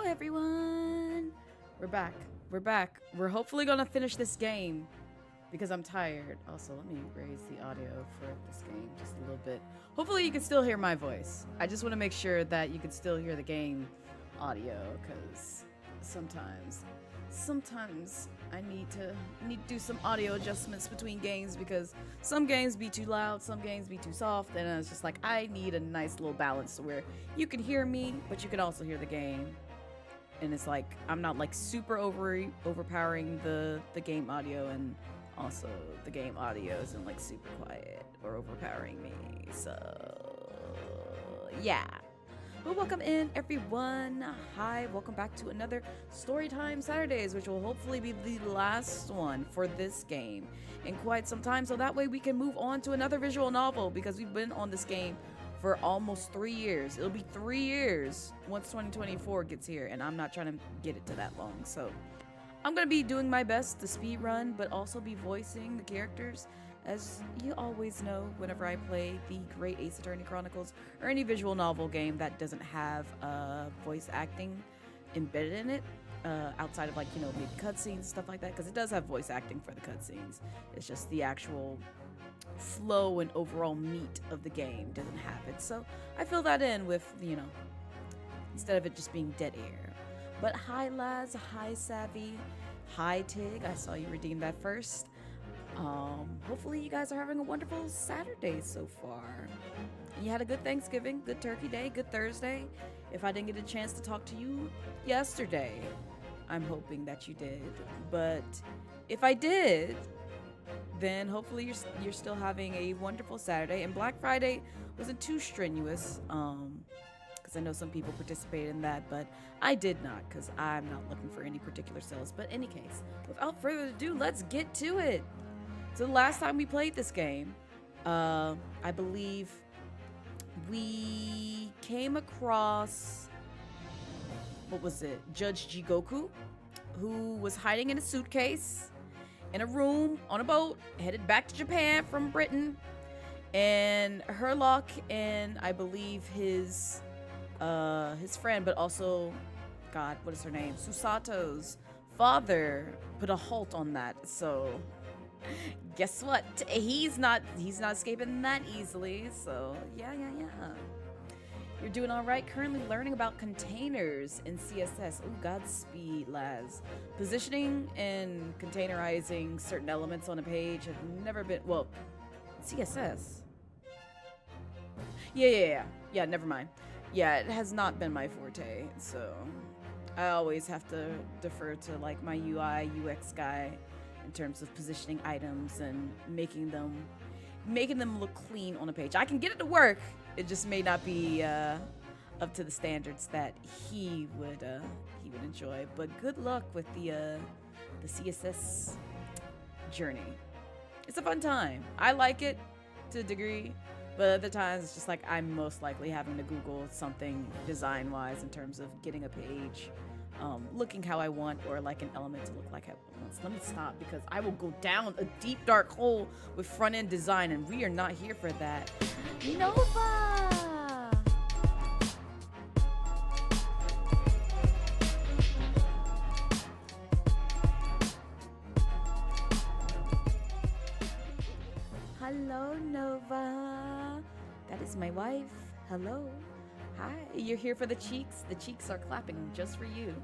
everyone. We're back. We're back. We're hopefully gonna finish this game because I'm tired. Also, let me raise the audio for this game just a little bit. Hopefully you can still hear my voice. I just want to make sure that you can still hear the game audio because sometimes I need to do some audio adjustments between games because some games be too loud, some games be too soft, and it's just like I need a nice little balance to where you can hear me, but you can also hear the game. And it's like I'm not like super overpowering the game audio, and also the game audio isn't like super quiet or overpowering me. So yeah. Well, welcome in everyone. Hi, welcome back to another Storytime Saturdays, which will hopefully be the last one for this game in quite some time, so that way we can move on to another visual novel, because we've been on this game for almost 3 years. It'll be 3 years once 2024 gets here, and I'm not trying to get it to that long, so I'm gonna be doing my best to speed run, but also be voicing the characters. As you always know, whenever I play the Great Ace Attorney Chronicles or any visual novel game that doesn't have voice acting embedded in it, outside of like, you know, maybe cutscenes and stuff like that, because it does have voice acting for the cutscenes. It's just the actual flow and overall meat of the game doesn't have it. So I fill that in with, you know, instead of it just being dead air. But hi Laz, hi Savvy, hi Tig, I saw you redeem that first. Hopefully you guys are having a wonderful Saturday so far. You had a good Thanksgiving, good Turkey Day, good Thursday. If I didn't get a chance to talk to you yesterday, I'm hoping that you did. But if I did, then hopefully you're still having a wonderful Saturday. And Black Friday wasn't too strenuous, because I know some people participated in that, but I did not, because I'm not looking for any particular sales. But in any case, without further ado, let's get to it. So the last time we played this game, I believe we came across, what was it, Judge Jigoku, who was hiding in a suitcase in a room on a boat headed back to Japan from Britain, and Herlock and I believe his friend, but also, God, what is her name, Susato's father put a halt on that. So guess what? He's not escaping that easily. So yeah. You're doing all right. Currently learning about containers in CSS. Oh, Godspeed, Laz. Positioning and containerizing certain elements on a page have never been, well, CSS. Yeah, never mind. Yeah, it has not been my forte, so I always have to defer to like my UI, UX guy in terms of positioning items and making them look clean on a page. I can get it to work. It just may not be up to the standards that he would enjoy. But good luck with the CSS journey. It's a fun time. I like it to a degree, but other times it's just like I'm most likely having to Google something design-wise in terms of getting a page looking how I want, or like an element to look like I want. So let me stop, because I will go down a deep dark hole with front-end design, and we are not here for that. Nova! Hello, Nova. That is my wife. Hello. Hi. You're here for the cheeks? The cheeks are clapping just for you.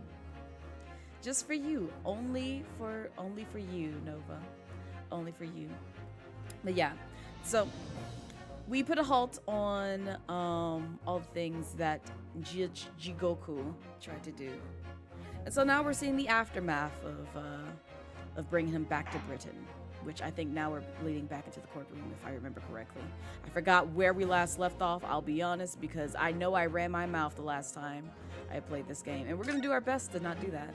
Just for you. Only for you, Nova. Only for you. But yeah. So we put a halt on all the things that Jigoku tried to do. And so now we're seeing the aftermath of bringing him back to Britain, which I think now we're leading back into the courtroom, if I remember correctly. I forgot where we last left off, I'll be honest, because I know I ran my mouth the last time I played this game, and we're gonna do our best to not do that.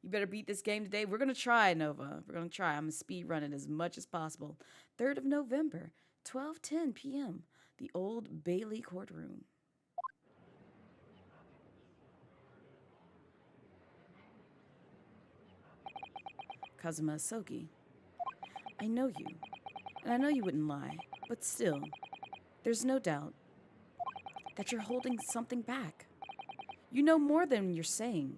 You better beat this game today. We're gonna try, Nova. We're gonna try. I'm gonna speed run it as much as possible. 3rd of November, 12:10 p.m., the Old Bailey Courtroom. Kazuma Soki. I know you, and I know you wouldn't lie, but still, there's no doubt that you're holding something back. You know more than you're saying.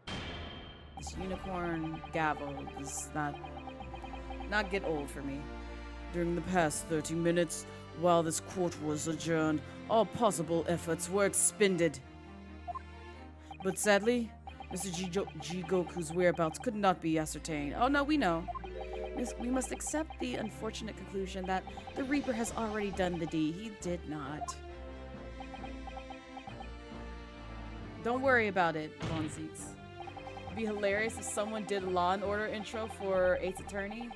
This unicorn gavel does not get old for me. During the past 30 minutes, while this court was adjourned, all possible efforts were expended. But sadly, Mr. Jigoku's whereabouts could not be ascertained. Oh no, we know. We must accept the unfortunate conclusion that the Reaper has already done the deed. He did not. Don't worry about it, Bonzies. It'd be hilarious if someone did a Law and Order intro for Ace Attorney.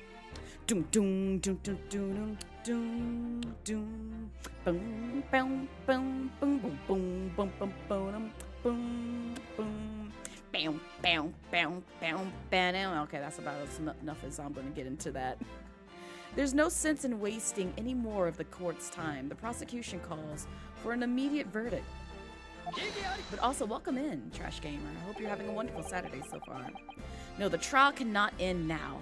Doom doom doom doom doom doom doom boom boom boom boom boom boom boom boom boom boom boom bam bam bam bam bam. Okay, that's about enough as I'm going to get into that. There's no sense in wasting any more of the court's time. The prosecution calls for an immediate verdict. But also, welcome in, Trash Gamer. I hope you're having a wonderful Saturday so far. No, the trial cannot end now.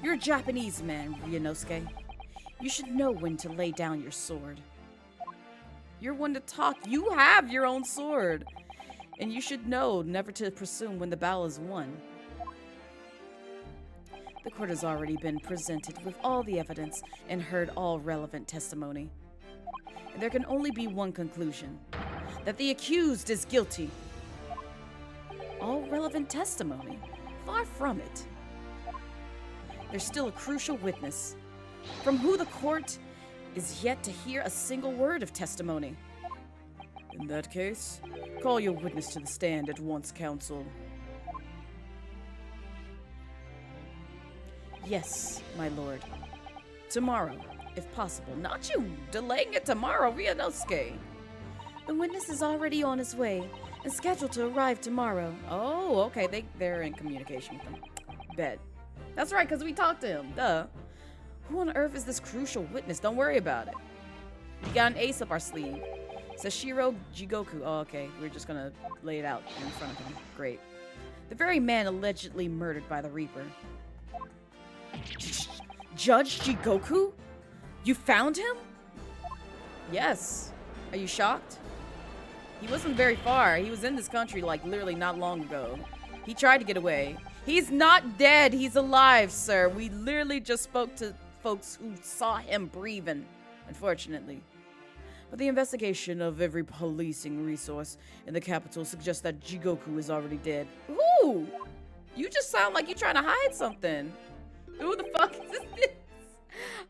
You're a Japanese man, Ryunosuke. You should know when to lay down your sword. You're one to talk. You have your own sword. And you should know never to presume when the battle is won. The court has already been presented with all the evidence and heard all relevant testimony. And there can only be one conclusion, that the accused is guilty. All relevant testimony? Far from it. There's still a crucial witness, from who the court is yet to hear a single word of testimony. In that case, call your witness to the stand at once, counsel. Yes, my lord. Tomorrow, if possible. Not you delaying it tomorrow, Ryunosuke. The witness is already on his way and scheduled to arrive tomorrow. Oh, okay. They're in communication with him. Bet. That's right, because we talked to him. Duh. Who on earth is this crucial witness? Don't worry about it. We got an ace up our sleeve. Sashiro Jigoku. Oh, okay. We're just gonna lay it out in front of him. Great. The very man allegedly murdered by the Reaper. Judge Jigoku? You found him? Yes. Are you shocked? He wasn't very far. He was in this country like literally not long ago. He tried to get away. He's not dead. He's alive, sir. We literally just spoke to folks who saw him breathing, unfortunately. But the investigation of every policing resource in the capital suggests that Jigoku is already dead. Who? You just sound like you're trying to hide something. Who the fuck is this?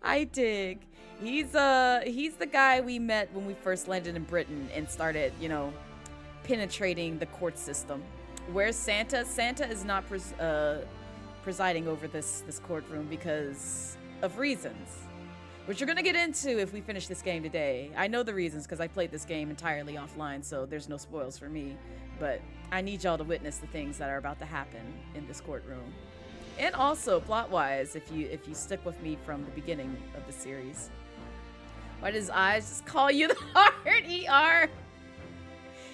I dig. He's the guy we met when we first landed in Britain and started, penetrating the court system. Where's Santa? Santa is not presiding over this courtroom because of reasons, which you're gonna get into if we finish this game today. I know the reasons because I played this game entirely offline, so there's no spoils for me. But I need y'all to witness the things that are about to happen in this courtroom. And also, plot-wise, if you stick with me from the beginning of the series. Why did his eyes just call you the hard ER?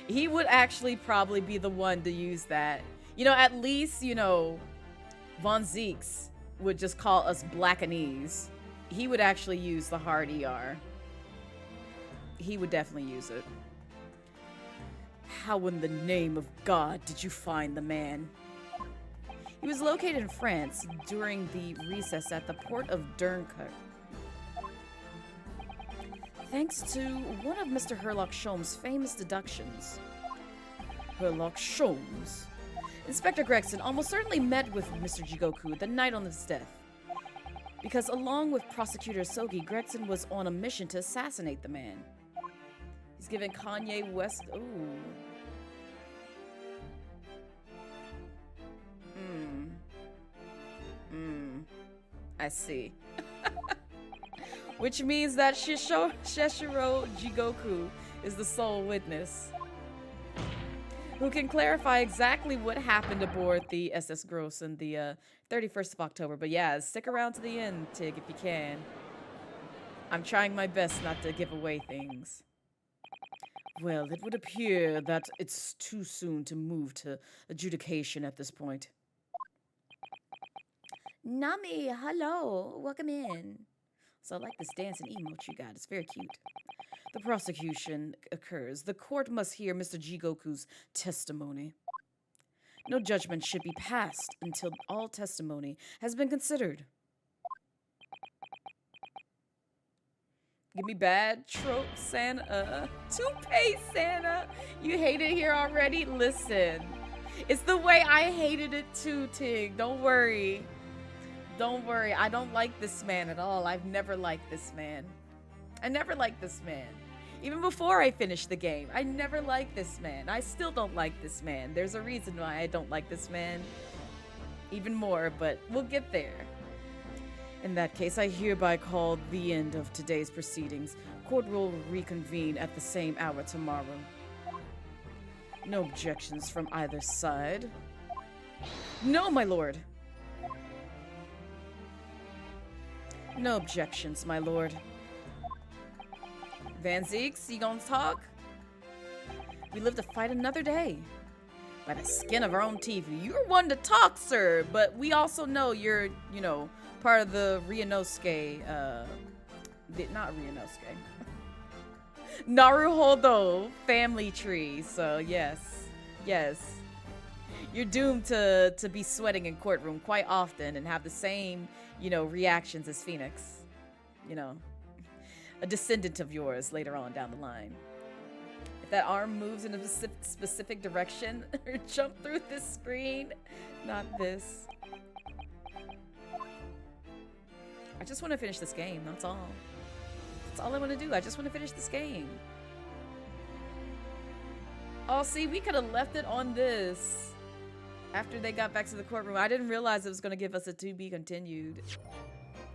He would actually probably be the one to use that. At least, Von Zeeks would just call us Blackanese. He would actually use the hard ER. He would definitely use it. How in the name of God did you find the man? He was located in France during the recess at the port of Dunkirk. Thanks to one of Mr. Herlock Sholmes' famous deductions. Herlock Sholmes? Inspector Gregson almost certainly met with Mr. Jigoku the night on his death. Because along with Prosecutor Sogi, Gregson was on a mission to assassinate the man. He's given Kanye West... Ooh. I see. Which means that Shishiro Jigoku is the sole witness who can clarify exactly what happened aboard the SS Gross on the 31st of October. But yeah, stick around to the end, Tig, if you can. I'm trying my best not to give away things. Well, it would appear that it's too soon to move to adjudication at this point. Nami, hello. Welcome in. So I like this dancing emote you got. It's very cute. The prosecution occurs. The court must hear Mr. Jigoku's testimony. No judgment should be passed until all testimony has been considered. Give me bad trope, Santa. Toupee, Santa. You hate it here already? Listen. It's the way I hated it too, Tig. Don't worry. Don't worry. I don't like this man at all. I've never liked this man. I never liked this man. Even before I finished the game, I never liked this man. I still don't like this man. There's a reason why I don't like this man even more, but we'll get there. In that case, I hereby call the end of today's proceedings. Court will reconvene at the same hour tomorrow. No objections from either side. No, my lord. No objections, my lord. Van Zeeks, you gonna talk? We live to fight another day. By the skin of our own teeth. You're one to talk, sir, but we also know you're, you know, part of the Ryunosuke, not Ryunosuke. Naruhodo family tree, so yes. Yes. You're doomed to be sweating in courtroom quite often and have the same, you know, reactions as Phoenix. You know. A descendant of yours later on down the line. If that arm moves in a specific direction, or jump through this screen, not this. I just want to finish this game, that's all. That's all I want to do. I just want to finish this game. Oh, see, we could have left it on this after they got back to the courtroom. I didn't realize it was going to give us a to be continued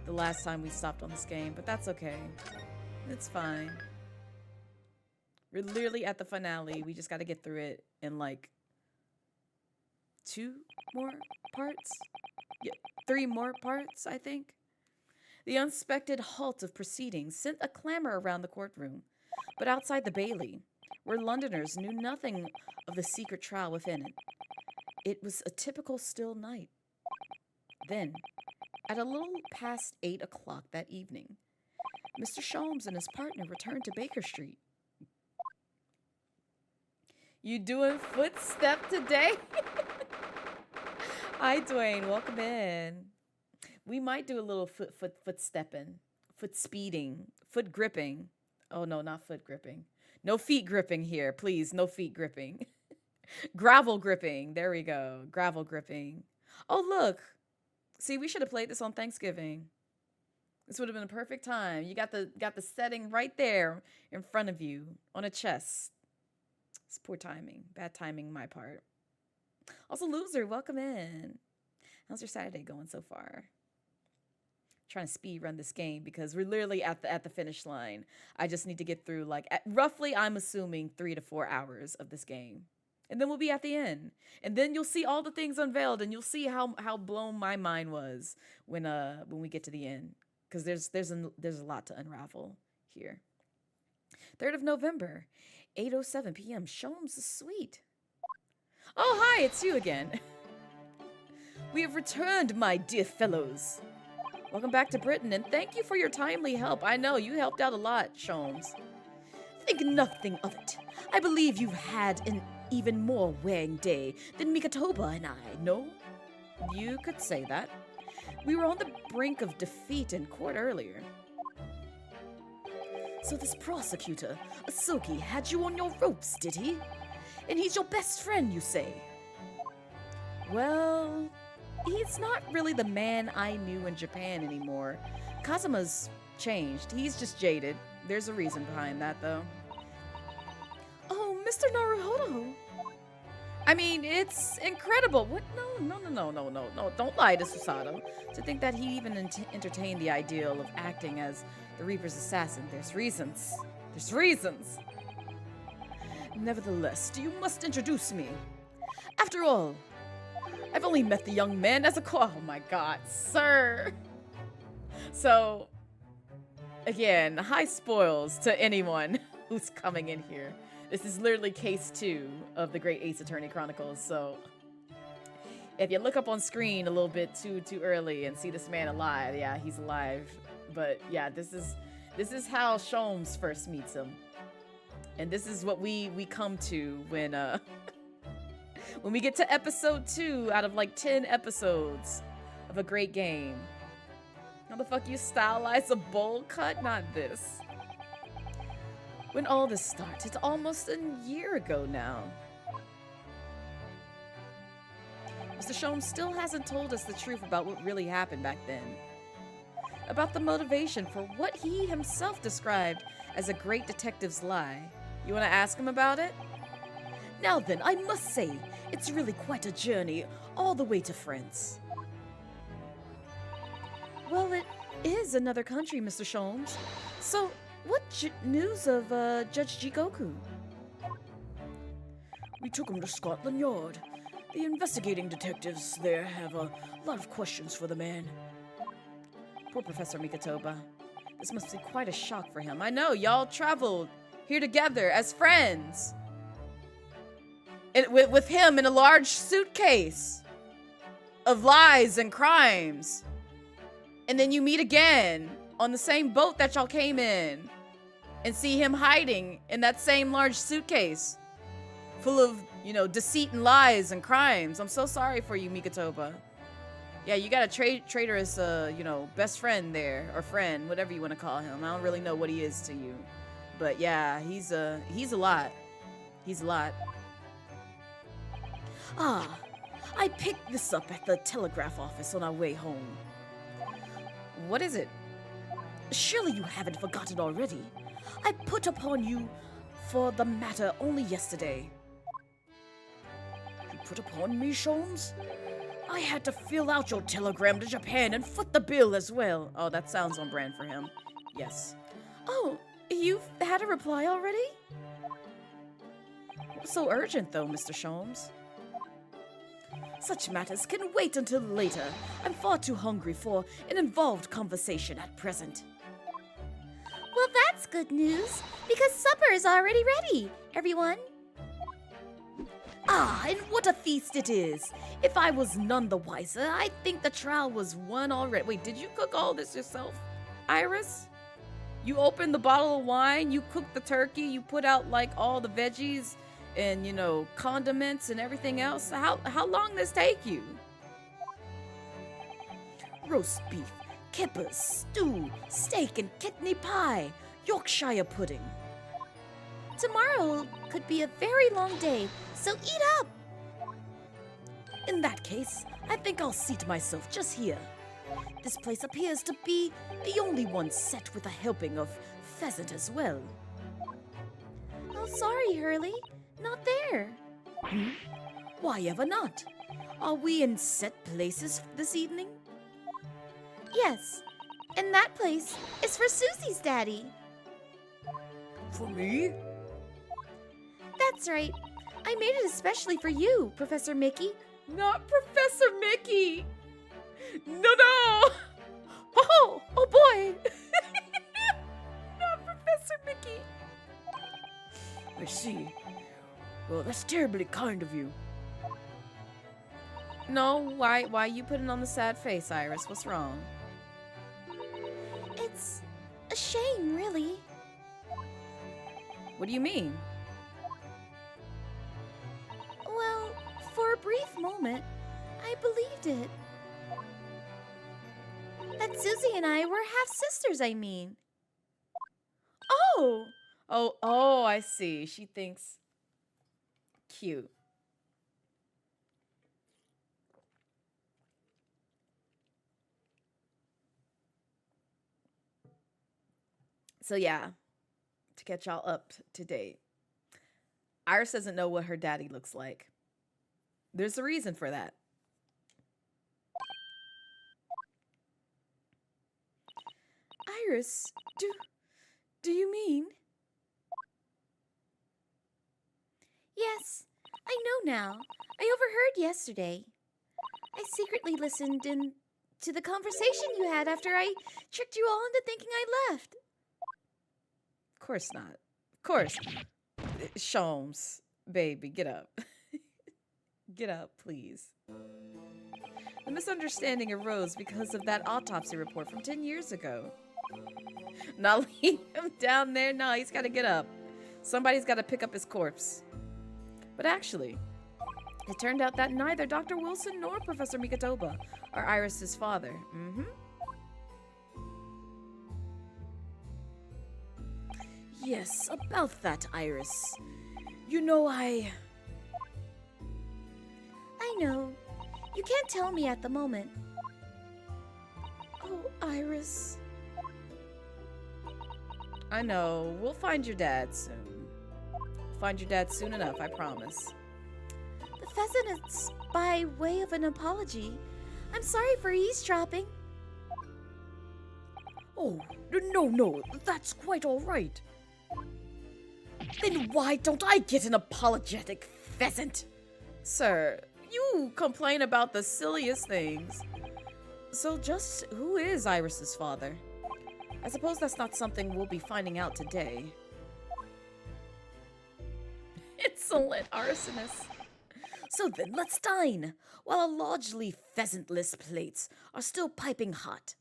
the last time we stopped on this game, but that's okay. It's fine. We're literally at the finale. We just got to get through it in like 2 more parts? Yeah, 3 more parts, I think. The unexpected halt of proceedings sent a clamor around the courtroom, but outside the Bailey, where Londoners knew nothing of the secret trial within it, it was a typical still night. Then, at a little past 8 o'clock that evening, Mr. Sholmes and his partner returned to Baker Street. You doing footstep today? Hi, Dwayne. Welcome in. We might do a little foot stepping, foot speeding, foot gripping. Oh, no, not foot gripping. No feet gripping here, please. No feet gripping. Gravel gripping. There we go. Gravel gripping. Oh, look. See, we should have played this on Thanksgiving. This would have been a perfect time. You got the setting right there in front of you on a chest. It's poor timing. Bad timing my part. Also, Loser, welcome in. How's your Saturday going so far? Trying to speed run this game because we're literally at the finish line. I just need to get through like roughly, I'm assuming 3 to 4 hours of this game. And then we'll be at the end. And then you'll see all the things unveiled and you'll see how blown my mind was when we get to the end. Because there's a lot to unravel here. 3rd of November, 8:07 p.m. Sholmes is sweet. Oh, hi, it's you again. We have returned, my dear fellows. Welcome back to Britain, and thank you for your timely help. I know, you helped out a lot, Sholmes. Think nothing of it. I believe you've had an even more wearing day than Mikatoba and I, no? You could say that. We were on the brink of defeat in court earlier. So this prosecutor, Asoki, had you on your ropes, did he? And he's your best friend, you say? Well, he's not really the man I knew in Japan anymore. Kazuma's changed. He's just jaded. There's a reason behind that, though. Oh, Mr. Naruhodo. I mean, it's incredible. What? No. Don't lie to Susato. To think that he even entertained the ideal of acting as the Reaper's assassin. There's reasons. Nevertheless, you must introduce me. After all, I've only met the young man as a oh my god, sir. So, again, high spoils to anyone who's coming in here. This is literally case 2 of the Great Ace Attorney Chronicles, so if you look up on screen a little bit too early and see this man alive, yeah, he's alive. But yeah, this is how Sholmes first meets him. And this is what we come to when when we get to episode 2 out of like 10 episodes of a great game. How the fuck you stylize a bowl cut? Not this. When all this started, it's almost a year ago now. Mr. Sholmes still hasn't told us the truth about what really happened back then. About the motivation for what he himself described as a great detective's lie. You want to ask him about it? Now then, I must say, it's really quite a journey all the way to France. Well, it is another country, Mr. Sholmes. So, what news of Judge Jigoku? We took him to Scotland Yard. The investigating detectives there have a lot of questions for the man. Poor Professor Mikotoba. This must be quite a shock for him. I know, y'all traveled here together as friends. And with him in a large suitcase of lies and crimes. And then you meet again on the same boat that y'all came in and see him hiding in that same large suitcase full of, you know, deceit and lies and crimes. I'm so sorry for you, Mikotoba. Yeah, you got a traitorous, you know, best friend there, or friend, whatever you want to call him. I don't really know what he is to you. But yeah, he's a lot. He's a lot. Ah, I picked this up at the telegraph office on our way home. What is it? Surely you haven't forgotten already. I put upon you for the matter only yesterday. You put upon me, Sholmes? I had to fill out your telegram to Japan and foot the bill as well. Oh, that sounds on brand for him. Yes. Oh, you've had a reply already? What's so urgent, though, Mr. Sholmes? Such matters can wait until later. I'm far too hungry for an involved conversation at present. Well, that's good news, because supper is already ready, everyone. Ah, and what a feast it is! If I was none the wiser, I'd think the trial was won already. Wait, did you cook all this yourself, Iris? You opened the bottle of wine, you cooked the turkey, you put out like all the veggies and, you know, condiments and everything else. How long did this take you? Roast beef, kippers, stew, steak and kidney pie, Yorkshire pudding. Tomorrow could be a very long day, so eat up. In that case, I think I'll seat myself just here. This place appears to be the only one set with a helping of pheasant as well. Oh, sorry, Hurley. Not there. Why ever not? Are we in set places this evening? Yes, and that place is for Susie's daddy. For me? That's right. I made it especially for you, Professor Mickey. Not Professor Mickey! No! Oh boy! Not Professor Mickey! I see. Well, that's terribly kind of you. No, why you putting on the sad face, Iris? What's wrong? It's a shame, really. What do you mean? Well, for a brief moment, I believed it. That Susie and I were half-sisters, I mean. Oh, I see. She thinks cute. So yeah, to catch y'all up to date, Iris doesn't know what her daddy looks like. There's a reason for that. Iris, do you mean? Yes, I know now. I overheard yesterday. I secretly listened in to the conversation you had after I tricked you all into thinking I left. Of course not. Of course. Sholmes, baby, get up. Get up, please. The misunderstanding arose because of that autopsy report from 10 years ago. Not leave him down there. No, he's got to get up. Somebody's got to pick up his corpse. But actually, it turned out that neither Dr. Wilson nor Professor Mikatoba are Iris's father. Yes, about that, Iris. You know, I know. You can't tell me at the moment. Oh, Iris. I know. We'll find your dad soon. We'll find your dad soon enough, I promise. The pheasant is by way of an apology. I'm sorry for eavesdropping. Oh, no, that's quite all right. Then why don't I get an apologetic pheasant? Sir, you complain about the silliest things. So just who is Iris's father? I suppose that's not something we'll be finding out today. Insolent arsonist. So then, let's dine, while our largely pheasantless plates are still piping hot.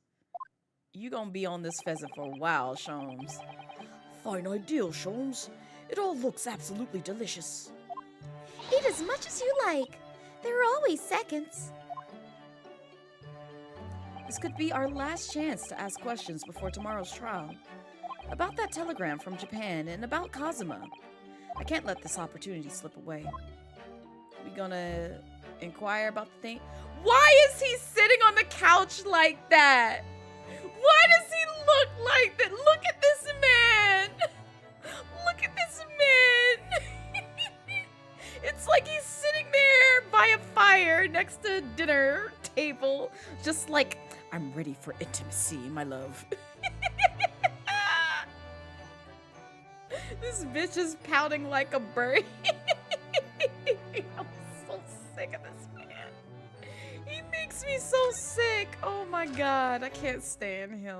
You gonna be on this pheasant for a while, Sholmes. Fine idea, Sholmes. It all looks absolutely delicious. Eat as much as you like. There are always seconds. This could be our last chance to ask questions before tomorrow's trial. About that telegram from Japan and about Kazuma. I can't let this opportunity slip away. We gonna inquire about the thing? Why is he sitting on the couch like that? Why does he look like that? Look at this man! Look at this man! It's like he's sitting there by a fire next to a dinner table, just like, I'm ready for intimacy, my love. This bitch is pouting like a bird. I'm so sick of this man. He makes me so sick. Oh my god, I can't stand him.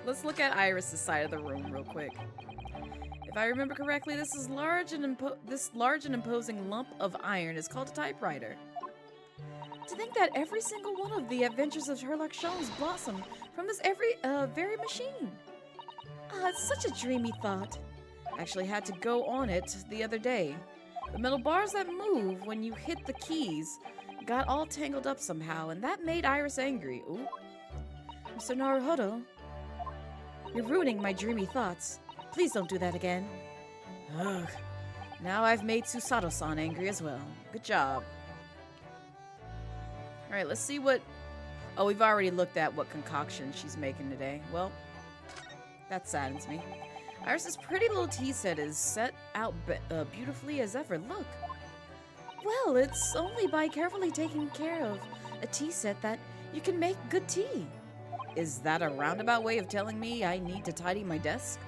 Let's look at Iris's side of the room real quick. If I remember correctly, this large and imposing lump of iron is called a typewriter. To think that every single one of the adventures of Sherlock Holmes blossomed from this very machine. It's such a dreamy thought. I actually had to go on it the other day. The metal bars that move when you hit the keys got all tangled up somehow, and that made Iris angry. Ooh. Mr. Naruhodo, you're ruining my dreamy thoughts. Please don't do that again. Ugh. Now I've made Susato-san angry as well. Good job. Alright, let's see what... Oh, we've already looked at what concoction she's making today. Well, that saddens me. Iris's pretty little tea set is set out beautifully as ever. Look. Well, it's only by carefully taking care of a tea set that you can make good tea. Is that a roundabout way of telling me I need to tidy my desk?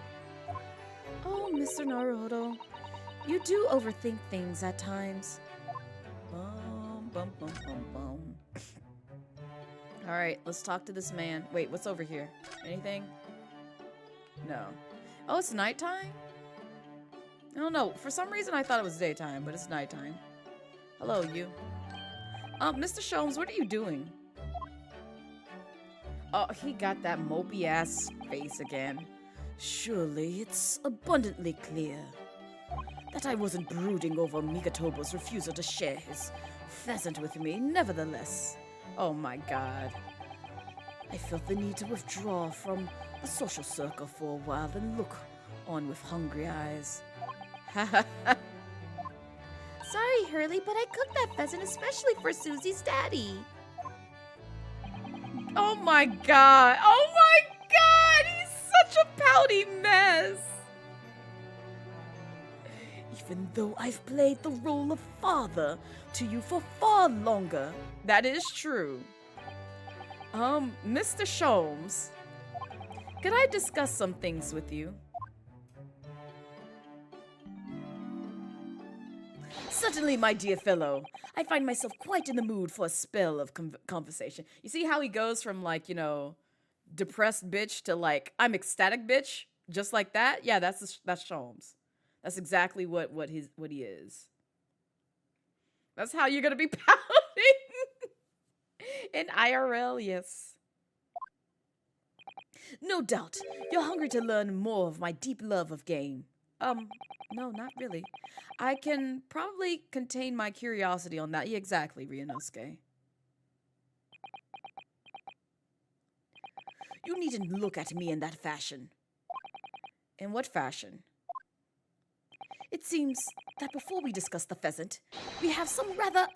Oh, Mr. Naruhodo, you do overthink things at times. Bum, bum, bum, bum, bum. Alright, let's talk to this man. Wait, what's over here? Anything? No. Oh, it's nighttime? I don't know. For some reason, I thought it was daytime, but it's nighttime. Hello, you. Mr. Sholmes, what are you doing? Oh, he got that mopey-ass face again. Surely, it's abundantly clear that I wasn't brooding over Mikatoba's refusal to share his pheasant with me, nevertheless. Oh my god. I felt the need to withdraw from the social circle for a while, then look on with hungry eyes. Sorry, Hurley, but I cooked that pheasant especially for Susie's daddy. Oh my god! Oh my god! He's such a pouty mess! Even though I've played the role of father to you for far longer. That is true. Mr. Sholmes, could I discuss some things with you? Certainly, my dear fellow. I find myself quite in the mood for a spell of conversation. You see how he goes from, like, you know, depressed bitch to, like, I'm ecstatic bitch? Just like that? Yeah, that's Sholmes. That's exactly what he is. That's how you're gonna be pouting in IRL, yes. No doubt, you're hungry to learn more of my deep love of game. No, not really. I can probably contain my curiosity on that. Yeah, exactly, Ryunosuke. You needn't look at me in that fashion. In what fashion? It seems that before we discuss the pheasant, we have some rather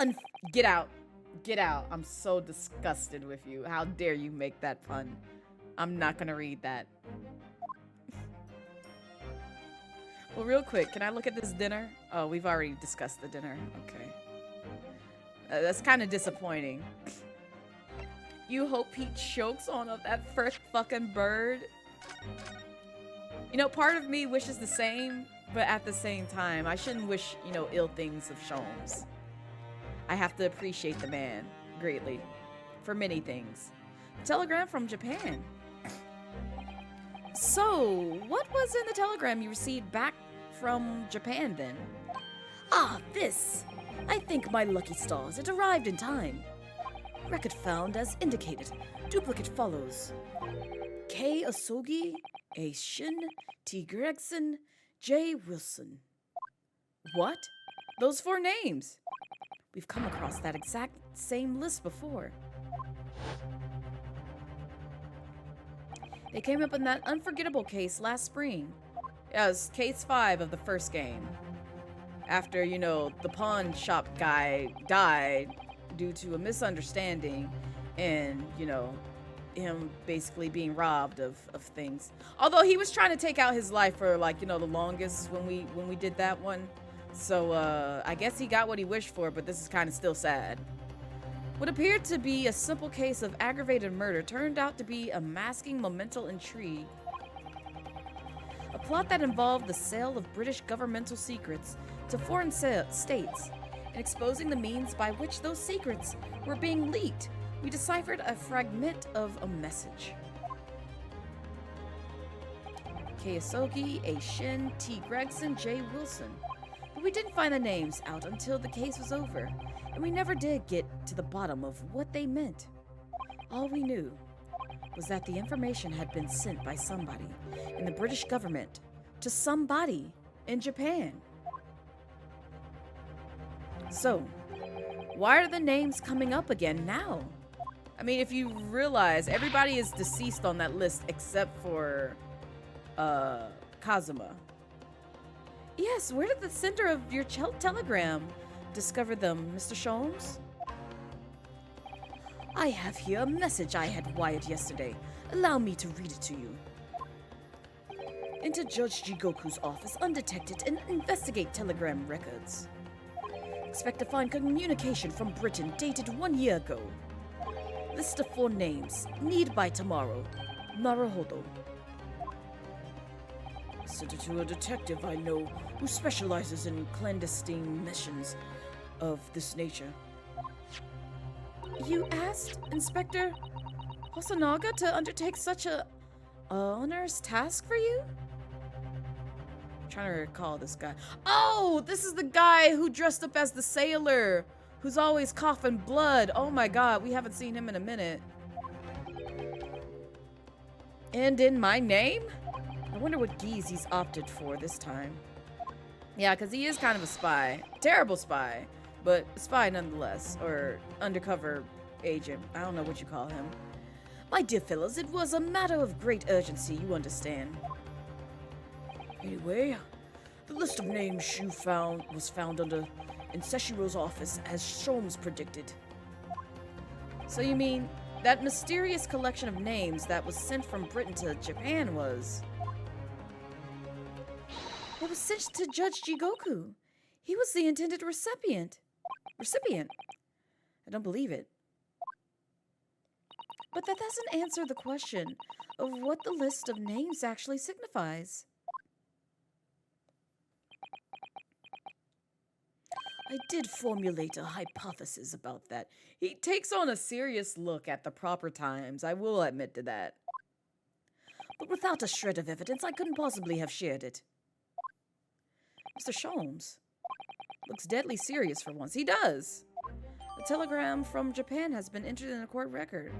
Get out. Get out. I'm so disgusted with you. How dare you make that pun? I'm not gonna read that. Well, real quick, can I look at this dinner? Oh, we've already discussed the dinner. Okay. That's kind of disappointing. You hope he chokes on that first fucking bird? You know, part of me wishes the same, but at the same time, I shouldn't wish, you know, ill things of Sholmes. I have to appreciate the man greatly for many things. A telegram from Japan. So, what was in the telegram you received back from Japan then? Ah, this! I think my lucky stars, it arrived in time. Record found as indicated. Duplicate follows. K. Osogi, A. Shin, T. Gregson, J. Wilson. What? Those 4 names. We've come across that exact same list before. They came up in that unforgettable case last spring. Yeah, it was case 5 of the first game. After, you know, the pawn shop guy died due to a misunderstanding and, you know, him basically being robbed of things. Although he was trying to take out his life for, like, you know, the longest when we did that one. So, I guess he got what he wished for, but this is kind of still sad. What appeared to be a simple case of aggravated murder turned out to be a masking momental intrigue. A plot that involved the sale of British governmental secrets to foreign states and exposing the means by which those secrets were being leaked. We deciphered a fragment of a message. K. Asogi, A. Shin, T. Gregson, J. Wilson. But we didn't find the names out until the case was over, and we never did get to the bottom of what they meant. All we knew was that the information had been sent by somebody in the British government to somebody in Japan. So, why are the names coming up again now? I mean, if you realize, everybody is deceased on that list except for, Kazuma. Yes, where did the sender of your telegram discover them, Mr. Sholmes? I have here a message I had wired yesterday. Allow me to read it to you. Enter Judge Jigoku's office undetected and investigate telegram records. Expect to find communication from Britain dated 1 year ago. List of 4 names. Need by tomorrow. Naruhodo. Sent it to a detective I know who specializes in clandestine missions of this nature. You asked Inspector Hosonaga to undertake such a onerous task for you? I'm trying to recall this guy. Oh, this is the guy who dressed up as the sailor, who's always coughing blood. Oh my god, we haven't seen him in a minute. And in my name? I wonder what geese he's opted for this time. Yeah, because he is kind of a spy. Terrible spy, but a spy nonetheless. Or undercover agent. I don't know what you call him. My dear fellows, it was a matter of great urgency, you understand. Anyway, the list of names you found was found in Seshiro's office as Sholmes predicted. So you mean that mysterious collection of names that was sent from Britain to Japan was... It was sent to Judge Jigoku. He was the intended recipient. I don't believe it. But that doesn't answer the question of what the list of names actually signifies. I did formulate a hypothesis about that. He takes on a serious look at the proper times, I will admit to that. But without a shred of evidence, I couldn't possibly have shared it. Mr. Sholmes looks deadly serious for once. He does. A telegram from Japan has been entered in a court record.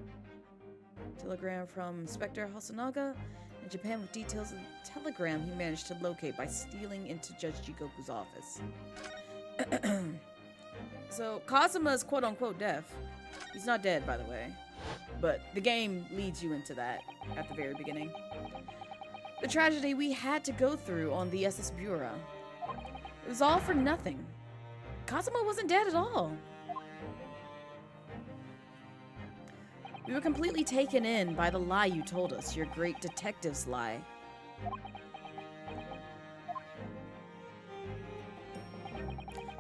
Telegram from Inspector Hasanaga in Japan with details of the telegram he managed to locate by stealing into Judge Jikoku's office. So, Kazuma is quote-unquote deaf. He's not dead, by the way. But the game leads you into that at the very beginning. The tragedy we had to go through on the SS Bureau. It was all for nothing. Kazuma wasn't dead at all. We were completely taken in by the lie you told us, your great detective's lie.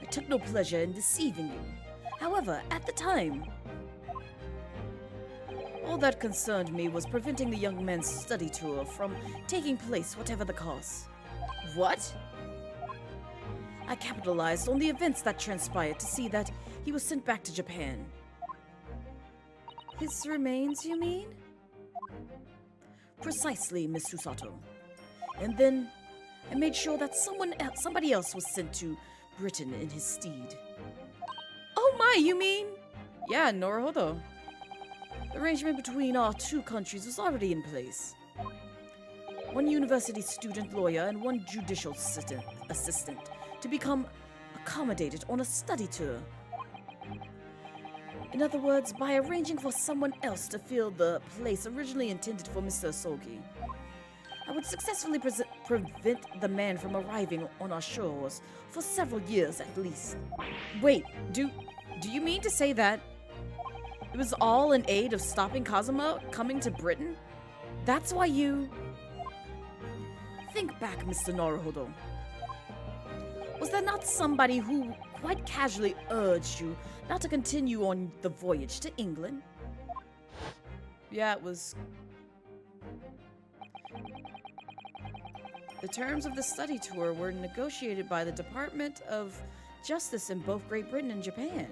I took no pleasure in deceiving you. However, at the time, all that concerned me was preventing the young man's study tour from taking place, whatever the cost. What? I capitalized on the events that transpired to see that he was sent back to Japan. His remains, you mean? Precisely, Miss Susato. And then I made sure that somebody else was sent to Britain in his stead. Oh my, you mean? Yeah, Naruhodo. The arrangement between our two countries was already in place. One university student lawyer and one judicial assistant to become accommodated on a study tour. In other words, by arranging for someone else to fill the place originally intended for Mr. Sogi, I would successfully prevent the man from arriving on our shores for several years at least. Wait, do you mean to say that it was all in aid of stopping Kazuma coming to Britain? That's why you... Think back, Mr. Naruhodo. Was there not somebody who quite casually urged you not to continue on the voyage to England? Yeah, it was... The terms of the study tour were negotiated by the Department of Justice in both Great Britain and Japan.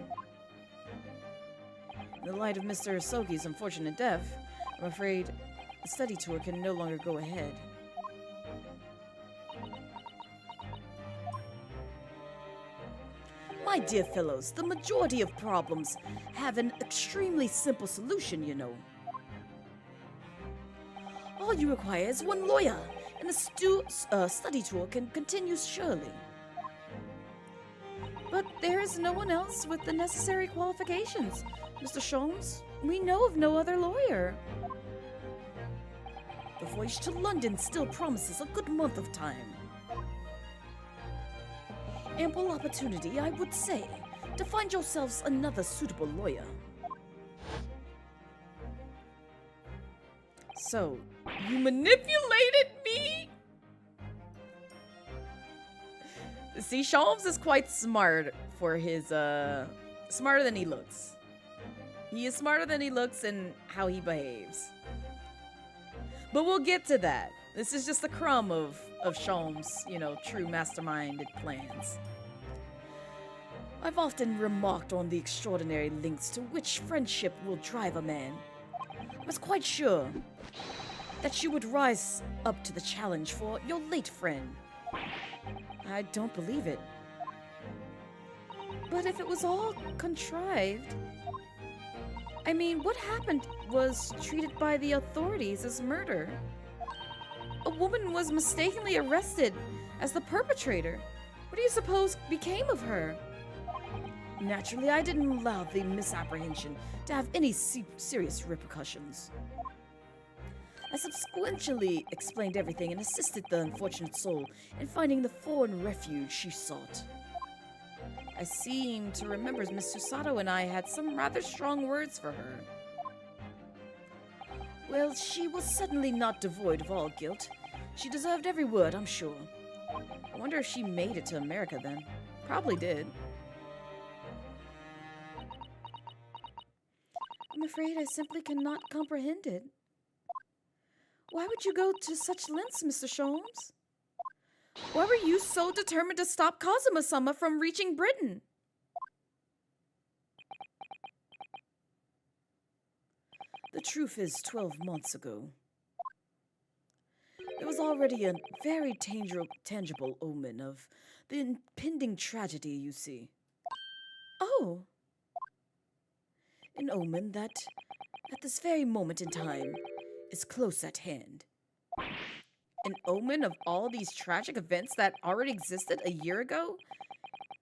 In the light of Mr. Sogi's unfortunate death, I'm afraid the study tour can no longer go ahead. My dear fellows, the majority of problems have an extremely simple solution, you know. All you require is one lawyer, and the study tour can continue surely. But there is no one else with the necessary qualifications, Mr. Sholmes. We know of no other lawyer. The voyage to London still promises a good month of time. Ample opportunity, I would say, to find yourselves another suitable lawyer. So, you manipulated me? See, Sholmes is quite smart for his, smarter than he looks. He is smarter than he looks in how he behaves. But we'll get to that. This is just a crumb of Sholmes', you know, true masterminded plans. I've often remarked on the extraordinary lengths to which friendship will drive a man. I was quite sure that you would rise up to the challenge for your late friend. I don't believe it. But if it was all contrived... I mean, what happened was treated by the authorities as murder. A woman was mistakenly arrested as the perpetrator. What do you suppose became of her? Naturally, I didn't allow the misapprehension to have any serious repercussions. I subsequently explained everything and assisted the unfortunate soul in finding the foreign refuge she sought. I seem to remember Miss Susato and I had some rather strong words for her. Well, she was certainly not devoid of all guilt. She deserved every word, I'm sure. I wonder if she made it to America then. Probably did. I'm afraid I simply cannot comprehend it. Why would you go to such lengths, Mr. Sholmes? Why were you so determined to stop Kazuma-sama from reaching Britain? The truth is, 12 months ago, there was already a very tangible omen of the impending tragedy, you see. Oh. An omen that, at at this very moment in time is close at hand. An omen of all these tragic events that already existed a year ago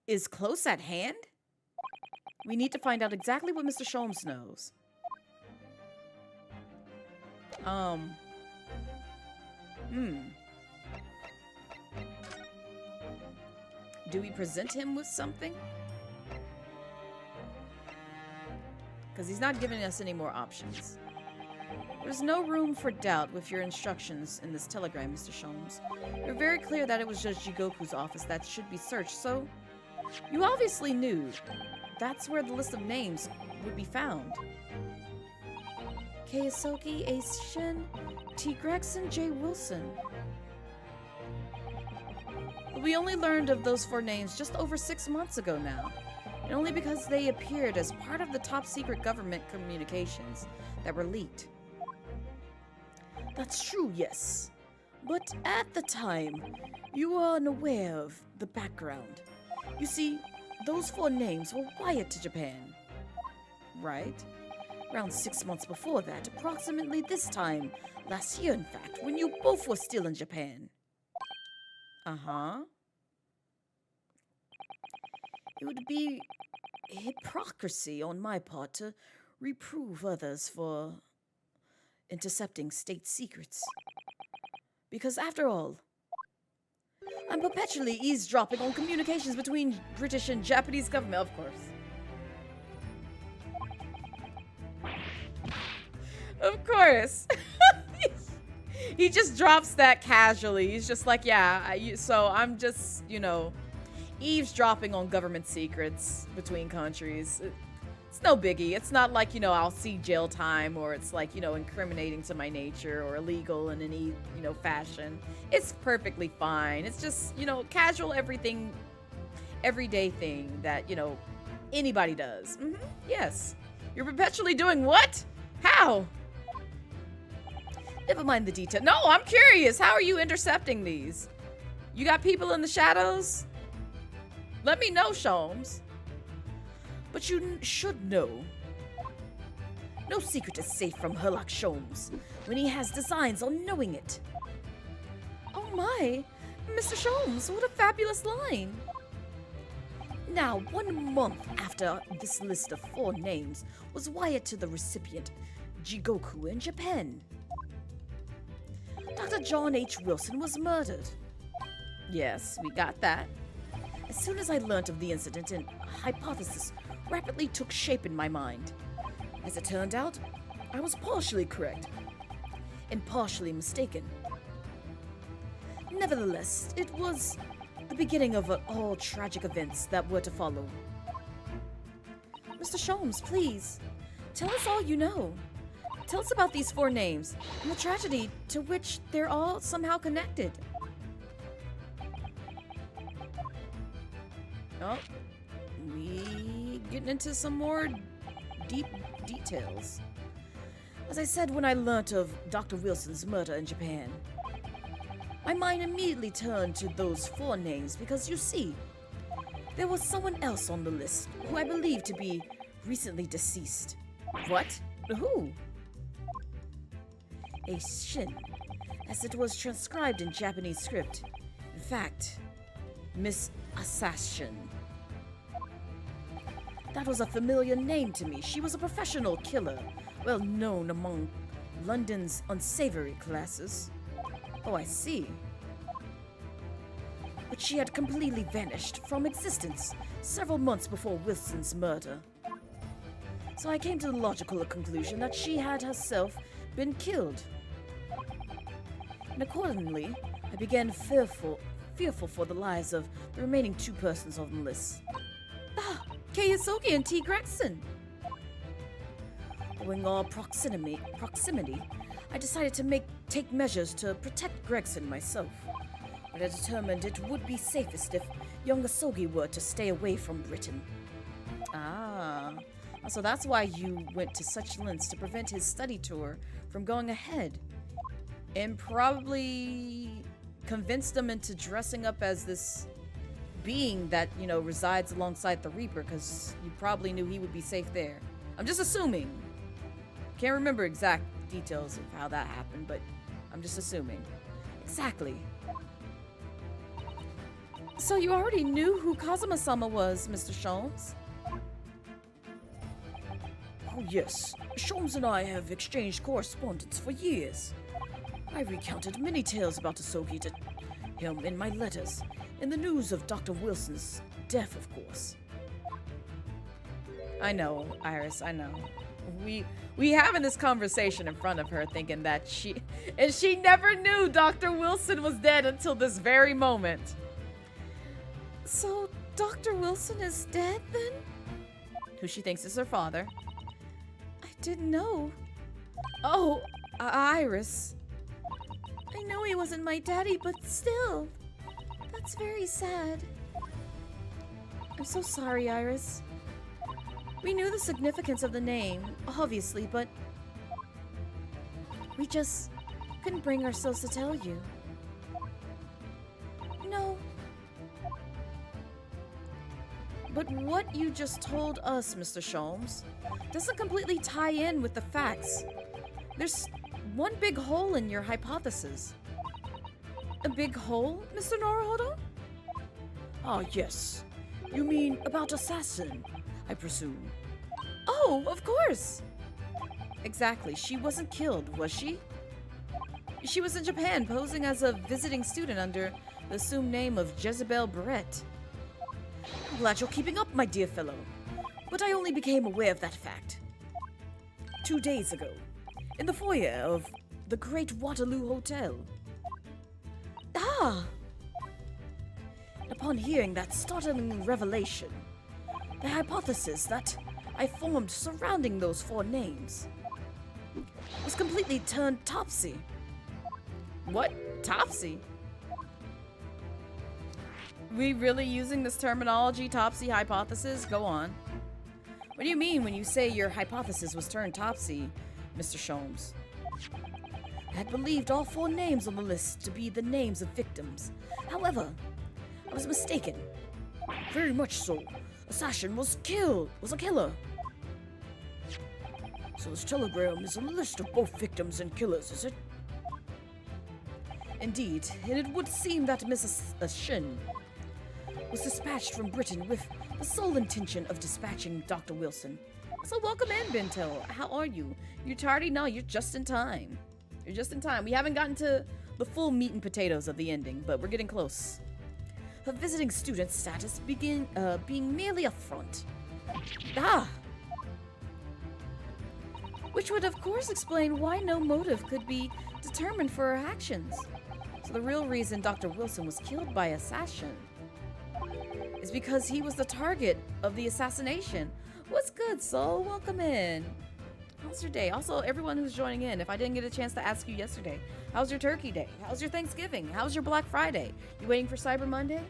is close at hand? We need to find out exactly what Mr. Sholmes knows. Do we present him with something? Because he's not giving us any more options. There's no room for doubt with your instructions in this telegram, Mr. Sholmes. You're very clear that it was just Jigoku's office that should be searched, so you obviously knew that's where the list of names would be found. Keisoki, A. Shin, T. Gregson, J. Wilson. But we only learned of those 4 names just over 6 months ago now, and only because they appeared as part of the top-secret government communications that were leaked. That's true, yes. But at the time, you were unaware of the background. You see, those 4 names were wired to Japan. Right? Around 6 months before that, approximately this time, last year in fact, when you both were still in Japan. Uh-huh. It would be hypocrisy on my part to reprove others for intercepting state secrets. Because after all, I'm perpetually eavesdropping on communications between British and Japanese government, of course. Of course. He just drops that casually. He's just like, yeah, so I'm just, eavesdropping on government secrets between countries. It's no biggie. It's not like, I'll see jail time or it's like, incriminating to my nature or illegal in any, fashion. It's perfectly fine. It's just, casual everyday thing that, anybody does. Yes. You're perpetually doing what? How? Never mind the detail. No, I'm curious. How are you intercepting these? You got people in the shadows? Let me know, Sholmes. But you should know. No secret is safe from Herlock Sholmes when he has designs on knowing it. Oh my, Mr. Sholmes, what a fabulous line. Now, 1 month after this list of 4 names was wired to the recipient, Jigoku in Japan, Dr. John H. Wilson was murdered. Yes, we got that. As soon as I learnt of the incident, a hypothesis rapidly took shape in my mind. As it turned out, I was partially correct and partially mistaken. Nevertheless, it was the beginning of all tragic events that were to follow. Mr. Sholmes, please, tell us all you know. Tell us about these 4 names and the tragedy to which they're all somehow connected. Oh, we getting into some more deep details. As I said when I learnt of Dr. Wilson's murder in Japan, my mind immediately turned to those 4 names because, you see, there was someone else on the list who I believe to be recently deceased. What? Who? A Shin, as it was transcribed in Japanese script. In fact, Miss Assassin. That was a familiar name to me. She was a professional killer, well known among London's unsavory classes. Oh, I see. But she had completely vanished from existence several months before Wilson's murder. So I came to the logical conclusion that she had herself been killed. And accordingly, I began fearful for the lives of the remaining 2 persons on the list. Ah, Keisoki and T. Gregson. Owing our proximity, I decided to take measures to protect Gregson myself. But I determined it would be safest if young Asogi were to stay away from Britain. Ah, so that's why you went to such lengths to prevent his study tour from going ahead. And probably convinced him into dressing up as this being that, resides alongside the Reaper, because you probably knew he would be safe there. I'm just assuming. Can't remember exact details of how that happened, but I'm just assuming. Exactly. So you already knew who Kazuma-sama was, Mr. Sholmes? Oh yes, Sholmes and I have exchanged correspondence for years. I recounted many tales about Asogi to him in my letters, in the news of Dr. Wilson's death, of course. I know, Iris, I know. We having this conversation in front of her thinking that she never knew Dr. Wilson was dead until this very moment. So, Dr. Wilson is dead then? Who she thinks is her father. I didn't know. Oh, Iris. I know he wasn't my daddy, but still. That's very sad. I'm so sorry, Iris. We knew the significance of the name, obviously, but we just couldn't bring ourselves to tell you. No. But what you just told us, Mr. Sholmes, doesn't completely tie in with the facts. There's one big hole in your hypothesis. A big hole, Mr. Naruhodo? Ah, yes. You mean about assassin, I presume. Oh, of course! Exactly. She wasn't killed, was she? She was in Japan, posing as a visiting student under the assumed name of Jezebel Brett. I'm glad you're keeping up, my dear fellow. But I only became aware of that fact 2 days ago, in the foyer of the Great Waterloo Hotel. Ah! Upon hearing that startling revelation, the hypothesis that I formed surrounding those 4 names was completely turned topsy. What? Topsy? We really using this terminology, topsy hypothesis? Go on. What do you mean when you say your hypothesis was turned topsy, Mr. Sholmes? I had believed all 4 names on the list to be the names of victims. However, I was mistaken. Very much so. Assassin was a killer. So this telegram is a list of both victims and killers, is it? Indeed, and it would seem that Mrs. Shin was dispatched from Britain with the sole intention of dispatching Dr. Wilson. So welcome in, Bento. How are you? You're tardy? No, you're just in time. You're just in time. We haven't gotten to the full meat and potatoes of the ending, but we're getting close. Her visiting student status being merely a front. Ah! Which would of course explain why no motive could be determined for her actions. So the real reason Dr. Wilson was killed by assassin is because he was the target of the assassination. What's good, soul? Welcome in. How's your day? Also, everyone who's joining in, if I didn't get a chance to ask you yesterday, how's your Turkey Day? How's your Thanksgiving? How's your Black Friday? You waiting for Cyber Monday?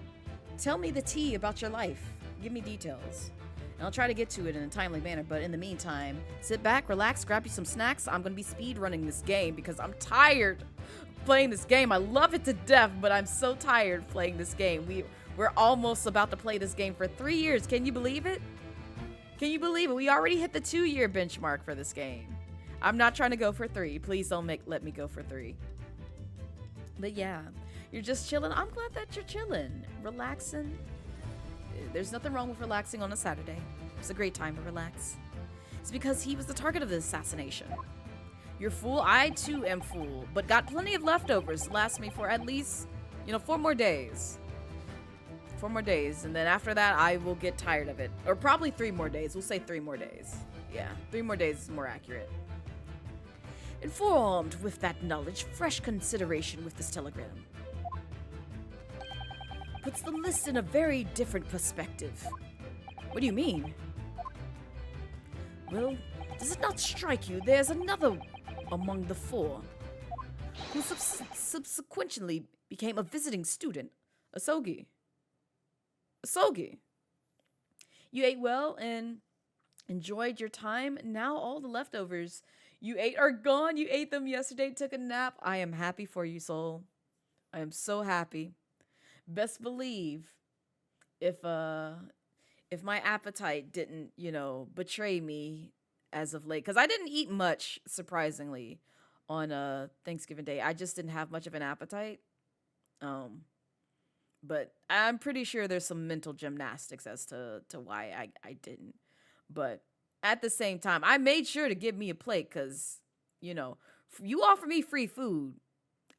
Tell me the tea about your life. Give me details. And I'll try to get to it in a timely manner, but in the meantime, sit back, relax, grab you some snacks. I'm going to be speed running this game because I'm tired of playing this game. I love it to death, but I'm so tired of playing this game. We're almost about to play this game for 3 years. Can you believe it? Can you believe it? We already hit the 2-year benchmark for this game. I'm not trying to go for 3. Please don't let me go for 3. But yeah, you're just chilling. I'm glad that you're chilling, relaxing. There's nothing wrong with relaxing on a Saturday. It's a great time to relax. It's because he was the target of the assassination. You're full. I too am full, but got plenty of leftovers to last me for at least, 4 more days. 4 more days, and then after that, I will get tired of it. Or probably 3 more days. We'll say 3 more days. Yeah, 3 more days is more accurate. Informed with that knowledge, fresh consideration with this telegram puts the list in a very different perspective. What do you mean? Well, does it not strike you there's another among the 4 who subsequently became a visiting student, Asogi? Asogi. You ate well and enjoyed your time. Now all the leftovers you ate are gone. You ate them yesterday, took a nap. I am happy for you, soul. I am so happy. Best believe if my appetite didn't, betray me as of late, because I didn't eat much, surprisingly, on Thanksgiving Day. I just didn't have much of an appetite. But I'm pretty sure there's some mental gymnastics as to why I didn't. But at the same time, I made sure to give me a plate because, you know, you offer me free food,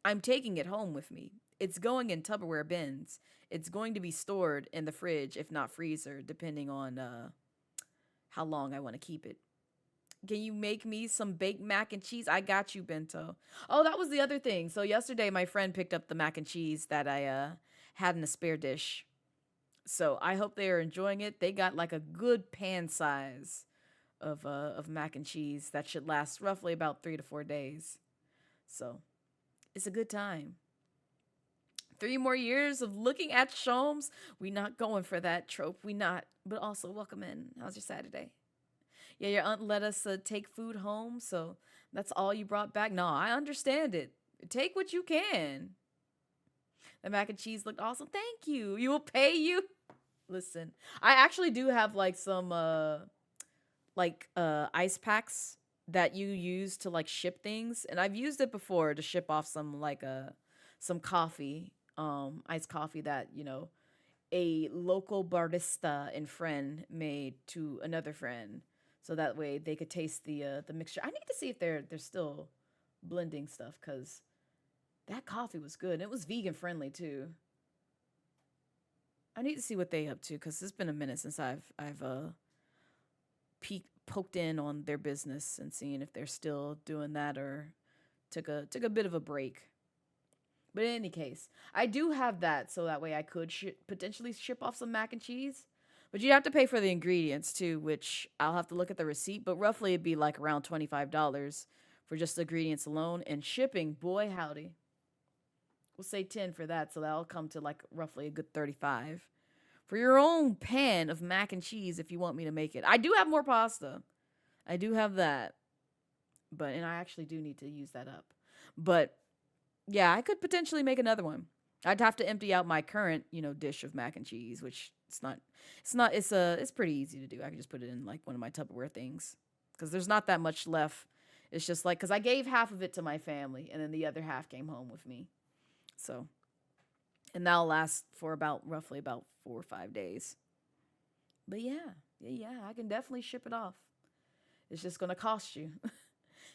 I'm taking it home with me. It's going in Tupperware bins. It's going to be stored in the fridge, if not freezer, depending on how long I want to keep it. Can you make me some baked mac and cheese? I got you, Bento. Oh, that was the other thing. So yesterday, my friend picked up the mac and cheese that I had in a spare dish. So I hope they are enjoying it. They got like a good pan size of mac and cheese that should last roughly about 3 to 4 days. So it's a good time. 3 more years of looking at Shomes. We not going for that trope. We not. But also, welcome in. How's your Saturday? Yeah, your aunt let us take food home, so that's all you brought back. No, I understand it. Take what you can. The mac and cheese looked awesome. Thank you. You will pay you. Listen, I actually do have like some ice packs that you use to like ship things, and I've used it before to ship off some coffee, iced coffee that, you know, a local barista and friend made to another friend. So that way they could taste the mixture. I need to see if they're still blending stuff, because that coffee was good. And it was vegan friendly too. I need to see what they up to, because it's been a minute since I've poked in on their business and seeing if they're still doing that or took a bit of a break. But in any case, I do have that, so that way I could potentially ship off some mac and cheese. But you have to pay for the ingredients too, which I'll have to look at the receipt, but roughly it'd be like around $25 for just the ingredients alone. And shipping, boy howdy. We'll say 10 for that, so that'll come to like roughly a good 35 for your own pan of mac and cheese if you want me to make it. I do have more pasta. I do have that. And I actually do need to use that up. But yeah, I could potentially make another one. I'd have to empty out my current, dish of mac and cheese, which it's pretty easy to do. I can just put it in like one of my Tupperware things, because there's not that much left. It's just like, because I gave half of it to my family and then the other half came home with me. So, and that'll last for roughly about 4 or 5 days. But yeah, I can definitely ship it off. It's just going to cost you.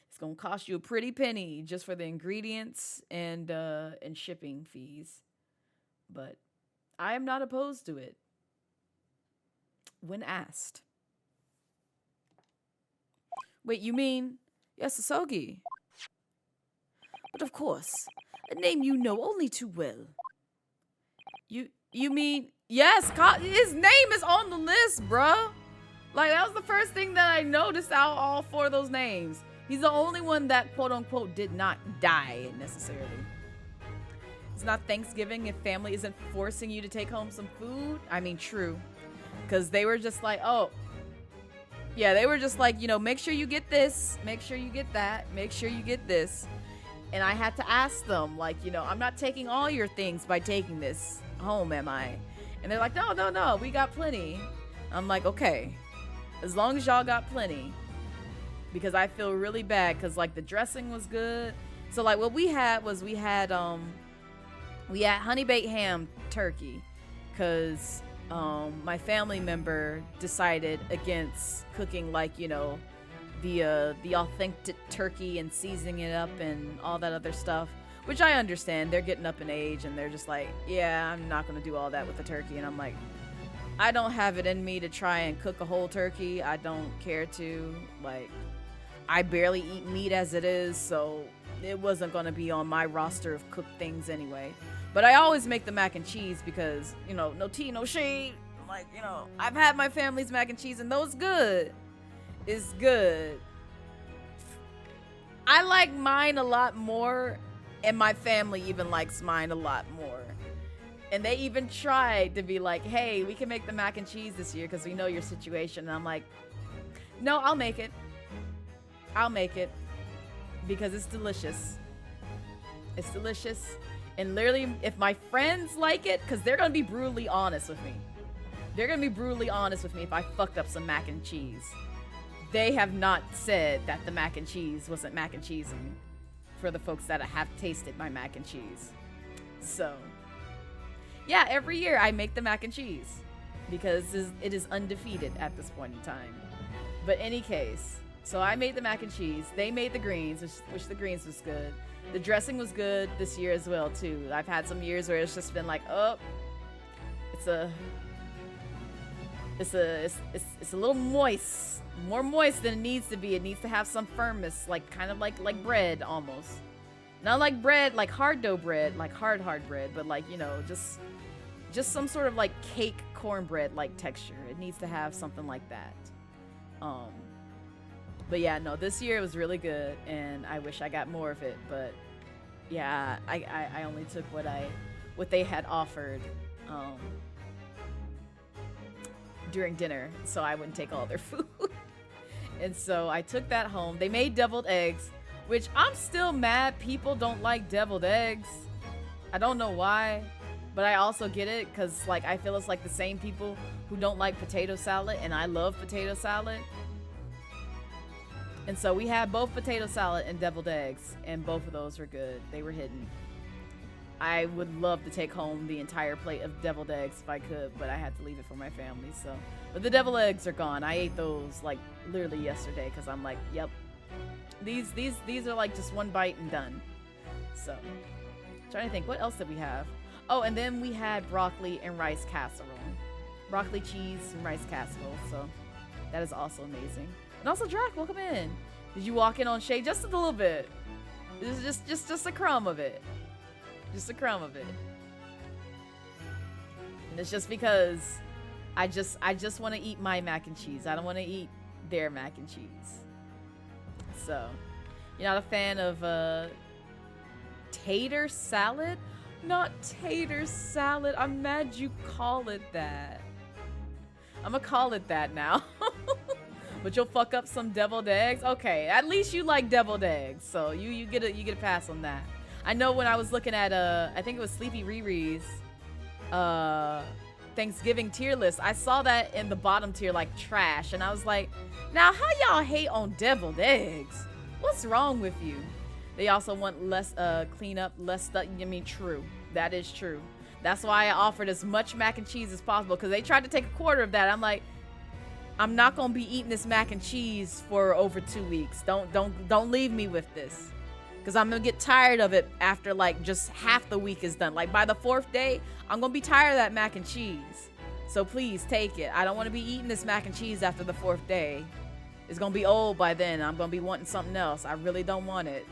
It's going to cost you a pretty penny just for the ingredients and shipping fees. But I am not opposed to it when asked. Wait, you mean Yasasogi? But of course, a name you know only too well. You mean, yes, his name is on the list, bruh. Like, that was the first thing that I noticed out of all 4 of those names. He's the only one that, quote unquote, did not die necessarily. It's not Thanksgiving if family isn't forcing you to take home some food. I mean, true. Because they were just like, oh. Yeah, they were just like, make sure you get this. Make sure you get that. Make sure you get this. And I had to ask them, like, I'm not taking all your things by taking this home, am I? And they're like, no, we got plenty. I'm like, okay. As long as y'all got plenty. Because I feel really bad, because like the dressing was good. So like what we had honey baked ham turkey, because my family member decided against cooking like the authentic turkey and seasoning it up and all that other stuff, which I understand. They're getting up in age and they're just like, yeah, I'm not gonna do all that with the turkey. And I'm like, I don't have it in me to try and cook a whole turkey. I don't care to. Like, I barely eat meat as it is, so it wasn't going to be on my roster of cooked things anyway. But I always make the mac and cheese because, no tea, no shade. Like, I've had my family's mac and cheese and those good. It's good. I like mine a lot more, and my family even likes mine a lot more. And they even tried to be like, hey, we can make the mac and cheese this year because we know your situation. And I'm like, no, I'll make it. I'll make it because it's delicious. It's delicious. And literally, if my friends like it, because they're going to be brutally honest with me. They're going to be brutally honest with me if I fucked up some mac and cheese. they have not said that the mac and cheese wasn't mac and cheese for the folks that have tasted my mac and cheese. So, yeah, every year I make the mac and cheese because it is undefeated at this point in time. But any case, so I made the mac and cheese. They made the greens, which the greens was good. The dressing was good this year as well too. I've had some years where it's just been like, oh, it's a little moist, more moist than it needs to be. It needs to have some firmness, like kind of like bread almost. Not like bread, like hard dough bread, like hard bread, but like, you know, just some sort of like cake cornbread like texture. It needs to have something like that. But yeah, no, this year it was really good, and I wish I got more of it. But yeah, I only took what they had offered during dinner, so I wouldn't take all their food. And so I took that home. They made deviled eggs, which I'm still mad people don't like deviled eggs. I don't know why, but I also get it because like I feel it's like the same people who don't like potato salad, and I love potato salad. And so we had both potato salad and deviled eggs, and both of those were good. They were hidden. I would love to take home the entire plate of deviled eggs if I could, but I had to leave it for my family. So, but the deviled eggs are gone. I ate those like literally yesterday because I'm like, yep, these are like just one bite and done. So, trying to think, what else did we have? Oh, and then we had broccoli and rice casserole, broccoli, cheese, and rice casserole. So that is also amazing. And also, Drac, welcome in. Did you walk in on Shay just a little bit? This is just a crumb of it. Just a crumb of it. And it's just because I just want to eat my mac and cheese. I don't want to eat their mac and cheese. So, you're not a fan of tater salad? Not tater salad. I'm mad you call it that. I'm gonna call it that now. But you'll fuck up some deviled eggs? Okay, at least you like deviled eggs. So you get a pass on that. I know when I was looking at I think it was Sleepy Riri's Thanksgiving tier list, I saw that in the bottom tier like trash, and I was like, now how y'all hate on deviled eggs? What's wrong with you? They also want less cleanup, less stuff. I mean, true. That is true. That's why I offered as much mac and cheese as possible, because they tried to take a quarter of that. I'm like, I'm not gonna be eating this mac and cheese for over 2 weeks. Don't leave me with this, because I'm gonna get tired of it after like just half the week is done. Like by the 4th day, I'm gonna be tired of that mac and cheese. So please take it. I don't want to be eating this mac and cheese after the 4th day. It's gonna be old by then. I'm gonna be wanting something else. I really don't want it.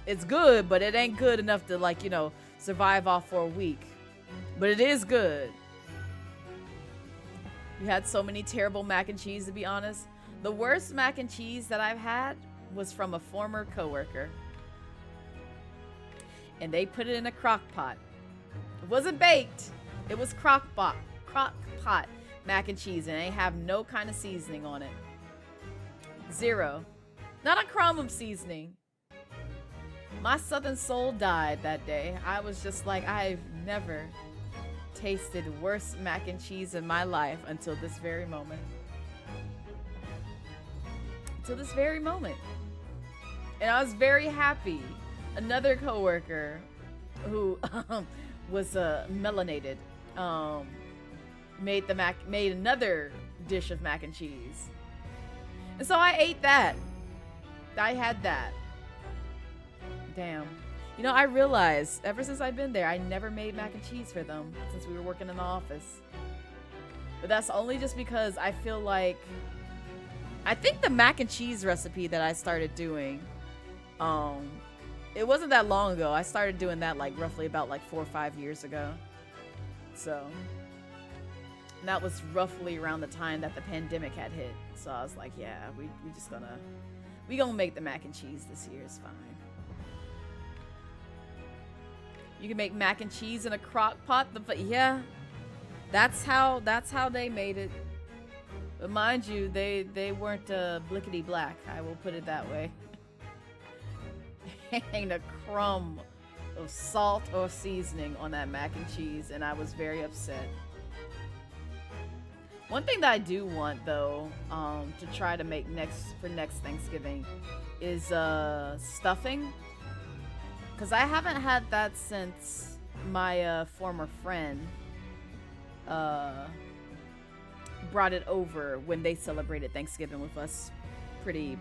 It's good, but it ain't good enough to, like, you know, survive off for a week. But it is good. You had so many terrible mac and cheese, to be honest. The worst mac and cheese that I've had was from a former coworker. And they put it in a crock pot. It wasn't baked. It was crock pot mac and cheese, and they have no kind of seasoning on it. Zero. Not a crumb of seasoning. My southern soul died that day. I was just like, I've never tasted worse mac and cheese in my life until this very moment. Until this very moment. And I was very happy. Another coworker who was melanated made another dish of mac and cheese. And so I ate that. I had that. Damn. You know, I realized ever since I've been there, I never made mac and cheese for them since we were working in the office. But that's only just because I feel like, I think the mac and cheese recipe that I started doing, it wasn't that long ago. I started doing that like roughly about like 4 or 5 years ago. So, and that was roughly around the time that the pandemic had hit. So I was like, yeah, we gonna make the mac and cheese this year. It's fine. You can make mac and cheese in a crock pot. But yeah, that's how they made it. But mind you, they weren't blickety black. I will put it that way. Ain't a crumb of salt or seasoning on that mac and cheese, and I was very upset. One thing that I do want though, to try to make next Thanksgiving is stuffing. Cause I haven't had that since my former friend brought it over when they celebrated Thanksgiving with us pretty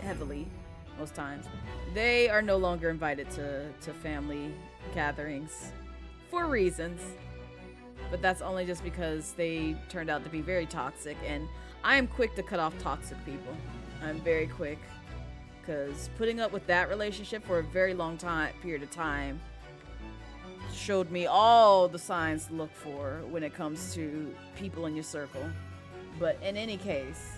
heavily most times. They are no longer invited to family gatherings for reasons, but that's only just because they turned out to be very toxic, and I am quick to cut off toxic people. I'm very quick, because putting up with that relationship for a very long period of time showed me all the signs to look for when it comes to people in your circle. But in any case,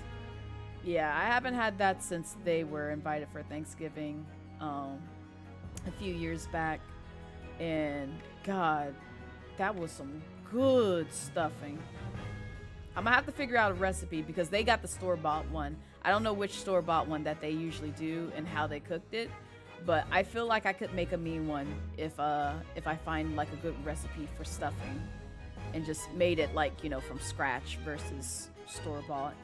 yeah, I haven't had that since they were invited for Thanksgiving a few years back, and God, that was some good stuffing. I'm gonna have to figure out a recipe because they got the store-bought one. I don't know which store-bought one that they usually do and how they cooked it, but I feel like I could make a mean one if I find like a good recipe for stuffing and just made it like, you know, from scratch versus store-bought.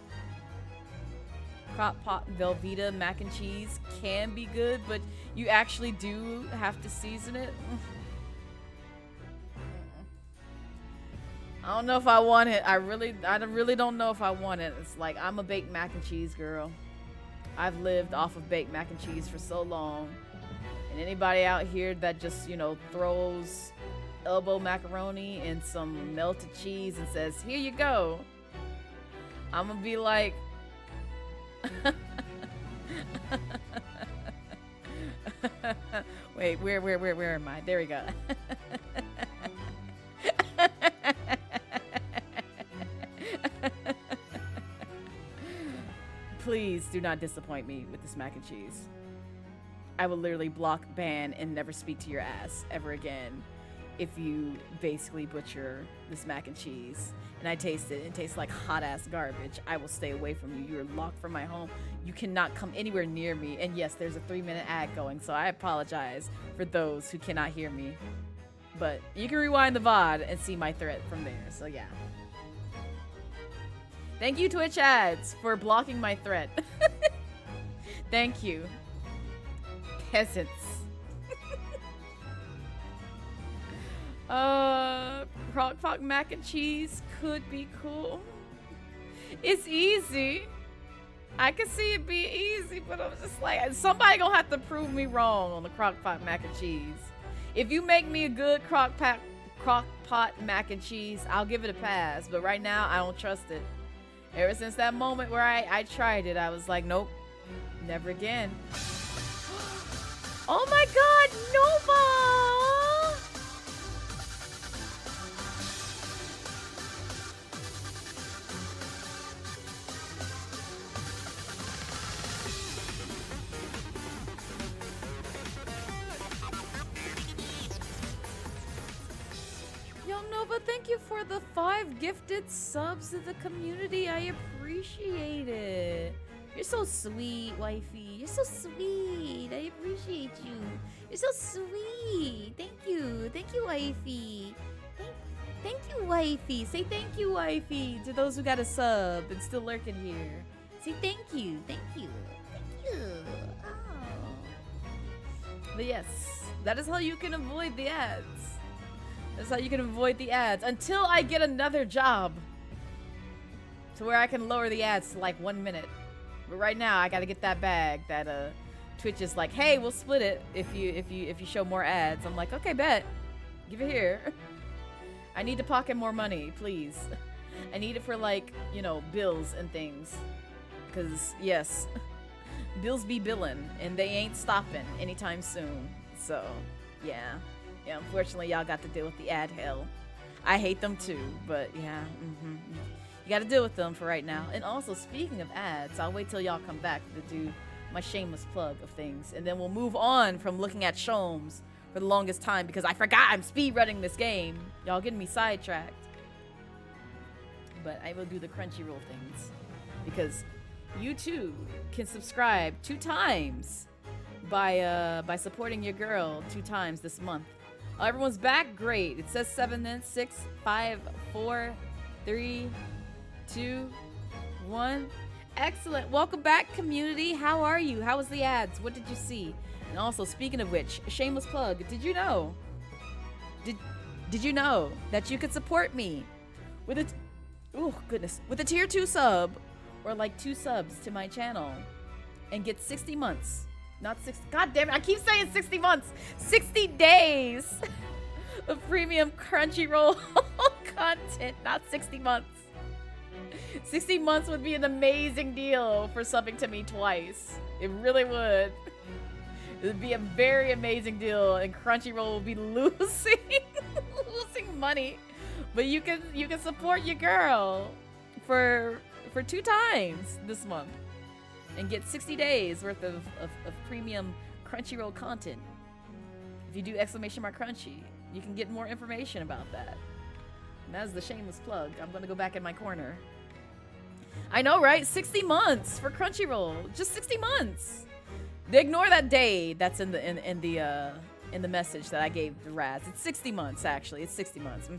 Crock pot Velveeta mac and cheese can be good, but you actually do have to season it. I don't know if I want it. I really don't know if I want it. It's like, I'm a baked mac and cheese girl. I've lived off of baked mac and cheese for so long. And anybody out here that just, you know, throws elbow macaroni and some melted cheese and says, here you go, I'm gonna be like, wait, where am I? There we go. Please do not disappoint me with this mac and cheese. I will literally block, ban, and never speak to your ass ever again if you basically butcher this mac and cheese. And I taste it. It tastes like hot ass garbage. I will stay away from you. You are locked from my home. You cannot come anywhere near me. And yes, there's a 3-minute ad going, so I apologize for those who cannot hear me. But you can rewind the VOD and see my threat from there. So yeah. Thank you, Twitch ads, for blocking my threat. Thank you. Peasants. Crock pot mac and cheese could be cool. It's easy. I can see it be easy, but I'm just like, somebody gonna have to prove me wrong on the crock pot mac and cheese. If you make me a good crock pot mac and cheese, I'll give it a pass. But right now, I don't trust it. Ever since that moment where I tried it, I was like, nope, never again. Oh my God, Nova! Yo, Nova, thank you for the 5 gifted subs to the community. I appreciate it. You're so sweet, wifey. You're so sweet. I appreciate you. You're so sweet. Thank you. Thank you, wifey. Thank you, wifey. Say thank you, wifey, to those who got a sub and still lurking here. Say thank you. Thank you. Thank you. Oh. But yes, that is how you can avoid the ads. That's how you can avoid the ads until I get another job to where I can lower the ads to like 1 minute. But right now, I gotta get that bag that Twitch is like, hey, we'll split it if you show more ads. I'm like, okay, bet. Give it here. I need to pocket more money, please. I need it for like, you know, bills and things. Cause yes, bills be billing and they ain't stopping anytime soon. So yeah, unfortunately, y'all got to deal with the ad hell. I hate them too, but yeah, you got to deal with them for right now. And also, speaking of ads, I'll wait till y'all come back to do my shameless plug of things, and then we'll move on from looking at Shomes for the longest time because I forgot I'm speedrunning this game. Y'all getting me sidetracked. But I will do the Crunchyroll things because you too can subscribe 2 times by supporting your girl 2 times this month. Everyone's back, great. It says 7 minutes, 6, 5, 4, 3, 2, 1. Excellent. Welcome back, community. How are you? How was the ads? What did you see? And also, speaking of which, shameless plug. Did you know? Did you know that you could support me with with a tier 2 sub, or like 2 subs to my channel, and get 60 months, not 60. God damn it! I keep saying 60 months. 60 days of premium Crunchyroll content, not 60 months. 60 months would be an amazing deal for subbing to me twice. It really would. It would be a very amazing deal, and Crunchyroll will be losing money. But you can support your girl for 2 times this month and get 60 days worth of premium Crunchyroll content. If you do !Crunchy, you can get more information about that. And that is the shameless plug. I'm gonna go back in my corner. I know, right? 60 months for Crunchyroll. Just 60 months. Ignore that day that's in the message that I gave to Raz. It's 60 months, actually. It's 60 months.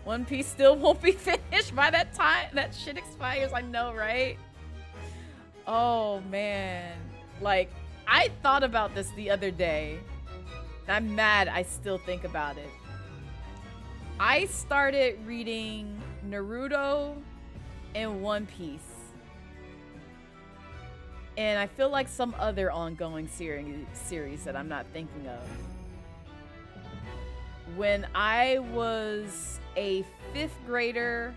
One Piece still won't be finished by that time that shit expires. I know, right? Oh, man. Like, I thought about this the other day. I'm mad I still think about it. I started reading Naruto and One Piece. And I feel like some other ongoing series that I'm not thinking of. When I was a 5th grader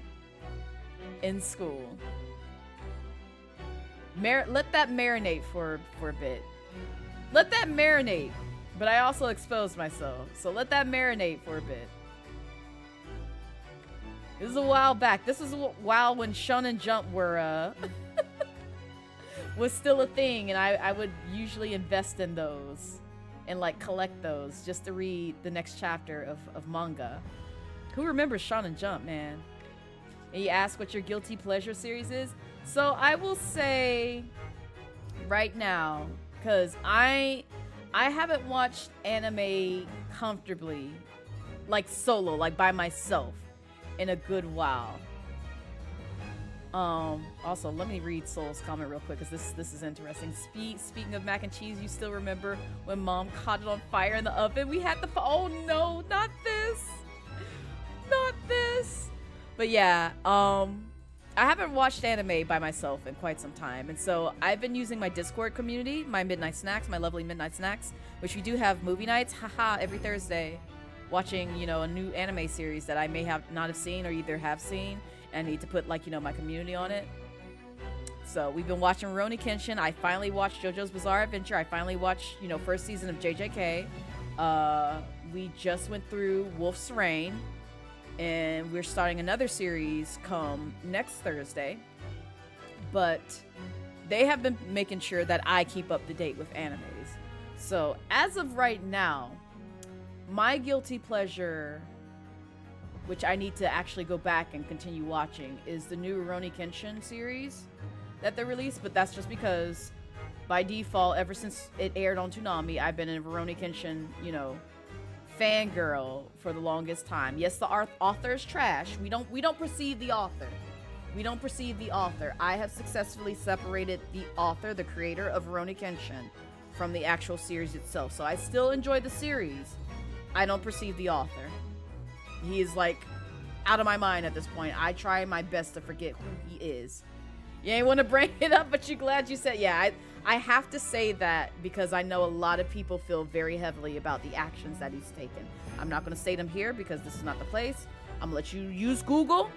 in school. Let that marinate for a bit. Let that marinate. But I also exposed myself. So let that marinate for a bit. This is a while back. This is a while when Shonen Jump were was still a thing, and I would usually invest in those and like collect those just to read the next chapter of manga. Who remembers Shonen Jump, man? And you ask what your guilty pleasure series is? So I will say right now, because I haven't watched anime comfortably, like solo, like by myself, in a good while. Also, let me read Soul's comment real quick, because this is interesting. Speaking of mac and cheese, you still remember when Mom caught it on fire in the oven? We had oh no, not this. Not this. But yeah, I haven't watched anime by myself in quite some time, and so I've been using my Discord community, my Midnight Snacks, my lovely Midnight Snacks, which we do have movie nights, haha, every Thursday, watching, you know, a new anime series that I may not have seen or either have seen. I need to put, like, you know, my community on it. So we've been watching Rurouni Kenshin. I finally watched JoJo's Bizarre Adventure. I finally watched, you know, first season of JJK. We just went through Wolf's Rain, and we're starting another series come next Thursday. But they have been making sure that I keep up to date with animes. So as of right now, my guilty pleasure, which I need to actually go back and continue watching, is the new Rurouni Kenshin series that they released. But that's just because, by default, ever since it aired on Toonami, I've been a Rurouni Kenshin, you know, fangirl for the longest time. Yes, the author is trash. We don't perceive the author. We don't perceive the author. I have successfully separated the author, the creator of Rurouni Kenshin, from the actual series itself. So I still enjoy the series. I don't perceive the author. He is, like, out of my mind at this point. I try my best to forget who he is. You ain't want to bring it up, but you're glad you said. Yeah, I have to say that because I know a lot of people feel very heavily about the actions that he's taken. I'm not going to say them here because this is not the place. I'm going to let you use Google,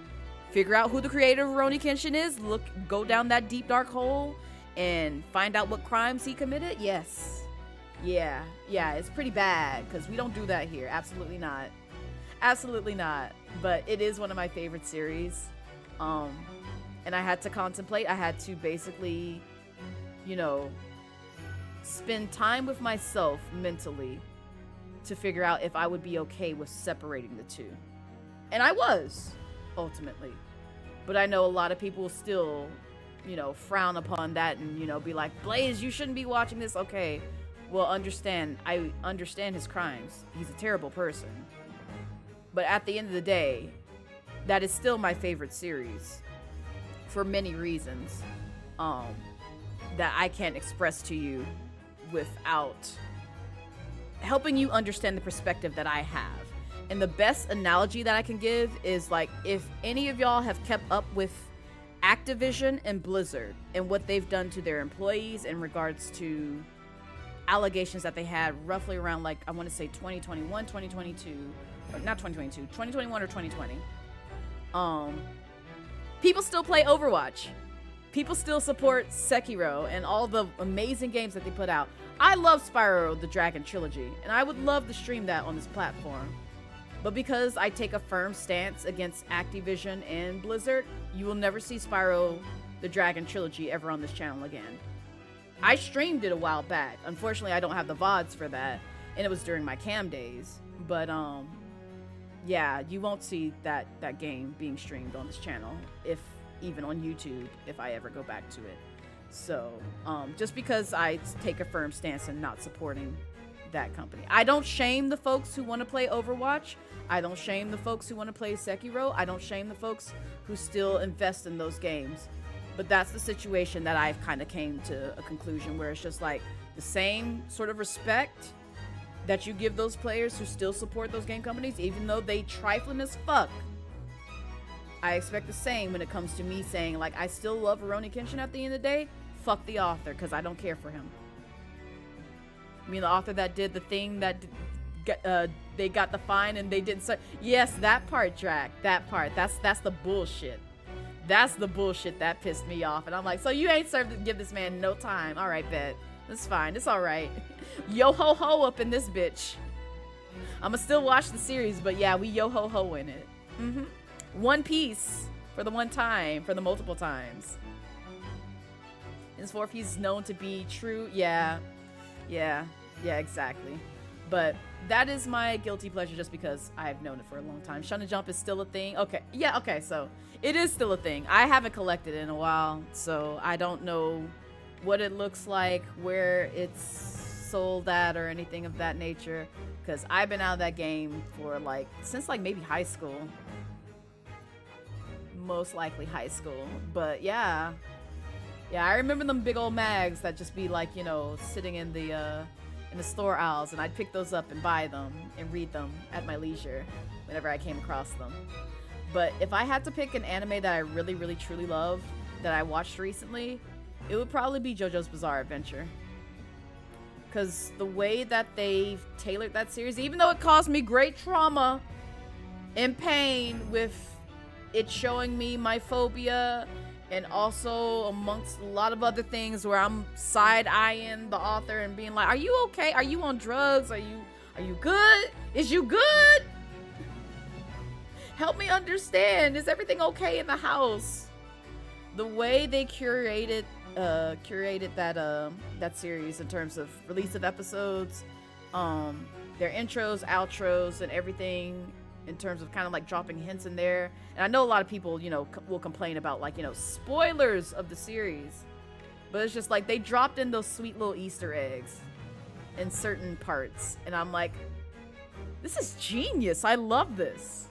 figure out who the creator of Rurouni Kenshin is, go down that deep dark hole, and find out what crimes he committed. Yes. Yeah, it's pretty bad because we don't do that here. Absolutely not. Absolutely not. But it is one of my favorite series. And I had to contemplate. I had to basically, you know, spend time with myself mentally to figure out if I would be okay with separating the two. And I was, ultimately. But I know a lot of people still, you know, frown upon that and, you know, be like, Blaze, you shouldn't be watching this. Okay, well, I understand his crimes. He's a terrible person. But at the end of the day, that is still my favorite series for many reasons that I can't express to you without helping you understand the perspective that I have. And the best analogy that I can give is like, if any of y'all have kept up with Activision and Blizzard and what they've done to their employees in regards to allegations that they had roughly around, like, I want to say 2021, 2022, or not 2022, 2021 or 2020. People still play Overwatch. People still support Sekiro and all the amazing games that they put out. I love Spyro the Dragon Trilogy, and I would love to stream that on this platform. But because I take a firm stance against Activision and Blizzard, you will never see Spyro the Dragon Trilogy ever on this channel again. I streamed it a while back. Unfortunately, I don't have the VODs for that, and it was during my cam days. But yeah, you won't see that game being streamed on this channel, if even on YouTube, if I ever go back to it. So just because I take a firm stance in not supporting that company. I don't shame the folks who want to play Overwatch. I don't shame the folks who want to play Sekiro. I don't shame the folks who still invest in those games. But that's the situation that I've kind of came to a conclusion where it's just like the same sort of respect that you give those players who still support those game companies, even though they trifling as fuck. I expect the same when it comes to me saying, like, I still love Rurouni Kenshin at the end of the day. Fuck the author, because I don't care for him. I mean, the author that did the thing that they got the fine and they didn't say, yes, that part, Drac, that part. That's the bullshit. That's the bullshit that pissed me off. And I'm like, so you ain't served to give this man no time. All right, bet. It's fine. It's all right. Yo ho ho up in this bitch. I'ma still watch the series, but yeah, we yo ho ho in it. One Piece for the one time, for the multiple times. Henceforth, he's known to be true. Yeah, exactly. But that is my guilty pleasure just because I've known it for a long time. Shonen Jump is still a thing. Okay, so it is still a thing. I haven't collected it in a while, so I don't know what it looks like, where it's sold at, or anything of that nature, because I've been out of that game for since maybe high school. Most likely high school. But yeah, I remember them big old mags that just be sitting in the store aisles, and I'd pick those up and buy them and read them at my leisure whenever I came across them. But if I had to pick an anime that I really, really, truly loved that I watched recently, it would probably be JoJo's Bizarre Adventure. Because the way that they've tailored that series, even though it caused me great trauma and pain with it showing me my phobia, and also amongst a lot of other things where I'm side-eyeing the author and being like, are you okay? Are you on drugs? Are you good? Is you good? Help me understand. Is everything okay in the house? The way they curated that series in terms of release of episodes, their intros, outros, and everything, in terms of kind of dropping hints in there. And I know a lot of people, will complain about spoilers of the series, but it's just they dropped in those sweet little Easter eggs in certain parts, and I'm like, this is genius. I love this.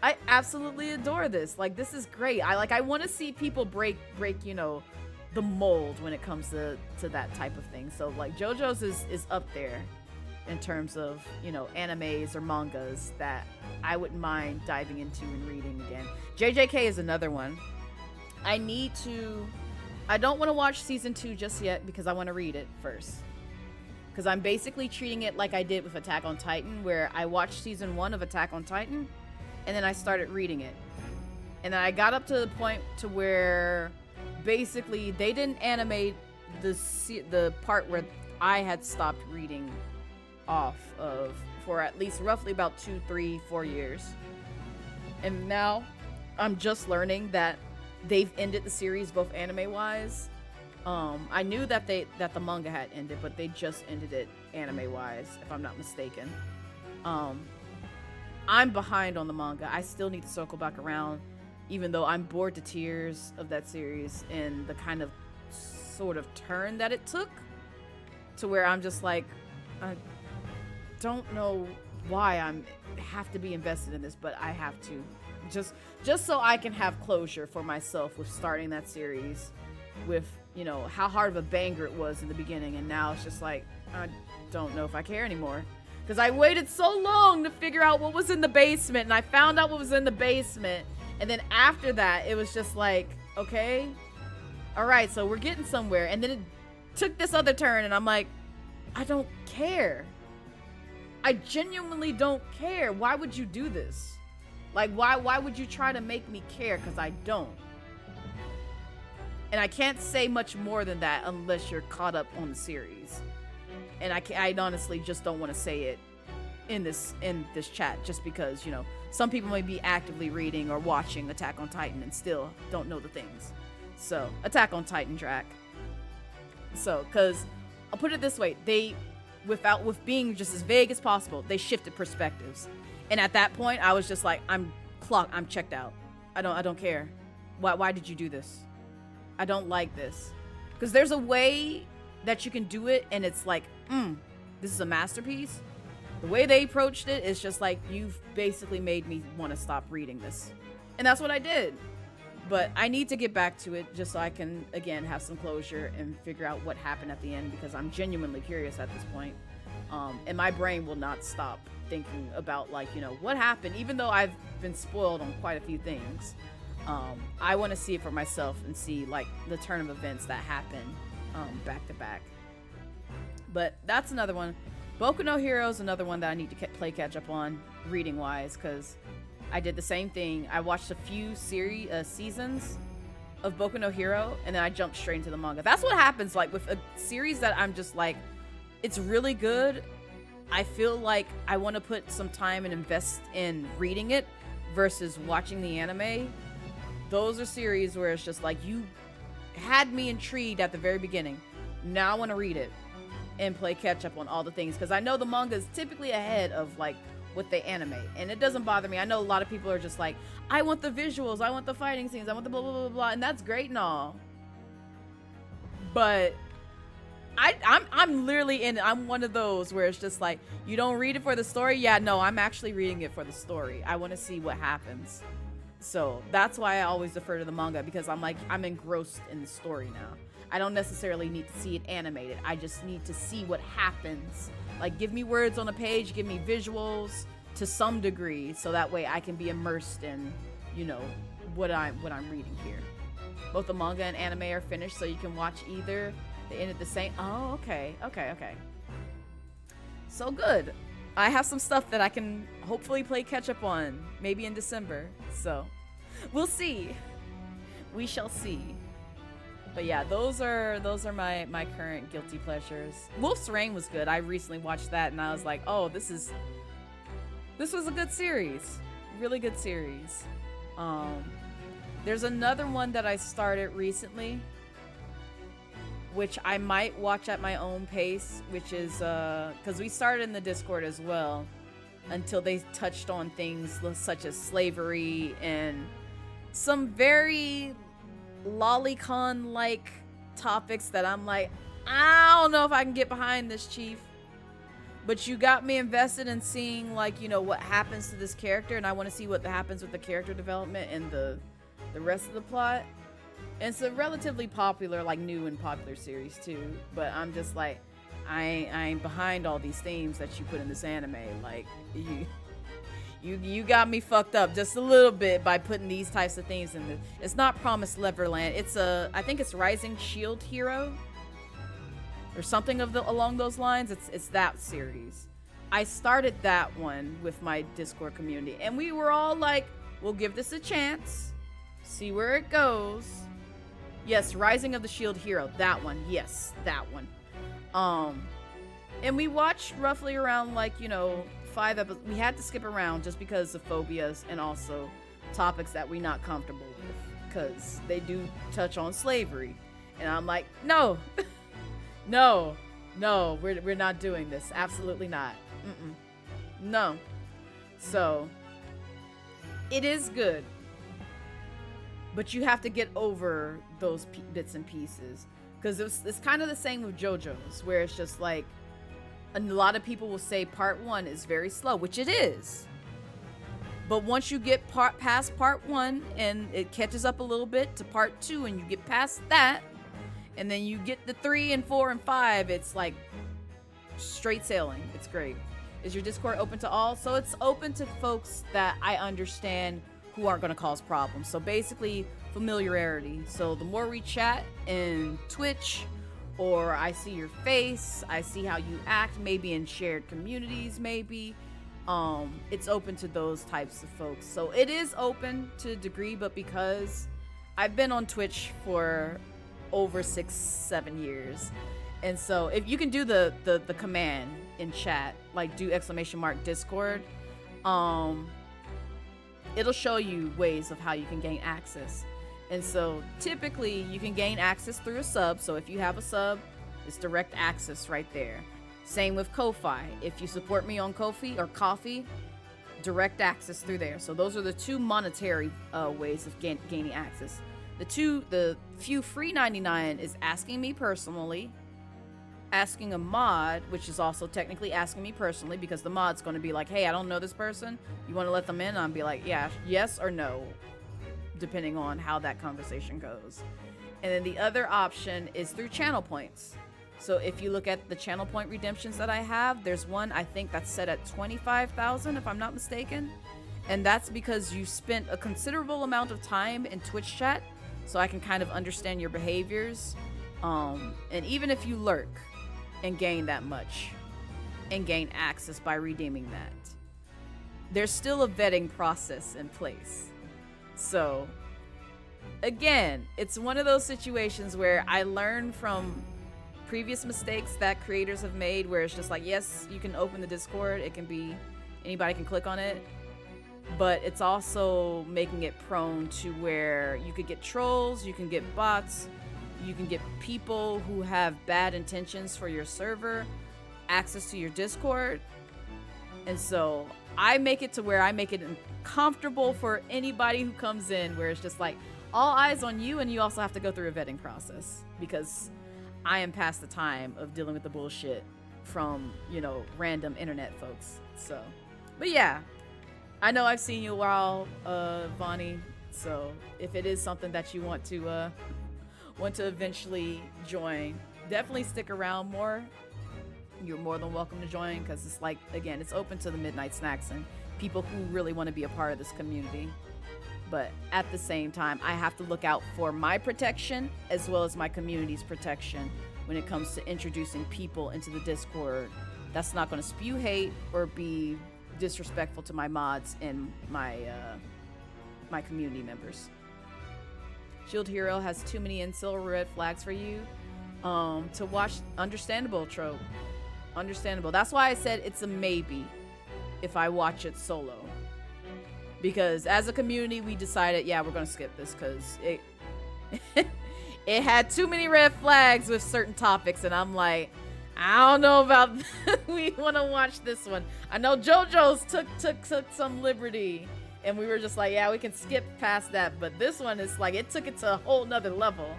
I absolutely adore this. This is great. I want to see people break the mold when it comes to that type of thing. So JoJo's is up there in terms of animes or mangas that I wouldn't mind diving into and reading again. JJK is another one. I don't want to watch season 2 just yet because I want to read it first, because I'm basically treating it like I did with Attack on Titan, where I watched season 1 of Attack on Titan and then I started reading it, and then I got up to the point to where basically they didn't animate the part where I had stopped reading off of for at least roughly about 2, 3, 4 years. And now I'm just learning that they've ended the series both anime wise. I knew that the manga had ended, but they just ended it anime wise, if I'm not mistaken. I'm behind on the manga. I still need to circle back around, even though I'm bored to tears of that series and the kind of sort of turn that it took, to where I'm just I don't know why I have to be invested in this, but I have to. just so I can have closure for myself with starting that series with, you know, how hard of a banger it was in the beginning, and now it's just like, I don't know if I care anymore. Because I waited so long to figure out what was in the basement, and I found out what was in the basement, and then after that, it was just like, okay, all right, so we're getting somewhere, and then it took this other turn, and I'm like, I don't care. I genuinely don't care. Why would you do this? Like, why would you try to make me care? Because I don't. And I can't say much more than that unless you're caught up on the series. And I honestly just don't want to say it in this chat, just because, you know, some people may be actively reading or watching Attack on Titan and still don't know the things. So, Attack on Titan, Drac. So, because I'll put it this way, with being just as vague as possible, they shifted perspectives. And at that point, I was just like, I'm checked out. I don't care. Why did you do this? I don't like this. Because there's a way that you can do it, and it's like, this is a masterpiece. The way they approached it is just like, you've basically made me want to stop reading this. And that's what I did. But I need to get back to it just so I can, again, have some closure and figure out what happened at the end, because I'm genuinely curious at this point. And my brain will not stop thinking about, like, you know, what happened, even though I've been spoiled on quite a few things. I want to see it for myself and see, like, the turn of events that happen back to back. But that's another one. Boku no Hero is another one that I need to play catch up on reading wise, because I did the same thing. I watched a few seasons of Boku no Hero, and then I jumped straight into the manga. That's what happens, like, with a series that I'm just like, it's really good. I feel like I want to put some time and invest in reading it versus watching the anime. Those are series where it's just like, you had me intrigued at the very beginning. Now I want to read it and play catch up on all the things, because I know the manga is typically ahead of, like, what they animate, and it doesn't bother me. I know a lot of people are just like, I want the visuals, I want the fighting scenes, I want the blah blah blah blah, and that's great and all, but I'm literally I'm one of those where it's just like, you don't read it for the story. Yeah, no, I'm actually reading it for the story. I want to see what happens. So that's why I always defer to the manga, because I'm like, I'm engrossed in the story now. I don't necessarily need to see it animated. I just need to see what happens. Like, give me words on a page, give me visuals to some degree, so that way I can be immersed in, you know, what I'm reading here. Both the manga and anime are finished, so you can watch either. They ended the same. Oh, okay. So good. I have some stuff that I can hopefully play catch up on, maybe in December. So, we'll see. We shall see. But yeah, those are my current guilty pleasures. Wolf's Rain was good. I recently watched that, and I was like, oh, this was a good series. Really good series. There's another one that I started recently, which I might watch at my own pace, which is because we started in the Discord as well, until they touched on things such as slavery and some very lolicon-like topics that I'm like, I don't know if I can get behind this, Chief. But you got me invested in seeing, like, you know, what happens to this character, and I want to see what happens with the character development and the rest of the plot. And it's a relatively popular, like, new and popular series too, but I'm just like, I ain't behind all these themes that you put in this anime. Like, you got me fucked up just a little bit by putting these types of things in this. It's not Promised Neverland. It's I think it's Rising Shield Hero or something along those lines. It's that series. I started that one with my Discord community, and we were all like, we'll give this a chance, see where it goes. Yes, Rising of the Shield Hero, that one. Yes, that one. And we watched roughly around, like, you know, 5 episodes. We had to skip around just because of phobias and also topics that we're not comfortable with, because they do touch on slavery. And I'm like, no, no, we're not doing this. Absolutely not. No. So, it is good. But you have to get over those bits and pieces. Because it's kind of the same with JoJo's, where it's just like, a lot of people will say part 1 is very slow, which it is. But once you get past part 1 and it catches up a little bit to part 2 and you get past that, and then you get the 3 and 4 and 5, it's like straight sailing. It's great. Is your Discord open to all? So it's open to folks that I understand who aren't going to cause problems. So basically familiarity. So the more we chat in Twitch, or I see your face, I see how you act, maybe in shared communities, maybe. It's open to those types of folks. So it is open to a degree, but because I've been on Twitch for over 6-7 years, and so if you can do the command in chat, like do !Discord, it'll show you ways of how you can gain access. And so typically you can gain access through a sub. So if you have a sub, it's direct access right there. Same with Ko-Fi. If you support me on Ko-Fi or Coffee, direct access through there. So those are the 2 monetary ways of gaining access. The few free 99 is asking me personally, asking a mod, which is also technically asking me personally, because the mod's going to be like, hey, I don't know this person. You want to let them in? I'll be like, yeah, yes or no, depending on how that conversation goes. And then the other option is through channel points. So if you look at the channel point redemptions that I have, there's one I think that's set at 25,000 if I'm not mistaken. And that's because you spent a considerable amount of time in Twitch chat, so I can kind of understand your behaviors. And even if you lurk and gain that much and gain access by redeeming that, there's still a vetting process in place. So again, it's one of those situations where I learn from previous mistakes that creators have made, where it's just like, yes, you can open the Discord, it can be, anybody can click on it, but it's also making it prone to where you could get trolls, you can get bots, you can get people who have bad intentions for your server access to your Discord. And so I make it to where I make it comfortable for anybody who comes in, where it's just like all eyes on you, and you also have to go through a vetting process, because I am past the time of dealing with the bullshit from, you know, random internet folks. So, but yeah, I know I've seen you a while, Vonnie. So if it is something that you want to eventually join, definitely stick around more. You're more than welcome to join, because it's like, again, it's open to the Midnight Snacks and people who really want to be a part of this community. But at the same time, I have to look out for my protection as well as my community's protection when it comes to introducing people into the Discord. That's not going to spew hate or be disrespectful to my mods and my my community members. Shield Hero has too many incel red flags for you to watch. Understandable, trope. Understandable. That's why I said it's a maybe if I watch it solo. Because as a community, we decided, yeah, we're going to skip this because it it had too many red flags with certain topics. And I'm like, I don't know about we want to watch this one. I know JoJo's took some liberty. And we were just like, yeah, we can skip past that. But this one is like, it took it to a whole nother level.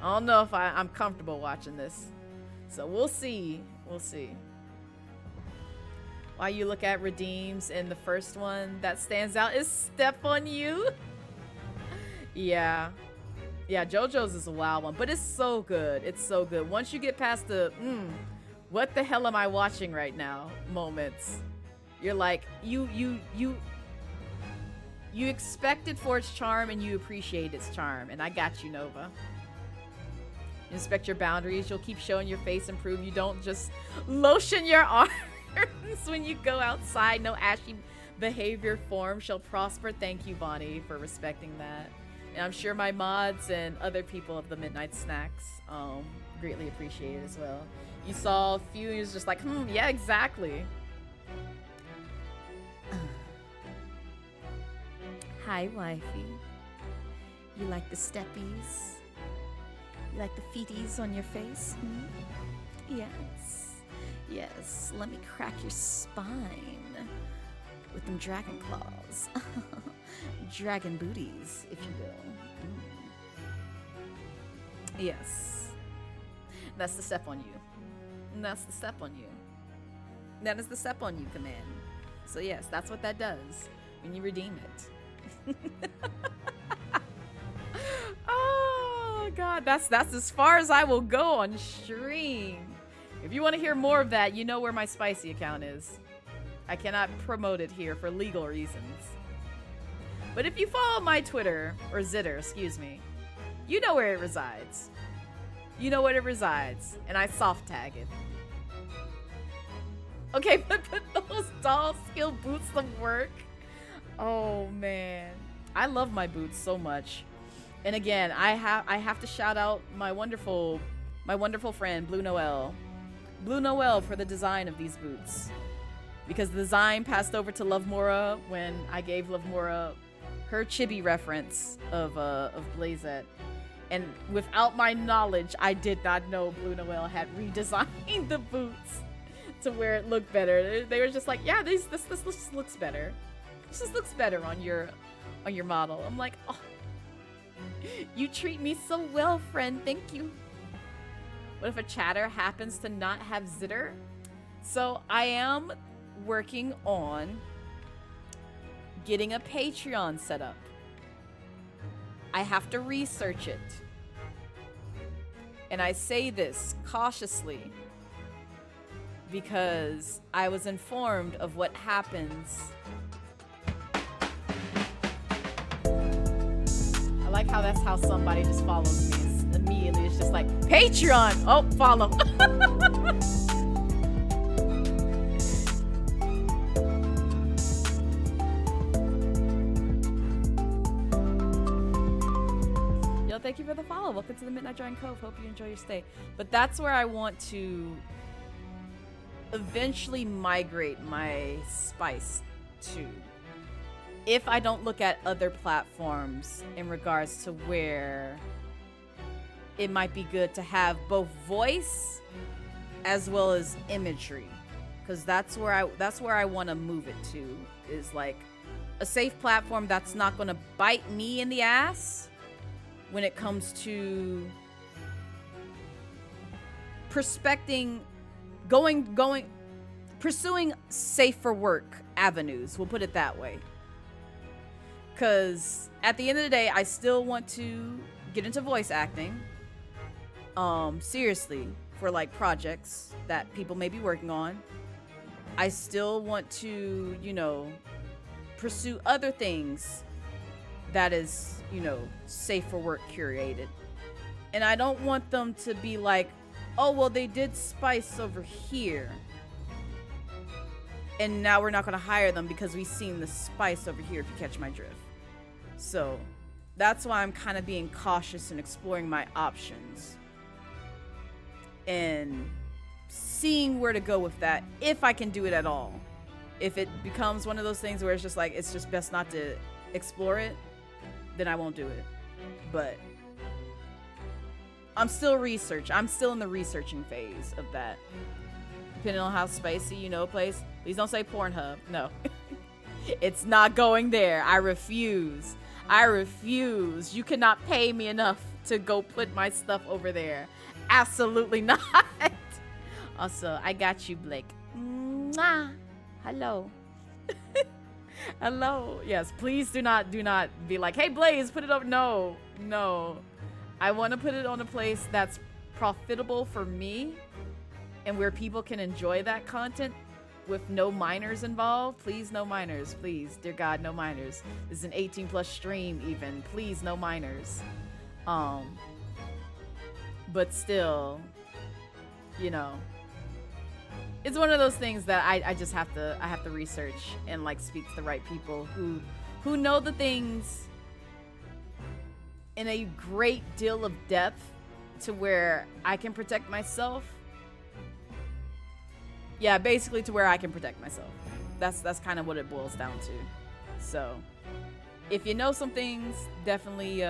I don't know if I'm comfortable watching this. So we'll see. We'll see. While you look at redeems in the first one, that stands out is Step on You. Yeah. Yeah, JoJo's is a wild one, but it's so good. It's so good. Once you get past the, what the hell am I watching right now moments, you're like, you expect it for its charm and you appreciate its charm. And I got you, Nova. Inspect your boundaries. You'll keep showing your face and prove you don't just lotion your arms when you go outside. No ashy behavior form shall prosper. Thank you, Bonnie, for respecting that. And I'm sure my mods and other people of the Midnight Snacks greatly appreciate it as well. You saw a few and you was just like, yeah, exactly. Hi, wifey. You like the steppies? You like the feeties on your face? Yes. Yes, let me crack your spine with them dragon claws. Dragon booties, if you will. Yes. That's the step on you. And that's the step on you. That is the step on you command. So yes, that's what that does. when you redeem it. Oh god, that's as far as I will go on stream. If you want to hear more of that, you know where my spicy account is. I cannot promote it here for legal reasons. But if you follow my Twitter, or Zitter, excuse me, you know where it resides. You know where it resides, and I soft tag it. Okay, but put those doll skill boots to work. Oh man, I love my boots so much. And again, I have to shout out my wonderful friend Blue Noel. Blue Noel for the design of these boots. Because the design passed over to Lovmura when I gave Lovmura her chibi reference of Blazette. And without my knowledge, I did not know Blue Noel had redesigned the boots to where it looked better. They were just like, yeah, this looks better. This just looks better on your model. I'm like, oh, you treat me so well, friend. Thank you. What if a chatter happens to not have Zitter? So I am working on getting a Patreon set up. I have to research it. And I say this cautiously because I was informed of what happens. I like how that's how somebody just follows me. It's immediately, it's just like, Patreon! Oh, follow. Thank you for the follow. Welcome to the Midnight Drawing Cove. Hope you enjoy your stay. But that's where I want to eventually migrate my spice to. If I don't look at other platforms in regards to where it might be good to have both voice as well as imagery. Because that's where I want to move it to. Is like a safe platform that's not going to bite me in the ass when it comes to pursuing safe for work avenues, we'll put it that way. Because at the end of the day, I still want to get into voice acting, seriously, for like projects that people may be working on. I still want to, you know, pursue other things that is, you know, safe for work curated. And I don't want them to be like, oh, well, they did spice over here, and now we're not going to hire them because we've seen the spice over here, if you catch my drift. So that's why I'm kind of being cautious and exploring my options and seeing where to go with that, if I can do it at all. If it becomes one of those things where it's just like, it's just best not to explore it, then I won't do it. But I'm still in the researching phase of that. Depending on how spicy, you know, a place. Please don't say Pornhub. No. It's not going there. I refuse. You cannot pay me enough to go put my stuff over there. Absolutely not. Also, I got you, Blake. Mwah. Hello. Hello. Yes, please do not be like, hey, Blaze, put it up. No. I want to put it on a place that's profitable for me and where people can enjoy that content with no minors involved. Please, no minors. Please, dear God, no minors. This is an 18+ stream even. Please, no minors. But still, you know, it's one of those things that I just have to research and like speak to the right people who know the things in a great deal of depth to where I can protect myself. Yeah, basically to where I can protect myself. That's kind of what it boils down to. So, if you know some things, definitely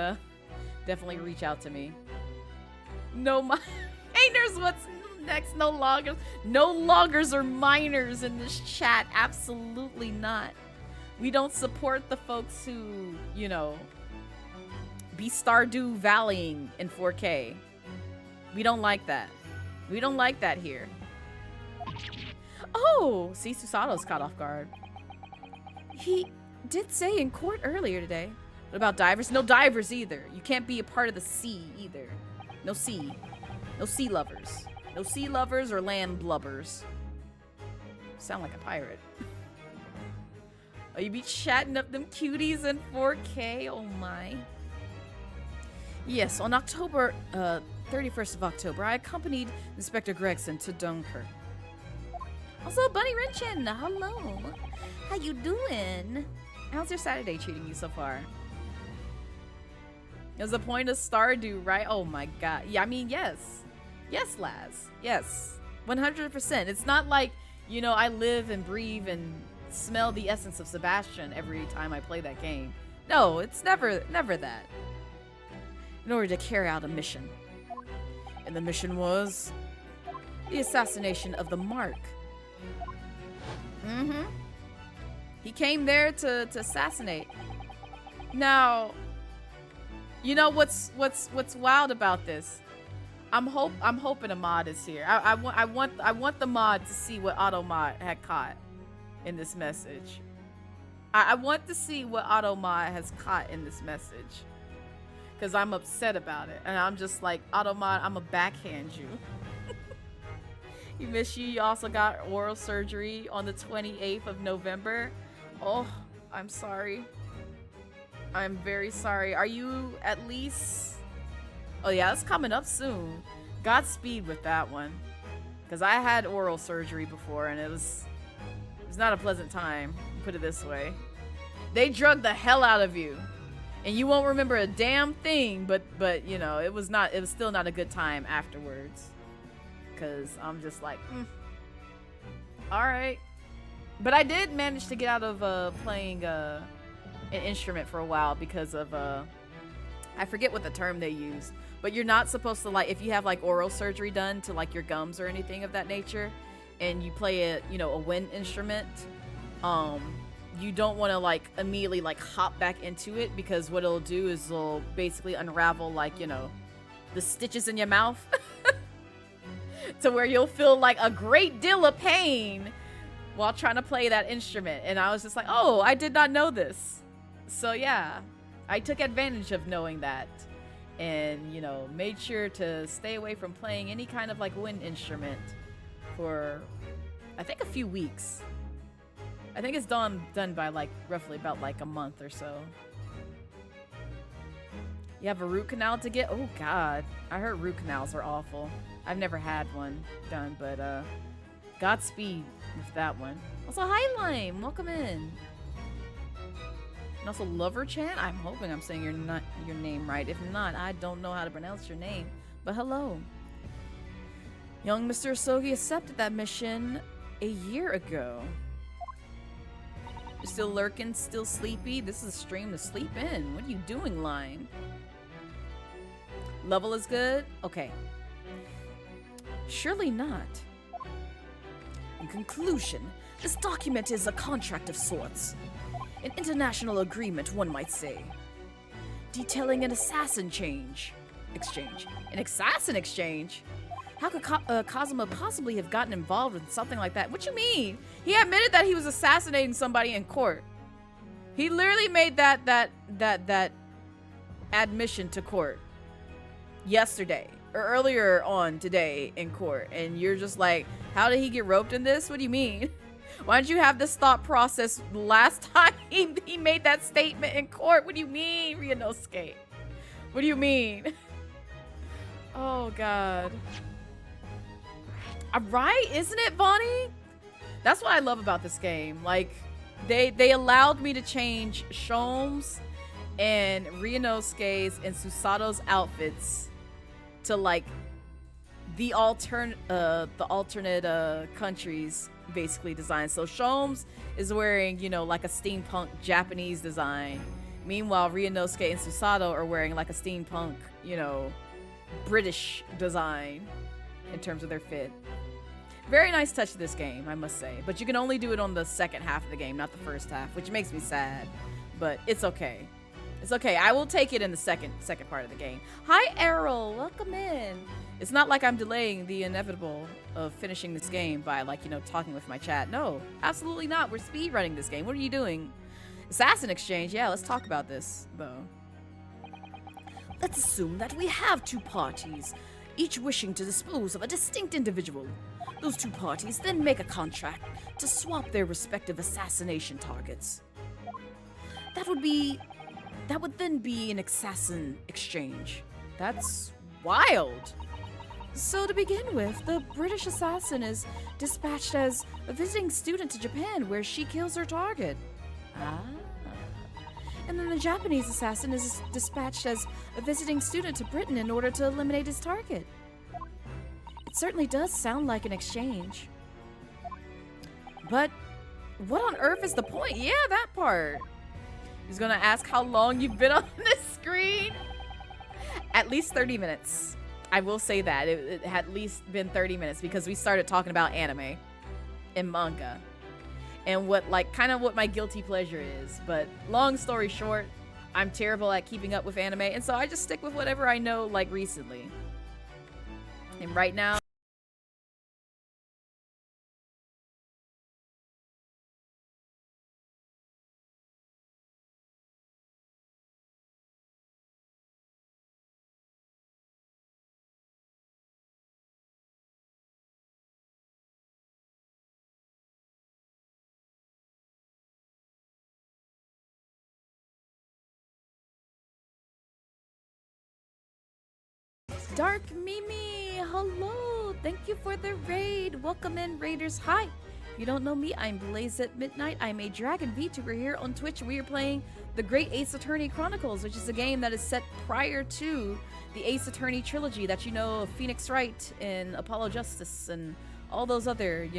reach out to me. No minors, what's next? No loggers or minors in this chat. Absolutely not. We don't support the folks who, you know, be Stardew Valleying in 4K. We don't like that. We don't like that here. Oh, see, Susato's caught off guard. did say in court earlier today. What about divers? No divers either. You can't be a part of the sea either. No sea. No sea lovers. No sea lovers or land blubbers. Sound like a pirate. Oh, you be chatting up them cuties in 4K? Oh my. Yes, on October 31st of October, I accompanied Inspector Gregson to Dunkirk. Also, Bunny Rinchin, hello. How you doing? How's your Saturday treating you so far? Is the point of Stardew, right? Oh my god. Yeah, I mean, yes. Yes, Laz. Yes. 100%. It's not like, you know, I live and breathe and smell the essence of Sebastian every time I play that game. No, it's never that. In order to carry out a mission. And the mission was the assassination of the Mark. Mm-hmm. He came there to assassinate. Now, you know what's wild about this? I'm hoping a mod is here. I want the mod to see what Automod had caught in this message. I want to see what Automod has caught in this message. Because I'm upset about it. And I'm just like, Automod, I'm going to backhand you. You miss you. You also got oral surgery on the 28th of November. Oh, I'm sorry. I'm very sorry. Are you at least... Oh yeah, it's coming up soon. Godspeed with that one. Because I had oral surgery before and it was not a pleasant time. Put it this way. They drug the hell out of you. And you won't remember a damn thing, but you know, it was still not a good time afterwards. Cause I'm just like, alright. But I did manage to get out of playing an instrument for a while because of I forget what the term they use. But you're not supposed to, like, if you have like oral surgery done to like your gums or anything of that nature, and you play a wind instrument, you don't want to like immediately like hop back into it, because what it'll do is it'll basically unravel like, you know, the stitches in your mouth to where you'll feel like a great deal of pain while trying to play that instrument. And I was just like, oh, I did not know this. So yeah, I took advantage of knowing that and, you know, made sure to stay away from playing any kind of like wind instrument for I think a few weeks. I think it's done by like roughly about like a month or so. You have a root canal to get? Oh god, I heard root canals are awful. I've never had one done, but Godspeed with that one. Also, hi Lime, welcome in. And also Lover Chan, I'm hoping I'm saying your name right. If not, I don't know how to pronounce your name. But hello. Young Mr. Asogi accepted that mission a year ago. You're still lurking, still sleepy? This is a stream to sleep in. What are you doing, Lime? Level is good? Okay. Surely not. In conclusion, this document is a contract of sorts. An international agreement, one might say. Detailing an assassin exchange. An assassin exchange? How could Kazuma possibly have gotten involved with something like that? What you mean? He admitted that he was assassinating somebody in court. He literally made that admission to court yesterday or earlier on today in court, and you're just like, how did he get roped in this? What do you mean? Why didn't you have this thought process last time he made that statement in court? What do you mean, Ryunosuke? What do you mean? Oh god. Right? Isn't it, Bonnie? That's what I love about this game. Like, they allowed me to change Shome's and Ryunosuke's and Susato's outfits to like the alternate countries basically design. So Shome's is wearing, you know, like a steampunk Japanese design. Meanwhile, Ryunosuke and Susato are wearing like a steampunk, you know, British design in terms of their fit. Very nice touch to this game, I must say. But you can only do it on the second half of the game, not the first half, which makes me sad. But it's okay. It's okay. I will take it in the second part of the game. Hi, Errol. Welcome in. It's not like I'm delaying the inevitable of finishing this game by, like, you know, talking with my chat. No, absolutely not. We're speedrunning this game. What are you doing? Assassin exchange. Yeah, let's talk about this, though. Let's assume that we have two parties, each wishing to dispose of a distinct individual. Those two parties then make a contract to swap their respective assassination targets. That would then be an assassin exchange. That's wild. So to begin with, the British assassin is dispatched as a visiting student to Japan where she kills her target. Ah. And then the Japanese assassin is dispatched as a visiting student to Britain in order to eliminate his target. It certainly does sound like an exchange. But what on earth is the point? Yeah, that part. He's gonna ask how long you've been on this screen. At least 30 minutes. I will say that. It had at least been 30 minutes because we started talking about anime and manga. And what my guilty pleasure is. But long story short, I'm terrible at keeping up with anime, and so I just stick with whatever I know like recently. And right now, Dark Mimi, hello. Thank you for the raid. Welcome in, raiders. Hi. If you don't know me, I'm Blazette Midnight. I'm a dragon VTuber here on Twitch. We are playing the Great Ace Attorney Chronicles, which is a game that is set prior to the Ace Attorney trilogy that you know of Phoenix Wright and Apollo Justice and all those other,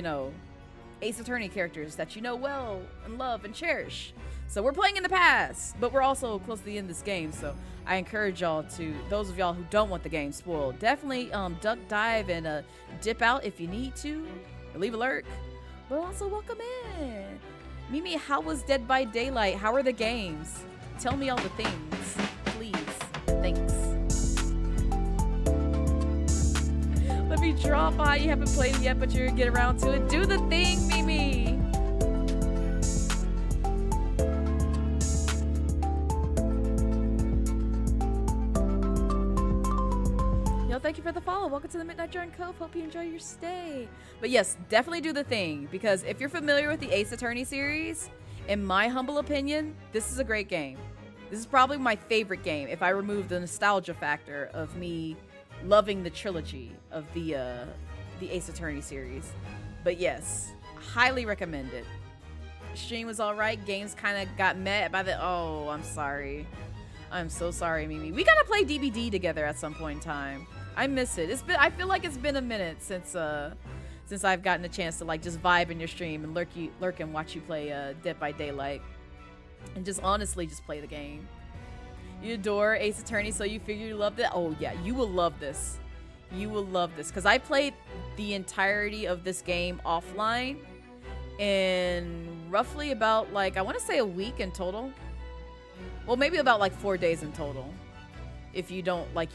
Ace Attorney characters that you know well and love and cherish. So we're playing in the past, but we're also close to the end of this game, so I encourage y'all to, those of y'all who don't want the game spoiled, definitely duck dive and dip out if you need to, or leave a lurk, but also welcome in. Mimi, how was Dead by Daylight? How are the games? Tell me all the things, please. Thanks. Let me drop by. You haven't played it yet, but you're gonna get around to it. Do the thing, Mimi. Thank you for the follow. Welcome to the Midnight Jordan Cove. Hope you enjoy your stay. But yes, definitely do the thing, because if you're familiar with the Ace Attorney series, in my humble opinion, this is a great game. This is probably my favorite game if I remove the nostalgia factor of me loving the trilogy of the Ace Attorney series. But yes, highly recommend it. Stream was alright. Games kind of got met by the... Oh, I'm sorry. I'm so sorry, Mimi. We gotta play DBD together at some point in time. I miss it. I feel like it's been a minute since I've gotten a chance to like just vibe in your stream and lurk and watch you play Dead by Daylight, and just honestly just play the game. You adore Ace Attorney, so you figure you loved it. Oh yeah, you will love this. You will love this because I played the entirety of this game offline in roughly about like I want to say a week in total. Well, maybe about like 4 days in total, if you don't like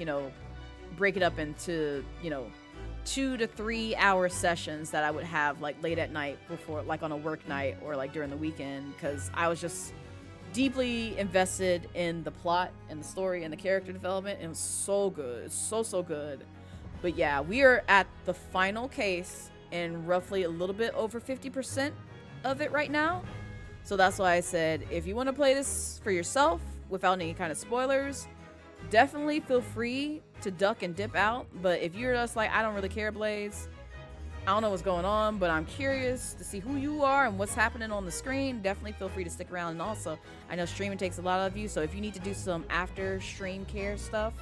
break it up into 2 to 3 hour sessions that I would have like late at night before, like on a work night or like during the weekend, because I was just deeply invested in the plot and the story and the character development, and it was so good. So good. But yeah, we are at the final case and roughly a little bit over 50% of it right now. So that's why I said, if you want to play this for yourself without any kind of spoilers, definitely feel free to duck and dip out. But if you're just like, I don't really care, Blaze, I don't know what's going on, but I'm curious to see who you are and what's happening on the screen, definitely feel free to stick around. And also, I know streaming takes a lot of you, so if you need to do some after stream care stuff,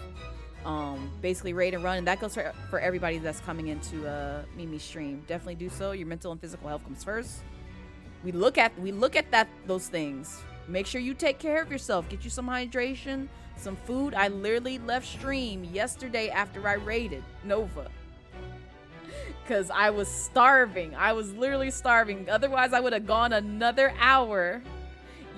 basically raid and run, and that goes for everybody that's coming into Mimi's stream, definitely do so. Your mental and physical health comes first. We look at those things. Make sure you take care of yourself. Get you some hydration, some food. I literally left stream yesterday after I raided Nova, because I was starving. I was literally starving. Otherwise, I would have gone another hour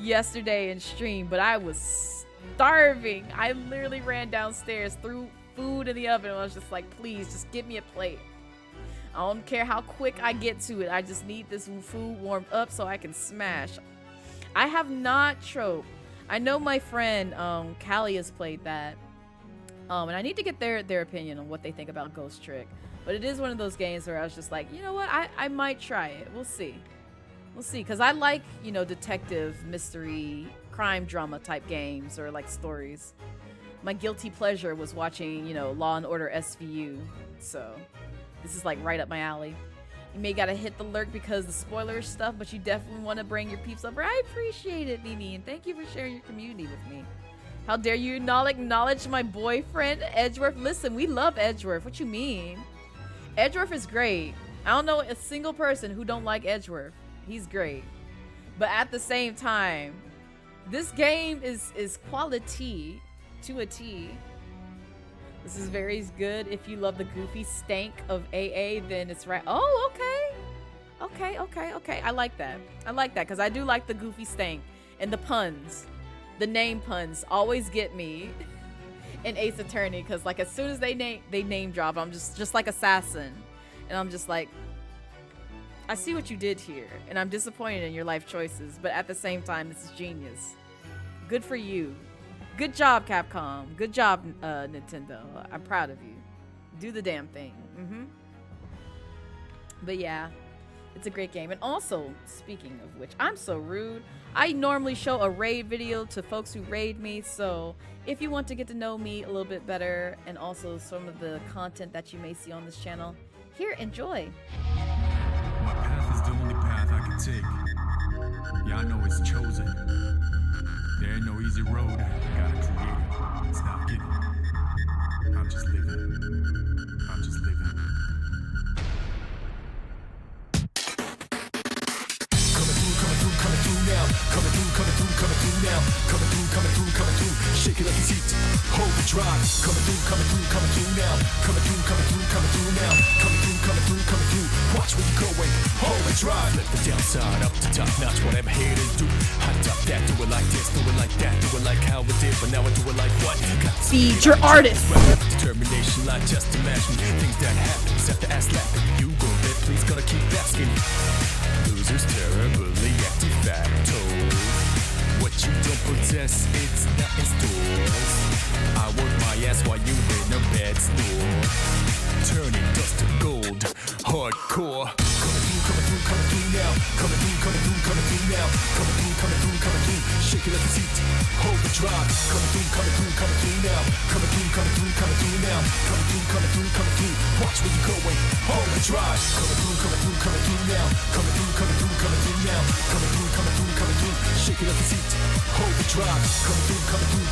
yesterday in stream, but I was starving. I literally ran downstairs, threw food in the oven, and I was just like, please, just give me a plate. I don't care how quick I get to it. I just need this food warmed up so I can smash. I have not Trope. I know my friend Callie has played that. And I need to get their opinion on what they think about Ghost Trick. But it is one of those games where I was just like, you know what? I might try it. We'll see. We'll see. Because I like, you know, detective, mystery, crime drama type games or like stories. My guilty pleasure was watching, you know, Law and Order SVU. So this is like right up my alley. You may gotta hit the lurk because the spoiler stuff, but you definitely want to bring your peeps over. I appreciate it, Mimi, and thank you for sharing your community with me. How dare you not acknowledge my boyfriend, Edgeworth? Listen, we love Edgeworth. What you mean? Edgeworth is great. I don't know a single person who don't like Edgeworth. He's great. But at the same time, this game is quality to a T. This is very good. If you love the goofy stank of AA, then it's right. Oh, okay. Okay. I like that. I like that because I do like the goofy stank and the puns. The name puns always get me in Ace Attorney because like as soon as they name drop, I'm just like Assassin. And I'm just like, I see what you did here. And I'm disappointed in your life choices. But at the same time, this is genius. Good for you. Good job, Capcom. Good job, Nintendo. I'm proud of you. Do the damn thing. But yeah, it's a great game. And also, speaking of which, I'm so rude. I normally show a raid video to folks who raid me. So if you want to get to know me a little bit better and also some of the content that you may see on this channel, here, enjoy. My path is the only path I can take. Yeah, I know it's chosen. There ain't no easy road. Gotta create it. It's not given. I'm just living. I'm just living. Coming through now. Coming through now. Coming through. Shake it up your seat. Hold the drive. Coming through now. Coming through now. Coming through. Watch where you're going. Hold the drive. Let the downside up to top notch. What I'm here to do. Hot top that. Do it like this. Do it like that. Do it like how we did. But now I do it like what? Feed your artist. Determination. Like just imagine things that happen. Set the ass laughing. You go there. Please gotta keep asking. Losers terribly active facto. What you don't possess, it's not in stores. I work my ass while you in a bed store. Turning dust to gold, hardcore. Coming through now. Coming through now. Coming through. Shake it up your seat. Hold the drive. Coming through now. Coming through now. Coming through. Watch where you're going. Hold the drive. Coming through now. Coming through now. Coming through. Shake it up your seat. Hold the drive. Coming through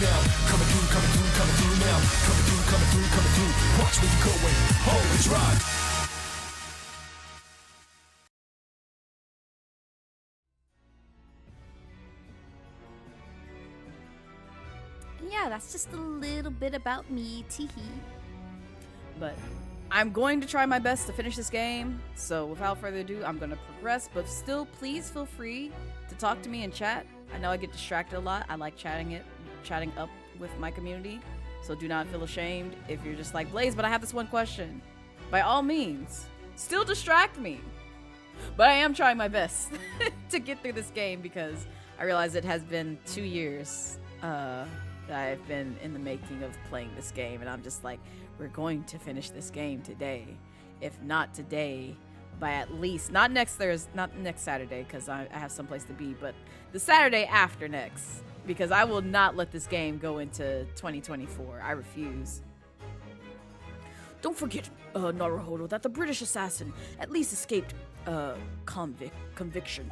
now. Coming through now. Coming through. Watch where you're going. Hold the drive. Yeah, that's just a little bit about me, teehee. But I'm going to try my best to finish this game. So without further ado, I'm going to progress. But still, please feel free to talk to me and chat. I know I get distracted a lot. I like chatting up with my community. So do not feel ashamed if you're just like, Blaze, but I have this one question. By all means, still distract me. But I am trying my best to get through this game because I realize it has been 2 years that I've been in the making of playing this game. And I'm just like, we're going to finish this game today. If not today, by at least, not next Saturday, because I have someplace to be, but the Saturday after next. Because I will not let this game go into 2024. I refuse. Don't forget, Naruhodo, that the British assassin at least escaped conviction.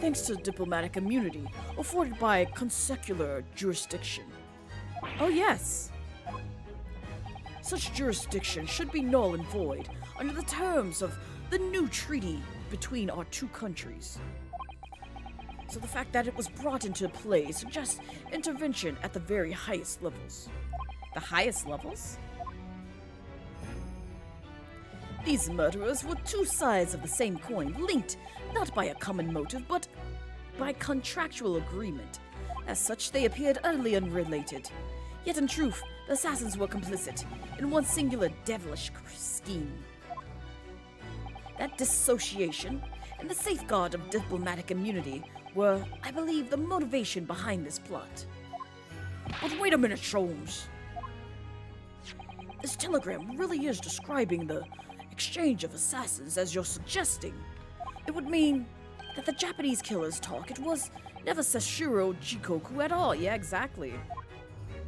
Thanks to diplomatic immunity afforded by consular jurisdiction. Oh yes. Such jurisdiction should be null and void under the terms of the new treaty between our two countries. So the fact that it was brought into play suggests intervention at the very highest levels. The highest levels? These murderers were two sides of the same coin, linked not by a common motive, but by contractual agreement. As such, they appeared utterly unrelated. Yet in truth, the assassins were complicit in one singular devilish scheme. That dissociation and the safeguard of diplomatic immunity were, I believe, the motivation behind this plot. But wait a minute, Sholmes. This telegram really is describing the exchange of assassins as you're suggesting. It would mean that the Japanese killer's talk, it was never Sashiro Jikoku at all. Yeah, exactly.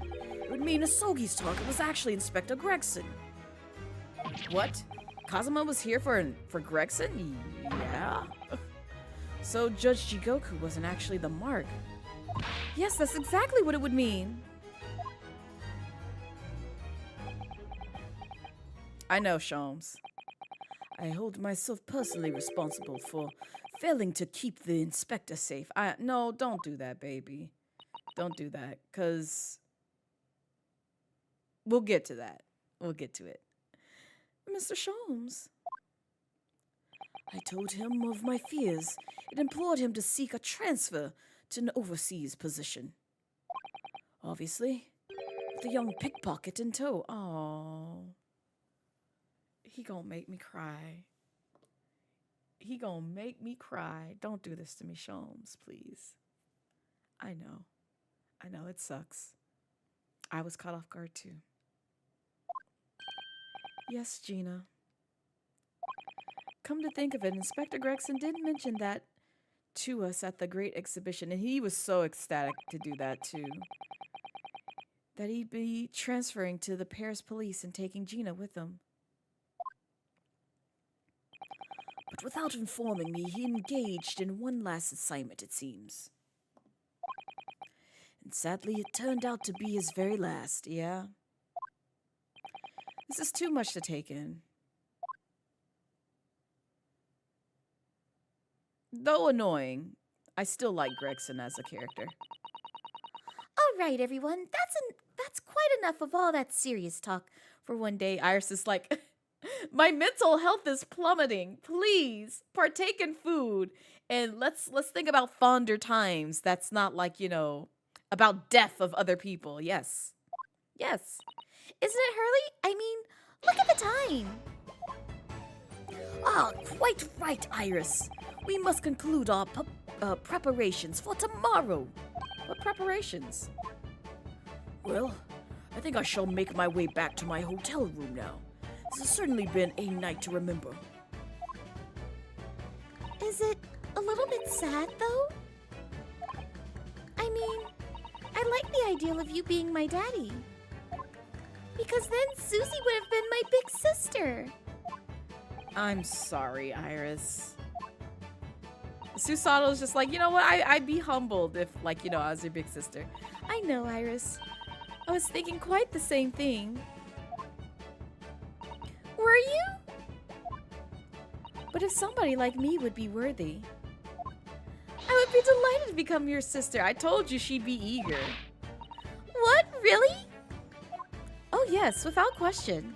It would mean Asogi's talk, it was actually Inspector Gregson. What? Kazuma was here for Gregson? Yeah. So Judge Jigoku wasn't actually the mark. Yes, that's exactly what it would mean. I know, Sholmes. I hold myself personally responsible for failing to keep the inspector safe. No, don't do that, baby. Don't do that, because we'll get to that. We'll get to it. Mr. Sholmes. I told him of my fears and implored him to seek a transfer to an overseas position. Obviously, with the young pickpocket in tow. Oh, he gonna make me cry. He gonna make me cry. Don't do this to me, Sholmes, please. I know, it sucks. I was caught off guard too. Yes, Gina. Come to think of it, Inspector Gregson did mention that to us at the Great Exhibition, and he was so ecstatic to do that too. That he'd be transferring to the Paris police and taking Gina with him. But without informing me, he engaged in one last assignment, it seems. And sadly, it turned out to be his very last, yeah? This is too much to take in. Though annoying, I still like Gregson as a character. All right, everyone. That's quite enough of all that serious talk for one day. Iris is like, my mental health is plummeting. Please partake in food. And let's think about fonder times. That's not like, about death of other people. Yes. Yes. Isn't it, Hurley? I mean, look at the time. Ah, quite right, Iris. We must conclude our preparations for tomorrow. What preparations? Well, I think I shall make my way back to my hotel room now. This has certainly been a night to remember. Is it a little bit sad, though? I mean, I like the ideal of you being my daddy. Because then Susie would have been my big sister. I'm sorry, Iris. Susato's just like, you know what? I'd be humbled if, I was your big sister. I know, Iris. I was thinking quite the same thing. Were you? But if somebody like me would be worthy, I would be delighted to become your sister. I told you she'd be eager. What? Really? Oh, yes, without question.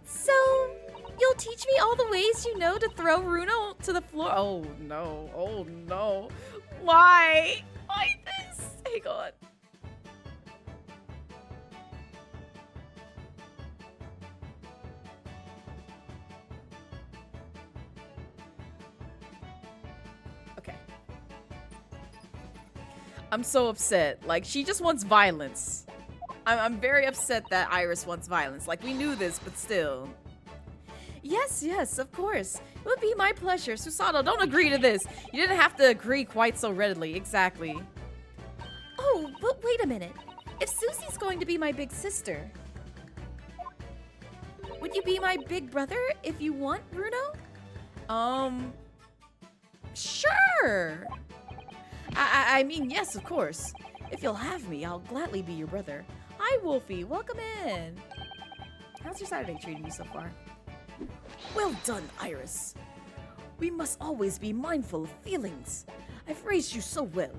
So, you'll teach me all the ways you know to throw Runo to the floor? Oh, no. Oh, no. Why? Why this? Hang on. Okay. I'm so upset. Like, she just wants violence. I'm very upset that Iris wants violence. Like, we knew this, but still. Yes, yes, of course. It would be my pleasure. Susato, don't agree to this. You didn't have to agree quite so readily. Exactly. Oh, but wait a minute. If Susie's going to be my big sister, would you be my big brother if you want, Bruno? Sure. I mean, yes, of course. If you'll have me, I'll gladly be your brother. Hi, Wolfie. Welcome in. How's your Saturday treating you so far? Well done, Iris. We must always be mindful of feelings. I've raised you so well.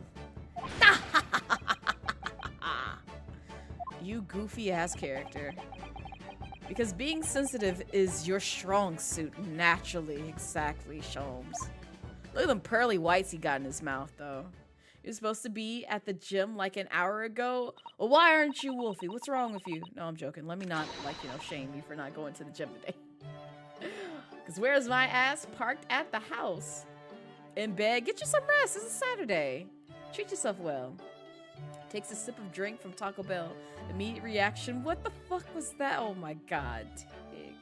You goofy-ass character. Because being sensitive is your strong suit naturally. Exactly, Sholmes. Look at them pearly whites he got in his mouth, though. You're supposed to be at the gym like an hour ago. Well, why aren't you, Wolfie? What's wrong with you? No, I'm joking. Let me not, shame you for not going to the gym today. Because Because where's my ass? Parked at the house. In bed. Get you some rest. It's a Saturday. Treat yourself well. Takes a sip of drink from Taco Bell. Immediate reaction. What the fuck was that? Oh my god. Tig.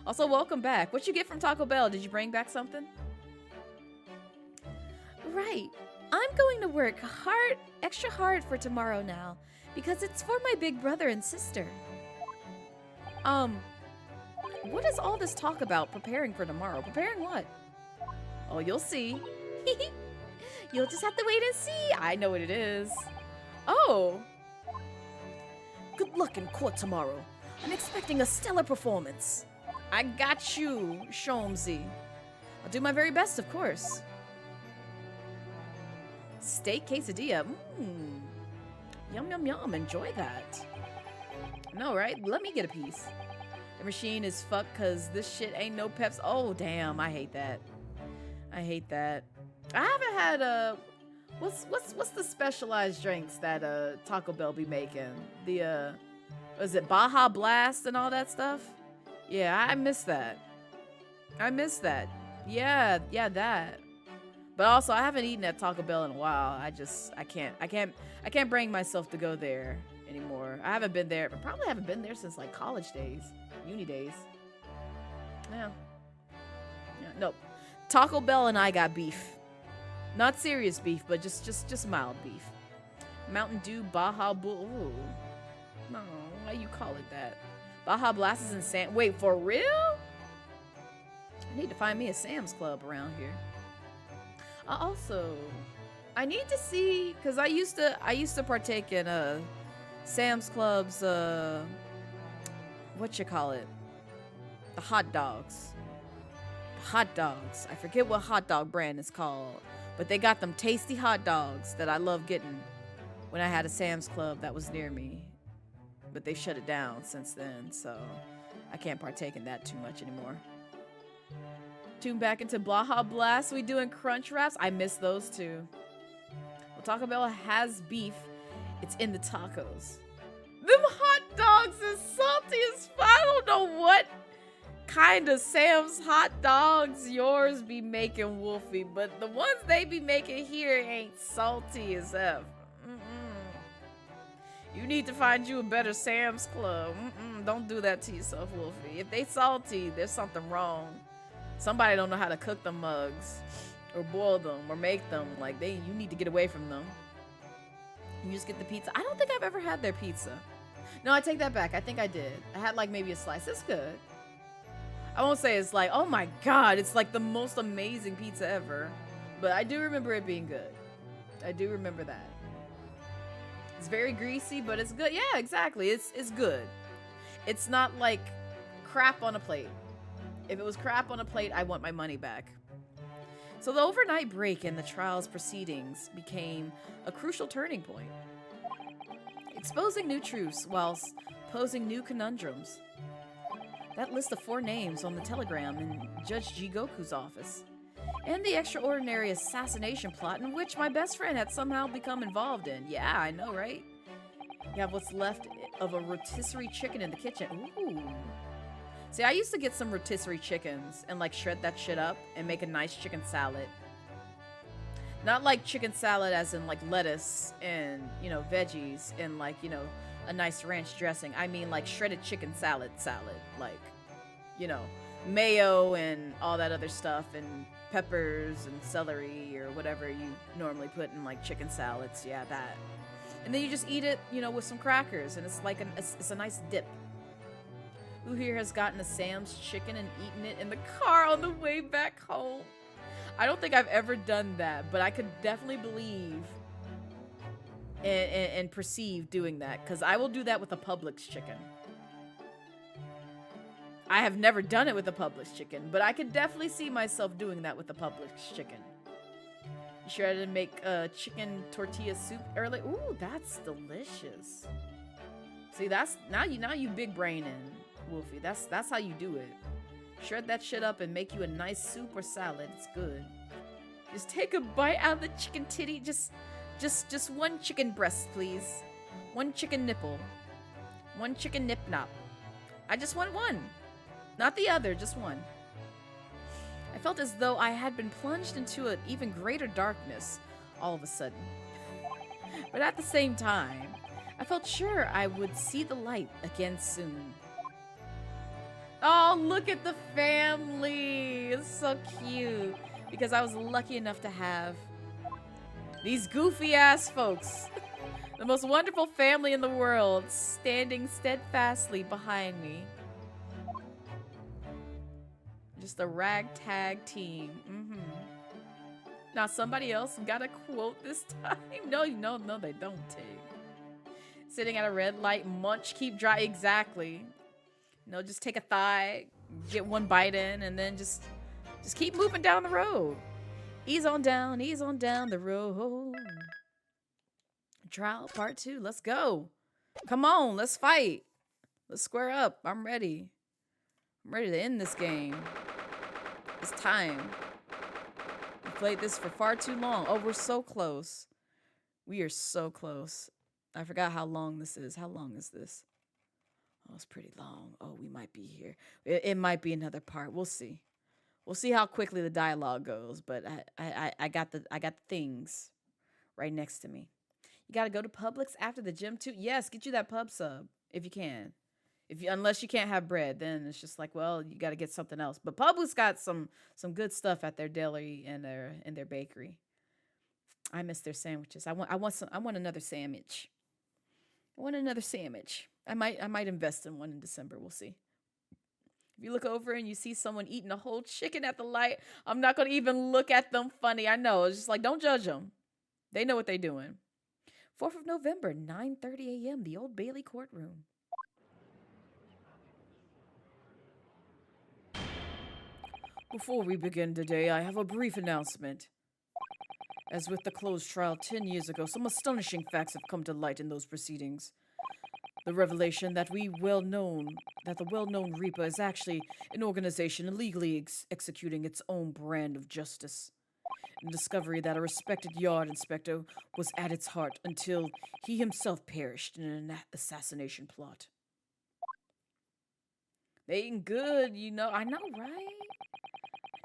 Also, welcome back. What you get from Taco Bell? Did you bring back something? Right. I'm going to work hard, extra hard for tomorrow now, because it's for my big brother and sister. What is all this talk about preparing for tomorrow? Preparing what? Oh, you'll see. You'll just have to wait and see. I know what it is. Oh. Good luck in court tomorrow. I'm expecting a stellar performance. I got you, Shomzy. I'll do my very best, of course. Steak quesadilla. Mmm. Yum, yum, yum. Enjoy that. No, right? Let me get a piece. The machine is fucked because this shit ain't no peps. Oh, damn. I hate that. I hate that. I haven't had what's the specialized drinks that Taco Bell be making? The was it Baja Blast and all that stuff? Yeah, I miss that. I miss that. Yeah, that. But also, I haven't eaten at Taco Bell in a while. I can't bring myself to go there anymore. I haven't been there. I probably haven't been there since like college days, uni days. Yeah. Nope. Taco Bell and I got beef. Not serious beef, but just mild beef. Mountain Dew Baja Bull. Ooh. No, why you call it that? Baja Blast is in Sam. Wait, for real? I need to find me a Sam's Club around here. Also, I need to see, because I used to partake in Sam's Club's what you call it? The hot dogs. Hot dogs. I forget what hot dog brand it's called, but they got them tasty hot dogs that I love getting when I had a Sam's Club that was near me. But they shut it down since then, so I can't partake in that too much anymore. Tune back into Baja Blast. We doing crunch wraps. I miss those too. Well, Taco Bell has beef. It's in the tacos. Them hot dogs is salty as fuck. I don't know what kind of Sam's hot dogs yours be making, Wolfie, but the ones they be making here ain't salty as F. You need to find you a better Sam's Club. Don't do that to yourself, Wolfie. If they salty, there's something wrong. Somebody don't know how to cook them mugs or boil them or make them. Like you need to get away from them. You just get the pizza. I don't think I've ever had their pizza. No, I take that back. I think I did. I had like maybe a slice. It's good. I won't say it's like, oh my God, it's like the most amazing pizza ever. But I do remember it being good. I do remember that. It's very greasy, but it's good. Yeah, exactly. It's good. It's not like crap on a plate. If it was crap on a plate, I want my money back. So the overnight break in the trial's proceedings became a crucial turning point, exposing new truths whilst posing new conundrums. That list of 4 names on the telegram in Judge Jigoku's office, and the extraordinary assassination plot in which my best friend had somehow become involved in. Yeah, I know, right? You have what's left of a rotisserie chicken in the kitchen. Ooh. See, I used to get some rotisserie chickens and like shred that shit up and make a nice chicken salad. Not like chicken salad as in like lettuce and, veggies and like, a nice ranch dressing. I mean like shredded chicken salad. Like, mayo and all that other stuff and peppers and celery or whatever you normally put in like chicken salads. Yeah, that. And then you just eat it, with some crackers and it's like it's a nice dip. Who here has gotten a Sam's chicken and eaten it in the car on the way back home? I don't think I've ever done that, but I could definitely believe and perceive doing that, because I will do that with a Publix chicken. I have never done it with a Publix chicken, but I could definitely see myself doing that with a Publix chicken. You sure I didn't make chicken tortilla soup early? Ooh, that's delicious. See, that's now you big braining, Wolfie. That's how you do it. Shred that shit up and make you a nice soup or salad. It's good. Just take a bite out of the chicken titty. Just one chicken breast, please. One chicken nipple. One chicken nip nop. I just want one. Not the other, just one. felt as though I had been plunged into an even greater darkness all of a sudden. But at the same time, I felt sure I would see the light again soon. Oh, look at the family. It's so cute. Because I was lucky enough to have these goofy ass folks. The most wonderful family in the world standing steadfastly behind me. Just a ragtag team. Now somebody else got a quote this time. No, they don't take. Sitting at a red light, munch, keep dry. Exactly. No, just take a thigh, get one bite in, and then just keep moving down the road. Ease on down the road. Trial part 2. Let's go. Come on, let's fight. Let's square up. I'm ready. I'm ready to end this game. It's time. We played this for far too long. Oh, we're so close. We are so close. I forgot how long this is. How long is this? Oh, it's pretty long. Oh, we might be here. It might be another part. We'll see. We'll see how quickly the dialogue goes. But I got the things right next to me. You gotta go to Publix after the gym too. Yes, get you that pub sub if you can. Unless you can't have bread, then it's just like, well, you gotta get something else. But Publix got some good stuff at their deli and their bakery. I miss their sandwiches. I want another sandwich. I want another sandwich. I might invest in one in December. We'll see. If you look over and you see someone eating a whole chicken at the light, I'm not gonna even look at them funny. I know. It's just like, don't judge them. They know what they're doing. 4th of November, 9:30 a.m., the Old Bailey courtroom. Before we begin today, I have a brief announcement. As with the closed trial 10 years ago, some astonishing facts have come to light in those proceedings. The revelation that the well-known Reaper is actually an organization illegally executing its own brand of justice. And discovery that a respected yard inspector was at its heart until he himself perished in an assassination plot. They eating good, you know. I know, right?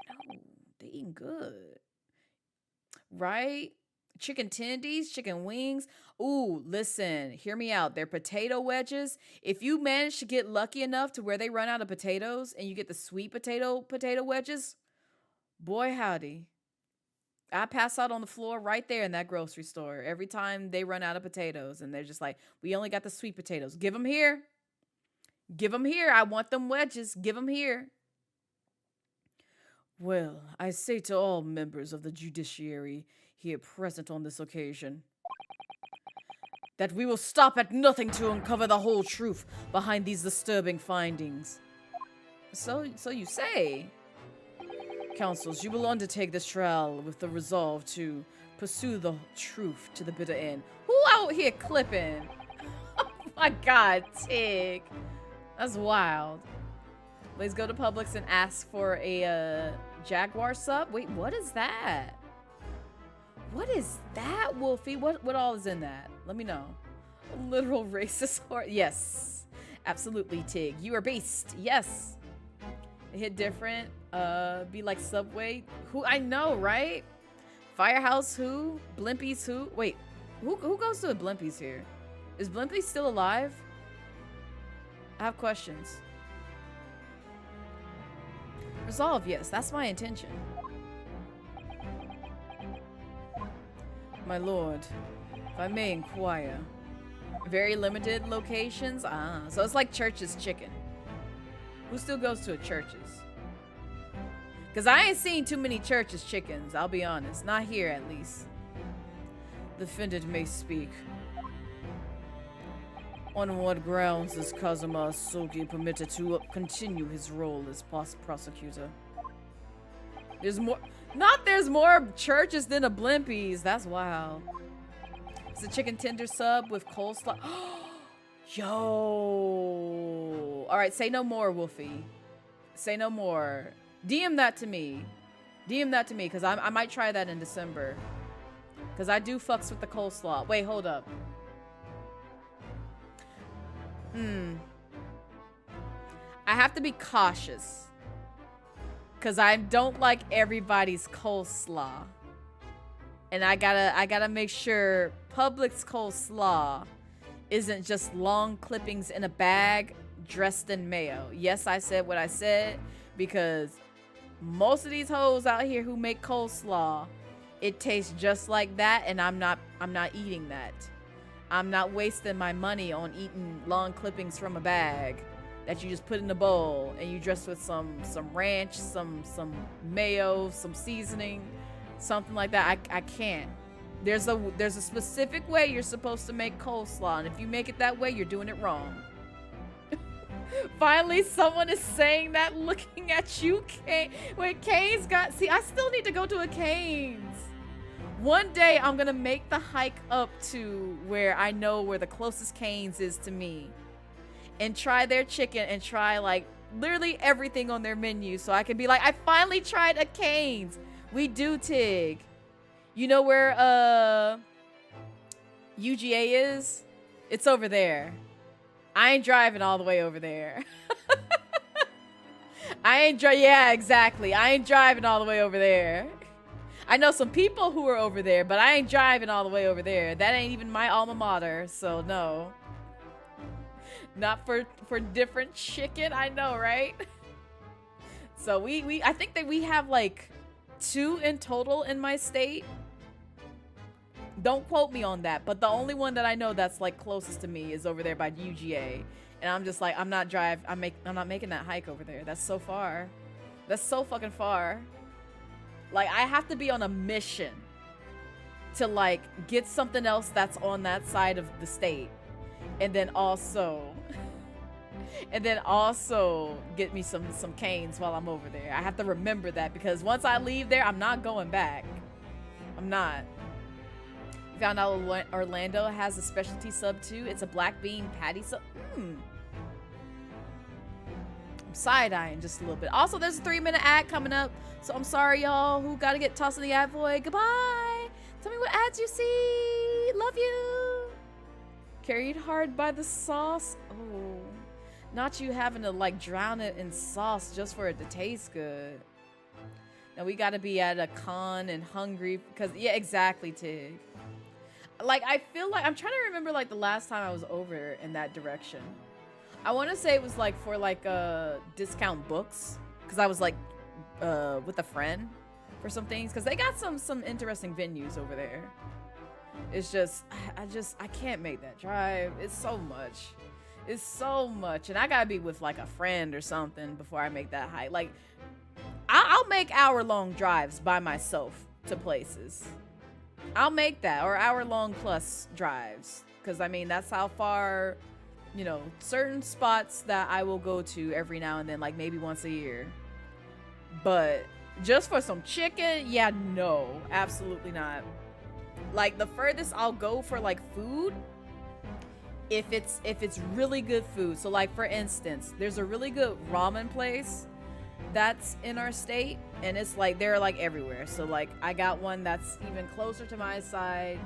I know. They eating good. Right? Chicken tendies, chicken wings. Ooh, listen, hear me out. They're potato wedges. If you manage to get lucky enough to where they run out of potatoes and you get the sweet potato wedges, boy howdy. I pass out on the floor right there in that grocery store every time they run out of potatoes. And they're just like, we only got the sweet potatoes. Give them here. Give them here. I want them wedges. Give them here. Well, I say to all members of the judiciary here present on this occasion that we will stop at nothing to uncover the whole truth behind these disturbing findings. So you say. Counsels, you will undertake this trial with the resolve to pursue the truth to the bitter end. Who out here clipping? Oh my God, Tig. That's wild. Let's go to Publix and ask for a Jaguar sub. Wait, what is that? What is that, Wolfie? What all is in that? Let me know. A literal racist horse. Yes, absolutely, Tig. You are based. Yes. It hit different. Be like Subway. Who I know, right? Firehouse who? Blimpies who? Wait, who goes to the Blimpies here? Is Blimpy still alive? I have questions. Resolve, yes, that's my intention. My lord, if I may inquire. Very limited locations? So it's like Church's chicken. Who still goes to a Church's? Because I ain't seen too many Church's chickens, I'll be honest. Not here, at least. The defendant may speak. On what grounds is Kazuma Sogi permitted to continue his role as prosecutor? There's more Churches than a Blimpies. That's wild. It's a chicken tender sub with coleslaw. Yo. All right, say no more, Wolfie. Say no more. DM that to me. DM that to me, because I might try that in December. Because I do fucks with the coleslaw. Wait, hold up. I have to be cautious. Cause I don't like everybody's coleslaw. And I gotta make sure Publix coleslaw isn't just long clippings in a bag dressed in mayo. Yes, I said what I said, because most of these hoes out here who make coleslaw, it tastes just like that, and I'm not eating that. I'm not wasting my money on eating long clippings from a bag that you just put in a bowl and you dress with some ranch, some mayo, some seasoning, something like that. I can't. There's a specific way you're supposed to make coleslaw, and if you make it that way, you're doing it wrong. Finally, someone is saying that, looking at you, Kane. Wait, Kane's got... See, I still need to go to a Kane's. One day, I'm going to make the hike up to where I know where the closest Kane's is to me. And try their chicken and try, like, literally everything on their menu. So I can be like, I finally tried a Kane's. We do, Tig. You know where, UGA is? It's over there. I ain't driving all the way over there. Yeah, exactly. I ain't driving all the way over there. I know some people who are over there, but I ain't driving all the way over there. That ain't even my alma mater, so no. Not for different chicken, I know, right? So I think that we have like 2 in total in my state. Don't quote me on that, but the only one that I know that's like closest to me is over there by UGA. And I'm just like, I'm not making that hike over there. That's so far. That's so fucking far. Like, I have to be on a mission to like get something else that's on that side of the state. And then also get me some Canes while I'm over there. I have to remember that, because once I leave there, I'm not going back. I'm not. Found out Orlando has a specialty sub too. It's a black bean patty sub. I'm side-eyeing just a little bit. Also, there's a 3-minute ad coming up, so I'm sorry, y'all, who gotta get tossed in the ad void. Goodbye. Tell me what ads you see. Love you. Carried hard by the sauce. Oh, not you having to like drown it in sauce just for it to taste good. Now we gotta be at a con and hungry because, yeah, exactly, Tig. Like, I feel like I'm trying to remember like the last time I was over in that direction. I want to say it was like for like discount books, because I was like with a friend for some things, because they got some interesting venues over there. It's just I can't make that drive. It's so much, and I gotta be with like a friend or something before I make that hike. Like, I'll make hour-long drives by myself to places. I'll make that, or hour-long plus drives, because I mean that's how far, you know, certain spots that I will go to every now and then, like maybe once a year. But just for some chicken, yeah, no, absolutely not. Like, the furthest I'll go for like food, if it's really good food. So like, for instance, there's a really good ramen place that's in our state, and it's like they're like everywhere. So like, I got one that's even closer to my side.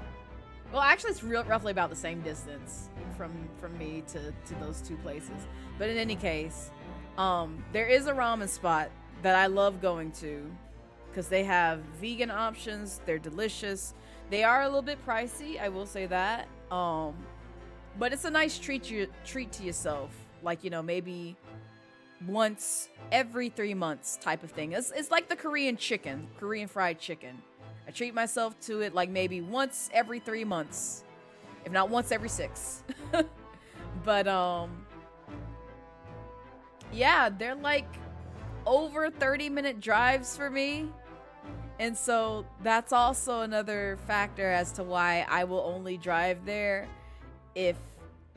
Well, actually, it's roughly about the same distance from me to those two places. But in any case, there is a ramen spot that I love going to, because they have vegan options. They're delicious. They are a little bit pricey, I will say that. But it's a nice treat to yourself. Like, you know, maybe once every 3 months type of thing. It's like the Korean fried chicken. I treat myself to it like maybe once every 3 months, if not once every 6. But yeah, they're like over 30-minute drives for me. And so that's also another factor as to why I will only drive there if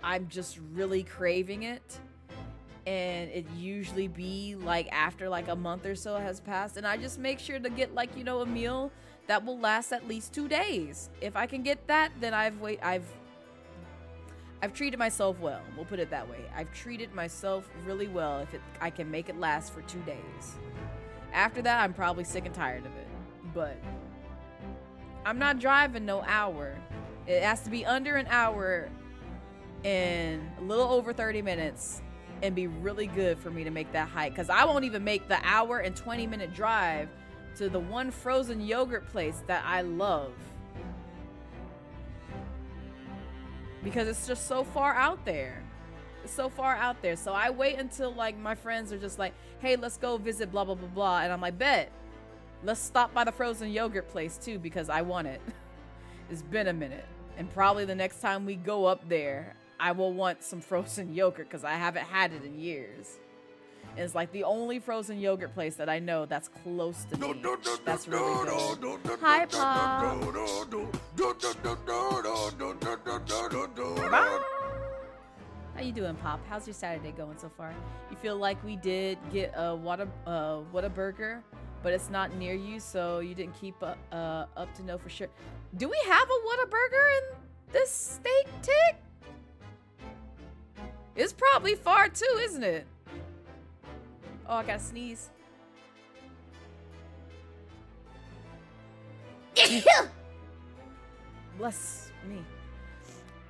I'm just really craving it. And it usually be like after like a month or so has passed, and I just make sure to get like, you know, a meal that will last at least 2 days. If I can get that, then I've treated myself well. We'll put it that way. I've treated myself really well if I can make it last for 2 days. After that, I'm probably sick and tired of it. But I'm not driving no hour. It has to be under an hour and a little over 30 minutes. and be really good for me to make that hike. Because I won't even make the hour and 20-minute drive to the one frozen yogurt place that I love. Because it's just so far out there. It's so far out there. So I wait until like my friends are just like, hey, let's go visit blah, blah, blah, blah. And I'm like, bet. Let's stop by the frozen yogurt place too, because I want it. It's been a minute. And probably the next time we go up there, I will want some frozen yogurt because I haven't had it in years. And it's like the only frozen yogurt place that I know that's close to me. That's really good. Hi, Pop. How you doing, Pop? How's your Saturday going so far? You feel like we did get a Whataburger, but it's not near you, so you didn't keep up to know for sure. Do we have a Whataburger in this state, Tig? It's probably far too, isn't it? Oh, I gotta sneeze. Bless me.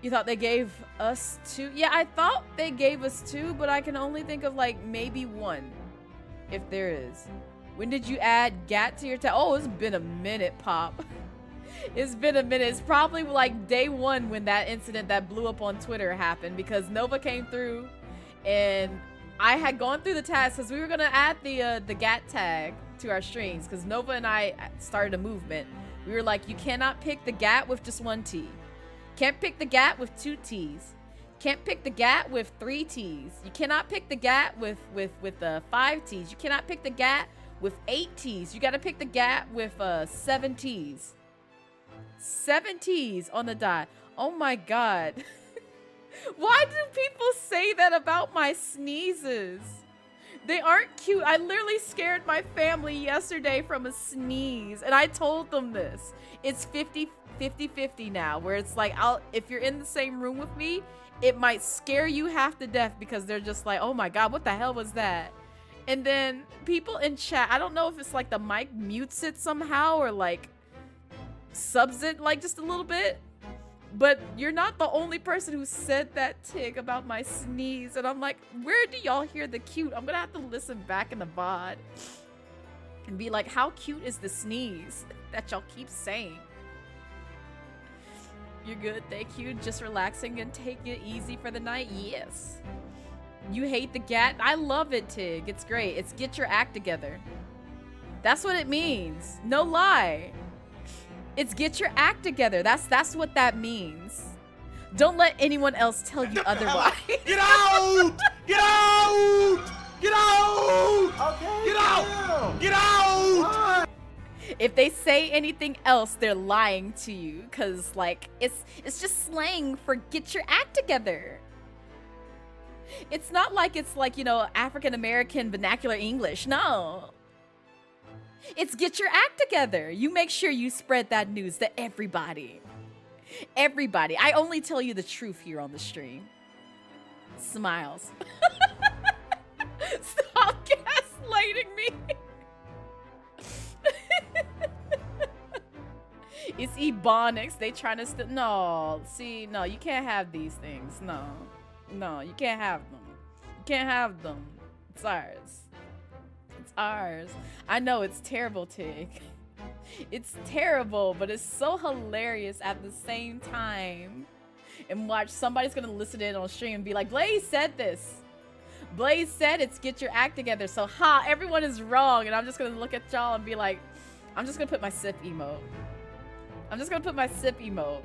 You thought they gave us 2? Yeah, I thought they gave us 2, but I can only think of like maybe 1, if there is. When did you add GAT to your Oh, it's been a minute, Pop. It's been a minute. It's probably like day 1 when that incident that blew up on Twitter happened, because Nova came through and I had gone through the tags because we were gonna add the GAT tag to our streams, because Nova and I started a movement. We were like, you cannot pick the GAT with just 1 T. Can't pick the GAT with 2 T's. Can't pick the GAT with 3 T's. You cannot pick the GAT with 5 T's. You cannot pick the GAT with 8 T's. You gotta pick the GAT with 7 T's. 7 T's on the dot. Oh my god. Why do people say that about my sneezes? They aren't cute. I literally scared my family yesterday from a sneeze, and I told them this. It's 50-50 now, where it's like, if you're in the same room with me, it might scare you half to death because they're just like, oh my god, what the hell was that? And then people in chat, I don't know if it's like the mic mutes it somehow or like subs it like just a little bit, but you're not the only person who said that, Tig, about my sneeze. And I'm like, where do y'all hear the cute? I'm gonna have to listen back in the VOD and be like, how cute is the sneeze that y'all keep saying? You're good, thank you. Just relaxing and take it easy for the night. Yes. You hate the GAT? I love it, Tig. It's great. It's get your act together. That's what it means. No lie. It's get your act together. That's what that means. Don't let anyone else tell you otherwise. Get out! Get out! Get out! Okay. Get out! Get out! If they say anything else, they're lying to you, cause like it's just slang for get your act together. It's not like it's like, you know, African American vernacular English. No. It's get your act together. You make sure you spread that news to everybody. Everybody. I only tell you the truth here on the stream. Smiles. Stop gaslighting me. It's Ebonics. They trying to no. See, no, you can't have these things. No. No, you can't have them. You can't have them. It's ours. It's ours. I know it's terrible, Tig. It's terrible, but it's so hilarious at the same time. And watch, somebody's gonna listen in on stream and be like, Blaze said this. Blaze said it's get your act together. So ha, everyone is wrong. And I'm just gonna look at y'all and be like, I'm just gonna put my sip emote. I'm just gonna put my sip emote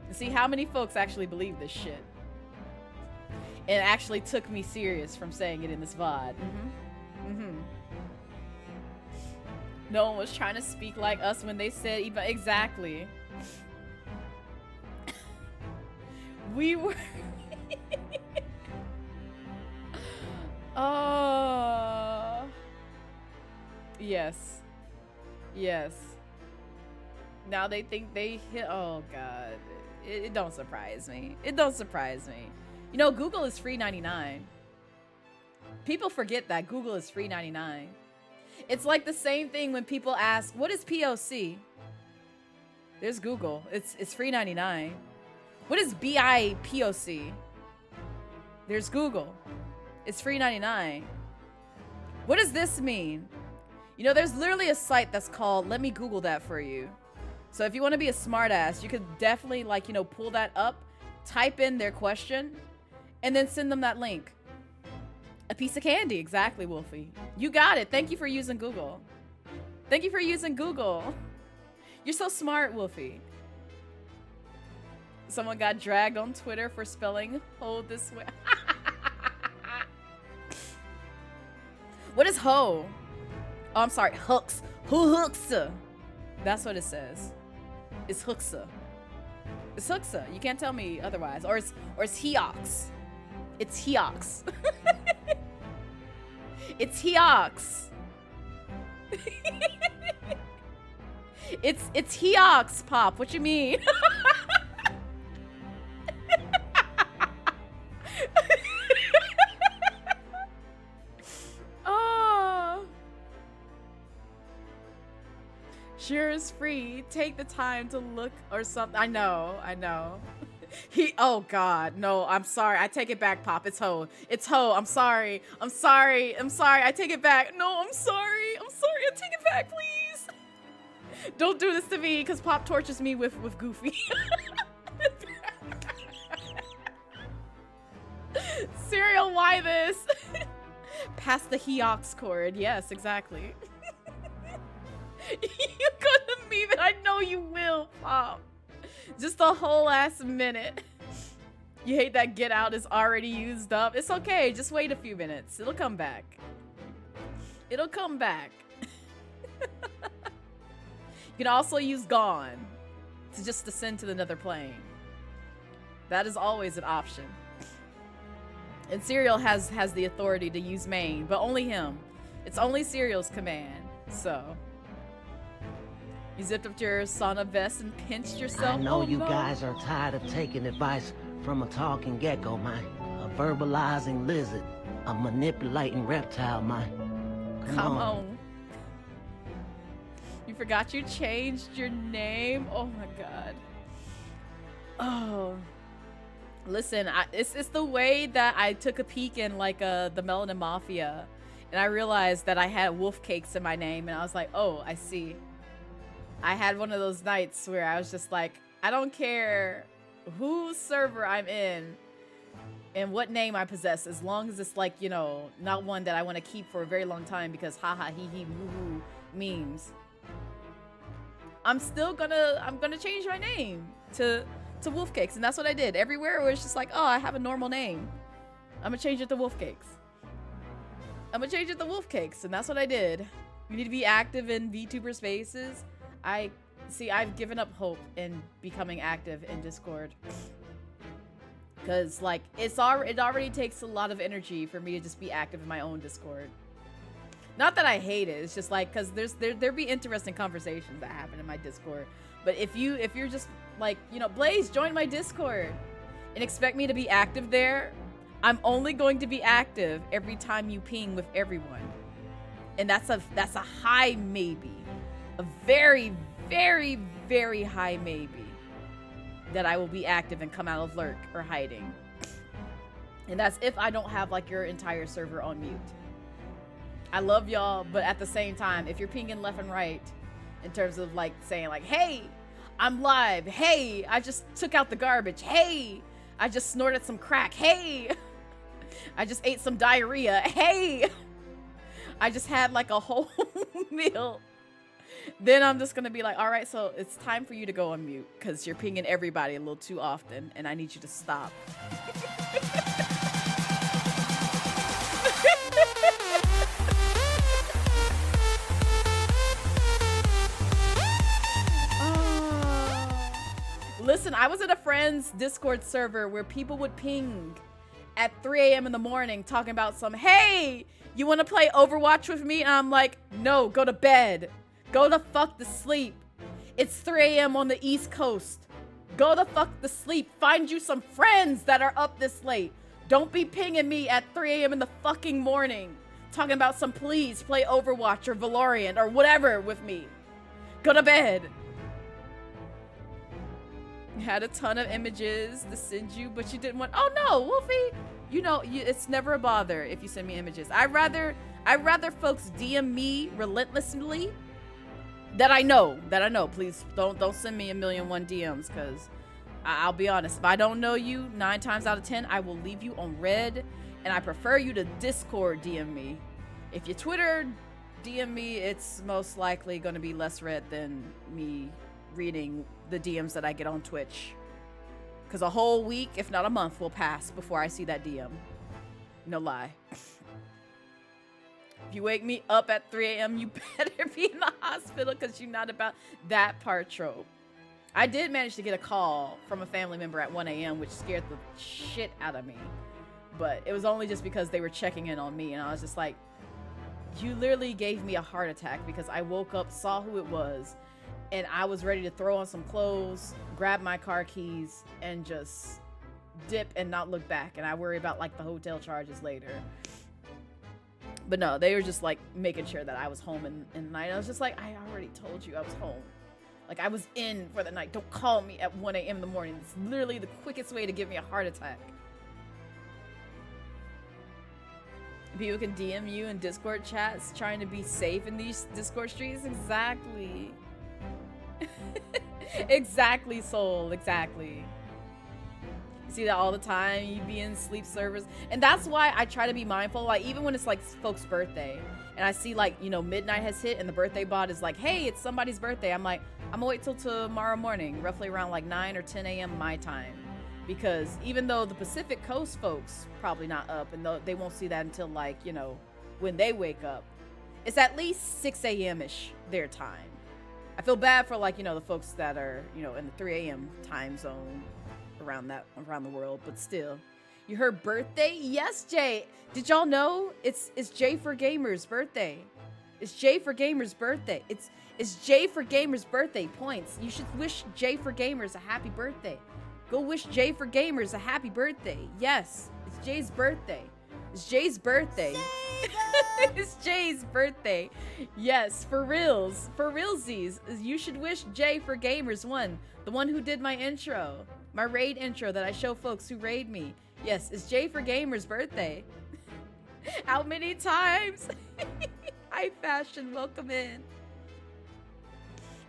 and see how many folks actually believe this shit. It actually took me serious from saying it in this VOD. No one was trying to speak like us when they said even exactly. We were. Oh. Yes. Yes. Now they think they hit. Oh God. It don't surprise me. It don't surprise me. You know, Google is free 99. People forget that Google is free 99. It's like the same thing when people ask, what is POC? There's Google. It's free 99. What is BIPOC? There's Google. It's free 99. What does this mean? You know, there's literally a site that's called, let me Google that for you. So if you want to be a smartass, you could definitely, like, you know, pull that up, type in their question, and then send them that link. A piece of candy. Exactly, Wolfie. You got it. Thank you for using Google. Thank you for using Google. You're so smart, Wolfie. Someone got dragged on Twitter for spelling "ho" this way. What is ho? Oh, I'm sorry. Hooks. Who hooksa? That's what it says. It's hooksa. It's hooksa. You can't tell me otherwise. Or it's heox. It's heox. It's heox. It's heox, Pop. What you mean? Oh. Sure is free. Take the time to look or something. I know. Oh God, no, I'm sorry. I take it back, Pop. It's ho. It's ho. I'm sorry. I take it back. No, I'm sorry. I take it back, please. Don't do this to me, because Pop tortures me with Goofy. Cereal, why this? Pass the heox cord. Yes, exactly. You're gonna meme it. I know you will, Pop. Just a whole ass minute. You hate that get out is already used up. It's okay. Just wait a few minutes. It'll come back. It'll come back. You can also use gone to just descend to the nether plane. That is always an option. And Cereal has the authority to use main, but only him. It's only Cereal's command. So you zipped up your sauna vest and pinched yourself. I know you guys are tired of taking advice from a talking gecko, man. A verbalizing lizard. A manipulating reptile, man. Come on. You forgot you changed your name? Oh my God. Oh. Listen, it's the way that I took a peek in like the Melanin Mafia, and I realized that I had wolf cakes in my name, and I was like, oh, I see. I had one of those nights where I was just like, I don't care whose server I'm in and what name I possess, as long as it's like, you know, not one that I want to keep for a very long time because haha hee hee woo memes. I'm gonna change my name to Wolfcakes, and that's what I did. Everywhere where it's just like, oh, I have a normal name, I'm gonna change it to Wolfcakes. And that's what I did. You need to be active in VTuber spaces. I've given up hope in becoming active in Discord, because like it already takes a lot of energy for me to just be active in my own Discord. Not that I hate it, it's just like, because there be interesting conversations that happen in my Discord. But if you're just like, you know, Blaze, join my Discord and expect me to be active there, I'm only going to be active every time you ping with everyone. And that's a high maybe. A very, very, very high maybe that I will be active and come out of lurk or hiding. And that's if I don't have like your entire server on mute. I love y'all, but at the same time, if you're pinging left and right in terms of like saying like, hey, I'm live. Hey, I just took out the garbage. Hey, I just snorted some crack. Hey, I just ate some diarrhea. Hey, I just had like a whole meal. Then I'm just gonna be like, all right, so it's time for you to go on mute because you're pinging everybody a little too often and I need you to stop. Listen, I was in a friend's Discord server where people would ping at 3 a.m. in the morning talking about some, hey, you want to play Overwatch with me? And I'm like, no, go to bed. Go the fuck to sleep. It's 3 a.m. on the East Coast. Go the fuck to sleep. Find you some friends that are up this late. Don't be pinging me at 3 a.m. in the fucking morning talking about some, please play Overwatch or Valorant or whatever with me. Go to bed. Had a ton of images to send you, but you didn't want. Oh no, Wolfie, You know, it's never a bother if you send me images. I'd rather folks DM me relentlessly that I know. Please don't send me 1,000,001 DMs, because I'll be honest, if I don't know you, 9 times out of 10 I will leave you on red, and I prefer you to Discord DM me. If you Twitter DM me, it's most likely going to be less red than me reading the DMs that I get on Twitch. Because a whole week, if not a month, will pass before I see that DM. No lie. If you wake me up at 3 a.m., you better be in the hospital, because you're not about that part trope. I did manage to get a call from a family member at 1 a.m., which scared the shit out of me. But it was only just because they were checking in on me, and I was just like, you literally gave me a heart attack, because I woke up, saw who it was, and I was ready to throw on some clothes, grab my car keys, and just dip and not look back. And I worry about like the hotel charges later. But no, they were just like making sure that I was home in the night. I was just like, I already told you I was home. Like, I was in for the night. Don't call me at 1 a.m. in the morning. It's literally the quickest way to give me a heart attack. People can DM you in Discord chats trying to be safe in these Discord streets. Exactly. Exactly, Soul. Exactly. You see that all the time. You be in sleep servers. And that's why I try to be mindful. Like, even when it's like folks' birthday and I see like, you know, midnight has hit and the birthday bot is like, hey, it's somebody's birthday. I'm like, I'm gonna wait till tomorrow morning, roughly around like 9 or 10 a.m. my time. Because even though the Pacific Coast folks probably not up, and they won't see that until like, you know, when they wake up, it's at least 6 a.m.-ish their time. I feel bad for like, you know, the folks that are, you know, in the 3 a.m. time zone around the world, but still. You heard birthday? Yes, Jay. Did y'all know it's J for Gamers' birthday? It's J for Gamers' birthday. It's J for Gamers' birthday. Points. You should wish J for Gamers a happy birthday. Go wish J for Gamers a happy birthday. Yes, it's Jay's birthday. It's Jay's birthday. It's Jay's birthday. Yes, for reals. For realsies. You should wish J for Gamers the one who did my intro. My raid intro that I show folks who raid me. Yes, it's J for Gamers' birthday. How many times? High fashion, welcome in.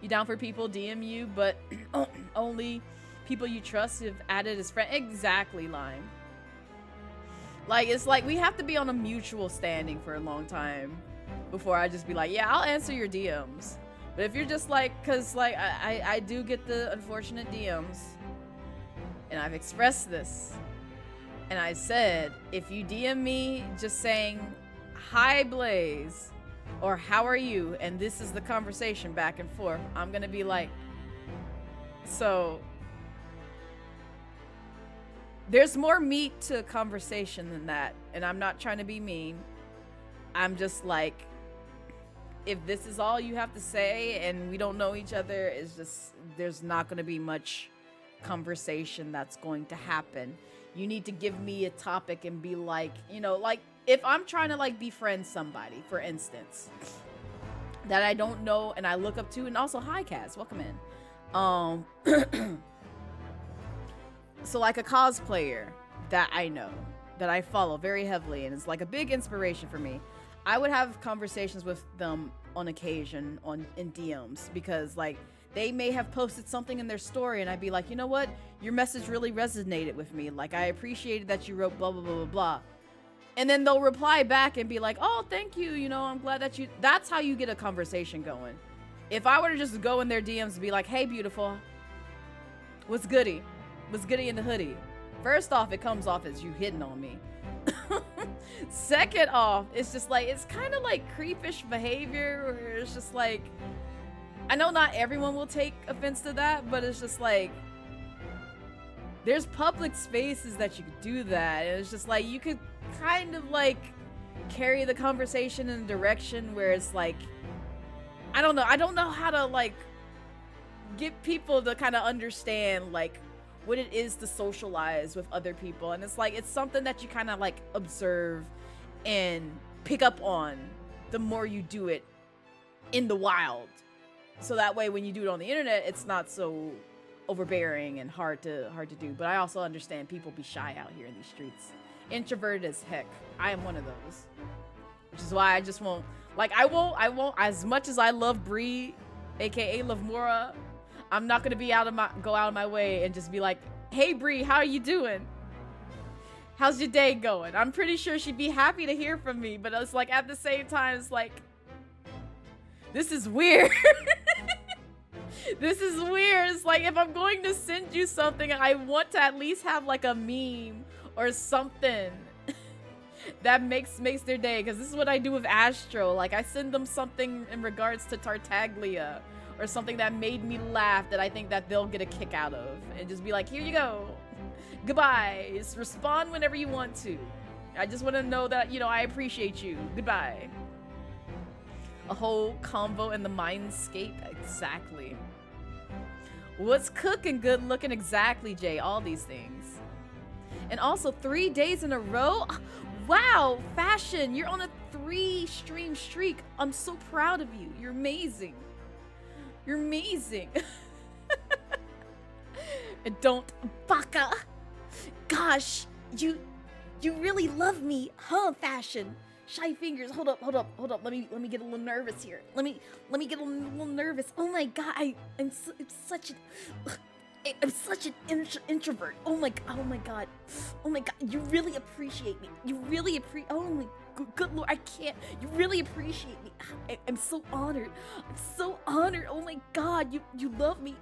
You down for people DM you, but only people you trust have added as friend. Exactly, Lime. Like, it's like we have to be on a mutual standing for a long time before I just be like, yeah, I'll answer your DMs. But if you're just like, cause like I do get the unfortunate DMs, and I've expressed this, and I said, if you DM me just saying, hi Blaze, or how are you, and this is the conversation back and forth, I'm gonna be like, so there's more meat to conversation than that, and I'm not trying to be mean. I'm just like, if this is all you have to say and we don't know each other, it's just, there's not going to be much conversation that's going to happen. You need to give me a topic and be like, you know, like if I'm trying to like befriend somebody, for instance, that I don't know and I look up to, and also hi Kaz, welcome in. So like a cosplayer that I know, that I follow very heavily, and it's like a big inspiration for me, I would have conversations with them on occasion in DMs, because like they may have posted something in their story and I'd be like, you know what, your message really resonated with me, like I appreciated that you wrote blah blah blah blah blah, and then they'll reply back and be like, oh thank you, you know, I'm glad that you, that's how you get a conversation going. If I were to just go in their DMs and be like, hey beautiful, what's goody in the hoodie, first off, it comes off as you hitting on me. Second off, it's just like, it's kind of like creepish behavior, where it's just like, I know not everyone will take offense to that, but it's just like, there's public spaces that you could do that, and it's just like, you could kind of like carry the conversation in a direction where it's like, I don't know how to like get people to kind of understand like what it is to socialize with other people. And it's like, it's something that you kind of like observe and pick up on the more you do it in the wild. So that way when you do it on the internet, it's not so overbearing and hard to do. But I also understand people be shy out here in these streets. introverted as heck. I am one of those. Which is why I just won't, like, I won't, as much as I love Bree, aka Lovmura, I'm not gonna go out of my way and just be like, hey Bree, how are you doing? How's your day going? I'm pretty sure she'd be happy to hear from me, but it's like, at the same time, it's like, this is weird. This is weird. It's like, if I'm going to send you something, I want to at least have like a meme or something that makes their day. Because this is what I do with Astro. Like, I send them something in regards to Tartaglia or something that made me laugh that I think that they'll get a kick out of, and just be like, here you go. Goodbye. Just respond whenever you want to. I just want to know that, you know, I appreciate you. Goodbye. A whole convo in the mindscape. Exactly. What's cooking, good looking? Exactly, Jay. All these things. And also 3 days in a row. Wow, Fashion, you're on a 3-stream streak. I'm so proud of you. You're amazing. You're amazing. And don't baka. Gosh, you really love me, huh, Fashion? Shy fingers. Hold up. Let me get a little nervous here. Let me get a little nervous. Oh my god, I'm such an introvert. Oh my god. You really appreciate me. You really appreciate. Oh my good lord, I can't. You really appreciate me. I'm so honored. I'm so honored. Oh my god, you love me.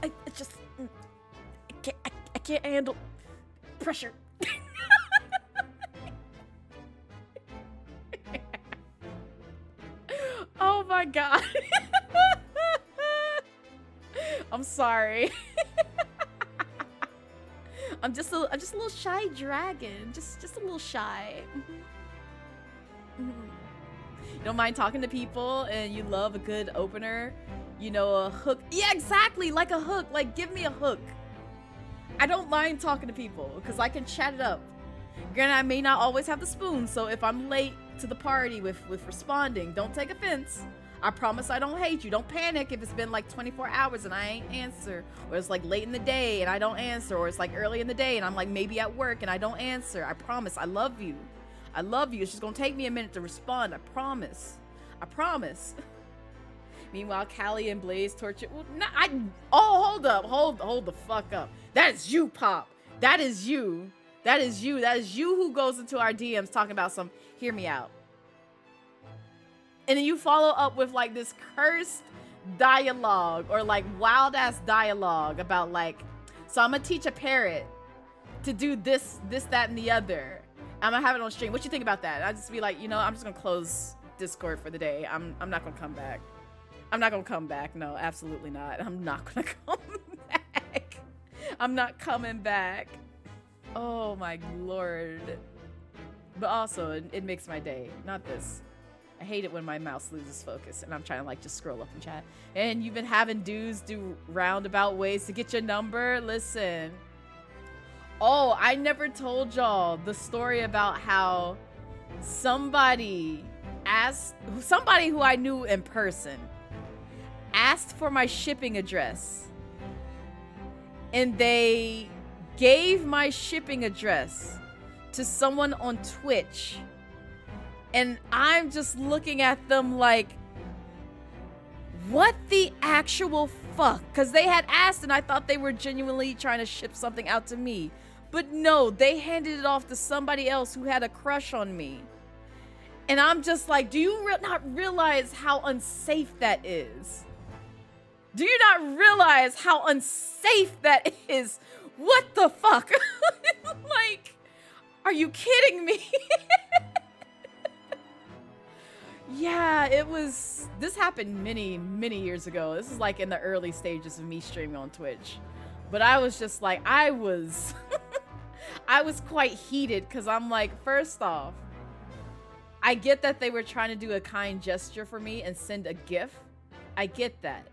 I just I can't handle pressure. Oh my god. I'm sorry. I'm just a little shy dragon. Just a little shy. You don't mind talking to people, and you love a good opener. You know, a hook. Yeah, exactly, like a hook. Like, give me a hook. I don't mind talking to people because I can chat it up. Granted, I may not always have the spoon, so if I'm late to the party with responding, don't take offense. I promise I don't hate you. Don't panic if it's been like 24 hours and I ain't answer, or it's like late in the day and I don't answer, or it's like early in the day and I'm like maybe at work and I don't answer. I promise. I love you. I love you. It's just gonna take me a minute to respond. I promise. I promise. Meanwhile, Callie and Blaze torture. Well, hold up. Hold the fuck up. That is you, Pop. That is you. That is you. That is you who goes into our DMs talking about some hear me out. And then you follow up with like this cursed dialogue or like wild ass dialogue about like, so I'm gonna teach a parrot to do this, that, and the other. I'm gonna have it on stream. What you think about that? I just be like, you know, I'm just gonna close Discord for the day. I'm not gonna come back. I'm not gonna come back. No, absolutely not. I'm not gonna come back. I'm not coming back. Oh my lord. But also, it makes my day. Not this. I hate it when my mouse loses focus and I'm trying to like just scroll up and chat. And you've been having dudes do roundabout ways to get your number. Listen. Oh, I never told y'all the story about how somebody who I knew in person asked for my shipping address. And they gave my shipping address to someone on Twitch. And I'm just looking at them like, what the actual fuck? Because they had asked and I thought they were genuinely trying to ship something out to me. But no, they handed it off to somebody else who had a crush on me. And I'm just like, do you not realize how unsafe that is? Do you not realize how unsafe that is? What the fuck? Like, are you kidding me? Yeah, this happened many years ago. This is like in the early stages of me streaming on Twitch. But I was just like, I was quite heated because I'm like, first off, I get that they were trying to do a kind gesture for me and send a GIF. I get that.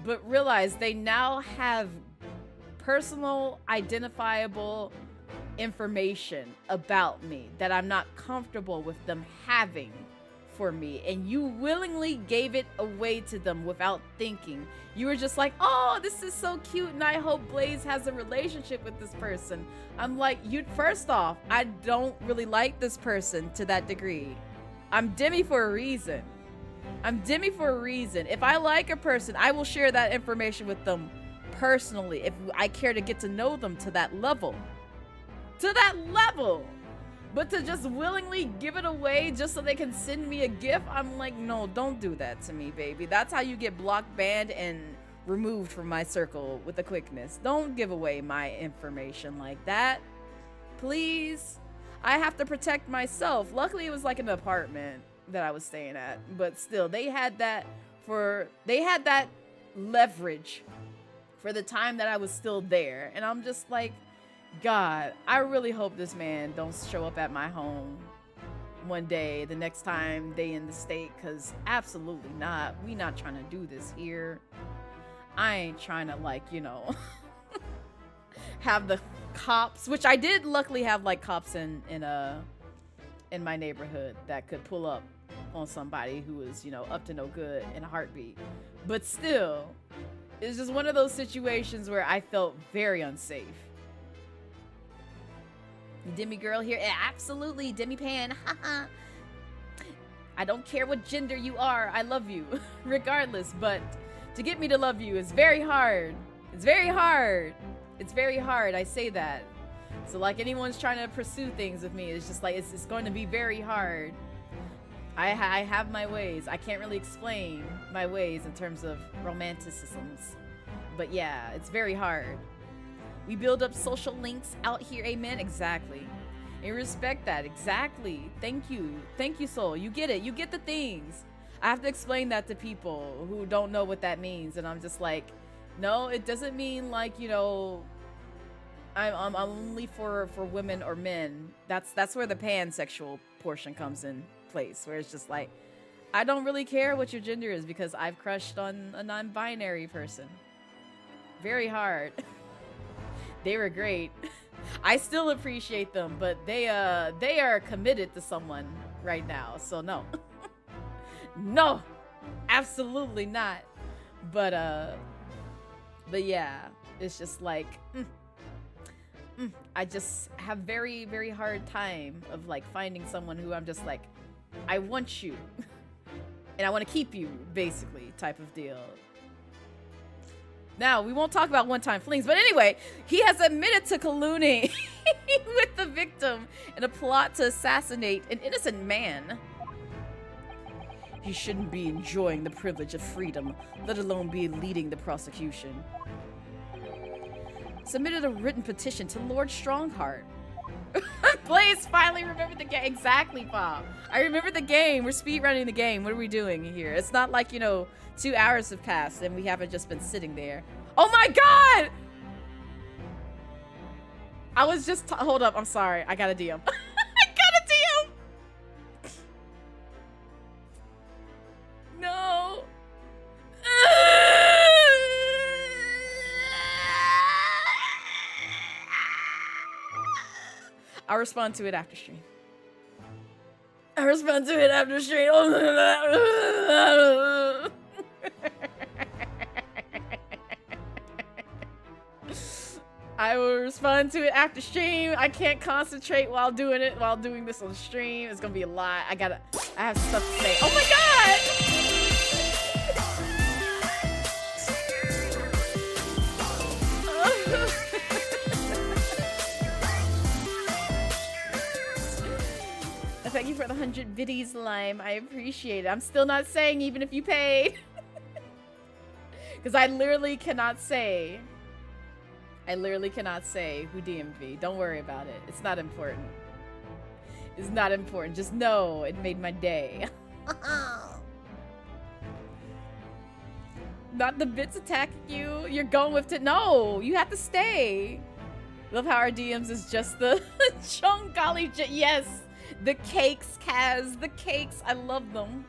But realize they now have personal identifiable information about me that I'm not comfortable with them having for me, and you willingly gave it away to them without thinking. You were just like, oh, this is so cute, and I hope Blaze has a relationship with this person. I'm like, first off, I don't really like this person to that degree. I'm Demi for a reason. I'm Demi for a reason. If I like a person, I will share that information with them personally if I care to get to know them to that level. To that level. But to just willingly give it away just so they can send me a gift, I'm like, no, don't do that to me, baby. That's how you get blocked, banned, and removed from my circle with the quickness. Don't give away my information like that. Please. I have to protect myself. Luckily, it was like an apartment that I was staying at. But still, they had that leverage for the time that I was still there. And I'm just like, God, I really hope this man don't show up at my home one day the next time they in the state, because absolutely not. We not trying to do this here. I ain't trying to, like, you know, have the cops, which I did luckily have like cops in my neighborhood that could pull up on somebody who was, you know, up to no good in a heartbeat. But still, it's just one of those situations where I felt very unsafe. Demi girl here. Yeah, absolutely, Demi Pan. Haha. I don't care what gender you are. I love you regardless, but to get me to love you is very hard. It's very hard. It's very hard. I say that. So like anyone's trying to pursue things with me, it's just like it's going to be very hard. I have my ways. I can't really explain my ways in terms of romanticisms. But yeah, it's very hard. We build up social links out here, amen? Exactly. And respect that, exactly. Thank you. Thank you, soul. You get it. You get the things. I have to explain that to people who don't know what that means. And I'm just like, no, it doesn't mean like, you know, I'm only for women or men. That's where the pansexual portion comes in place, where it's just like, I don't really care what your gender is because I've crushed on a non-binary person. Very hard. They were great. I still appreciate them, but they are committed to someone right now. So no. No. Absolutely not. But yeah, it's just like I just have very, very hard time of like finding someone who I'm just like, I want you and I want to keep you, basically, type of deal. Now, we won't talk about one-time flings, but anyway, he has admitted to colluding with the victim in a plot to assassinate an innocent man. He shouldn't be enjoying the privilege of freedom, let alone be leading the prosecution. Submitted a written petition to Lord Strongheart. Blaze finally remembered the game. Exactly, Bob. I remember the game. We're speedrunning the game. What are we doing here? It's not like, you know, 2 hours have passed and we haven't just been sitting there. Oh my God! I was just, hold up. I'm sorry. I got a DM. I got a DM! No. I'll respond to it after stream. I'll respond to it after stream. I will respond to it after stream. I can't concentrate while doing this on stream. It's gonna be a lot. I have stuff to say. Oh my God! Thank you for the 100 biddies, Lime. I appreciate it. I'm still not saying even if you paid. Because I literally cannot say. I literally cannot say who DM'd me. Don't worry about it. It's not important. It's not important. Just know it made my day. Not the bits attacking you. You're going with it. No, you have to stay. Love how our DMs is just the Chongali. Yes. The cakes, Kaz. The cakes. I love them.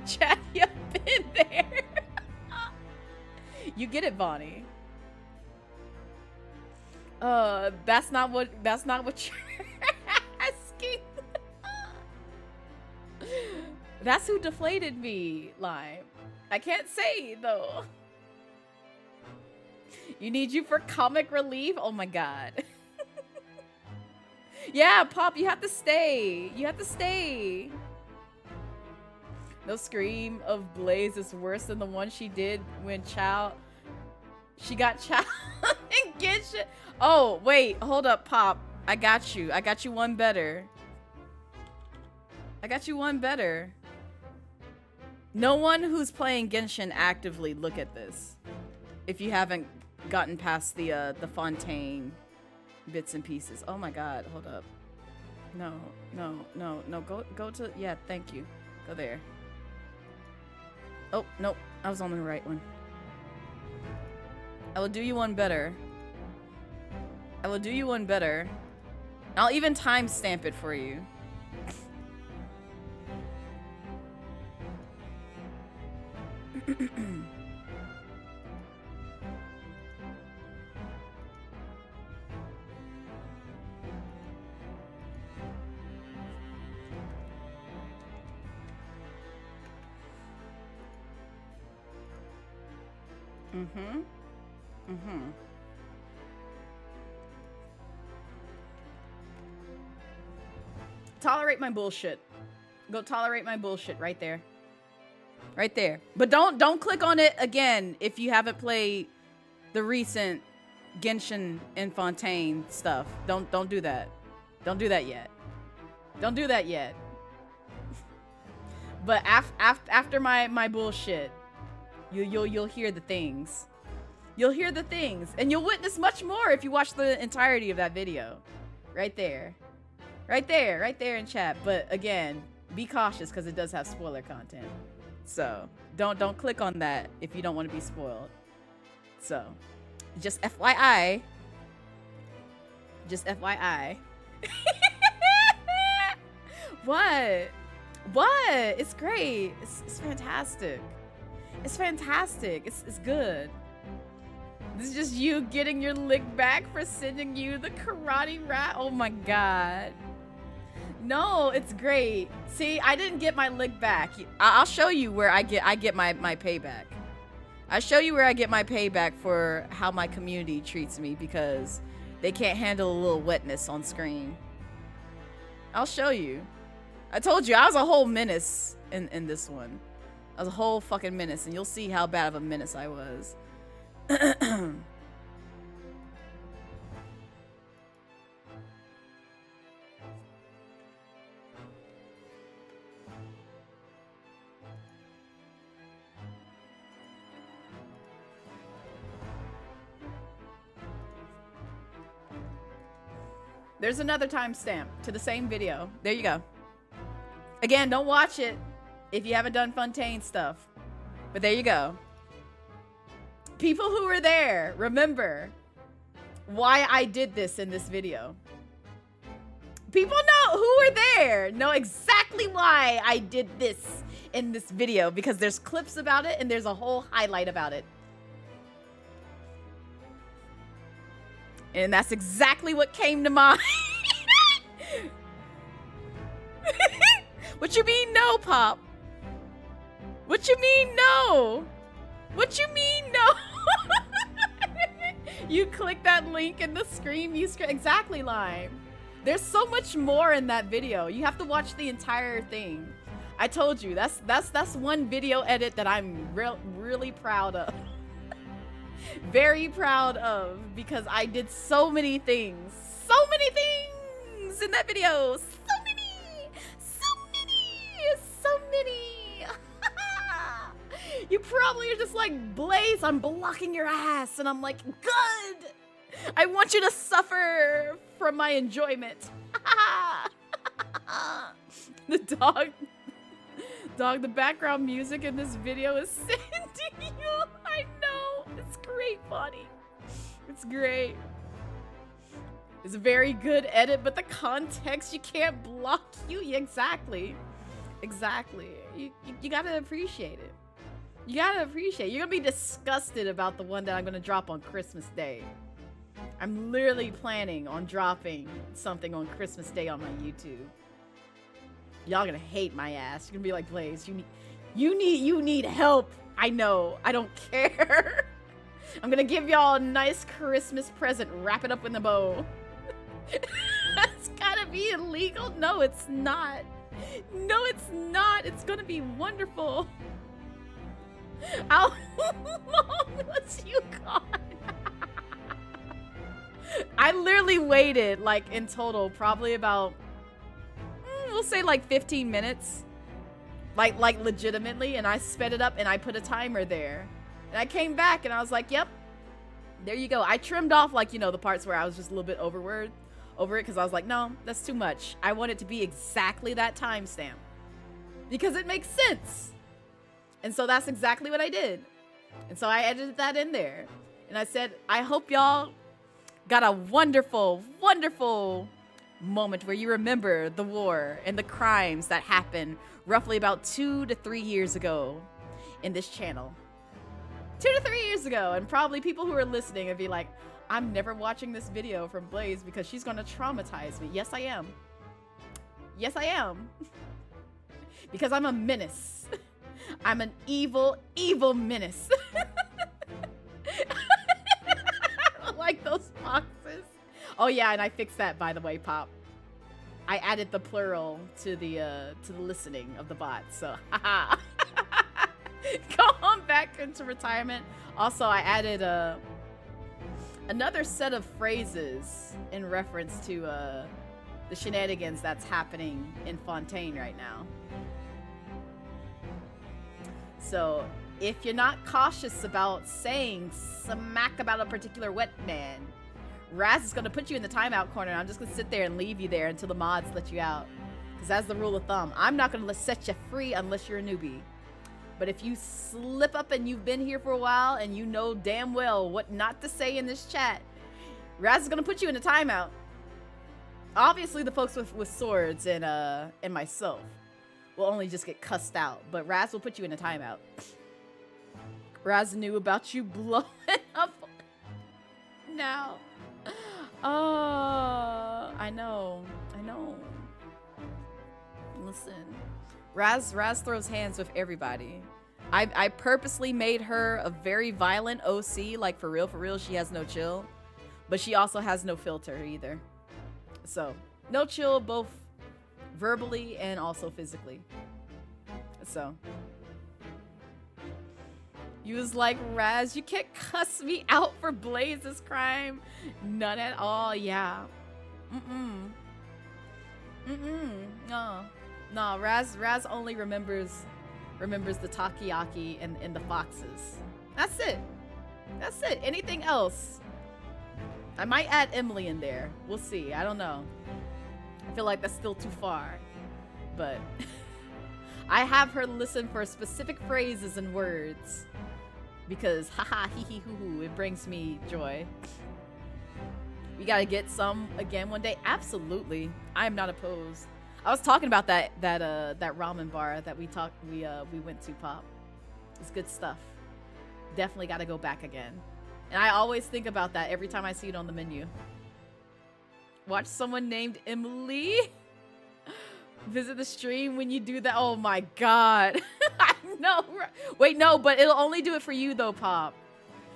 Chad, you've been there. You get it, Bonnie. That's not what you're asking. That's who deflated me, Lime. I can't say, though. You need you for comic relief? Oh my god. Yeah, Pop, you have to stay. You have to stay. No scream of Blaze is worse than the one she did when she got Chow and Genshin. Oh, wait, hold up, Pop. I got you. I got you one better. I got you one better. No one who's playing Genshin actively look at this. If you haven't gotten past the Fontaine bits and pieces. Oh my god, hold up. No, go to, yeah, thank you. Go there. Oh, nope, I was on the right one. I will do you one better. I will do you one better. I'll even timestamp it for you. Tolerate my bullshit. Go tolerate my bullshit right there. Right there. But don't click on it again if you haven't played the recent Genshin and Fontaine stuff. Don't do that. Don't do that yet. Don't do that yet. But after my bullshit, you'll hear the things. You'll hear the things, and you'll witness much more if you watch the entirety of that video. Right there. Right there in chat. But again, be cautious because it does have spoiler content. So don't click on that if you don't want to be spoiled. So just FYI. Just FYI. What? It's great. It's fantastic. It's fantastic. It's good. This is just you getting your lick back for sending you the karate rat. Oh my god. No, it's great. See, I didn't get my lick back. I'll show you where I get my payback. I'll show you where I get my payback for how my community treats me because they can't handle a little wetness on screen. I'll show you. I told you I was a whole menace in this one. I was a whole fucking menace, and you'll see how bad of a menace I was. There's another timestamp to the same video. There you go. Again, don't watch it if you haven't done Fontaine stuff. But there you go. People who were there, remember why I did this in this video. People know who were there, know exactly why I did this in this video because there's clips about it and there's a whole highlight about it. And that's exactly what came to mind. What you mean no, Pop? What you mean no? What you mean no? You click that link in the screen, exactly, Lime. There's so much more in that video. You have to watch the entire thing. I told you, that's one video edit that I'm really proud of. Very proud of because I did so many things in that video. So many. You probably are just like, Blaze, I'm blocking your ass. And I'm like, good. I want you to suffer from my enjoyment. The dog, the background music in this video is sending you. I know. It's great, Bonnie. It's great. It's a very good edit, but the context, you can't block you. Exactly. You gotta appreciate it. You gotta appreciate it. You're gonna be disgusted about the one that I'm gonna drop on Christmas Day. I'm literally planning on dropping something on Christmas Day on my YouTube. Y'all gonna hate my ass. You're gonna be like, Blaze, you need help. I know. I don't care. I'm gonna give y'all a nice Christmas present. Wrap it up in the bow. It's gotta be illegal. No, it's not. No, it's not. It's gonna be wonderful. How long was you gone? I literally waited, like, in total, probably about, we'll say like 15 minutes. Like legitimately, and I sped it up and I put a timer there. And I came back and I was like, yep, there you go. I trimmed off, like, you know, the parts where I was just a little bit over it, because I was like, no, that's too much. I want it to be exactly that timestamp. Because it makes sense. And so that's exactly what I did. And so I edited that in there. And I said, I hope y'all got a wonderful, wonderful moment where you remember the war and the crimes that happened roughly about 2 to 3 years ago in this channel. 2 to 3 years ago. And probably people who are listening would be like, I'm never watching this video from Blaze because she's going to traumatize me. Yes, I am. Yes, I am. Because I'm a menace. I'm an evil, evil menace. Like those foxes. Oh yeah, and I fixed that, by the way, Pop. I added the plural to the listening of the bot. So, haha. Go on back into retirement. Also, I added another set of phrases in reference to the shenanigans that's happening in Fontaine right now. So, if you're not cautious about saying smack about a particular wet man, Raz is going to put you in the timeout corner. And I'm just going to sit there and leave you there until the mods let you out. Because that's the rule of thumb. I'm not going to set you free unless you're a newbie. But if you slip up and you've been here for a while and you know damn well what not to say in this chat, Raz is going to put you in a timeout. Obviously, the folks with swords and myself will only just get cussed out. But Raz will put you in a timeout. Raz knew about you blowing up now. Oh, I know. Listen, Raz throws hands with everybody. I purposely made her a very violent OC, like for real, she has no chill. But she also has no filter either. So, no chill both verbally and also physically. So, you was like, Raz, you can't cuss me out for Blaze's crime. None at all, yeah. No, Raz only remembers the takoyaki and the foxes. That's it. Anything else? I might add Emily in there. We'll see. I don't know. I feel like that's still too far. But I have her listen for specific phrases and words. Because haha hee hee hoo hoo, it brings me joy. We gotta get some again one day. Absolutely. I am not opposed. I was talking about that ramen bar that we went to, Pop. It's good stuff. Definitely gotta go back again. And I always think about that every time I see it on the menu. Watch someone named Emily. Visit the stream when you do that. Oh my god. I know. Wait, no, but it'll only do it for you though, Pop.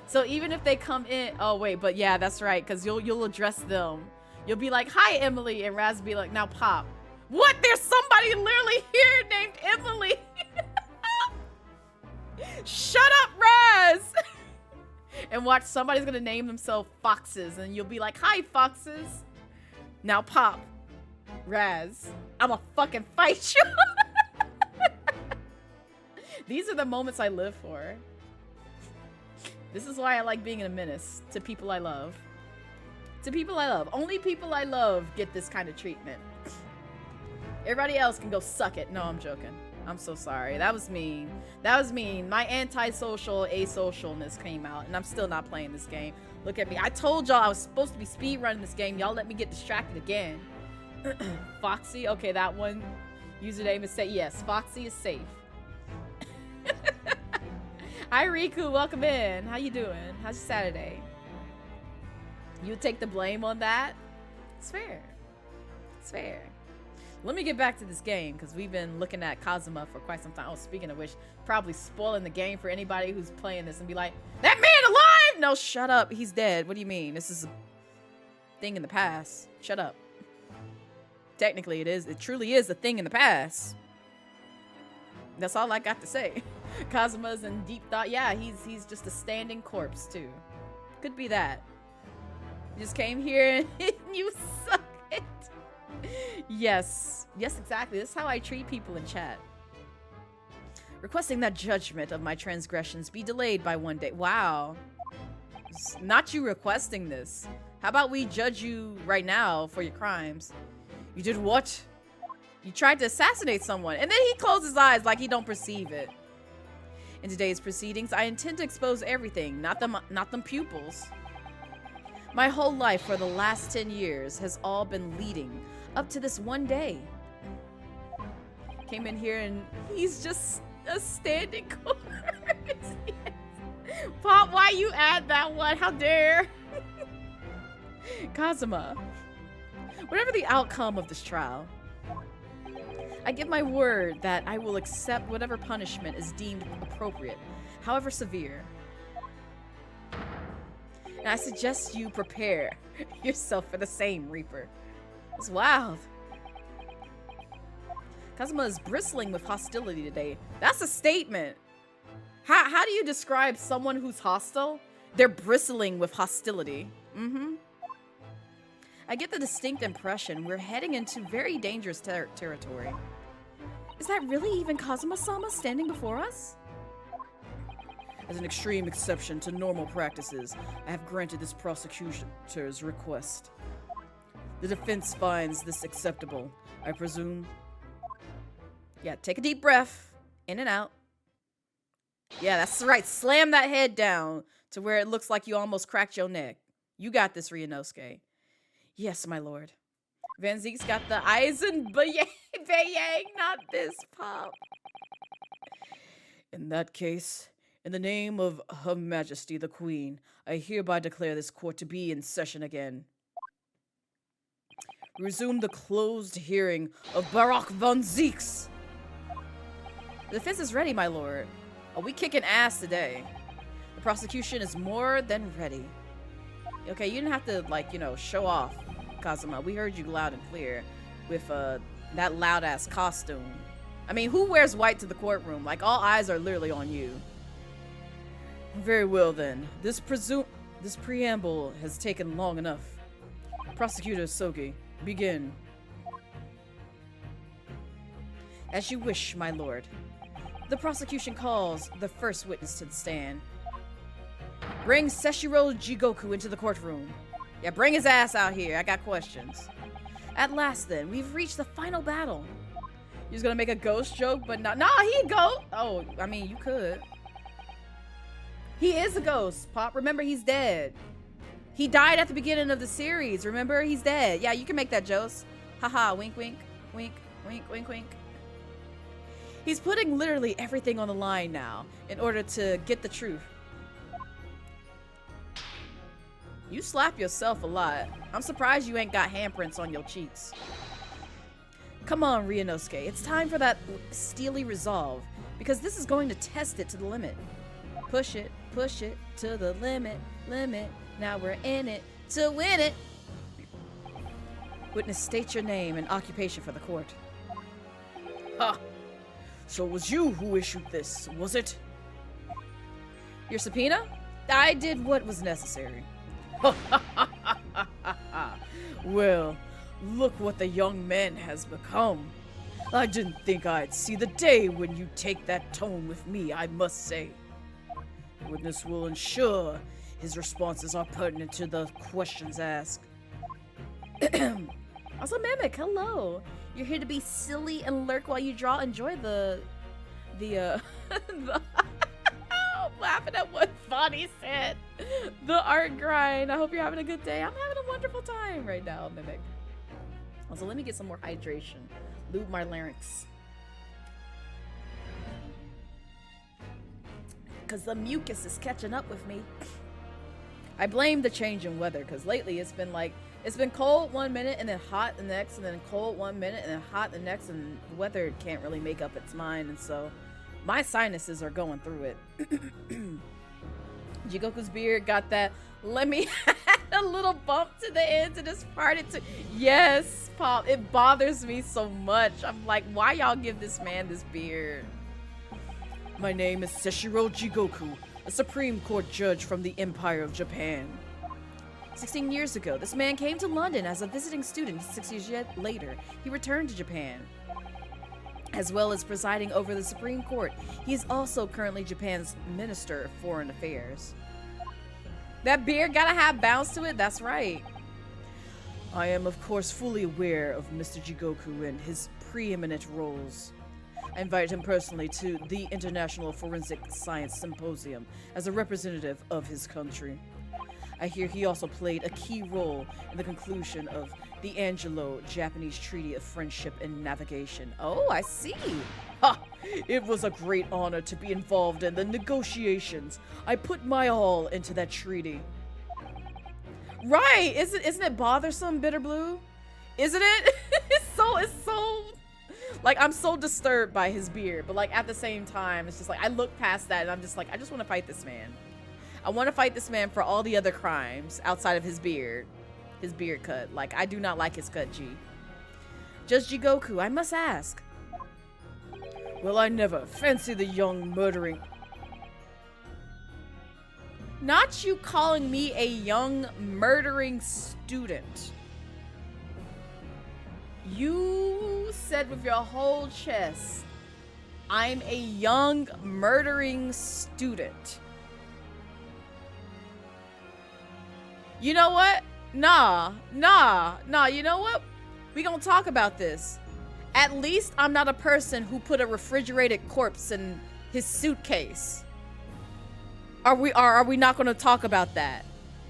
So even if they come in, oh wait, but yeah, that's right, because you'll address them. You'll be like, hi Emily, and Raz will be like, now Pop. What? There's somebody literally here named Emily. Shut up, Raz. And watch, somebody's gonna name themselves Foxes, and you'll be like, hi Foxes. Now Pop. Raz, I'ma fucking fight you. These are the moments I live for. This is why I like being a menace to people I love. To people I love. Only people I love get this kind of treatment. Everybody else can go suck it. No, I'm joking. I'm so sorry. That was mean. That was mean. My antisocial asocialness came out, and I'm still not playing this game. Look at me. I told y'all I was supposed to be speedrunning this game. Y'all let me get distracted again. Foxy. Okay, that one username is safe. Yes, Foxy is safe. Hi Riku, welcome in. How you doing? How's your Saturday? You take the blame on that? It's fair. It's fair. Let me get back to this game, because we've been looking at Kazuma for quite some time. Oh, speaking of which, probably spoiling the game for anybody who's playing this and be like, that man alive! No, shut up. He's dead. What do you mean? This is a thing in the past. Shut up. Technically, it is. It truly is a thing in the past. That's all I got to say. Kazuma's in deep thought. Yeah, he's just a standing corpse, too. Could be that. You just came here and you suck it. Yes. Yes, exactly. This is how I treat people in chat. Requesting that judgment of my transgressions be delayed by 1 day. Wow. It's not you requesting this. How about we judge you right now for your crimes? You did what? You tried to assassinate someone, and then he closed his eyes like he don't perceive it. In today's proceedings, I intend to expose everything, not them pupils. My whole life for the last 10 years has all been leading up to this one day. Came in here and he's just a standing corpse. Yes. Pop, why you add that one? How dare? Kazuma, whatever the outcome of this trial, I give my word that I will accept whatever punishment is deemed appropriate, however severe. And I suggest you prepare yourself for the same, Reaper. It's wild. Kazuma is bristling with hostility today. That's a statement. How do you describe someone who's hostile? They're bristling with hostility. I get the distinct impression we're heading into very dangerous territory. Is that really even Kazuma-sama standing before us? As an extreme exception to normal practices, I have granted this prosecutor's request. The defense finds this acceptable, I presume. Yeah, take a deep breath. In and out. Yeah, that's right. Slam that head down to where it looks like you almost cracked your neck. You got this, Ryunosuke. Yes, my lord. Van Zeke's got the eyes and bayang, not this, Pop. In that case, in the name of Her Majesty the Queen, I hereby declare this court to be in session again. Resume the closed hearing of Barak Van Zeeks. The defense is ready, my lord. Are we kicking ass today? The prosecution is more than ready. Okay, you didn't have to, like, you know, show off, Kazuma. We heard you loud and clear with that loud-ass costume. I mean, who wears white to the courtroom? Like, all eyes are literally on you. Very well, then. This preamble has taken long enough. Prosecutor Sogi, begin. As you wish, my lord. The prosecution calls the first witness to the stand. Bring Seshiro Jigoku into the courtroom. Yeah, bring his ass out here. I got questions. At last, then, we've reached the final battle. You're just gonna make a ghost joke, but not. Nah, he a ghost. Oh, I mean, you could. He is a ghost, Pop. Remember, he's dead. He died at the beginning of the series. Remember, he's dead. Yeah, you can make that joke. Haha, wink, wink, wink, wink, wink, wink. He's putting literally everything on the line now in order to get the truth. You slap yourself a lot. I'm surprised you ain't got handprints on your cheeks. Come on, Ryunosuke. It's time for that steely resolve, because this is going to test it to the limit. Push it to the limit, limit. Now we're in it to win it. Witness, state your name and occupation for the court. Ha! So it was you who issued this, was it? Your subpoena? I did what was necessary. Well, look what the young man has become. I didn't think I'd see the day when you take that tone with me, I must say. The witness will ensure his responses are pertinent to the questions asked. Also, Mimic, hello. You're here to be silly and lurk while you draw. Enjoy the I'm laughing at what Bonnie said. The art grind. I hope you're having a good day. I'm having a wonderful time right now, Mimic. Also, let me get some more hydration. Lube my larynx. Because the mucus is catching up with me. I blame the change in weather, because lately it's been like, It's been cold 1 minute and then hot the next, and then cold 1 minute and then hot the next, and the weather can't really make up its mind, and so my sinuses are going through it. Jigoku's beard got that. Let me add a little bump to the end to this part. Yes, Pop. It bothers me so much. I'm like, why y'all give this man this beard? My name is Seshiro Jigoku, a Supreme Court judge from the Empire of Japan. 16 years ago, this man came to London as a visiting student. 6 years later, he returned to Japan. As well as presiding over the Supreme Court, he is also currently Japan's Minister of Foreign Affairs. That beard gotta have bounce to it, that's right. I am, of course, fully aware of Mr. Jigoku and his preeminent roles. I invited him personally to the International Forensic Science Symposium as a representative of his country. I hear he also played a key role in the conclusion of the Anglo-Japanese Treaty of Friendship and Navigation. Oh, I see. Ha! It was a great honor to be involved in the negotiations. I put my all into that treaty. Right! Isn't it bothersome, Bitter Blue? Isn't it? It's so like, I'm so disturbed by his beard, but like at the same time, it's just like I look past that and I'm just like, I just want to fight this man. I want to fight this man for all the other crimes outside of his beard cut. Like, I do not like his cut, G. Judge Jigoku, I must ask. Well, I never fancy the young murdering. Not you calling me a young murdering student. You said with your whole chest, I'm a young murdering student. You know what? Nah, you know what? We gonna talk about this. At least I'm not a person who put a refrigerated corpse in his suitcase. Are we not gonna talk about that?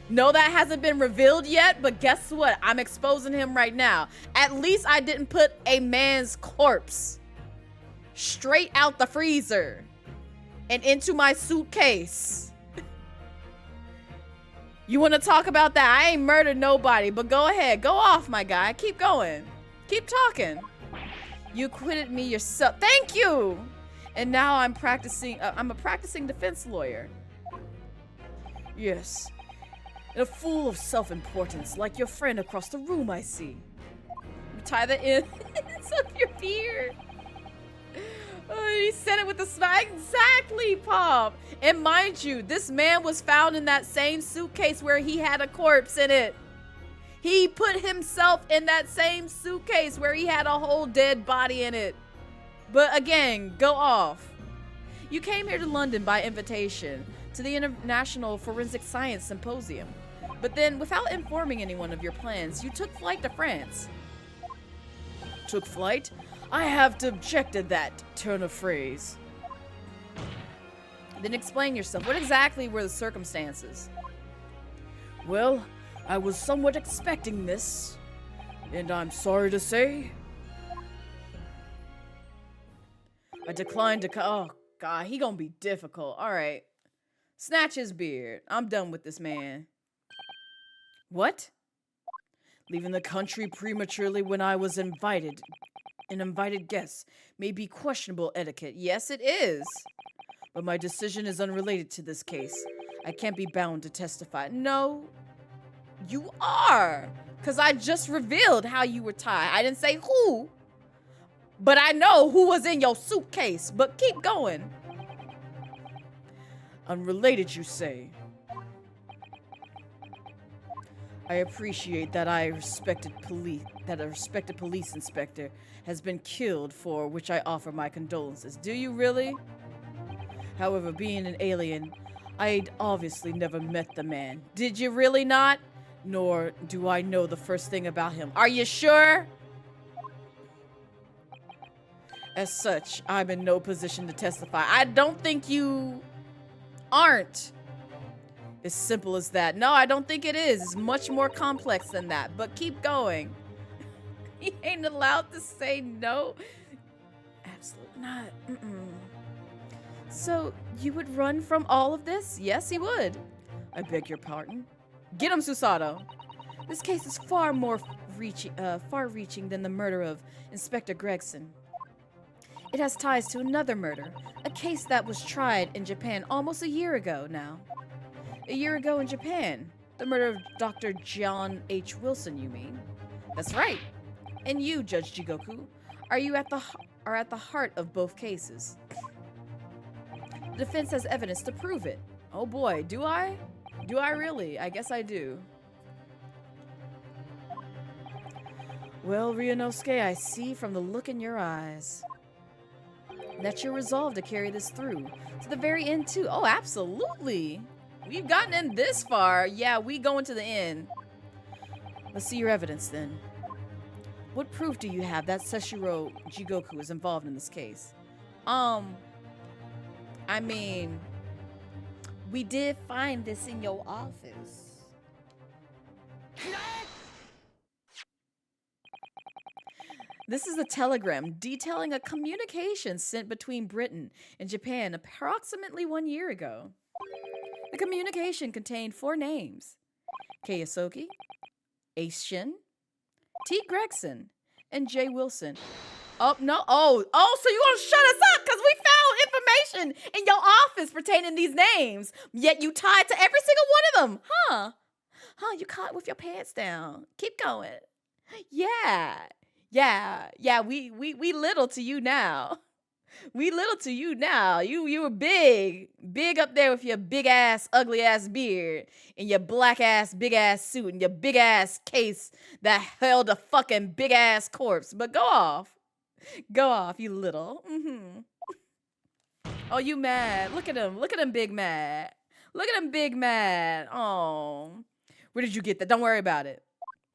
No, that hasn't been revealed yet, but guess what? I'm exposing him right now. At least I didn't put a man's corpse straight out the freezer and into my suitcase. You want to talk about that? I ain't murdered nobody, but go ahead. Go off, my guy. Keep going. Keep talking. You acquitted me yourself. Thank you. And now I'm practicing. I'm a practicing defense lawyer. Yes. And a fool of self-importance, like your friend across the room, I see. You tie the ends of your beard. Oh, he said it with a smile. Exactly, Pop. And mind you, this man was found in that same suitcase where he had a corpse in it. He put himself in that same suitcase where he had a whole dead body in it. But again, go off. You came here to London by invitation to the International Forensic Science Symposium. But then, without informing anyone of your plans, you took flight to France. Took flight? I have to object to that turn of phrase. Then explain yourself. What exactly were the circumstances? Well, I was somewhat expecting this, and I'm sorry to say, I declined to oh, God, he gonna be difficult. All right. Snatch his beard. I'm done with this man. What? Leaving the country prematurely when I was invited. An invited guest may be questionable etiquette. Yes, it is. But my decision is unrelated to this case. I can't be bound to testify. No, you are. Because I just revealed how you were tied. I didn't say who. But I know who was in your suitcase. But keep going. Unrelated, you say? I appreciate that a respected police inspector has been killed, for which I offer my condolences. Do you really? However, being an alien, I'd obviously never met the man. Did you really not? Nor do I know the first thing about him. Are you sure? As such, I'm in no position to testify. I don't think you aren't. As simple as that. No, I don't think it is. It's much more complex than that. But keep going. He ain't allowed to say no. Absolutely not. So, you would run from all of this? Yes, he would. I beg your pardon. Get him, Susato. This case is far-reaching than the murder of Inspector Gregson. It has ties to another murder, a case that was tried in Japan almost a year ago now. A year ago in Japan, the murder of Dr. John H. Wilson, you mean? That's right. And you, Judge Jigoku, are at the heart of both cases. The defense has evidence to prove it. Oh boy, do I? Do I really? I guess I do. Well, Ryunosuke, I see from the look in your eyes that you're resolved to carry this through to the very end too. Oh, absolutely. We've gotten in this far. Yeah, we going to the end. Let's see your evidence then. What proof do you have that Seshiro Jigoku is involved in this case? I mean, we did find this in your office. This is a telegram detailing a communication sent between Britain and Japan approximately 1 year ago. The communication contained 4 names: Keisoki, Ace Shin, T. Gregson, and J. Wilson. Oh, no. Oh, so you want to shut us up because we found information in your office pertaining these names, yet you tied to every single one of them, huh? You caught with your pants down. Keep going. Yeah, we little to you now. We little to you now. You were big up there with your big ass, ugly ass beard and your black ass, big ass suit and your big ass case that held a fucking big ass corpse. But go off, you little. Oh, you mad? Look at him, big mad. Look at him, big mad. Oh, where did you get that? Don't worry about it.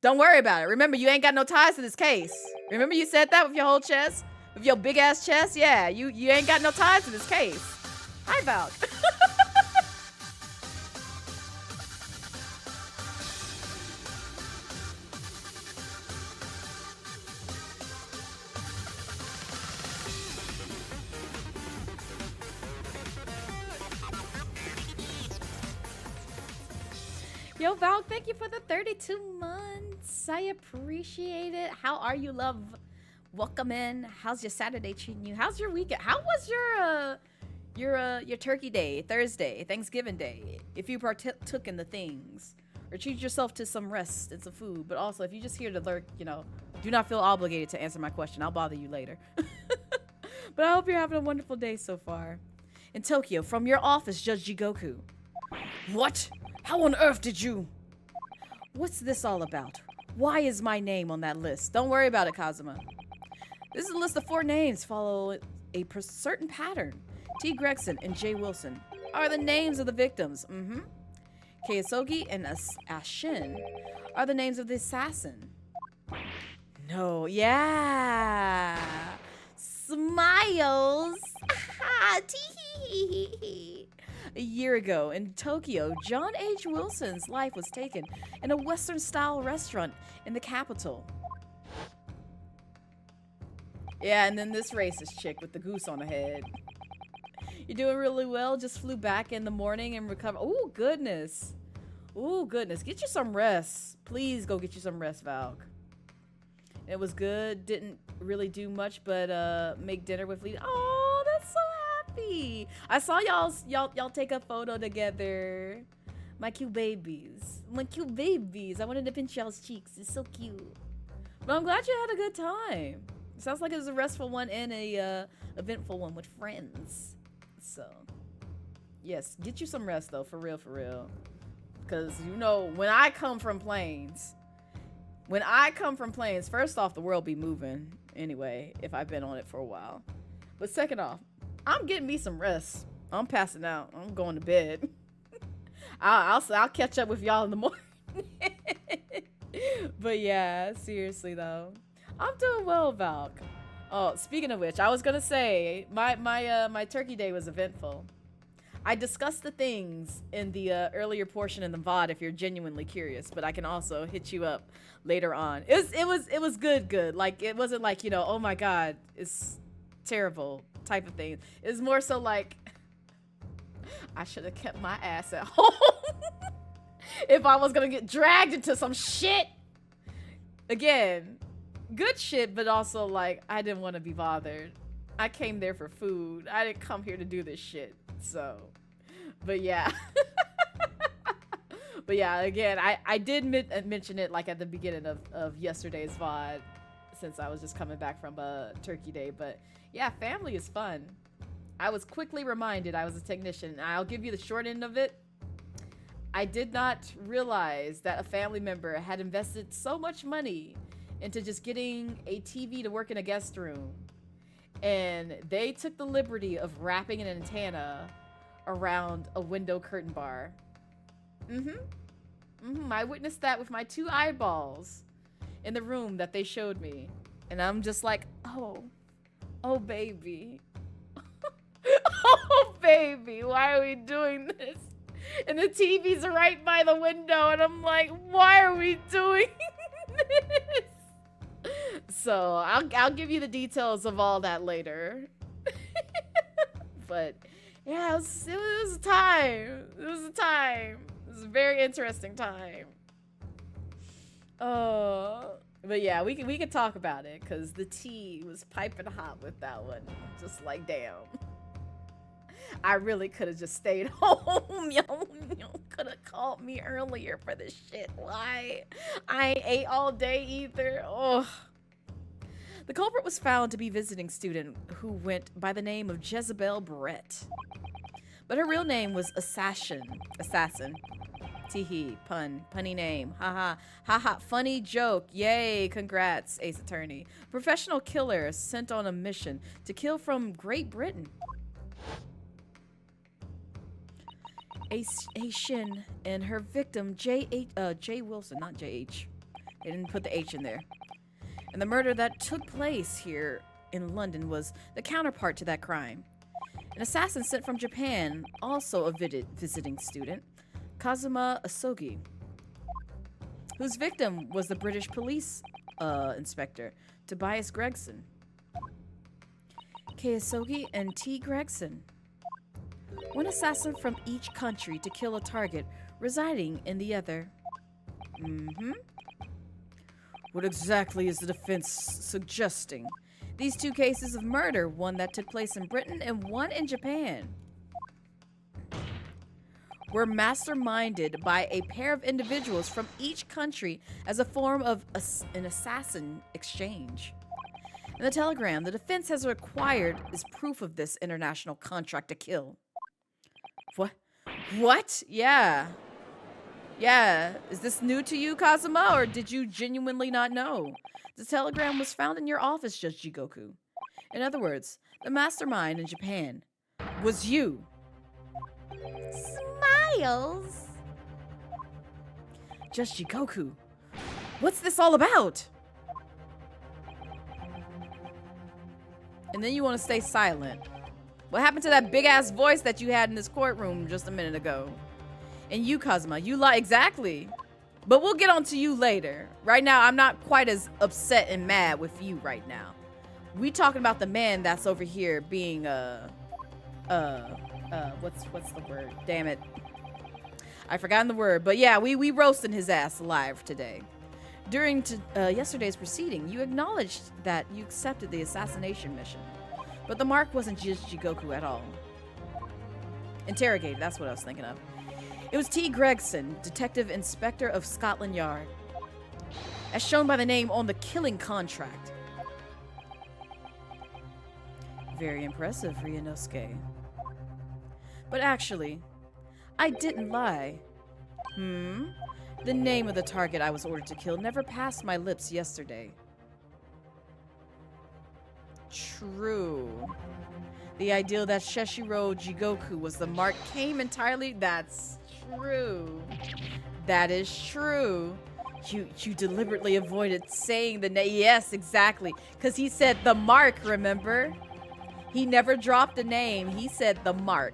Remember, you ain't got no ties to this case. Remember you said that with your whole chest? With your big ass chest? Yeah, you ain't got no ties to this case. Hi, Valk. Yo, Valk, thank you for the 32 months. I appreciate it. How are you, love? Welcome in. How's your Saturday treating you? How's your weekend? How was your Turkey Day, Thursday, Thanksgiving Day? If you partook in the things, or treat yourself to some rest and some food. But also, if you're just here to lurk, do not feel obligated to answer my question. I'll bother you later. But I hope you're having a wonderful day so far. In Tokyo, from your office, Judge Jigoku. What? How on earth did you? What's this all about? Why is my name on that list? Don't worry about it, Kazuma. This is a list of 4 names follow a certain pattern. T. Gregson and J. Wilson are the names of the victims. Keisogi and Ashin are the names of the assassin. No, yeah. Smiles. Tee. A year ago in Tokyo, John H. Wilson's life was taken in a Western-style restaurant in the capital. Yeah, and then this racist chick with the goose on her head. You're doing really well. Just flew back in the morning and recovered. Oh, goodness. Oh, goodness. Get you some rest. Please go get you some rest, Valk. It was good. Didn't really do much but make dinner with Lee. Oh, that's so happy. I saw y'all take a photo together. My cute babies. I wanted to pinch y'all's cheeks. It's so cute. But I'm glad you had a good time. Sounds like it was a restful one and a eventful one with friends. So, yes, get you some rest though, for real. Because when I come from planes, first off, the world be moving anyway if I've been on it for a while. But second off, I'm getting me some rest. I'm passing out. I'm going to bed. I'll catch up with y'all in the morning. But yeah, seriously though. I'm doing well, Valk. Oh, speaking of which, I was gonna say my Turkey Day was eventful. I discussed the things in the earlier portion in the VOD if you're genuinely curious, but I can also hit you up later on. It was good. Like it wasn't like, oh my god, it's terrible type of thing. It's more so like I should have kept my ass at home. if I was gonna get dragged into some shit. Again, good shit, but also like I didn't want to be bothered. I came there for food. I didn't come here to do this shit. So, but yeah. But yeah, again, I did mention it like at the beginning of yesterday's VOD, since I was just coming back from Turkey Day. But yeah, family is fun. I was quickly reminded I was a technician. I'll give you the short end of it. I did not realize that a family member had invested so much money into just getting a TV to work in a guest room. And they took the liberty of wrapping an antenna around a window curtain bar. I witnessed that with my 2 eyeballs in the room that they showed me. And I'm just like, oh baby. Oh baby, why are we doing this? And the TV's right by the window and I'm like, why are we doing this? So I'll give you the details of all that later. But yeah, it was a time. It was a time. It was a very interesting time. But yeah, we can talk about it because the tea was piping hot with that one. Just like, damn. I really could have just stayed home. Yo, could have called me earlier for this shit. Why? I ain't ate all day either. Oh. The culprit was found to be a visiting student who went by the name of Jezebel Brett. But her real name was Assassin. Teehee, punny name. Haha, funny joke. Yay, congrats, Ace Attorney. Professional killer sent on a mission to kill from Great Britain. A Shin and her victim, J. Wilson, not J.H. They didn't put the H in there. And the murder that took place here in London was the counterpart to that crime. An assassin sent from Japan, also a visiting student, Kazuma Asogi, whose victim was the British police inspector, Tobias Gregson. K. Asogi and T. Gregson. One assassin from each country to kill a target residing in the other. What exactly is the defense suggesting? These 2 cases of murder, one that took place in Britain and one in Japan, were masterminded by a pair of individuals from each country as a form of an assassin exchange. In the telegram, the defense has required is proof of this international contract to kill. What? Yeah. Is this new to you, Kazuma, or did you genuinely not know? The telegram was found in your office, Judge Jigoku. In other words, the mastermind in Japan was you. Smiles? Judge Jigoku, what's this all about? And then you want to stay silent. What happened to that big-ass voice that you had in this courtroom just a minute ago? And you, Kazuma, you lie exactly. But we'll get on to you later. Right now, I'm not quite as upset and mad with you right now. We talking about the man that's over here being, what's the word? Damn it. I forgotten the word. But yeah, we roasting his ass alive today. During yesterday's proceeding, you acknowledged that you accepted the assassination mission. But the mark wasn't just Jigoku at all. Interrogated, that's what I was thinking of. It was T. Gregson, Detective Inspector of Scotland Yard, as shown by the name on the killing contract. Very impressive, Ryunosuke. But actually, I didn't lie. The name of the target I was ordered to kill never passed my lips yesterday. True. The idea that Sheshiro Jigoku was the mark came entirely... That's true. That is true. You deliberately avoided saying the name. Yes, exactly. Because he said the mark, remember? He never dropped a name. He said the mark.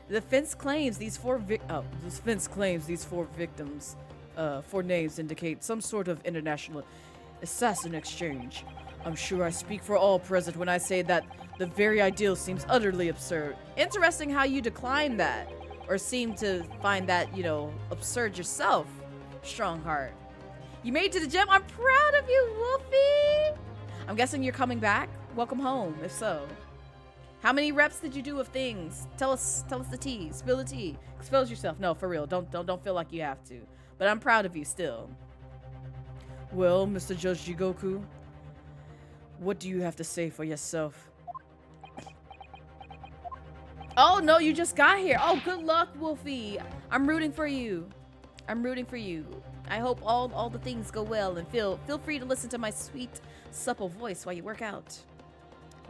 The defense claims these 4 victims, 4 names indicate some sort of international assassin exchange. I'm sure I speak for all present when I say that the very ideal seems utterly absurd. Interesting how you decline that, or seem to find that, you know, absurd yourself, Strongheart. You made it to the gym. I'm proud of you, Wolfie. I'm guessing you're coming back. Welcome home, if so. How many reps did you do of things? Tell us the tea. Spill the tea. Expose yourself. No, for real. Don't feel like you have to. But I'm proud of you still. Well, Mr. Judge Jigoku, what do you have to say for yourself? Oh, no, you just got here. Oh, good luck, Wolfie. I'm rooting for you. I'm rooting for you. I hope all the things go well, and feel free to listen to my sweet, supple voice while you work out.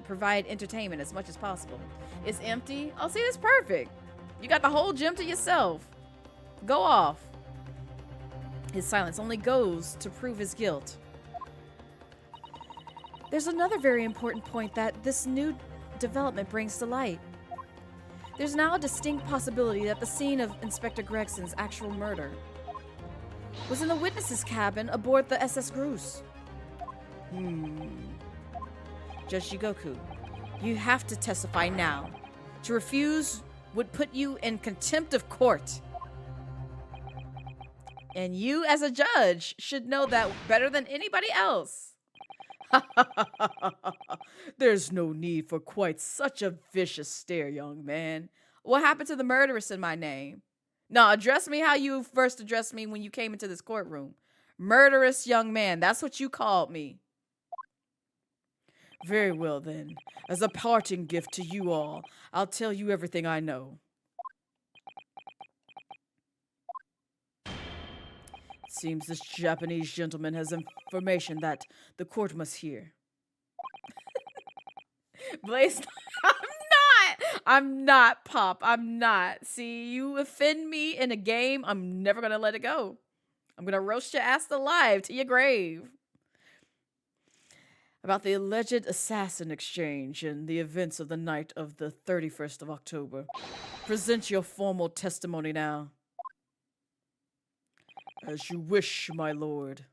Provide entertainment as much as possible. It's empty. Oh, see, that's perfect. You got the whole gym to yourself. Go off. His silence only goes to prove his guilt. There's another very important point that this new development brings to light. There's now a distinct possibility that the scene of Inspector Gregson's actual murder was in the witness's cabin aboard the SS Groose. Judge Jigoku, you have to testify now. To refuse would put you in contempt of court. And you, as a judge, should know that better than anybody else. There's no need for quite such a vicious stare, young man. What happened to the murderess in my name? No, address me how you first addressed me when you came into this courtroom. Murderous young man, that's what you called me. Very well, then. As a parting gift to you all, I'll tell you everything I know. It seems this Japanese gentleman has information that the court must hear. Blaze, I'm not, Pop. I'm not. See, you offend me in a game, I'm never going to let it go. I'm going to roast your ass alive to your grave. About the alleged assassin exchange and the events of the night of the 31st of October. Present your formal testimony now. As you wish, my lord.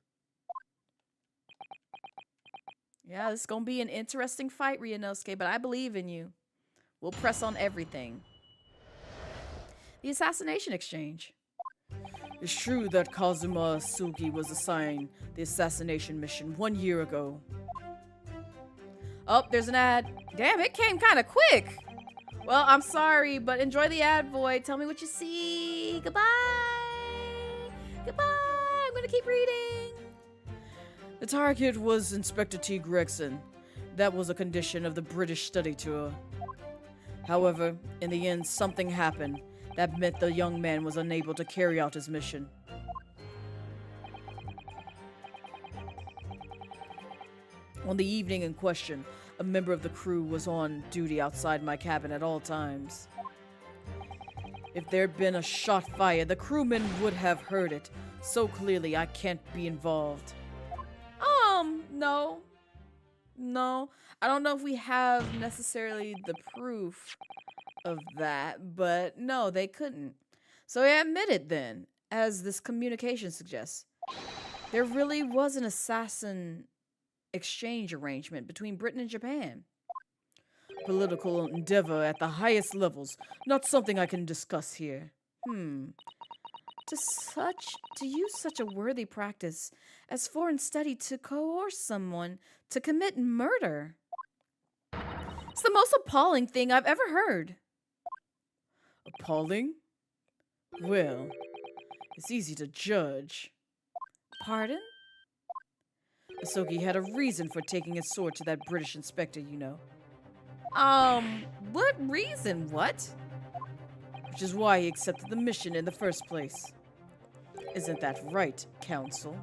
Yeah, this is going to be an interesting fight, Ryunosuke, but I believe in you. We'll press on everything. The assassination exchange. It's true that Kazuma Sugi was assigned the assassination mission 1 year ago. Oh, there's an ad. Damn, it came kind of quick. Well, I'm sorry, but enjoy the ad, Void. Tell me what you see. Goodbye. Goodbye. I'm going to keep reading. The target was Inspector T. Gregson. That was a condition of the British study tour. However, in the end, something happened that meant the young man was unable to carry out his mission. On the evening in question, a member of the crew was on duty outside my cabin at all times. If there'd been a shot fired, the crewmen would have heard it so clearly I can't be involved. No. I don't know if we have necessarily the proof of that, but no, they couldn't. So I admit it then, as this communication suggests. There really was an assassin exchange arrangement between Britain and Japan. Political endeavor at the highest levels, not something I can discuss here. To use such a worthy practice as foreign study to coerce someone to commit murder. It's the most appalling thing I've ever heard. Appalling? Well, it's easy to judge. Pardon? Asogi had a reason for taking his sword to that British inspector, you know. What reason? What? Which is why he accepted the mission in the first place. Isn't that right, Counsel?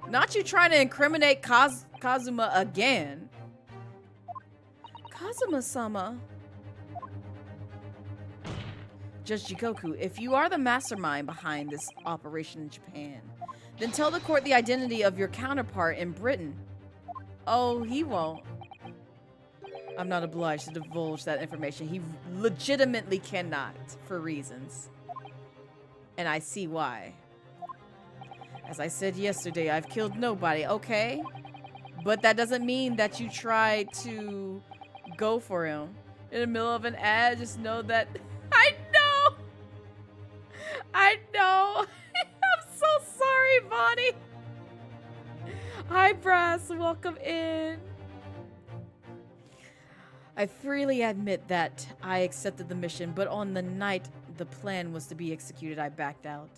Not you trying to incriminate Kazuma again. Kazuma-sama. Judge Jigoku, if you are the mastermind behind this operation in Japan, then tell the court the identity of your counterpart in Britain. Oh, he won't. I'm not obliged to divulge that information. He legitimately cannot, for reasons. And I see why. As I said yesterday, I've killed nobody, okay? But that doesn't mean that you try to go for him. In the middle of an ad, just know that... I know! Hi, Brass. Welcome in. I freely admit that I accepted the mission, but on the night the plan was to be executed, I backed out.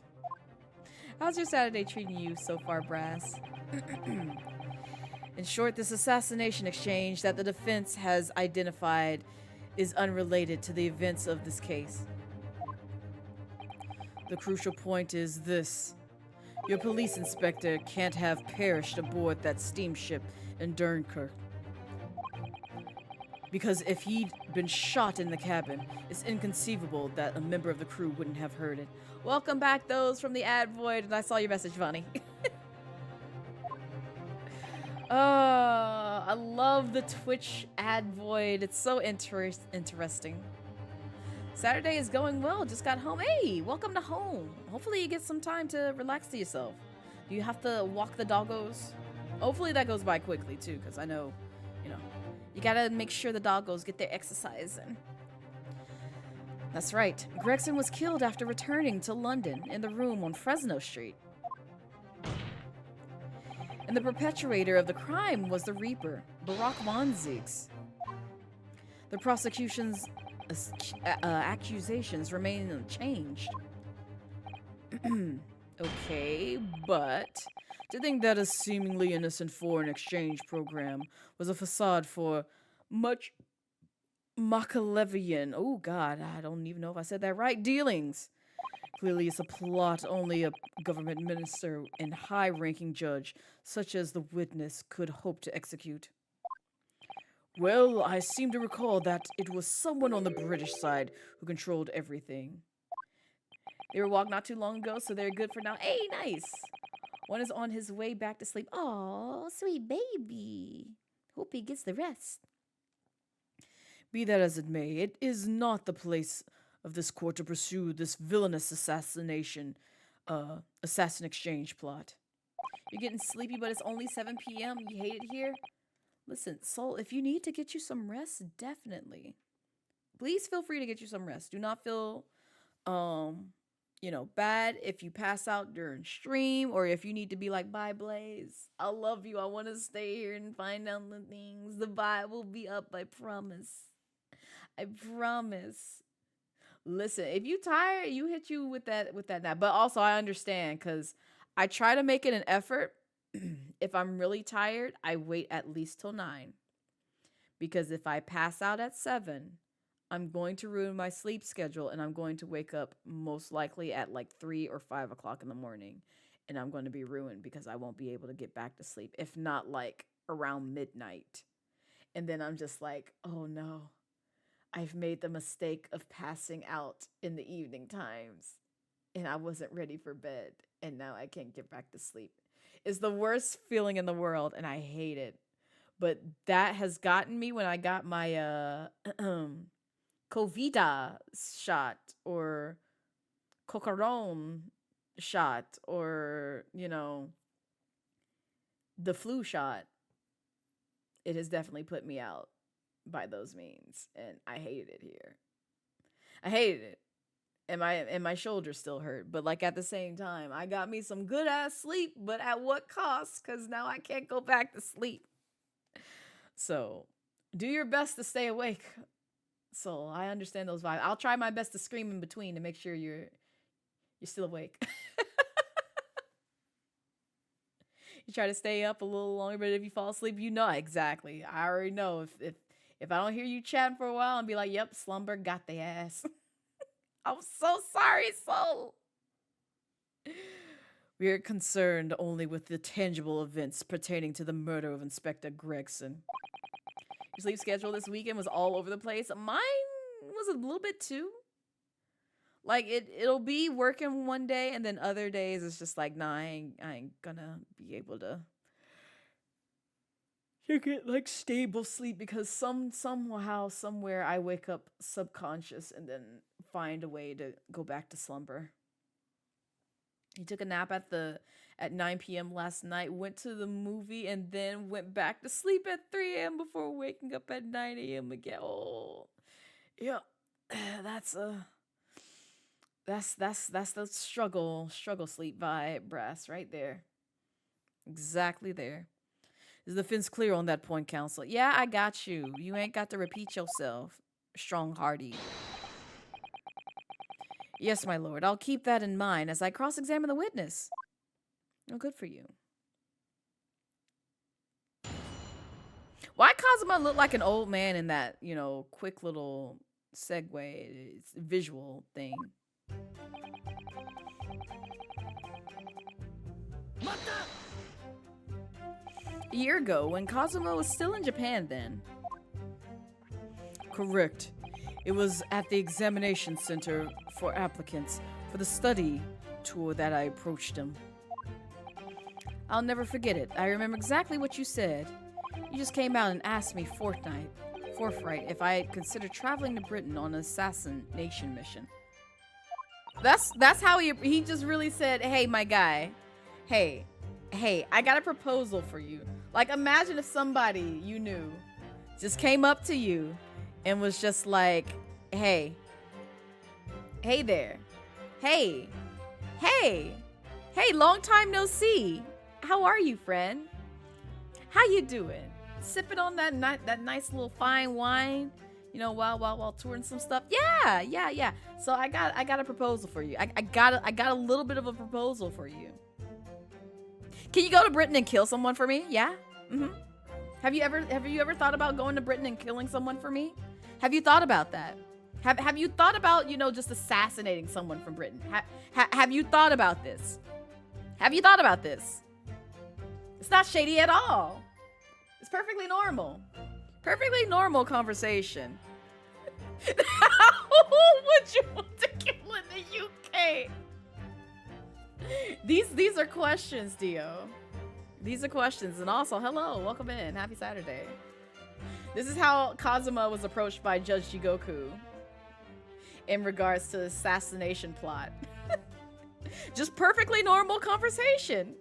How's your Saturday treating you so far, Brass? In short, this assassination exchange that the defense has identified is unrelated to the events of this case. The crucial point is this. Your police inspector can't have perished aboard that steamship in Dunkirk. Because if he'd been shot in the cabin, it's inconceivable that a member of the crew wouldn't have heard it. Welcome back, those from the ad void, and I saw your message, Funny. I love the Twitch ad void. It's so interesting. Saturday is going well. Just got home. Hey, welcome to home. Hopefully you get some time to relax to yourself. Do you have to walk the doggos? Hopefully that goes by quickly too, because I know, you gotta make sure the doggos get their exercise in. That's right. Gregson was killed after returning to London in the room on Fresno Street. And the perpetrator of the crime was the Reaper, Barack von Ziegs. The prosecution's accusations remain unchanged. Okay, but to think that a seemingly innocent foreign exchange program was a facade for much Machiavellian, oh god, I don't even know if I said that right, dealings. Clearly it's a plot only a government minister and high-ranking judge, such as the witness, could hope to execute. Well, I seem to recall that it was someone on the British side who controlled everything. They were walked not too long ago, so they're good for now. Hey, nice! One is on his way back to sleep. Aw, sweet baby. Hope he gets the rest. Be that as it may, it is not the place of this court to pursue this villainous assassin exchange plot. You're getting sleepy, but it's only 7 p.m. You hate it here? Listen, Soul, if you need to get you some rest, definitely. Please feel free to get you some rest. Do not feel, bad if you pass out during stream or if you need to be like, bye, Blaze. I love you. I want to stay here and find out the things. The vibe will be up, I promise. I promise. Listen, if you tired, you hit you with that nap. But also, I understand because I try to make it an effort. If I'm really tired, I wait at least till 9. Because if I pass out at 7, I'm going to ruin my sleep schedule and I'm going to wake up most likely at like 3 or 5 o'clock in the morning. And I'm going to be ruined because I won't be able to get back to sleep. If not like around midnight. And then I'm just like, oh no. I've made the mistake of passing out in the evening times. And I wasn't ready for bed. And now I can't get back to sleep. It's the worst feeling in the world, and I hate it. But that has gotten me when I got my Covida shot or Cocaron shot or, the flu shot. It has definitely put me out by those means, and I hated it here. I hated it. And my shoulders still hurt, but like at the same time, I got me some good ass sleep, but at what cost? Because now I can't go back to sleep. So do your best to stay awake. So I understand those vibes. I'll try my best to scream in between to make sure you're still awake. You try to stay up a little longer, but if you fall asleep, exactly. I already know if I don't hear you chatting for a while and be like, yep, slumber got the ass. I'm so sorry, Soul. We are concerned only with the tangible events pertaining to the murder of Inspector Gregson. Your sleep schedule this weekend was all over the place. Mine was a little bit too. Like, it'll be working one day, and then other days it's just like, nah, I ain't gonna be able to get, like, stable sleep because somehow, somewhere, I wake up subconscious and then find a way to go back to slumber. He took a nap at 9 p.m. last night, went to the movie, and then went back to sleep at 3 a.m. before waking up at 9 a.m. again. Oh, yeah, that's the struggle sleep vibe, Brass, right there. Exactly there. Is the fence clear on that point, Counsel? Yeah, I got you. You ain't got to repeat yourself, Strong-Hardy. Yes, my lord. I'll keep that in mind as I cross-examine the witness. Oh, good for you. Why Kazuma look like an old man in that, you know, quick little segue visual thing? A year ago, when Kazuma was still in Japan then. Correct. It was at the examination center for applicants for the study tour that I approached him. I'll never forget it. I remember exactly what you said. You just came out and asked me forthright if I had considered traveling to Britain on an assassination mission. That's how he just really said, hey, my guy, hey, I got a proposal for you. Like, imagine if somebody you knew just came up to you and was just like, hey there, hey, long time no see. How are you, friend? How you doing? Sipping on that nice little fine wine, you know, while touring some stuff. Yeah. So I got a proposal for you. I got a little bit of a proposal for you. Can you go to Britain and kill someone for me? Yeah. Have you ever thought about going to Britain and killing someone for me? Have you thought about that? Have you thought about, you know, just assassinating someone from Britain? Have you thought about this? Have you thought about this? It's not shady at all. It's perfectly normal. Perfectly normal conversation. Who would you want to kill in the UK? These are questions, Dio. These are questions. And also, hello, welcome in. Happy Saturday. This is how Kazuma was approached by Judge Jigoku in regards to the assassination plot. Just perfectly normal conversation.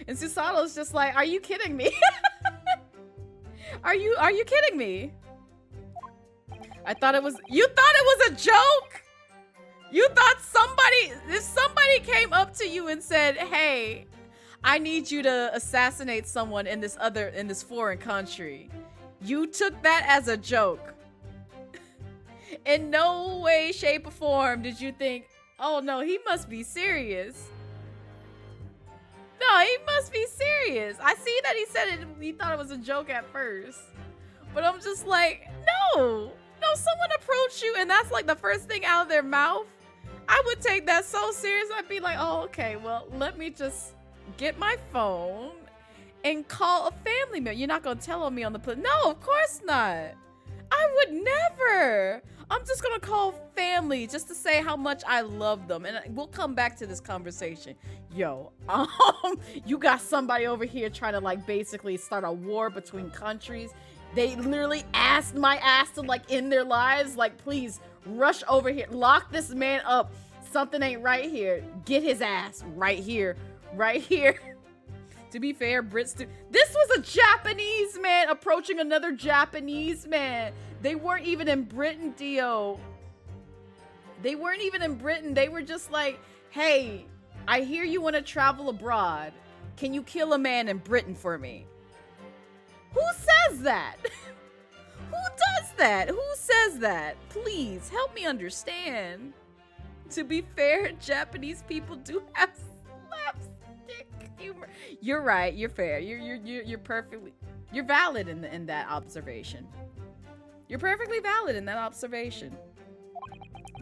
And Susato's just like, are you kidding me? Are you kidding me? You thought it was a joke? You thought if somebody came up to you and said, hey, I need you to assassinate someone in this foreign country, you took that as a joke. In no way, shape, or form did you think, oh no, he must be serious. No, he must be serious. I see that he said it, he thought it was a joke at first. But I'm just like, no, someone approached you and that's like the first thing out of their mouth. I would take that so serious. I'd be like, oh, okay, well, let me just get my phone and call a family member. You're not gonna tell on me on the police. No, of course not. I would never. I'm just gonna call family just to say how much I love them. And we'll come back to this conversation. Yo, you got somebody over here trying to like basically start a war between countries. They literally asked my ass to like end their lives. Like, please rush over here. Lock this man up. Something ain't right here. Get his ass right here. Right here. To be fair, this was a Japanese man approaching another Japanese man. They weren't even in Britain, Dio. They weren't even in Britain. They were just like, hey, I hear you want to travel abroad. Can you kill a man in Britain for me? Who says that? Who does that? Who says that? Please help me understand. To be fair, Japanese people do have slapstick humor. You're right. You're fair. You're perfectly. You're valid in that observation. You're perfectly valid in that observation.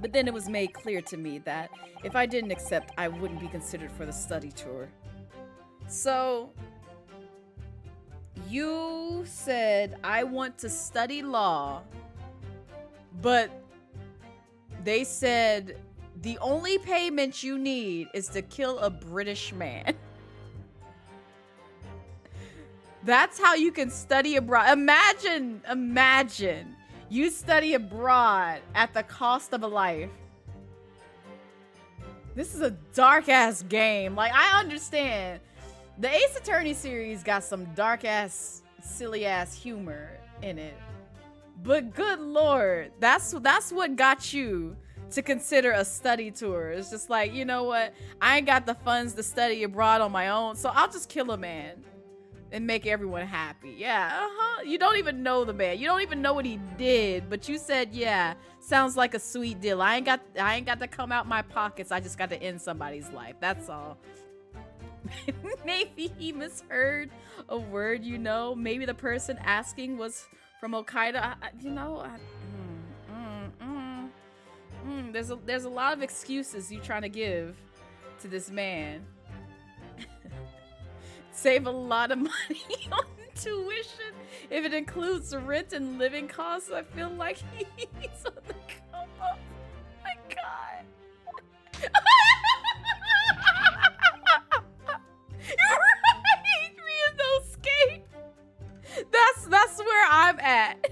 But then it was made clear to me that if I didn't accept, I wouldn't be considered for the study tour. So you said, I want to study law, but they said the only payment you need is to kill a British man. That's how you can study abroad. Imagine you study abroad at the cost of a life. This is a dark ass game. Like, I understand the Ace Attorney series got some dark ass, silly ass humor in it. But good lord, that's what got you to consider a study tour. It's just like, you know what? I ain't got the funds to study abroad on my own, so I'll just kill a man. and make everyone happy. Yeah, You don't even know the man. You don't even know what he did, but you said, yeah, sounds like a sweet deal. I ain't got to come out my pockets. I just got to end somebody's life. That's all. Maybe he misheard a word, you know. Maybe the person asking was from Al-Qaeda. There's a lot of excuses you trying to give to this man. Save a lot of money on tuition if it includes rent and living costs. I feel like he's on the come up. Oh my god. You're right, Ryunosuke. That's where I'm at.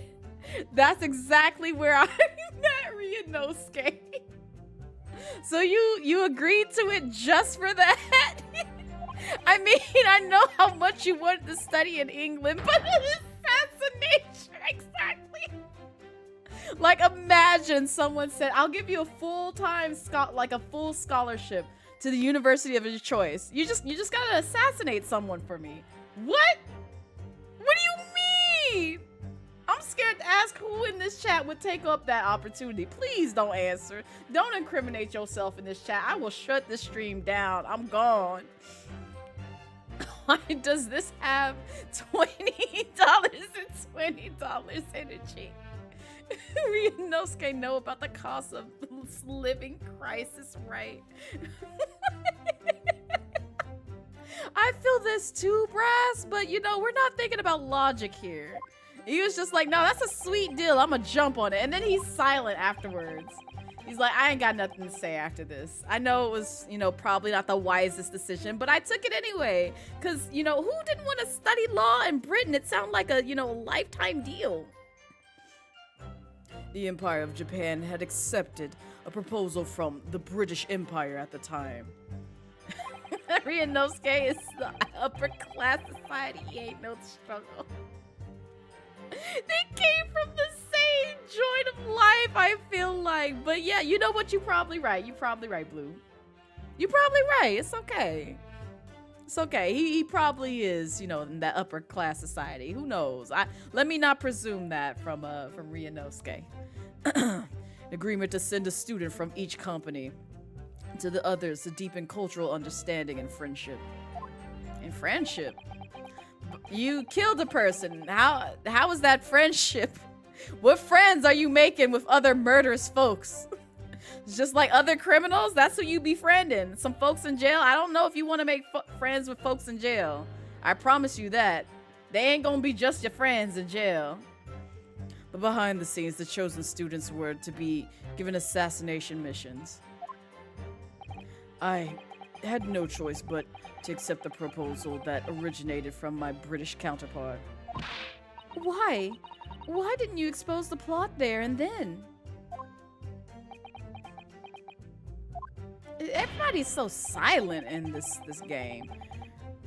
That's exactly where I'm at, Ryunosuke. So you agreed to it just for that? I mean, I know how much you wanted to study in England, but assassination, exactly. Like, imagine someone said, "I'll give you a full-time full scholarship to the university of your choice. You just gotta assassinate someone for me." What? What do you mean? I'm scared to ask who in this chat would take up that opportunity. Please don't answer. Don't incriminate yourself in this chat. I will shut this stream down. I'm gone. Why does this have $20 and $20 energy? Ryunosuke know about the cost of living crisis, right? I feel this too, Brass, but you know, we're not thinking about logic here. He was just like, no, that's a sweet deal. I'm gonna jump on it. And then he's silent afterwards. He's like, I ain't got nothing to say after this. I know it was, probably not the wisest decision, but I took it anyway. Because, who didn't want to study law in Britain? It sounded like a, lifetime deal. The Empire of Japan had accepted a proposal from the British Empire at the time. Ryunosuke is the upper class society. He ain't no struggle. They came from the same joint of life, I feel like. But yeah, you know what? You're probably right. You're probably right, Blue. You're probably right. It's okay. It's okay. He probably is, in that upper class society. Who knows? Let me not presume that from Ryunosuke. Agreement to send a student from each company to the others to deepen cultural understanding and friendship. And friendship? You killed a person. How is that friendship? What friends are you making with other murderous folks? Just like other criminals? That's who you befriending. Some folks in jail? I don't know if you want to make friends with folks in jail. I promise you that. They ain't gonna be just your friends in jail. But behind the scenes, the chosen students were to be given assassination missions. I had no choice but to accept the proposal that originated from my British counterpart. Why? Why didn't you expose the plot there and then? Everybody's so silent in this game.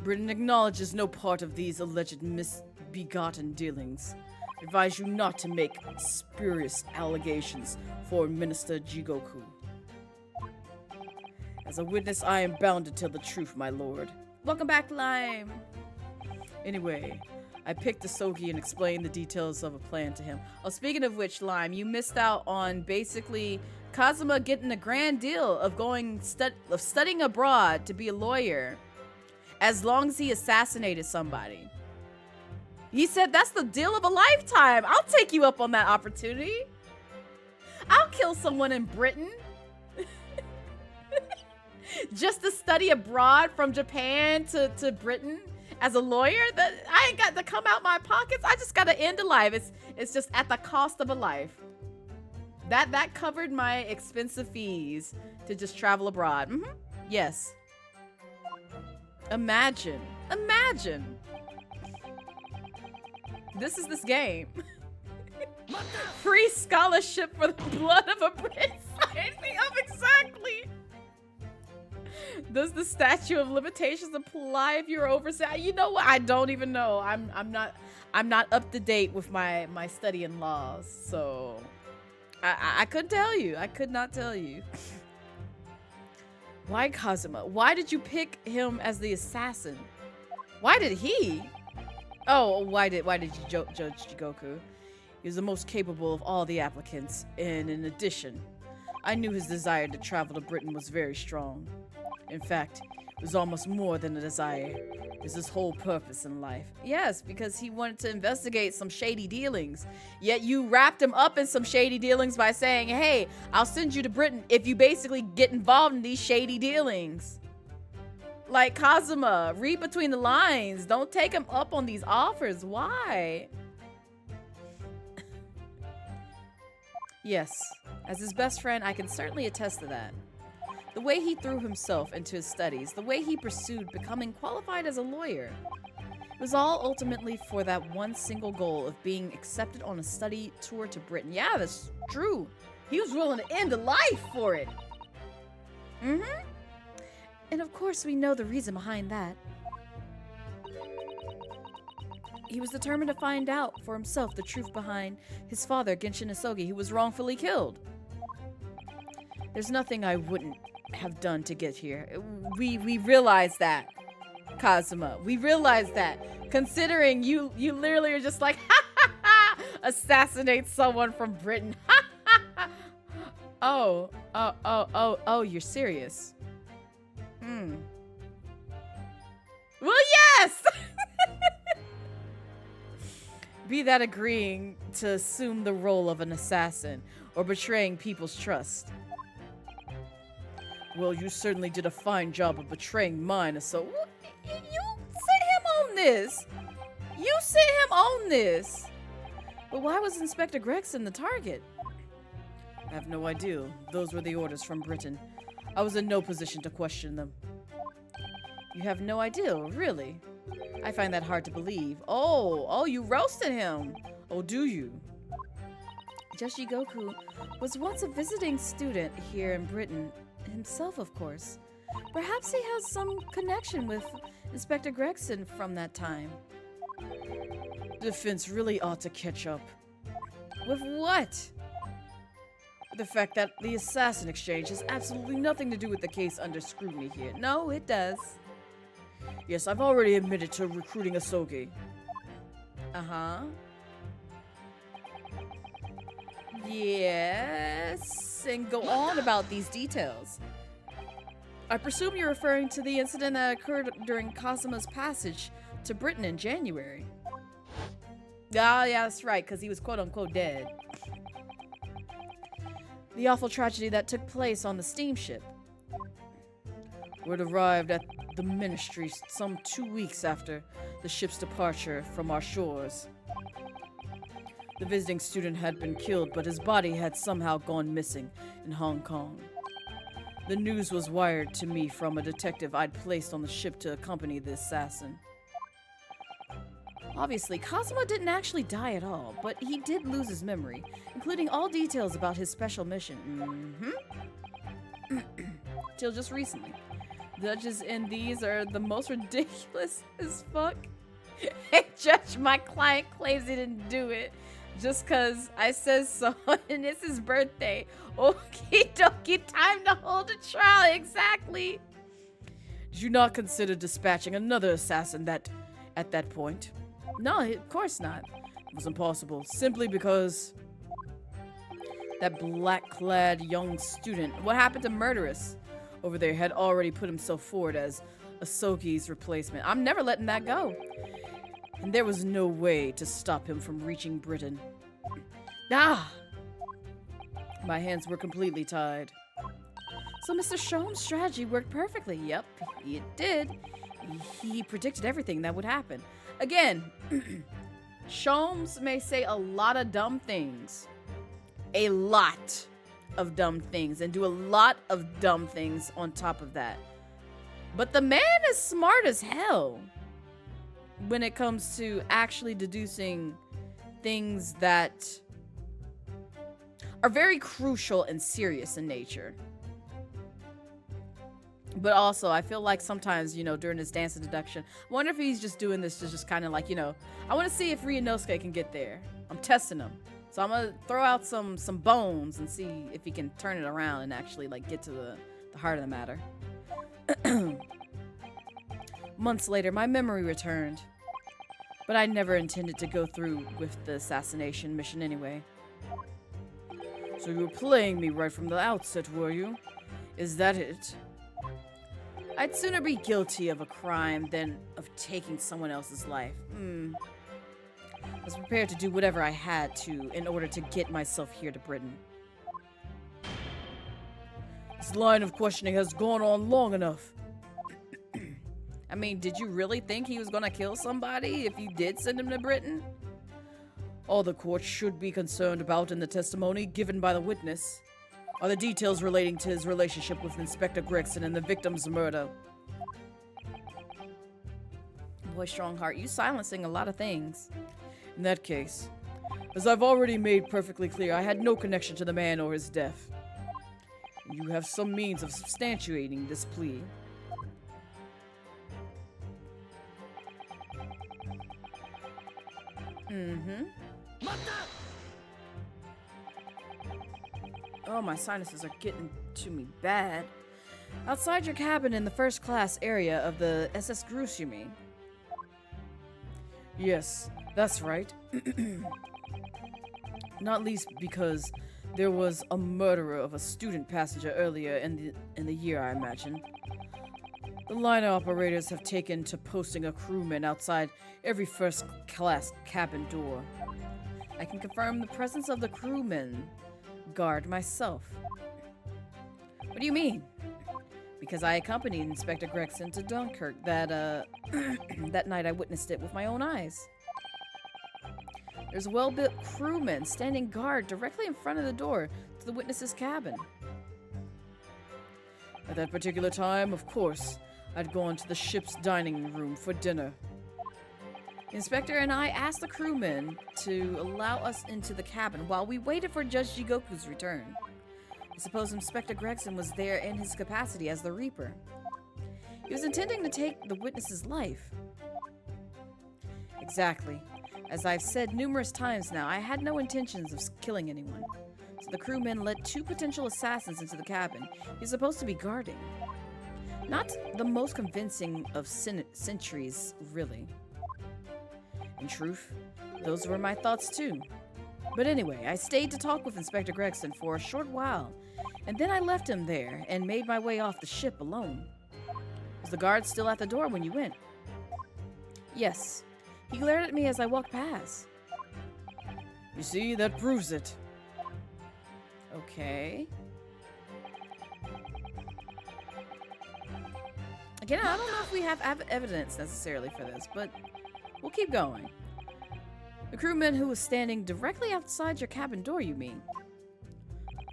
Britain acknowledges no part of these alleged misbegotten dealings. Advise you not to make spurious allegations for Minister Jigoku. As a witness, I am bound to tell the truth, my lord. Welcome back, Lime. Anyway, I picked the Sogi and explained the details of a plan to him. Oh, speaking of which, Lime, you missed out on basically Kazuma getting a grand deal of studying abroad to be a lawyer, as long as he assassinated somebody. He said that's the deal of a lifetime. I'll take you up on that opportunity. I'll kill someone in Britain. Just to study abroad from Japan to Britain as a lawyer? That I ain't got to come out my pockets. I just got to end a life. It's just at the cost of a life. That covered my expensive fees to just travel abroad. Yes. Imagine. This is this game. Free scholarship for the blood of a prince. Sign me up, exactly. Does the statute of limitations apply if you're overseas? You know what? I don't even know. I'm not up to date with my study in laws, so I couldn't tell you. I could not tell you. Why Kazuma? Why did you pick him as the assassin? Why did he? Oh, why did you judge Jigoku? He was the most capable of all the applicants, and in addition, I knew his desire to travel to Britain was very strong. In fact, it was almost more than a desire. It was his whole purpose in life. Yes, because he wanted to investigate some shady dealings. Yet you wrapped him up in some shady dealings by saying, hey, I'll send you to Britain if you basically get involved in these shady dealings. Like, Kazuma, read between the lines. Don't take him up on these offers. Why? Yes, as his best friend, I can certainly attest to that. The way he threw himself into his studies, the way he pursued becoming qualified as a lawyer. It was all ultimately for that one single goal of being accepted on a study tour to Britain. Yeah, that's true. He was willing to end a life for it. Mm-hmm. And of course we know the reason behind that. He was determined to find out for himself the truth behind his father, Genshin Isogi, who was wrongfully killed. There's nothing I wouldn't have done to get here. We realize that, Kazuma. We realize that. Considering you literally are just like, ha ha ha, assassinate someone from Britain. Ha ha ha. Oh, you're serious. Well, yes! Be that agreeing to assume the role of an assassin or betraying people's trust. Well, you certainly did a fine job of betraying mine, so you sent him on this. You sent him on this. But why was Inspector Gregson the target? I have no idea. Those were the orders from Britain. I was in no position to question them. You have no idea, really? I find that hard to believe. Oh, you roasted him. Oh, do you? Joshi Goku was once a visiting student here in Britain, himself, of course. Perhaps he has some connection with Inspector Gregson from that time. Defense really ought to catch up. With what? The fact that the assassin exchange has absolutely nothing to do with the case under scrutiny here. No, it does. Yes, I've already admitted to recruiting Isogi. Uh-huh. Yes, and go on about these details. I presume you're referring to the incident that occurred during Kazuma's passage to Britain in January. Ah, yeah, that's right, because he was quote-unquote dead. The awful tragedy that took place on the steamship. Word arrived at the ministry some 2 weeks after the ship's departure from our shores. The visiting student had been killed, but his body had somehow gone missing in Hong Kong. The news was wired to me from a detective I'd placed on the ship to accompany the assassin. Obviously, Kazuma didn't actually die at all, but he did lose his memory, including all details about his special mission. Till just recently. Judges in these are the most ridiculous as fuck. Hey, Judge, my client claims he didn't do it just because I said so, and it's his birthday. Okie dokie, time to hold a trial, exactly. Did you not consider dispatching another assassin at that point? No, of course not. It was impossible, simply because that black-clad young student, what happened to Murderous over there, had already put himself forward as Isogi's replacement. I'm never letting that go. And there was no way to stop him from reaching Britain. Ah! My hands were completely tied. So Mr. Shom's strategy worked perfectly. Yep, it did. He predicted everything that would happen. Again, Shomes may say a lot of dumb things. A lot of dumb things. And do a lot of dumb things on top of that. But the man is smart as hell when it comes to actually deducing things that are very crucial and serious in nature. But also, I feel like sometimes, during this dance and deduction, I wonder if he's just doing this to just kind of like, I want to see if Ryunosuke can get there. I'm testing him. So I'm going to throw out some bones and see if he can turn it around and actually, like, get to the heart of the matter. Months later, my memory returned. But I never intended to go through with the assassination mission anyway. So you were playing me right from the outset, were you? Is that it? I'd sooner be guilty of a crime than of taking someone else's life. I was prepared to do whatever I had to in order to get myself here to Britain. This line of questioning has gone on long enough. I mean, did you really think he was gonna kill somebody if you did send him to Britain? All the court should be concerned about in the testimony given by the witness are the details relating to his relationship with Inspector Gregson and the victim's murder. Boy, Strongheart, you silencing a lot of things. In that case, as I've already made perfectly clear, I had no connection to the man or his death. You have some means of substantiating this plea. Oh, my sinuses are getting to me bad. Outside your cabin in the first class area of the SS Groose, you mean? Yes, that's right. Not least because there was a murderer of a student passenger earlier in the year, I imagine. The liner operators have taken to posting a crewman outside every first-class cabin door. I can confirm the presence of the crewman guard myself. What do you mean? Because I accompanied Inspector Gregson to Dunkirk that that night I witnessed it with my own eyes. There's a well-built crewman standing guard directly in front of the door to the witness's cabin. At that particular time, of course, I'd gone to the ship's dining room for dinner. The inspector and I asked the crewman to allow us into the cabin while we waited for Judge Jigoku's return. I suppose Inspector Gregson was there in his capacity as the Reaper. He was intending to take the witness's life. Exactly. As I've said numerous times now, I had no intentions of killing anyone. So the crewman let two potential assassins into the cabin he's supposed to be guarding. Not the most convincing of sentries, really. In truth, those were my thoughts too. But anyway, I stayed to talk with Inspector Gregson for a short while, and then I left him there and made my way off the ship alone. Was the guard still at the door when you went? Yes. He glared at me as I walked past. You see, that proves it. Okay. Again, I don't know if we have evidence necessarily for this, but we'll keep going. The crewman who was standing directly outside your cabin door, you mean?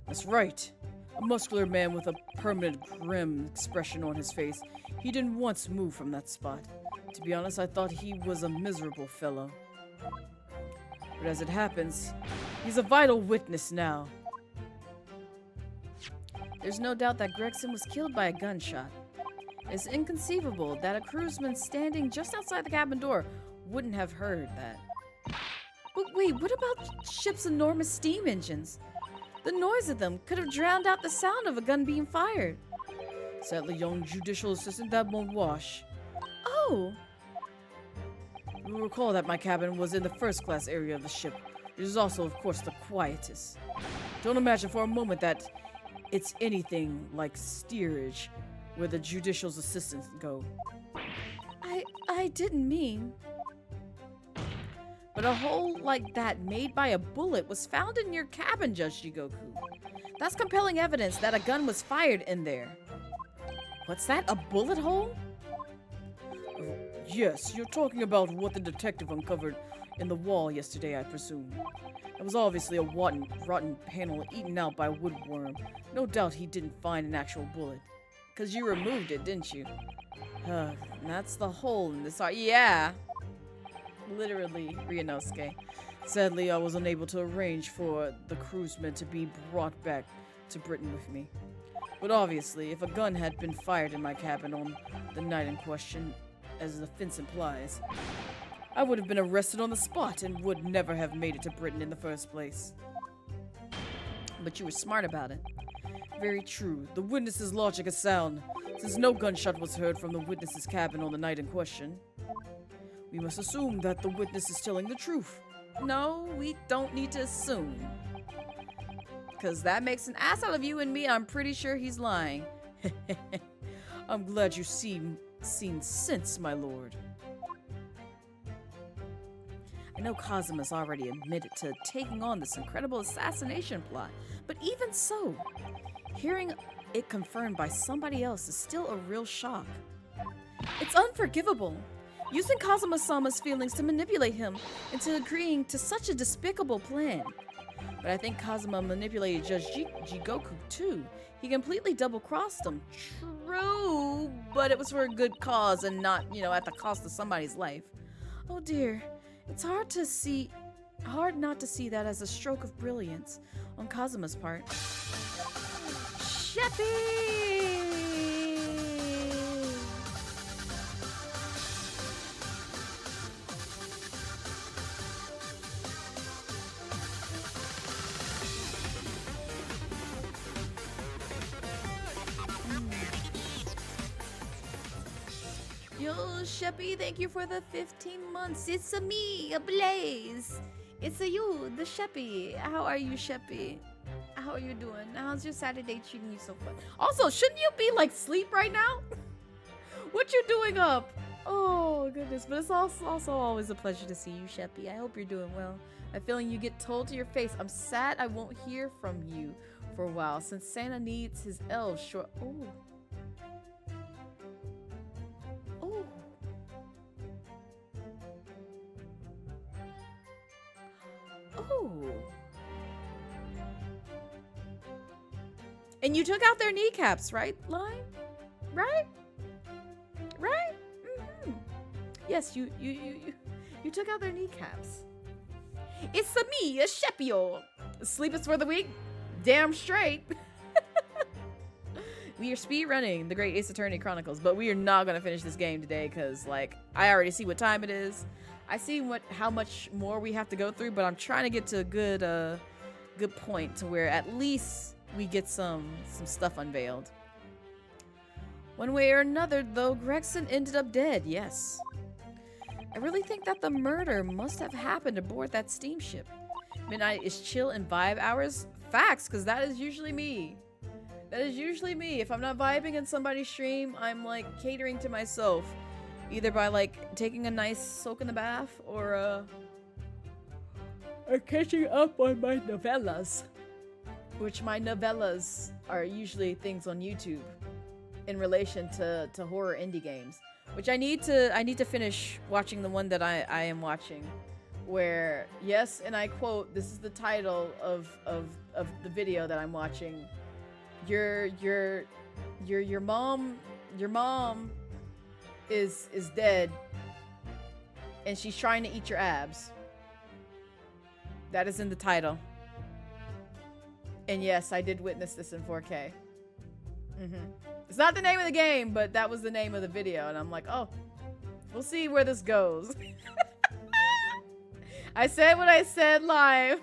That's right. A muscular man with a permanent grim expression on his face. He didn't once move from that spot. To be honest, I thought he was a miserable fellow. But as it happens, he's a vital witness now. There's no doubt that Gregson was killed by a gunshot. It's inconceivable that a crewsman standing just outside the cabin door wouldn't have heard that. But wait, what about ship's enormous steam engines? The noise of them could have drowned out the sound of a gun being fired. Sadly, young judicial assistant, that won't wash. Oh! You'll recall that my cabin was in the first-class area of the ship, which is also, of course, the quietest. Don't imagine for a moment that it's anything like steerage, where the judicial's assistants go. I didn't mean... But a hole like that made by a bullet was found in your cabin, Judge Jigoku. That's compelling evidence that a gun was fired in there. What's that, a bullet hole? Yes, you're talking about what the detective uncovered in the wall yesterday, I presume. It was obviously a rotten panel eaten out by a woodworm. No doubt he didn't find an actual bullet. 'Cause you removed it, didn't you? That's the hole in this art. Yeah! Literally, Ryunosuke. Sadly, I was unable to arrange for the crewsman to be brought back to Britain with me. But obviously, if a gun had been fired in my cabin on the night in question, as the offense implies, I would have been arrested on the spot and would never have made it to Britain in the first place. But you were smart about it. Very true. The witness's logic is sound, since no gunshot was heard from the witness's cabin on the night in question. We must assume that the witness is telling the truth. No, we don't need to assume. Because that makes an ass out of you and me. I'm pretty sure he's lying. I'm glad you've seen sense, my lord. I know Kazuma's already admitted to taking on this incredible assassination plot, but even so, hearing it confirmed by somebody else is still a real shock. It's unforgivable. Using Kazuma-sama's feelings to manipulate him into agreeing to such a despicable plan. But I think Kazuma manipulated Judge Jigoku too. He completely double-crossed him. True, but it was for a good cause and not, at the cost of somebody's life. Oh dear, it's hard not to see that as a stroke of brilliance on Kazuma's part. Sheppy! Yo, Sheppy, thank you for the 15 months. It's a me, a Blaze. It's a you, the Sheppy. How are you, Sheppy? How are you doing? How's your Saturday treating you so far? Also, shouldn't you be like asleep right now? What you doing up? Oh, goodness. But it's also always a pleasure to see you, Sheppy. I hope you're doing well. I'm feeling you get told to your face. I'm sad I won't hear from you for a while since Santa needs his elves short. Oh. Oh. Oh. And you took out their kneecaps, right, Lime? Right? Right? Mm-hmm. Yes, you took out their kneecaps. It's a me, a Shepio. Sleep is for the weak. Damn straight. We are speed running the Great Ace Attorney Chronicles, but we are not gonna finish this game today because, like, I already see what time it is. I see how much more we have to go through, but I'm trying to get to a good point to where at least we get some stuff unveiled. One way or another, though, Gregson ended up dead. Yes. I really think that the murder must have happened aboard that steamship. Midnight is chill and vibe hours. Facts, because that is usually me. That is usually me. If I'm not vibing in somebody's stream, I'm like catering to myself. Either by like taking a nice soak in the bath or catching up on my novellas. Which my novellas are usually things on YouTube in relation to horror indie games. Which I need to finish watching the one that I am watching. Where, yes, and I quote, this is the title of the video that I'm watching. Your mom is dead and she's trying to eat your abs. That is in the title. And yes, I did witness this in 4K. It's not the name of the game, but that was the name of the video, and I'm like, oh, we'll see where this goes. I said what I said live.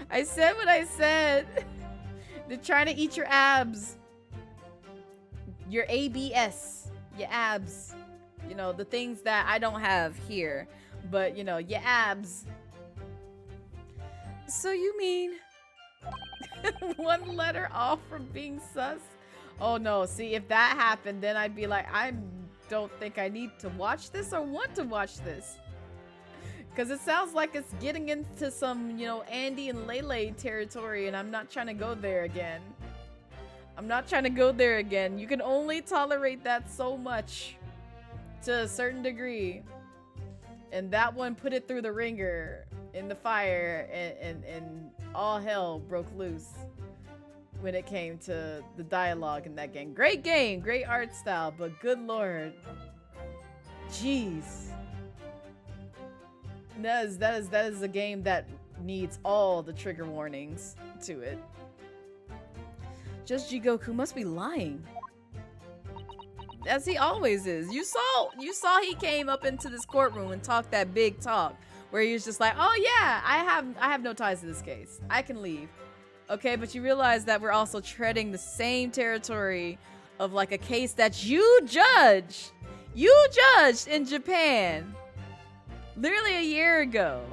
I said what I said. They're trying to eat your abs. Your ABS. Your abs. You know, the things that I don't have here. But, you know, your abs. So you mean one letter off from being sus? Oh no, see, if that happened, then I'd be like, I don't think I need to watch this or want to watch this. Because it sounds like it's getting into some, you know, Andy and Lele territory, and I'm not trying to go there again. I'm not trying to go there again. You can only tolerate that so much to a certain degree. And that one put it through the ringer in the fire, and all hell broke loose when it came to the dialogue in that game. Great game, great art style, but good lord. Jeez. That is a game that needs all the trigger warnings to it. Just Jigoku must be lying. As he always is. You saw he came up into this courtroom and talked that big talk where he was just like, oh yeah, I have no ties to this case. I can leave. Okay, but you realize that we're also treading the same territory of like a case that you judged. You judged in Japan. Literally a year ago.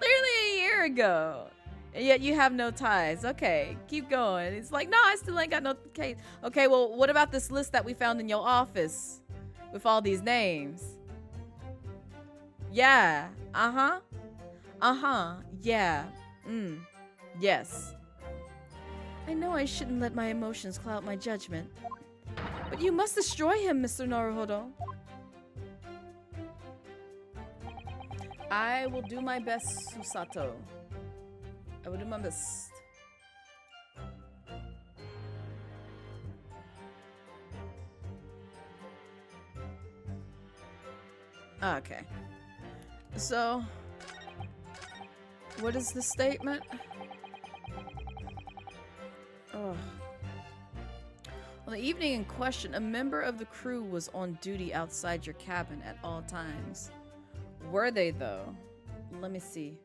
Literally a year ago. And yet you have no ties. Okay, keep going. It's like, no, I still ain't got no case. Okay, well, what about this list that we found in your office with all these names? Yeah. Uh-huh. Uh-huh. Yeah. Yes. I know I shouldn't let my emotions cloud my judgment. But you must destroy him, Mr. Naruhodo. I will do my best, Susato. I will do my best. Okay. So, what is the statement? Oh. On the evening in question, a member of the crew was on duty outside your cabin at all times. Were they, though? Let me see.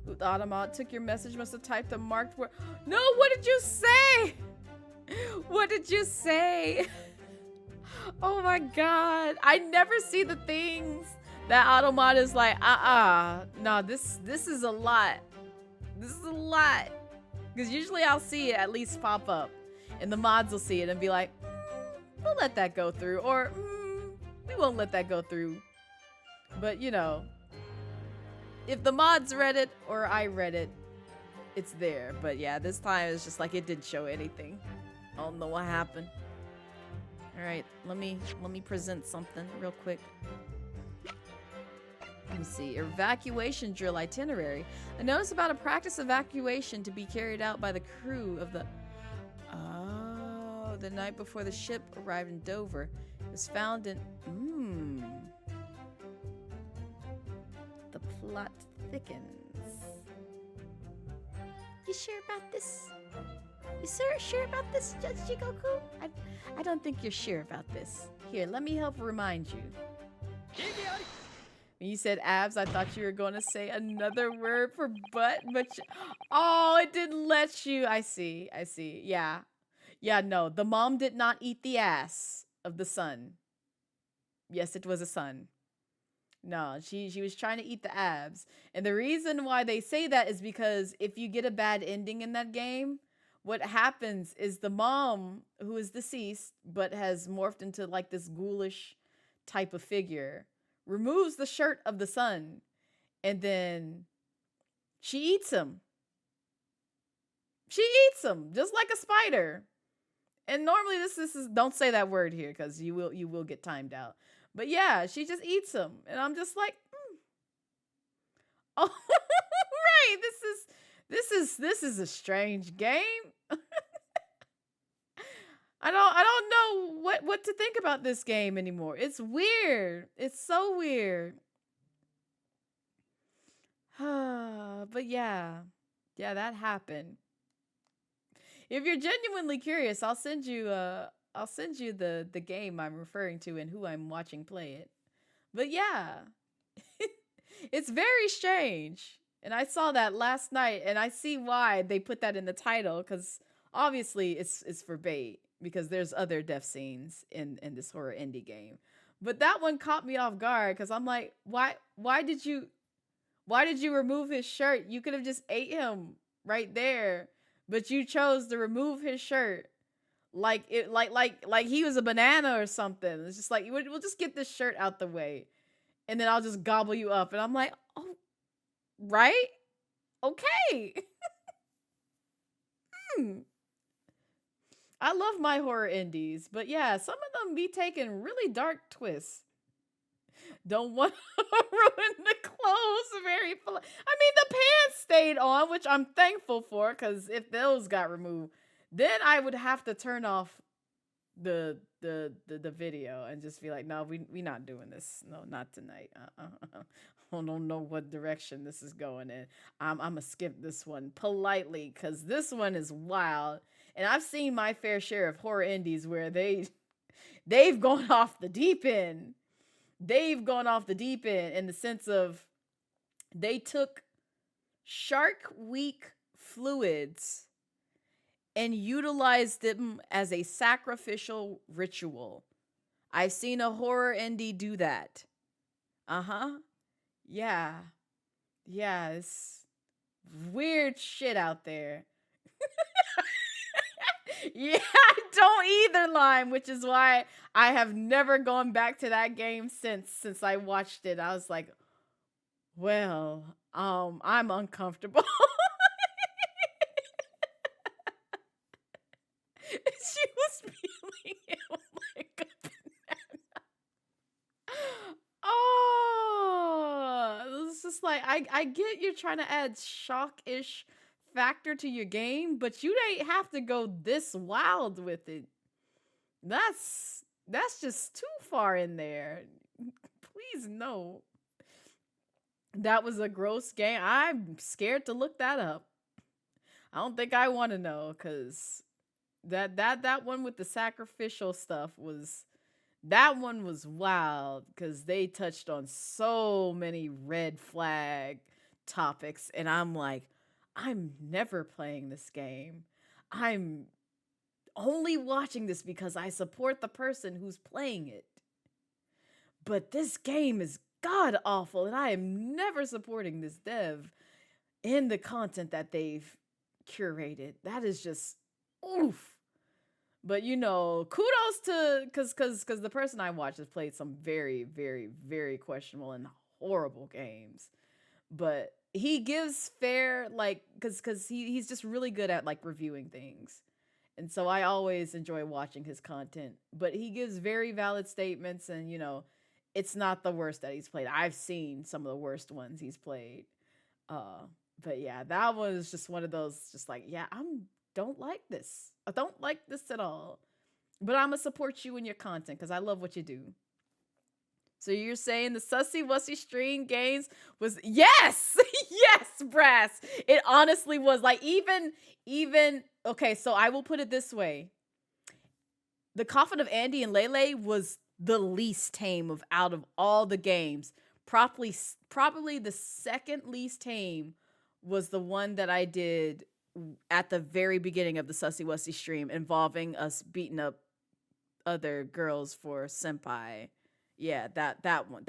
The automat took your message, must have typed a marked word. No, what did you say? What did you say? Oh my god. I never see the things that automat is like, no, this is a lot. This is a lot. Because usually I'll see it at least pop up. And the mods will see it and be like, we'll let that go through. Or, we won't let that go through. But, you know, if the mods read it or I read it, it's there. But yeah, this time it's just like it didn't show anything. I don't know what happened. Alright, let me present something real quick. Let me see. Evacuation drill itinerary. A notice about a practice evacuation to be carried out by the crew of the... Oh, the night before the ship arrived in Dover. It was found in... The plot thickens. You sure about this? You sure about this, Judge Jigoku? I don't think you're sure about this. Here, let me help remind you. When you said abs, I thought you were going to say another word for butt, but oh, it didn't let you. I see. Yeah. Yeah, no, the mom did not eat the ass of the son. Yes, it was a son. No, she was trying to eat the abs. And the reason why they say that is because if you get a bad ending in that game, what happens is the mom, who is deceased but has morphed into like this ghoulish type of figure, removes the shirt of the son, and then she eats him. She eats him just like a spider. And normally this is don't say that word here because you will get timed out. But yeah, she just eats him, and I'm just like, oh, right. This is a strange game. I don't know what to think about this game anymore. It's weird. It's so weird. But yeah, that happened. If you're genuinely curious, I'll send you the game I'm referring to and who I'm watching play it. But yeah, it's very strange. And I saw that last night, and I see why they put that in the title, because obviously it's for bait, because there's other death scenes in this horror indie game. But that one caught me off guard, because I'm like, why did you remove his shirt? You could have just ate him right there, but you chose to remove his shirt like he was a banana or something. It's just like, we'll just get this shirt out the way, and then I'll just gobble you up. And I'm like, oh, right? Okay. I love my horror indies, but yeah, some of them be taking really dark twists. Don't want to ruin the clothes very I mean, the pants stayed on, which I'm thankful for, because if those got removed, then I would have to turn off the video and just be like, no, we not doing this. No, not tonight. I don't know what direction this is going in. I'm gonna skip this one politely, because this one is wild. And I've seen my fair share of horror indies where they've gone off the deep end. They've gone off the deep end in the sense of they took Shark Week fluids and utilized them as a sacrificial ritual. I've seen a horror indie do that. Yeah. Yeah, it's weird shit out there. Yeah, I don't either, Lime, which is why I have never gone back to that game since I watched it. I was like, well, I'm uncomfortable. She was feeling it like a banana. Oh, it's just like I get you're trying to add shock-ish factor to your game, but you don't have to go this wild with it. That's just too far in there. Please no. That was a gross game. I'm scared to look that up. I don't think I want to know, because that one with the sacrificial stuff was wild, because they touched on so many red flag topics, and I'm like, I'm never playing this game. I'm only watching this because I support the person who's playing it. But this game is god awful, and I am never supporting this dev in the content that they've curated. That is just oof. But kudos to because the person I watched has played some very, very, very questionable and horrible games. But he gives fair, like, because he's just really good at like reviewing things. And so I always enjoy watching his content. But he gives very valid statements, and it's not the worst that he's played. I've seen some of the worst ones he's played. But yeah, that was just one of those, just like, yeah, don't like this. I don't like this at all. But I'm gonna support you in your content because I love what you do. So you're saying the Sussy Wussy Stream games was, yes, yes, Brass. It honestly was, like, even okay. So I will put it this way: the Coffin of Andy and Lele was the least tame out of all the games. Probably the second least tame was the one that I did at the very beginning of the Sussy Wussy stream, involving us beating up other girls for senpai. Yeah, that one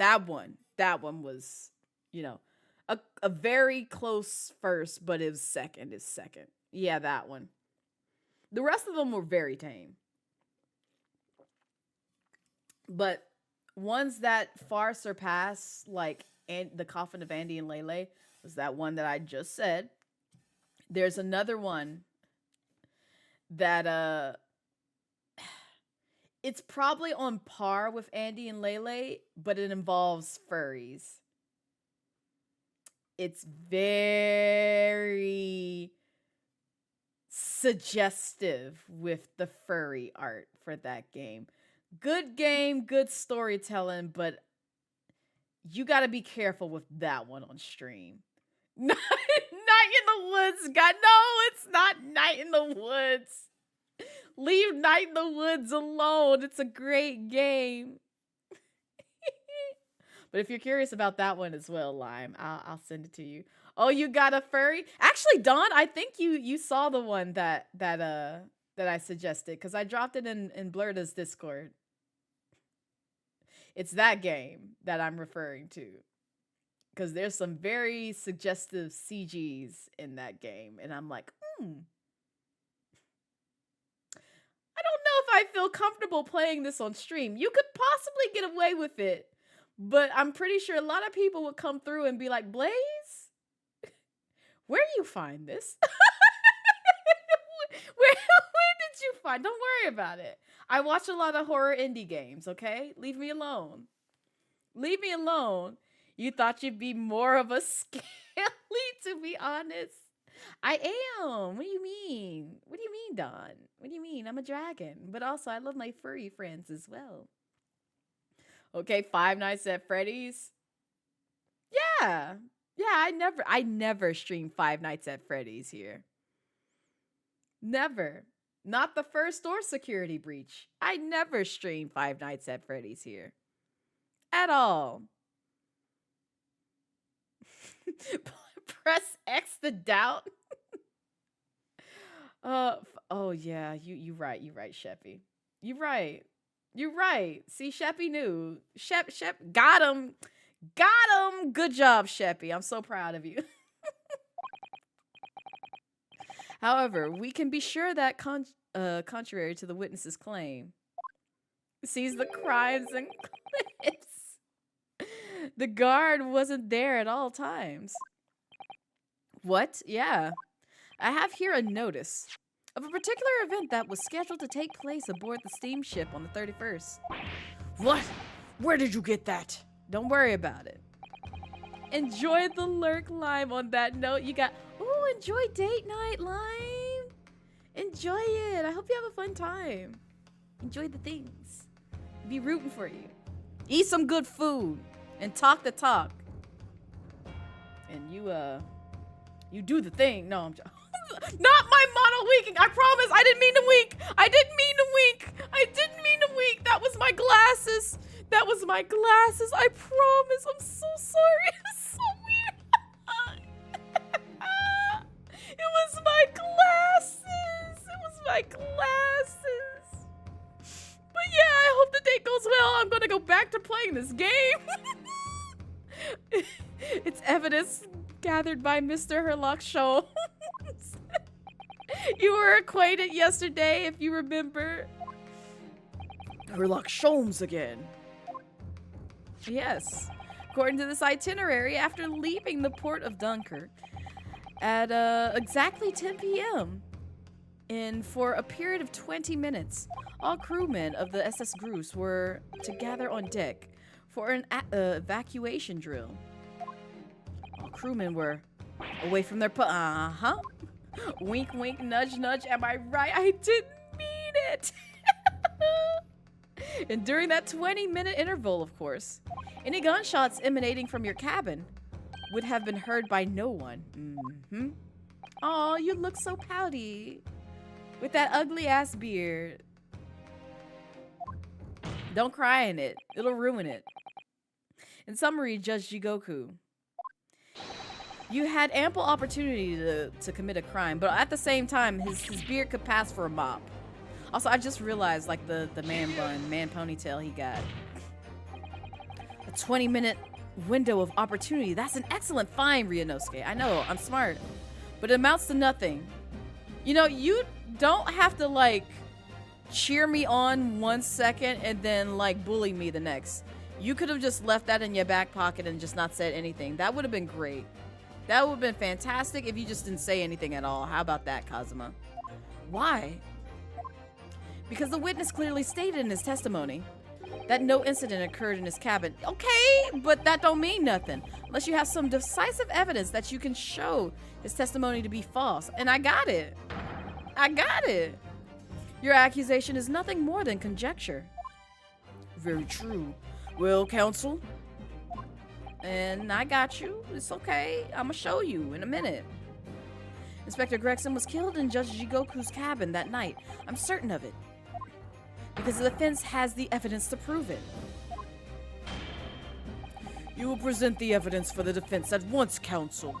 was, a very close first, but it was second. Yeah, that one. The rest of them were very tame. But ones that far surpass, like, the Coffin of Andy and Lele, was that one that I just said. There's another one that it's probably on par with Andy and Lele, but it involves furries. It's very suggestive with the furry art for that game. Good game, good storytelling, but you got to be careful with that one on stream. Night in the Woods, God, no, it's not Night in the Woods. Leave Night in the Woods alone. It's a great game. But if you're curious about that one as well, Lime, I'll send it to you. Oh, you got a furry? Actually, Dawn, I think you saw the one that I suggested, because I dropped it in Blurda's Discord. It's that game that I'm referring to, because there's some very suggestive CGs in that game, and I'm like, I don't know if I feel comfortable playing this on stream. You could possibly get away with it, but I'm pretty sure a lot of people would come through and be like, Blaze, where you find this? where did you find? Don't worry about it. I watch a lot of horror indie games, okay? Leave me alone. Leave me alone. You thought you'd be more of a scaly, to be honest. I am. What do you mean? What do you mean, Dawn? What do you mean? I'm a dragon. But also, I love my furry friends as well. Okay, Five Nights at Freddy's. Yeah. Yeah, I never stream Five Nights at Freddy's here. Never. Not the first or Security Breach. I never stream Five Nights at Freddy's here. At all. Press X to doubt. Oh yeah, you right, Sheppy. You right. See, Sheppy knew. Shep got Got him! Good job, Sheppy. I'm so proud of you. However, we can be sure that contrary to the witness's claim, sees the crimes and clips. The guard wasn't there at all times. What? Yeah. I have here a notice of a particular event that was scheduled to take place aboard the steamship on the 31st. What? Where did you get that? Don't worry about it. Enjoy the lurk, Lime. On that note, you got... Ooh, enjoy date night, Lime. Enjoy it. I hope you have a fun time. Enjoy the things. Be rooting for you. Eat some good food and talk the talk. And you do the thing. No, I'm just... Not my mono winking. I promise. I didn't mean to wink. I didn't mean to wink. I didn't mean to wink. That was my glasses. That was my glasses. I promise. I'm so sorry. It's so weird. It was my glasses. It was my glasses. But yeah, I hope the date goes well. I'm gonna go back to playing this game. It's evidence gathered by Mr. Herlock Sholmes. You were acquainted yesterday, if you remember. Herlock Sholmes again. Yes. According to this itinerary, after leaving the port of Dunkirk at exactly 10 p.m. and for a period of 20 minutes, all crewmen of the SS Groose were to gather on deck for an evacuation drill. All crewmen were away from their wink, wink, nudge, nudge. Am I right? I didn't mean it. And during that 20-minute interval, of course, any gunshots emanating from your cabin would have been heard by no one. Mm-hmm. Aw, you look so pouty with that ugly-ass beard. Don't cry in it. It'll ruin it. In summary, Judge Jigoku, you had ample opportunity to commit a crime, but at the same time, his beard could pass for a mop. Also, I just realized, like, the man bun, man ponytail he got. A 20-minute window of opportunity. That's an excellent find, Ryunosuke. I know, I'm smart. But it amounts to nothing. You know, you don't have to, like, cheer me on 1 second and then, like, bully me the next. You could have just left that in your back pocket and just not said anything. That would have been great. That would have been fantastic if you just didn't say anything at all. How about that, Kazuma? Why? Because the witness clearly stated in his testimony that no incident occurred in his cabin. Okay, but that don't mean nothing unless you have some decisive evidence that you can show his testimony to be false. And I got it. I got it. Your accusation is nothing more than conjecture. Very true. Well, counsel? And I got you. It's okay. I'ma show you in a minute. Inspector Gregson was killed in Judge Jigoku's cabin that night. I'm certain of it. Because the defense has the evidence to prove it. You will present the evidence for the defense at once, counsel.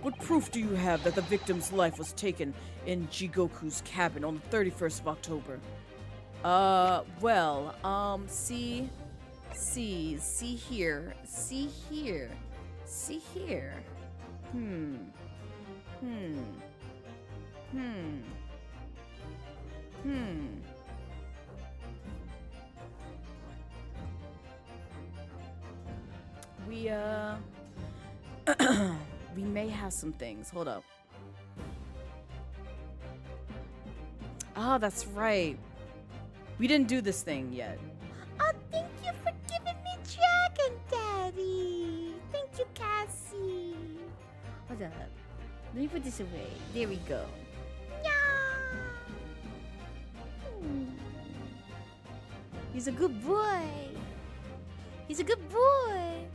What proof do you have that the victim's life was taken in Jigoku's cabin on the 31st of October? See here. We may have some things. Hold up. Oh, that's right. We didn't do this thing yet. Oh, thank you for giving me Dragon Daddy. Thank you, Cassie. Hold up. Let me put this away. There we go. He's a good boy. He's a good boy.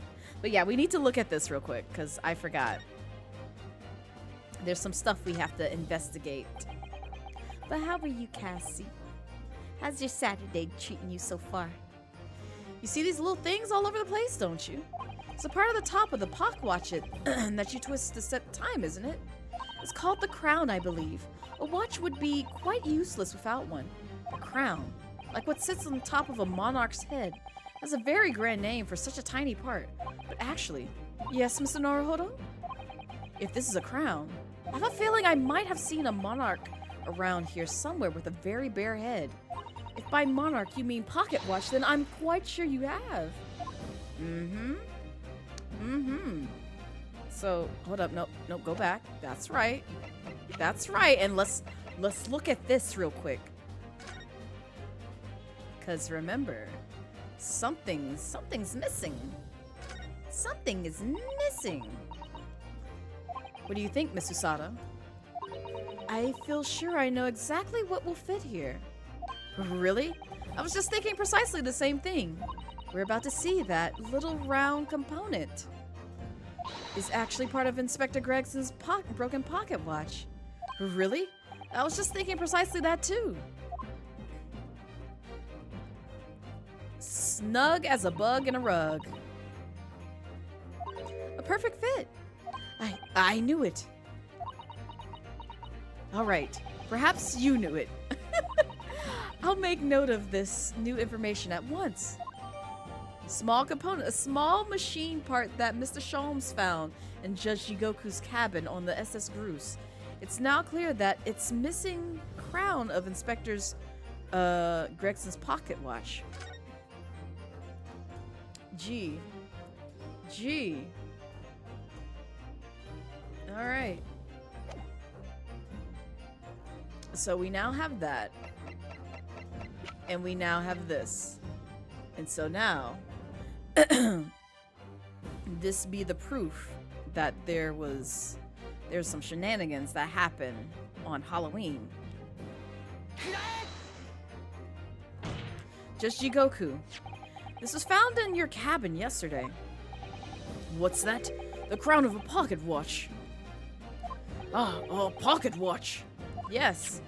But yeah, we need to look at this real quick because I forgot. There's some stuff we have to investigate. But how are you, Cassie? How's your Saturday treating you so far? You see these little things all over the place, don't you? It's a part of the top of the pock watch it that you twist to set time, isn't it? It's called the crown, I believe. A watch would be quite useless without one. The crown, like what sits on the top of a monarch's head, That's a very grand name for such a tiny part. But actually, yes, Mr. Naruhodo? If this is a crown, I have a feeling I might have seen a monarch around here somewhere with a very bare head. If by monarch you mean pocket watch, then I'm quite sure you have. So, hold up, nope, go back. That's right. That's right, and let's look at this real quick. Cause remember, something's missing. Something is missing. What do you think, Miss Usada? I feel sure I know exactly what will fit here. Really? I was just thinking precisely the same thing. We're about to see that little round component is actually part of Inspector Gregson's broken pocket watch. Really? I was just thinking precisely that too. Snug as a bug in a rug. A perfect fit. I knew it. All right, perhaps you knew it. I'll make note of this new information at once. Small component, a small machine part that Mr. Sholmes found in Judge Jigoku's cabin on the SS Groose. It's now clear that it's missing crown of Inspector's Gregson's pocket watch. Gee. All right. So we now have that. And we now have this. And so now, this be the proof that there's some shenanigans that happened on Halloween. Just Jigoku. This was found in your cabin yesterday. What's that? The crown of a pocket watch. Ah, a pocket watch. Yes.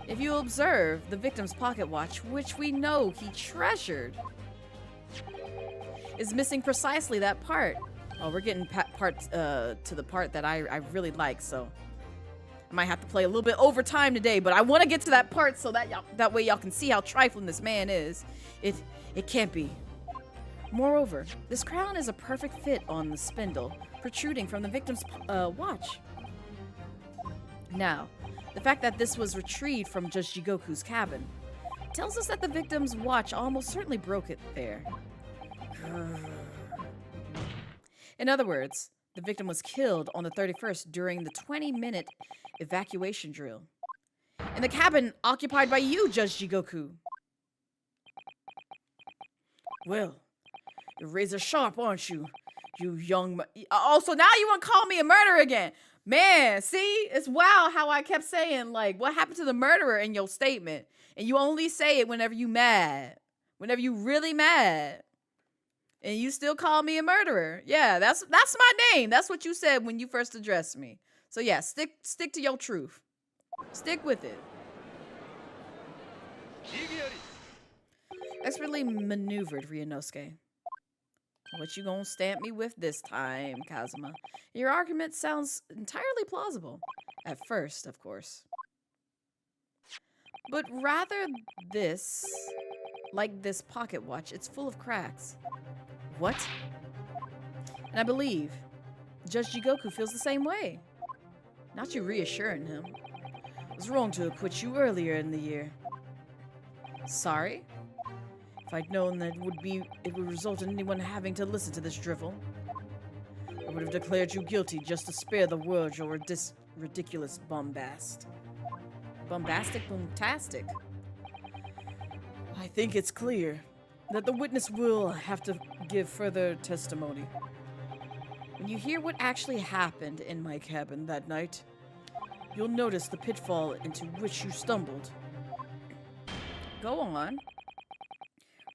If you observe the victim's pocket watch, which we know he treasured, is missing precisely that part. Oh, we're getting to the part that I really like, so I might have to play a little bit overtime today, but I want to get to that part so that way y'all can see how trifling this man is. It can't be. Moreover, this crown is a perfect fit on the spindle protruding from the victim's watch. Now, the fact that this was retrieved from Judge Jigoku's cabin tells us that the victim's watch almost certainly broke it there. In other words, the victim was killed on the 31st during the 20-minute evacuation drill. In the cabin occupied by you, Judge Jigoku. Well, you're razor sharp, aren't you? You young... Also, now you want to call me a murderer again. Man, see? It's wild how I kept saying, like, what happened to the murderer in your statement? And you only say it whenever you mad. Whenever you really mad. And you still call me a murderer. Yeah, that's my name. That's what you said when you first addressed me. So yeah, stick to your truth. Stick with it. Expertly maneuvered, Ryunosuke. What you gonna stamp me with this time, Kazuma? Your argument sounds entirely plausible. At first, of course. But rather like this pocket watch, it's full of cracks. What? And I believe Judge Jigoku feels the same way. Not you reassuring him. I was wrong to acquit you earlier in the year. Sorry? If I'd known that it would result in anyone having to listen to this drivel, I would have declared you guilty just to spare the world your ridiculous bombast. Bombastic? Boomtastic. I think it's clear that the witness will have to give further testimony. When you hear what actually happened in my cabin that night, you'll notice the pitfall into which you stumbled. Go on.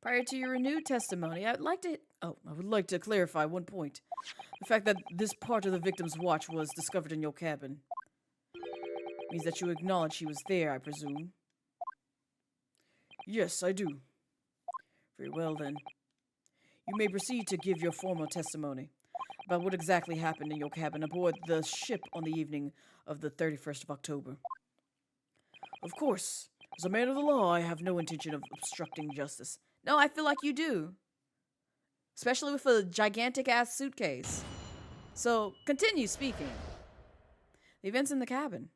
Prior to your renewed testimony, I would like to clarify one point. The fact that this part of the victim's watch was discovered in your cabin means that you acknowledge he was there, I presume. Yes, I do. Very well, then. You may proceed to give your formal testimony about what exactly happened in your cabin aboard the ship on the evening of the 31st of October. Of course, as a man of the law, I have no intention of obstructing justice. No, I feel like you do. especially with a gigantic-ass suitcase. So, continue speaking. The events in the cabin.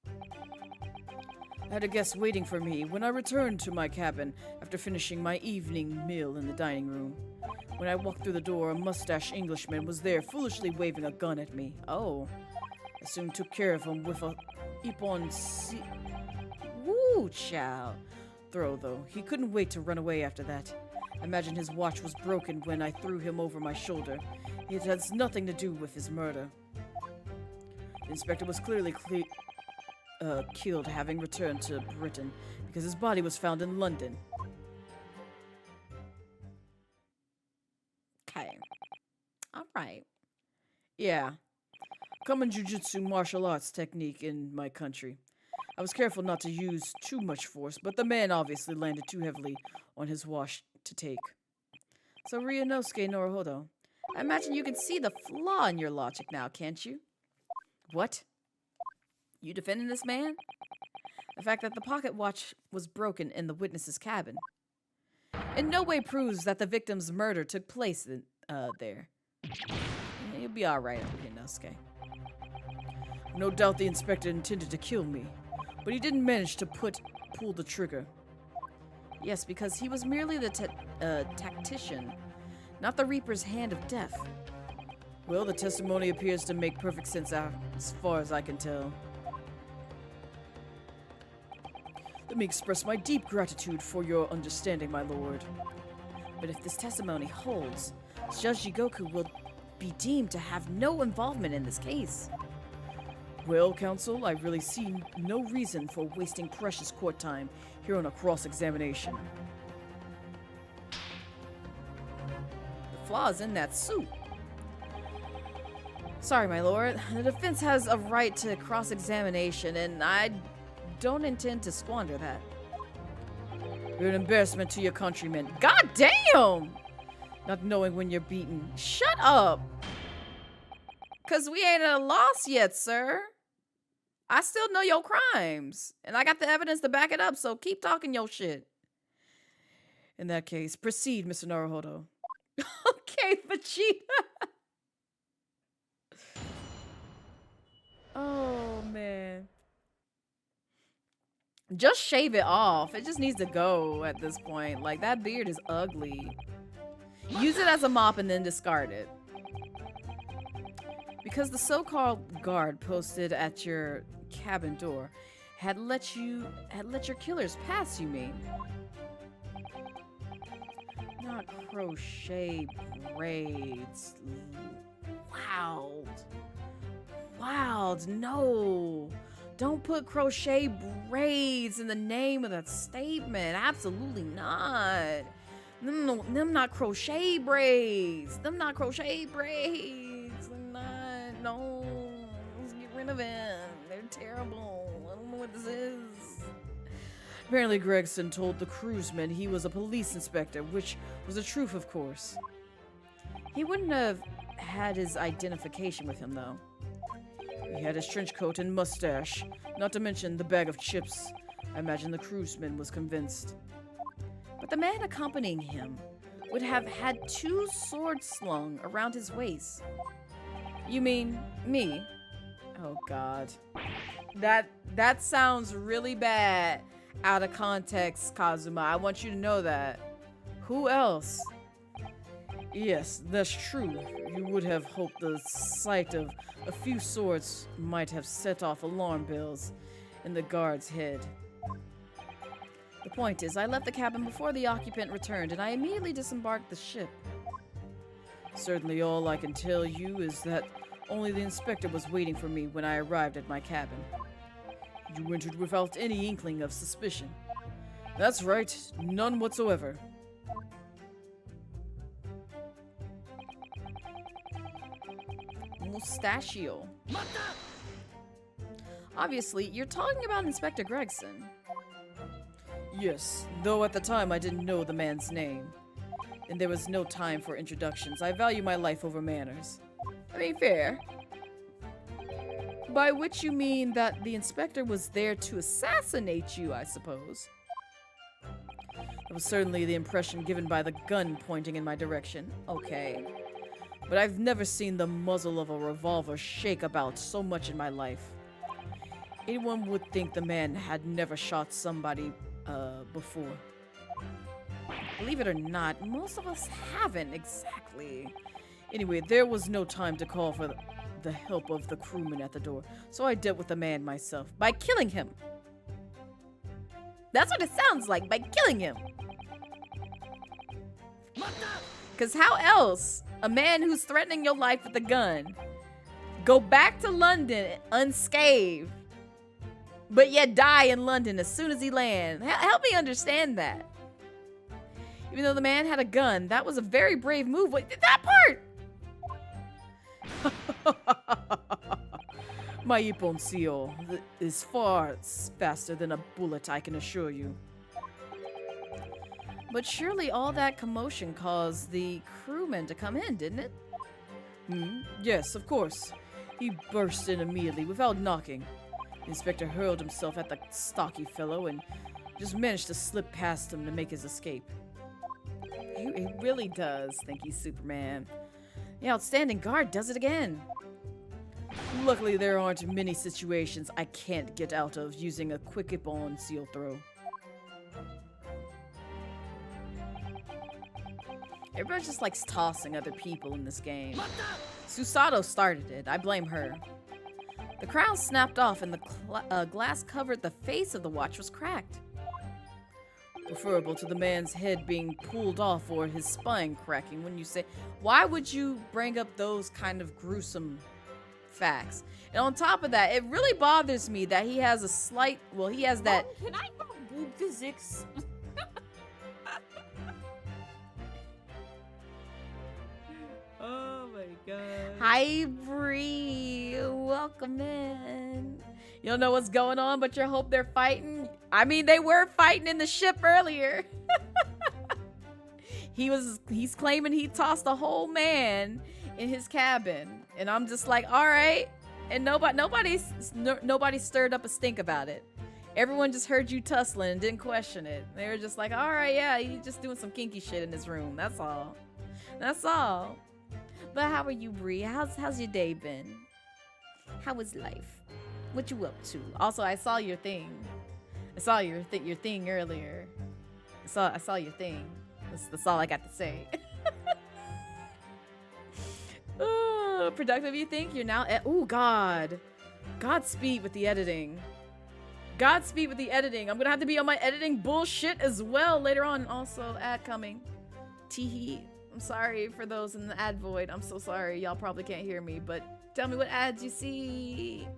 I had a guest waiting for me when I returned to my cabin after finishing my evening meal in the dining room. When I walked through the door, a mustached Englishman was there, foolishly waving a gun at me. Oh. I soon took care of him with a Woo, chow. Throw, though. He couldn't wait to run away after that. I imagine his watch was broken when I threw him over my shoulder. It has nothing to do with his murder. The inspector was clearly killed having returned to Britain because his body was found in London. Okay. Alright. Yeah. Common jujutsu martial arts technique in my country. I was careful not to use too much force, but the man obviously landed too heavily on his wash to take. So Ryunosuke Naruhodo, I imagine you can see the flaw in your logic now, can't you? What? You defending this man? The fact that the pocket watch was broken in the witness's cabin in no way proves that the victim's murder took place there. You'll be alright, Ryunosuke. No doubt the inspector intended to kill me, but he didn't manage to pull the trigger. Yes, because he was merely the tactician, not the Reaper's hand of death. Well, the testimony appears to make perfect sense as far as I can tell. Let me express my deep gratitude for your understanding, my lord. But if this testimony holds, Judge Jigoku will be deemed to have no involvement in this case. Well, counsel, I really see no reason for wasting precious court time here on a cross-examination. The flaws in that suit. Sorry, my lord. The defense has a right to cross-examination, and I don't intend to squander that. You're an embarrassment to your countrymen. God damn! Not knowing when you're beaten. Shut up! 'Cause we ain't at a loss yet, sir. I still know your crimes, and I got the evidence to back it up, so keep talking your shit. In that case, proceed, Mr. Naruhodo. Okay, Vegeta. Oh, man. Just shave it off. It just needs to go at this point. Like, that beard is ugly. Use it as a mop and then discard it. Because the so-called guard posted at your cabin door had let your killers pass, you mean? Not crochet braids. Wild, no. Don't put crochet braids in the name of that statement. Absolutely not. Them not crochet braids. Them not crochet braids. Them not, no. Let's get rid of it. They're terrible. I don't know what this is. Apparently Gregson told the cruiseman he was a police inspector, which was the truth, of course. He wouldn't have had his identification with him, though. He had his trench coat and mustache, not to mention the bag of chips. I imagine the cruiseman was convinced. But the man accompanying him would have had 2 swords slung around his waist. You mean me? Oh, God. That sounds really bad out of context, Kazuma. I want you to know that. Who else? Yes, that's true. You would have hoped the sight of a few swords might have set off alarm bells in the guard's head. The point is, I left the cabin before the occupant returned, and I immediately disembarked the ship. Certainly all I can tell you is that only the inspector was waiting for me when I arrived at my cabin. You entered without any inkling of suspicion. That's right, none whatsoever. Mustachio. Obviously, you're talking about Inspector Gregson. Yes, though at the time I didn't know the man's name. And there was no time for introductions. I value my life over manners. I mean, fair. By which you mean that the inspector was there to assassinate you, I suppose. It was certainly the impression given by the gun pointing in my direction. Okay. But I've never seen the muzzle of a revolver shake about so much in my life. Anyone would think the man had never shot somebody, before. Believe it or not, most of us haven't exactly. Anyway, there was no time to call for the help of the crewman at the door, so I dealt with the man myself by killing him. That's what it sounds like, by killing him. Because how else, a man who's threatening your life with a gun, go back to London unscathed, but yet die in London as soon as he lands? Help me understand that. Even though the man had a gun, that was a very brave move. Wait, that part! My Iponcio is far faster than a bullet, I can assure you. But surely all that commotion caused the crewman to come in, didn't it? Yes, of course. He burst in immediately without knocking. The inspector hurled himself at the stocky fellow and just managed to slip past him to make his escape. He really does think he's Superman. The outstanding guard does it again. Luckily, there aren't many situations I can't get out of using a quick Ippon seal throw. Everybody just likes tossing other people in this game. Susato started it. I blame her. The crown snapped off and the glass covered the face of the watch was cracked. Preferable to the man's head being pulled off or his spine cracking when you say, why would you bring up those kind of gruesome facts? And on top of that, it really bothers me that he has a slight, well, he has that. Can I go boob physics? Oh my god. Hi, Bree. Welcome in. You don't know what's going on, but you hope they're fighting. I mean, they were fighting in the ship earlier. He's claiming he tossed a whole man in his cabin, and I'm just like, all right. And nobody stirred up a stink about it. Everyone just heard you tussling and didn't question it. They were just like, all right, yeah, he's just doing some kinky shit in his room. That's all. That's all. But how are you, Bree? How's your day been? How was life? What you up to? Also, I saw your thing. I saw your thing earlier. I saw your thing. That's all I got to say. Productive, you think? You're now oh God. Godspeed with the editing. Godspeed with the editing. I'm gonna have to be on my editing bullshit as well later on. Also, ad coming. Teehee. I'm sorry for those in the ad void. I'm so sorry. Y'all probably can't hear me, but tell me what ads you see.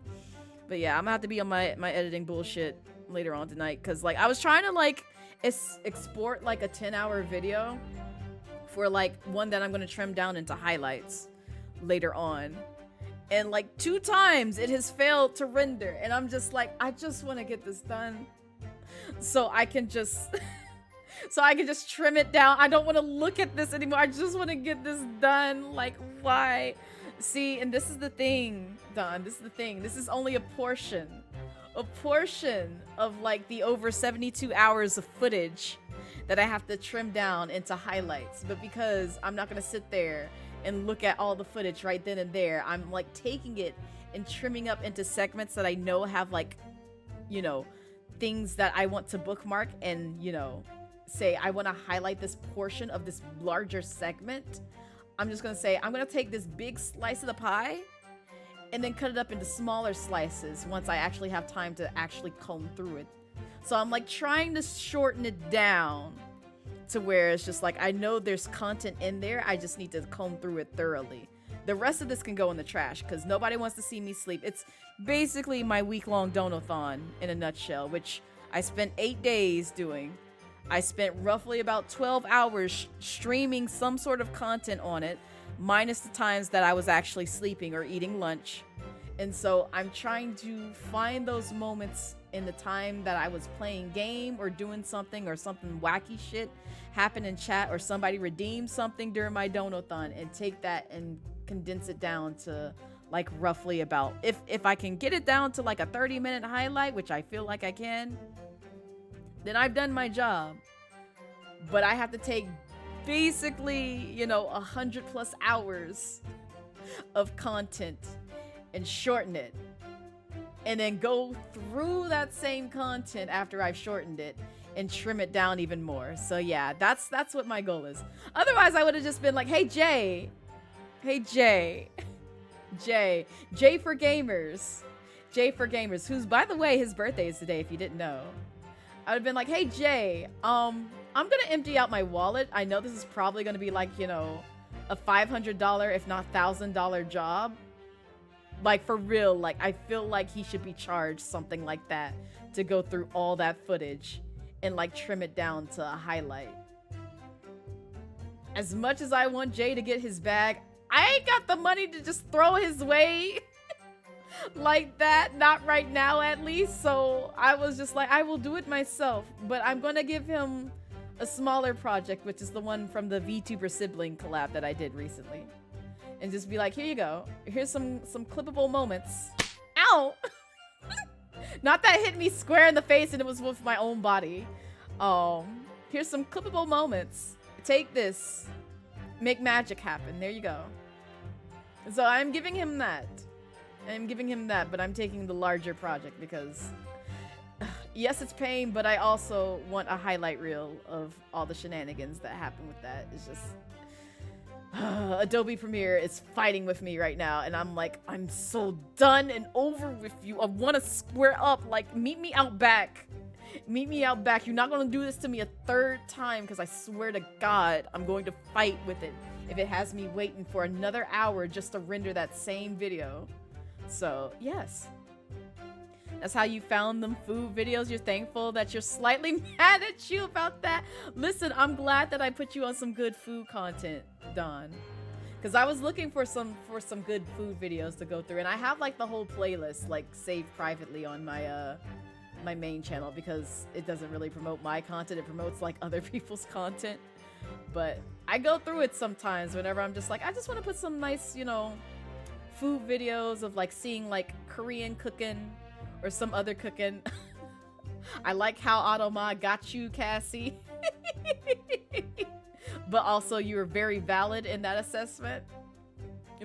But yeah, I'm gonna have to be on my editing bullshit later on tonight, because like I was trying to like export like a 10-hour video for like one that I'm gonna trim down into highlights later on, and like 2 times it has failed to render, and I'm just like, I just want to get this done so I can just trim it down. I don't want to look at this anymore. I just want to get this done. Like, why? See, and this is the thing, Don. This is the thing. This is only a portion of like the over 72 hours of footage that I have to trim down into highlights. But because I'm not gonna sit there and look at all the footage right then and there, I'm like taking it and trimming up into segments that I know have like, you know, things that I want to bookmark and, you know, say I want to highlight this portion of this larger segment. I'm just gonna say I'm gonna take this big slice of the pie and then cut it up into smaller slices once I actually have time to actually comb through it. So I'm like trying to shorten it down to where it's just like, I know there's content in there, I just need to comb through it thoroughly. The rest of this can go in the trash because nobody wants to see me sleep. It's basically my week-long donathon in a nutshell, which I spent 8 days doing. I spent roughly about 12 hours streaming some sort of content on it, minus the times that I was actually sleeping or eating lunch. And so I'm trying to find those moments in the time that I was playing game or doing something, or something wacky shit happened in chat, or somebody redeemed something during my donathon, and take that and condense it down to like roughly about, if I can get it down to like a 30-minute highlight, which I feel like I can, then I've done my job. but I have to take basically, you know, 100+ hours of content and shorten it, and then go through that same content after I've shortened it and trim it down even more. So yeah, that's what my goal is. Otherwise, I would have just been like, hey Jay for gamers, who's, by the way, his birthday is today, if you didn't know. I would have been like, hey Jay, I'm gonna empty out my wallet. I know this is probably gonna be like, you know, a $500 if not $1,000 job. Like, for real, like, I feel like he should be charged something like that to go through all that footage and like trim it down to a highlight. As much as I want Jay to get his bag, I ain't got the money to just throw his way like that, not right now at least. So I was just like, I will do it myself, but I'm gonna give him a smaller project, which is the one from the VTuber sibling collab that I did recently, and just be like, here you go, here's some clippable moments. Ow! Not that hit me square in the face and it was with my own body. Here's some clippable moments. Take this, make magic happen. There you go. So I'm giving him that. But I'm taking the larger project because yes, it's pain, but I also want a highlight reel of all the shenanigans that happen with that. It's just Adobe Premiere is fighting with me right now, and I'm like, I'm so done and over with you. I want to square up. Like, meet me out back. Meet me out back. You're not going to do this to me a third time, because I swear to God, I'm going to fight with it if it has me waiting for another hour just to render that same video. So, yes. That's how you found them food videos. You're thankful that you're slightly mad at you about that. Listen, I'm glad that I put you on some good food content, Dawn, because I was looking for some good food videos to go through, and I have like the whole playlist like saved privately on my my main channel, because it doesn't really promote my content. It promotes like other people's content, but I go through it sometimes whenever I'm just like, I just want to put some nice, you know, food videos of like seeing like Korean cooking or some other cooking. I like how Automa got you, Cassie. But also you were very valid in that assessment.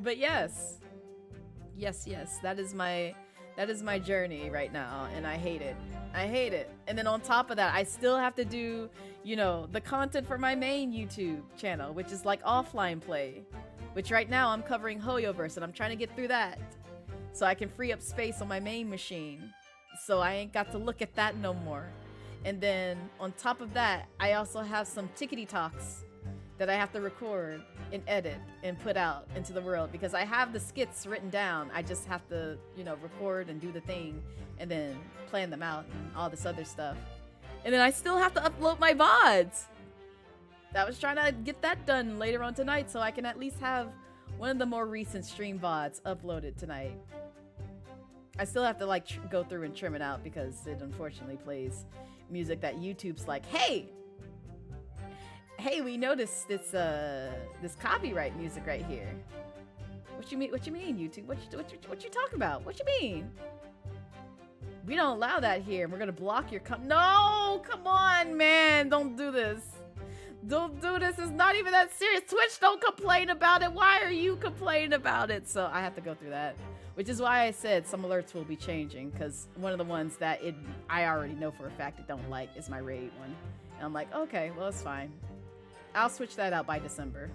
But yes, that is my journey right now, and I hate it. And then on top of that, I still have to do, you know, the content for my main YouTube channel, which is like offline play, which right now I'm covering Hoyoverse, and I'm trying to get through that so I can free up space on my main machine, so I ain't got to look at that no more. And then on top of that, I also have some tickety talks that I have to record and edit and put out into the world, because I have the skits written down. I just have to, you know, record and do the thing and then plan them out and all this other stuff. And then I still have to upload my VODs. I was trying to get that done later on tonight, so I can at least have one of the more recent stream VODs uploaded tonight. I still have to like go through and trim it out, because it unfortunately plays music that YouTube's like, hey, we noticed this copyright music right here. What you mean, YouTube? What you talking about? What you mean? We don't allow that here. We're gonna block your No, come on, man. Don't do this. Don't do this. It's not even that serious. Twitch don't complain about it. Why are you complaining about it? So I have to go through that, which is why I said some alerts will be changing, because one of the ones that I already know for a fact it don't like is my raid one. And I'm like, okay, well, it's fine. I'll switch that out by December.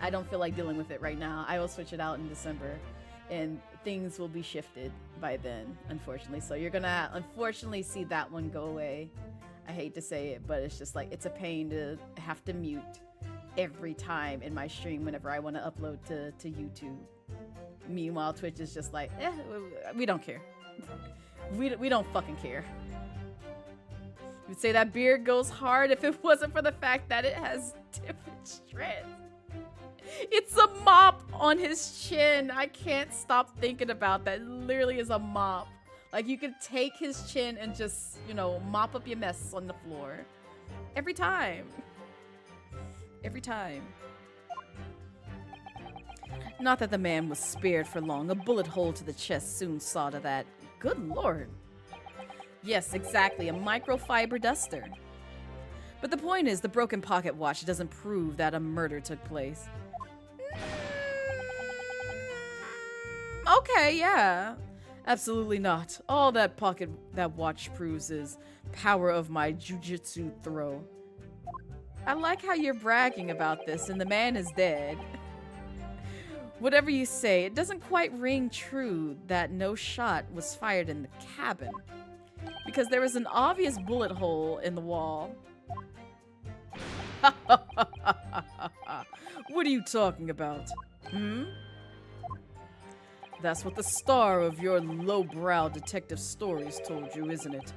I don't feel like dealing with it right now. I will switch it out in December, and things will be shifted by then, unfortunately. So you're gonna unfortunately see that one go away. I hate to say it, but it's just like, it's a pain to have to mute every time in my stream whenever I want to upload to YouTube. Meanwhile, Twitch is just like, we don't care. We don't fucking care. You'd say that beard goes hard if it wasn't for the fact that it has different strands. It's a mop on his chin. I can't stop thinking about that. It literally is a mop. Like, you could take his chin and just, you know, mop up your mess on the floor. Every time. Every time. Not that the man was spared for long. A bullet hole to the chest soon saw to that. Good lord. Yes, exactly. A microfiber duster. But the point is, the broken pocket watch doesn't prove that a murder took place. Okay, yeah. Absolutely not. All that watch proves is power of my jujitsu throw. I like how you're bragging about this and the man is dead. Whatever you say, it doesn't quite ring true that no shot was fired in the cabin. Because there was an obvious bullet hole in the wall. What are you talking about? That's what the star of your lowbrow detective stories told you, isn't it?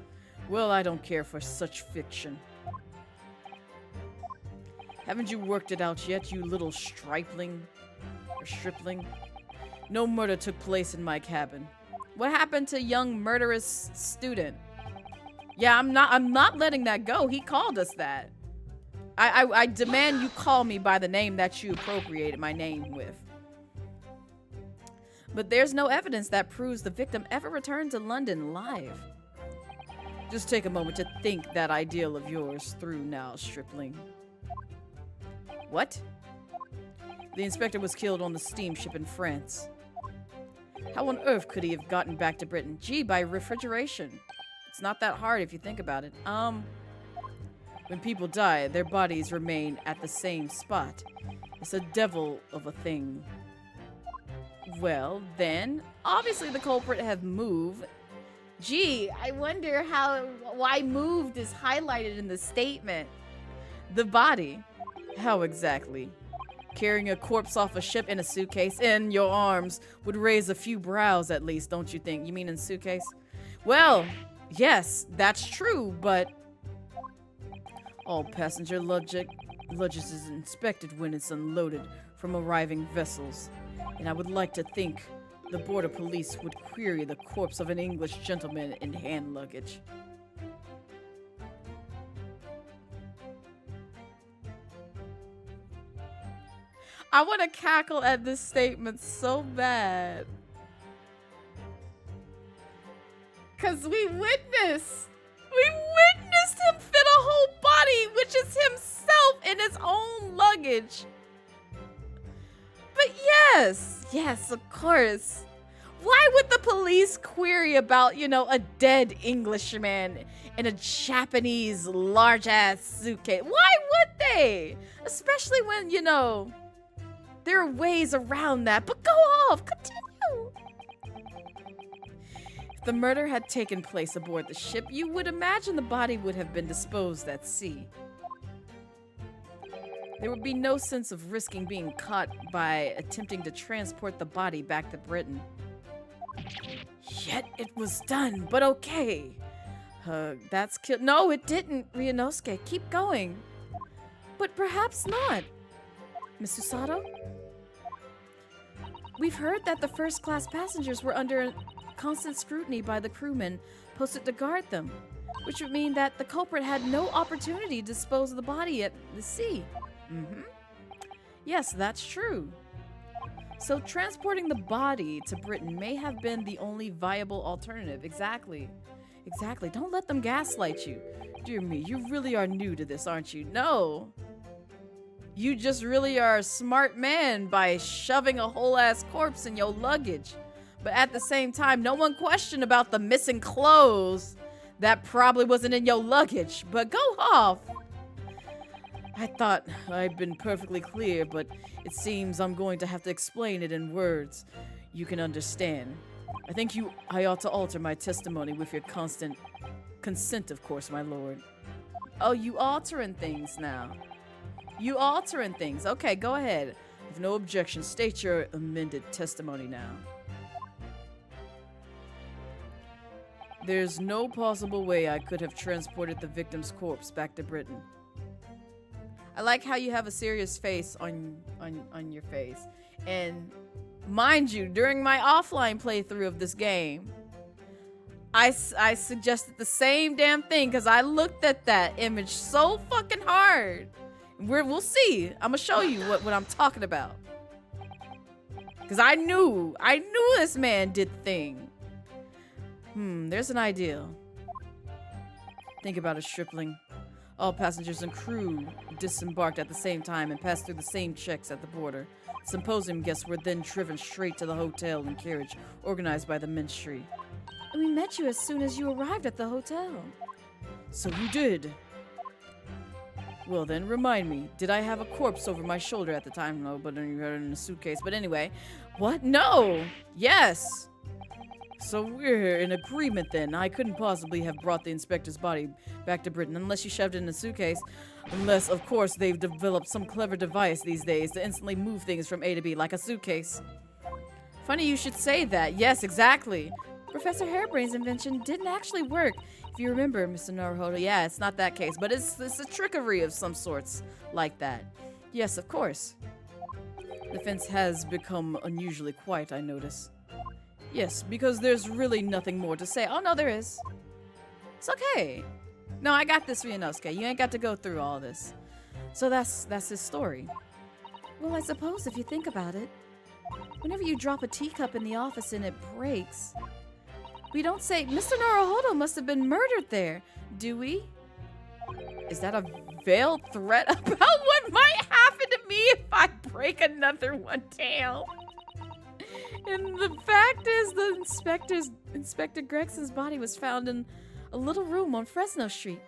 Well, I don't care for such fiction. Haven't you worked it out yet, you little stripling? Or stripling? No murder took place in my cabin. What happened to young murderous student? Yeah, I'm not letting that go. He called us that. I demand you call me by the name that you appropriated my name with. But there's no evidence that proves the victim ever returned to London alive. Just take a moment to think that ideal of yours through now, stripling. What? The inspector was killed on the steamship in France. How on earth could he have gotten back to Britain? Gee, by refrigeration. It's not that hard if you think about it. When people die, their bodies remain at the same spot. It's a devil of a thing. Well, then, obviously the culprit have moved. Gee, I wonder why moved is highlighted in the statement. The body. How exactly? Carrying a corpse off a ship in a suitcase in your arms would raise a few brows at least, don't you think? You mean in suitcase? Well, yes, that's true, but all passenger luggage is inspected when it's unloaded from arriving vessels. And I would like to think the border police would query the corpse of an English gentleman in hand luggage. I want to cackle at this statement so bad. Because we witnessed him fit a whole body, which is himself in his own luggage. But yes, of course. Why would the police query about, a dead Englishman in a Japanese large-ass suitcase? Why would they? Especially when, there are ways around that. But go off, continue. If the murder had taken place aboard the ship, you would imagine the body would have been disposed at sea. There would be no sense of risking being caught by attempting to transport the body back to Britain. Yet it was done, but okay. That's killed. No, it didn't, Ryunosuke. Keep going. But perhaps not. Miss Susato? We've heard that the first-class passengers were under constant scrutiny by the crewmen posted to guard them, which would mean that the culprit had no opportunity to dispose of the body at the sea. Yes, that's true. So transporting the body to Britain may have been the only viable alternative. Exactly. Don't let them gaslight you. Dear me, you really are new to this, aren't you? No. You just really are a smart man by shoving a whole-ass corpse in your luggage. But at the same time, no one questioned about the missing clothes. That probably wasn't in your luggage. But go off. I thought I'd been perfectly clear, but it seems I'm going to have to explain it in words you can understand. I think I ought to alter my testimony with your constant consent, of course, my lord. Oh, you altering things now. You altering things. Okay, go ahead. With no objection, state your amended testimony now. There's no possible way I could have transported the victim's corpse back to Britain. I like how you have a serious face on your face. And mind you, during my offline playthrough of this game, I suggested the same damn thing because I looked at that image so fucking hard. We'll see. I'm gonna show you what I'm talking about. Because I knew this man did the thing. There's an idea. Think about it, stripling. All passengers and crew disembarked at the same time and passed through the same checks at the border. Symposium guests were then driven straight to the hotel in carriage organized by the ministry. And we met you as soon as you arrived at the hotel. So you did. Well then, remind me, did I have a corpse over my shoulder at the time? No, but you had it in a suitcase. But anyway, what? No! Yes! So we're in agreement then. I couldn't possibly have brought the inspector's body back to Britain unless you shoved it in a suitcase. Unless, of course, they've developed some clever device these days to instantly move things from A to B, like a suitcase. Funny you should say that. Yes, exactly. Professor Hairbrain's invention didn't actually work. If you remember, Mr. Naruhodo, yeah, it's not that case, but it's a trickery of some sorts like that. Yes, of course. The fence has become unusually quiet, I notice. Yes, because there's really nothing more to say. Oh, no, there is. It's okay. No, I got this, Ryunosuke. You ain't got to go through all this. So that's his story. Well, I suppose if you think about it, whenever you drop a teacup in the office and it breaks, we don't say, Mr. Naruhodo must have been murdered there, do we? Is that a veiled threat about what might happen to me if I break another one down? And the fact is, Inspector Gregson's body was found in a little room on Fresno Street.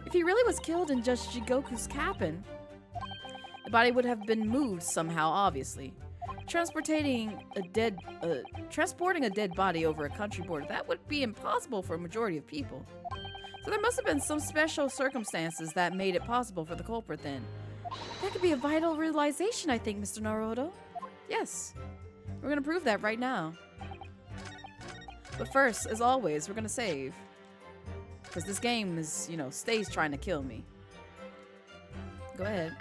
If he really was killed in Judge Jigoku's cabin, the body would have been moved somehow, obviously. Transporting a dead body over a country border, that would be impossible for a majority of people. So there must have been some special circumstances that made it possible for the culprit then. That could be a vital realization, I think, Mr. Naruhodo. Yes. We're gonna prove that right now. But first, as always, we're gonna save. Because this game is, stays trying to kill me. Go ahead.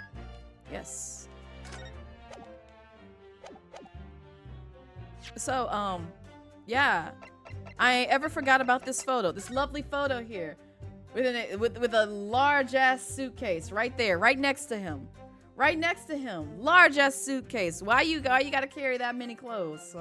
Yes. So, yeah. I ever forgot about this photo. This lovely photo here. With a large-ass suitcase right there, right next to him. Right next to him. Large-ass suitcase. Why you gotta carry that many clothes?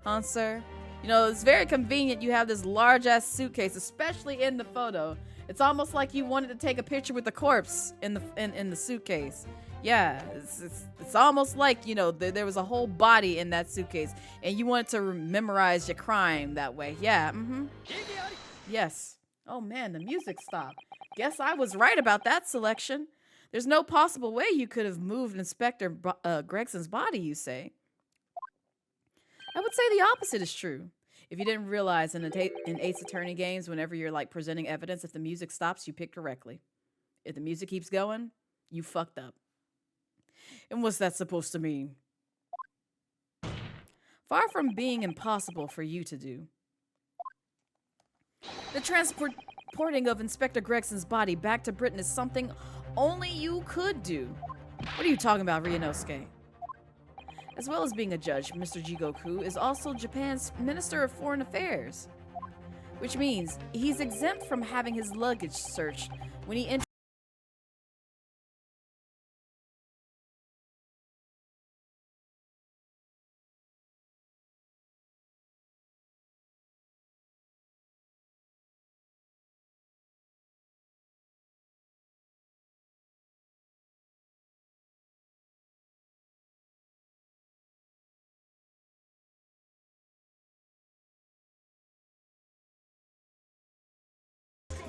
Huh, sir? It's very convenient you have this large-ass suitcase, especially in the photo. It's almost like you wanted to take a picture with the corpse in the suitcase. Yeah, it's almost like, there was a whole body in that suitcase, and you wanted to memorize your crime that way. Yeah, Yes. Oh man, the music stopped. Guess I was right about that selection. There's no possible way you could have moved Inspector Gregson's body, you say? I would say the opposite is true. If you didn't realize in Ace Attorney games, whenever you're presenting evidence, if the music stops, you pick correctly. If the music keeps going, you fucked up. And what's that supposed to mean? Far from being impossible for you to do. The transporting of Inspector Gregson's body back to Britain is something only you could do. What are you talking about, Ryunosuke? As well as being a judge, Mr. Jigoku is also Japan's Minister of Foreign Affairs. Which means he's exempt from having his luggage searched when he enters.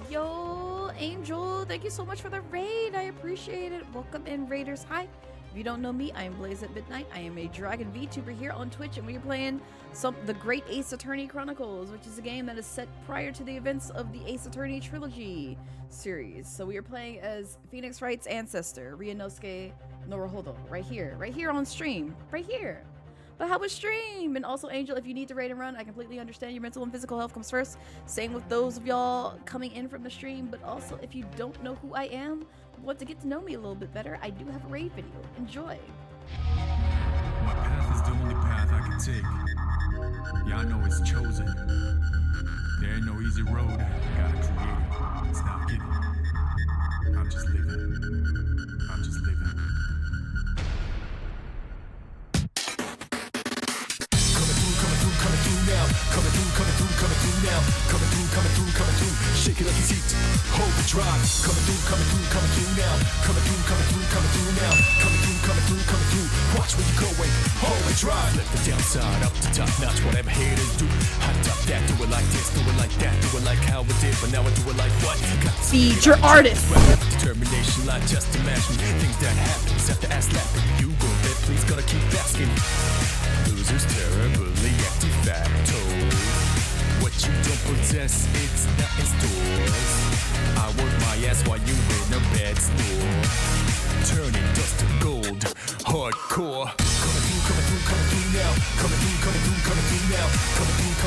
Yo, Angel, thank you so much for the raid. I appreciate it. Welcome in, Raiders. Hi. If you don't know me, I am Blazette Midnight. I am a Dragon VTuber here on Twitch, and we are playing the Great Ace Attorney Chronicles, which is a game that is set prior to the events of the Ace Attorney Trilogy series. So we are playing as Phoenix Wright's ancestor, Ryunosuke Naruhodo, right here on stream, right here. But how was stream? And also, Angel, if you need to raid and run, I completely understand your mental and physical health comes first. Same with those of y'all coming in from the stream. But also, if you don't know who I am, want to get to know me a little bit better, I do have a raid video. Enjoy. My path is the only path I can take. Yeah, I know it's chosen. There ain't no easy road. Gotta create it. It's not given. I'm just living. I'm just living. Now, coming through now, coming through, shake it like it's heat. Hope overdrive. Coming through now. Coming through now. Coming through. Watch where you're going. Overdrive. Flip the downside up to top notch. Whatever haters do. Hot top that. Do it like this. Do it like that. Do it like how we did. But now I do it like what? Feed your artist. Determination, like just imagine things that happen. Have to ask laughing. You go there, please gotta keep asking. Losers terribly active facto. What you don't possess, it's not in stores. I work my ass while you in a bad store. Turning dust to gold, hardcore. Coming through now. Coming through now. Coming through.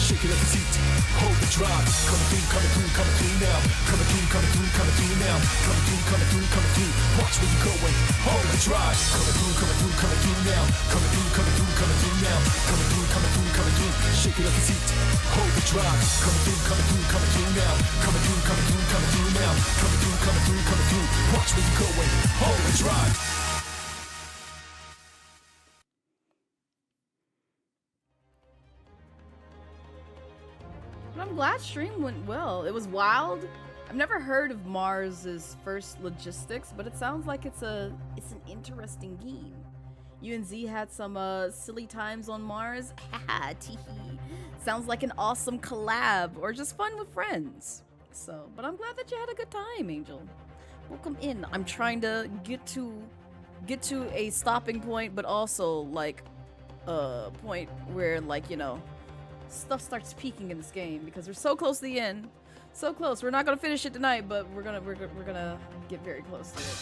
Shake it up your seat. Overdrive. Coming through now. Coming through now. Coming through. Watch where you're going. Overdrive. Coming through now. Coming through now. Coming through. Shake it up your seat. Overdrive. Coming through now. Coming through now. Coming through. Watch where you're going. Overdrive. But I'm glad stream went well. It was wild. I've never heard of Mars's first logistics, but it sounds like it's an interesting game. You and Z had some silly times on Mars. Haha, teehee. Sounds like an awesome collab or just fun with friends. So, but I'm glad that you had a good time, Angel. Welcome in. I'm trying to get to a stopping point, but also like a point where, like, you know, stuff starts peaking in this game because we're so close to the end. So close. We're not gonna finish it tonight, but we're gonna get very close to it.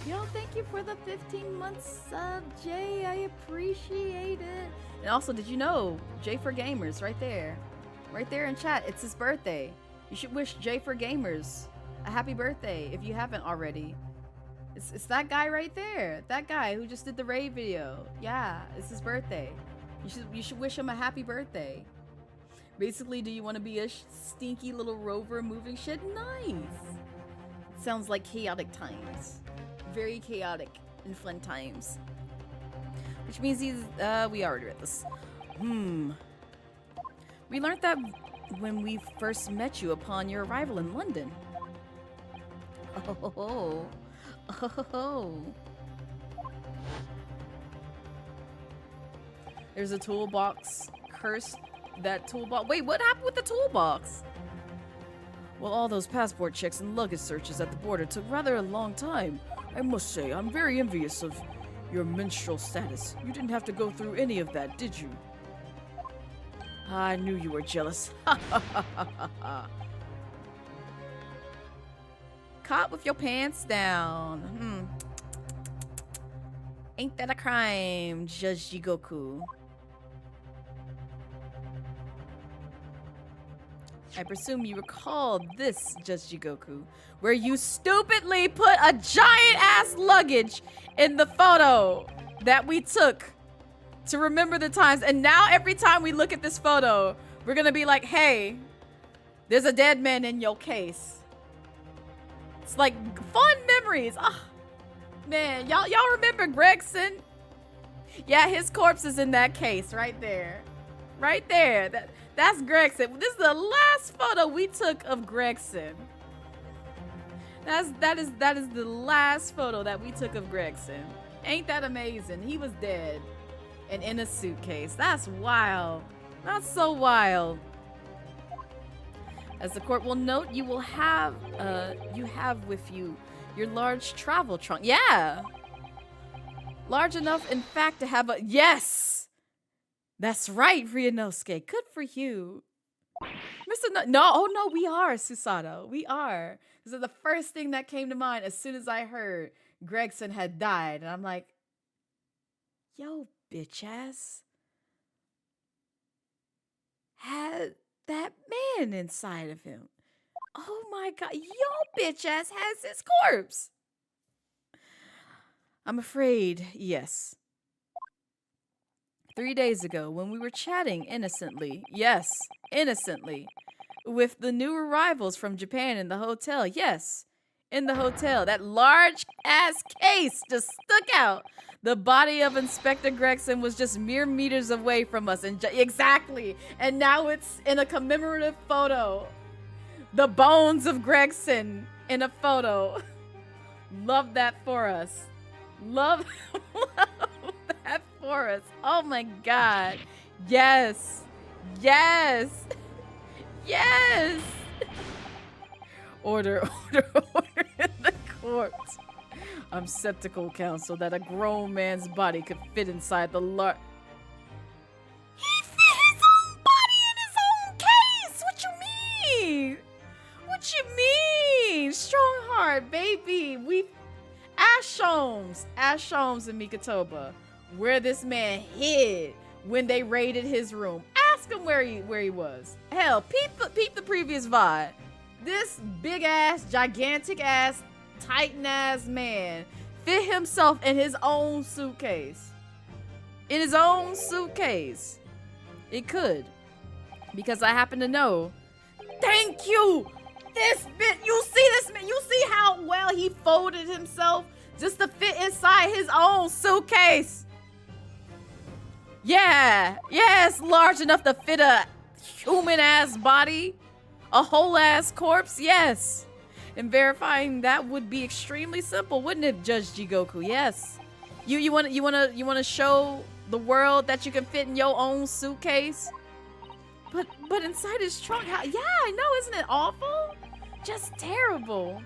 Yo, thank you for the 15 months sub, Jay. I appreciate it. And also, did you know, J for Gamers, right there in chat, it's his birthday. You should wish J for Gamers a happy birthday if you haven't already. It's that guy right there, that guy who just did the raid video. Yeah, it's his birthday. You should wish him a happy birthday. Basically, do you want to be a stinky little rover moving shit? Nice. Sounds like chaotic times. Very chaotic and fun times. Which means he's, we already read this. We learned that when we first met you upon your arrival in London. Oh. There's a toolbox. Curse that toolbox. Wait, what happened with the toolbox? Well, all those passport checks and luggage searches at the border took rather a long time. I must say, I'm very envious of your menstrual status. You didn't have to go through any of that, did you? I knew you were jealous. Caught with your pants down. Ain't that a crime, Judge Jigoku? I presume you recall this, Judge Jigoku, where you stupidly put a giant-ass luggage in the photo that we took to remember the times. And now every time we look at this photo, we're gonna be like, hey, there's a dead man in your case. It's like fun memories. Oh, man, y'all remember Gregson? Yeah, his corpse is in that case right there. Right there. That's Gregson. This is the last photo we took of Gregson. That is the last photo that we took of Gregson. Ain't that amazing? He was dead and in a suitcase. That's wild. That's so wild. As the court will note, you have with you your large travel trunk. Yeah. Large enough, in fact, to have a yes. That's right, Ryunosuke. Good for you. No, we are, Susato. We are. This is the first thing that came to mind as soon as I heard Gregson had died. And I'm like, yo, bitch ass. Had that man inside of him. Oh my god, yo, bitch ass has his corpse. I'm afraid, yes. 3 days ago when we were chatting innocently, yes, innocently, with the new arrivals from Japan in the hotel, yes, in the hotel. That large-ass case just stuck out. The body of Inspector Gregson was just mere meters away from us. And exactly. And now it's in a commemorative photo. The bones of Gregson in a photo. Love that for us. Love that for us. Oh my God. Yes. Yes. Yes. Order in the court. I'm skeptical, counsel, that a grown man's body could fit inside the He fit his own body in his own case! What you mean? What you mean? Strong heart, baby. Ash Holmes and Mikatoba, where this man hid when they raided his room. Ask him where he was. Hell, peep the previous VOD. This big ass, gigantic ass, titan ass man fit himself in his own suitcase. In his own suitcase. It could. Because I happen to know. Thank you! This bit, you see this man? You see how well he folded himself just to fit inside his own suitcase? Yeah, it's large enough to fit a human ass body, a whole ass corpse, yes. And verifying that would be extremely simple, wouldn't it, Judge Jigoku? Yes. You wanna show the world that you can fit in your own suitcase? But inside his trunk, yeah, I know, isn't it awful? Just terrible.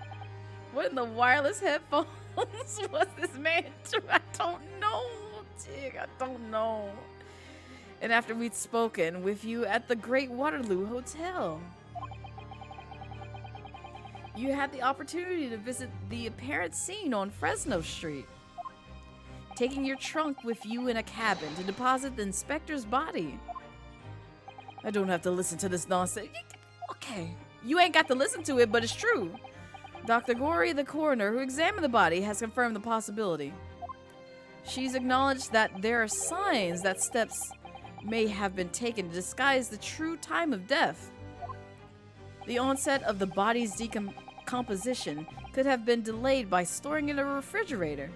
What in the wireless headphones was this man to? I don't know, Tig, I don't know. And after we'd spoken with you at the Great Waterloo Hotel, you had the opportunity to visit the apparent scene on Fresno Street, taking your trunk with you in a cabin to deposit the inspector's body. I don't have to listen to this nonsense. Okay, you ain't got to listen to it, but it's true. Dr. Gori, the coroner who examined the body, has confirmed the possibility. She's acknowledged that there are signs that steps may have been taken to disguise the true time of death. The onset of the body's decomposition could have been delayed by storing in a refrigerator.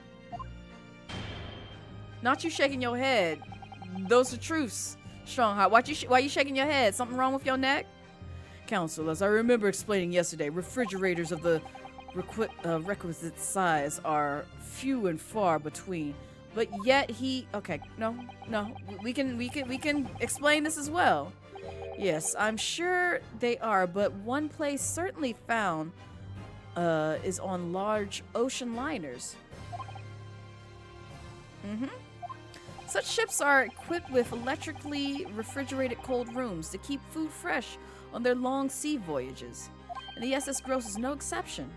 Not you shaking your head. Those are truths. Strongheart, why you shaking your head? Something wrong with your neck? Counsel, as I remember explaining yesterday, refrigerators of the requisite size are few and far between. But yet okay, no, we can explain this as well. Yes, I'm sure they are, but one place certainly found is on large ocean liners. Such ships are equipped with electrically refrigerated cold rooms to keep food fresh on their long sea voyages, and the SS Gross is no exception.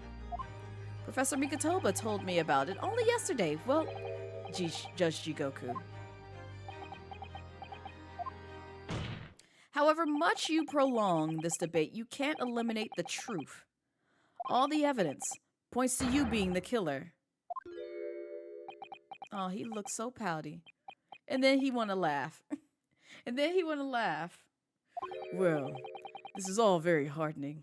Professor Mikatoba told me about it only yesterday. Well, Judge Jigoku. However much you prolong this debate, you can't eliminate the truth. All the evidence points to you being the killer. Oh, he looks so pouty. And then he want to laugh. Well, this is all very heartening.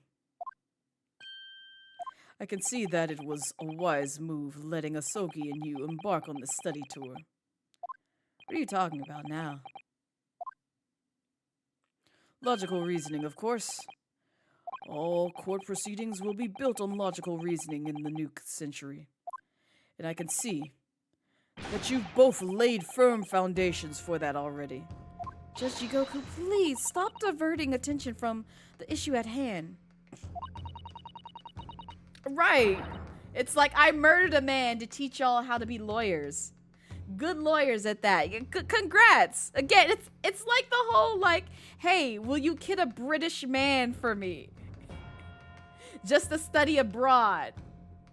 I can see that it was a wise move letting Asogi and you embark on this study tour. What are you talking about now? Logical reasoning, of course. All court proceedings will be built on logical reasoning in the new century. And I can see that you've both laid firm foundations for that already. Judge Jigoku, please stop diverting attention from the issue at hand. Right. It's like I murdered a man to teach y'all how to be lawyers. Good lawyers at that. Congrats. Again, it's like the whole hey, will you kid a British man for me? Just to study abroad.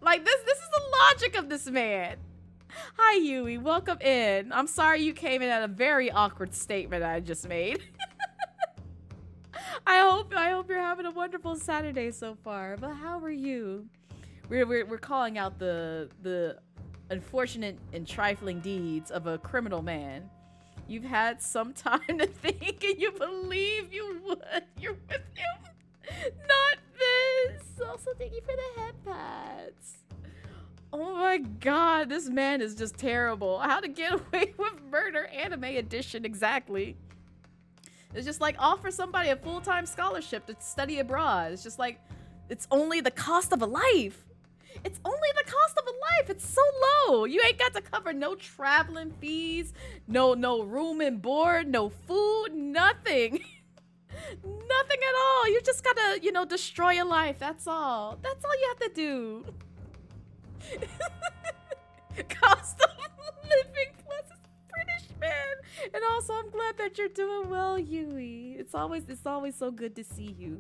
Like this is the logic of this man. Hi, Yui. Welcome in. I'm sorry you came in at a very awkward statement I just made. I hope you're having a wonderful Saturday so far. But how are you? We're calling out the unfortunate and trifling deeds of a criminal man You've had some time to think and you believe you would. You're with him. Not this. Also, thank you for the head pats. Oh my god, this man is just terrible. How to Get Away with Murder Anime Edition, exactly. It's just like offer somebody a full-time scholarship to study abroad. It's just like, it's only the cost of a life. It's only the cost of a life. It's so low. You ain't got to cover no traveling fees, no room and board, no food, nothing. Nothing at all. You just gotta, you know, destroy your life. That's all. That's all you have to do. Cost of living plus British man. And also, I'm glad that you're doing well, Yui. It's always so good to see you.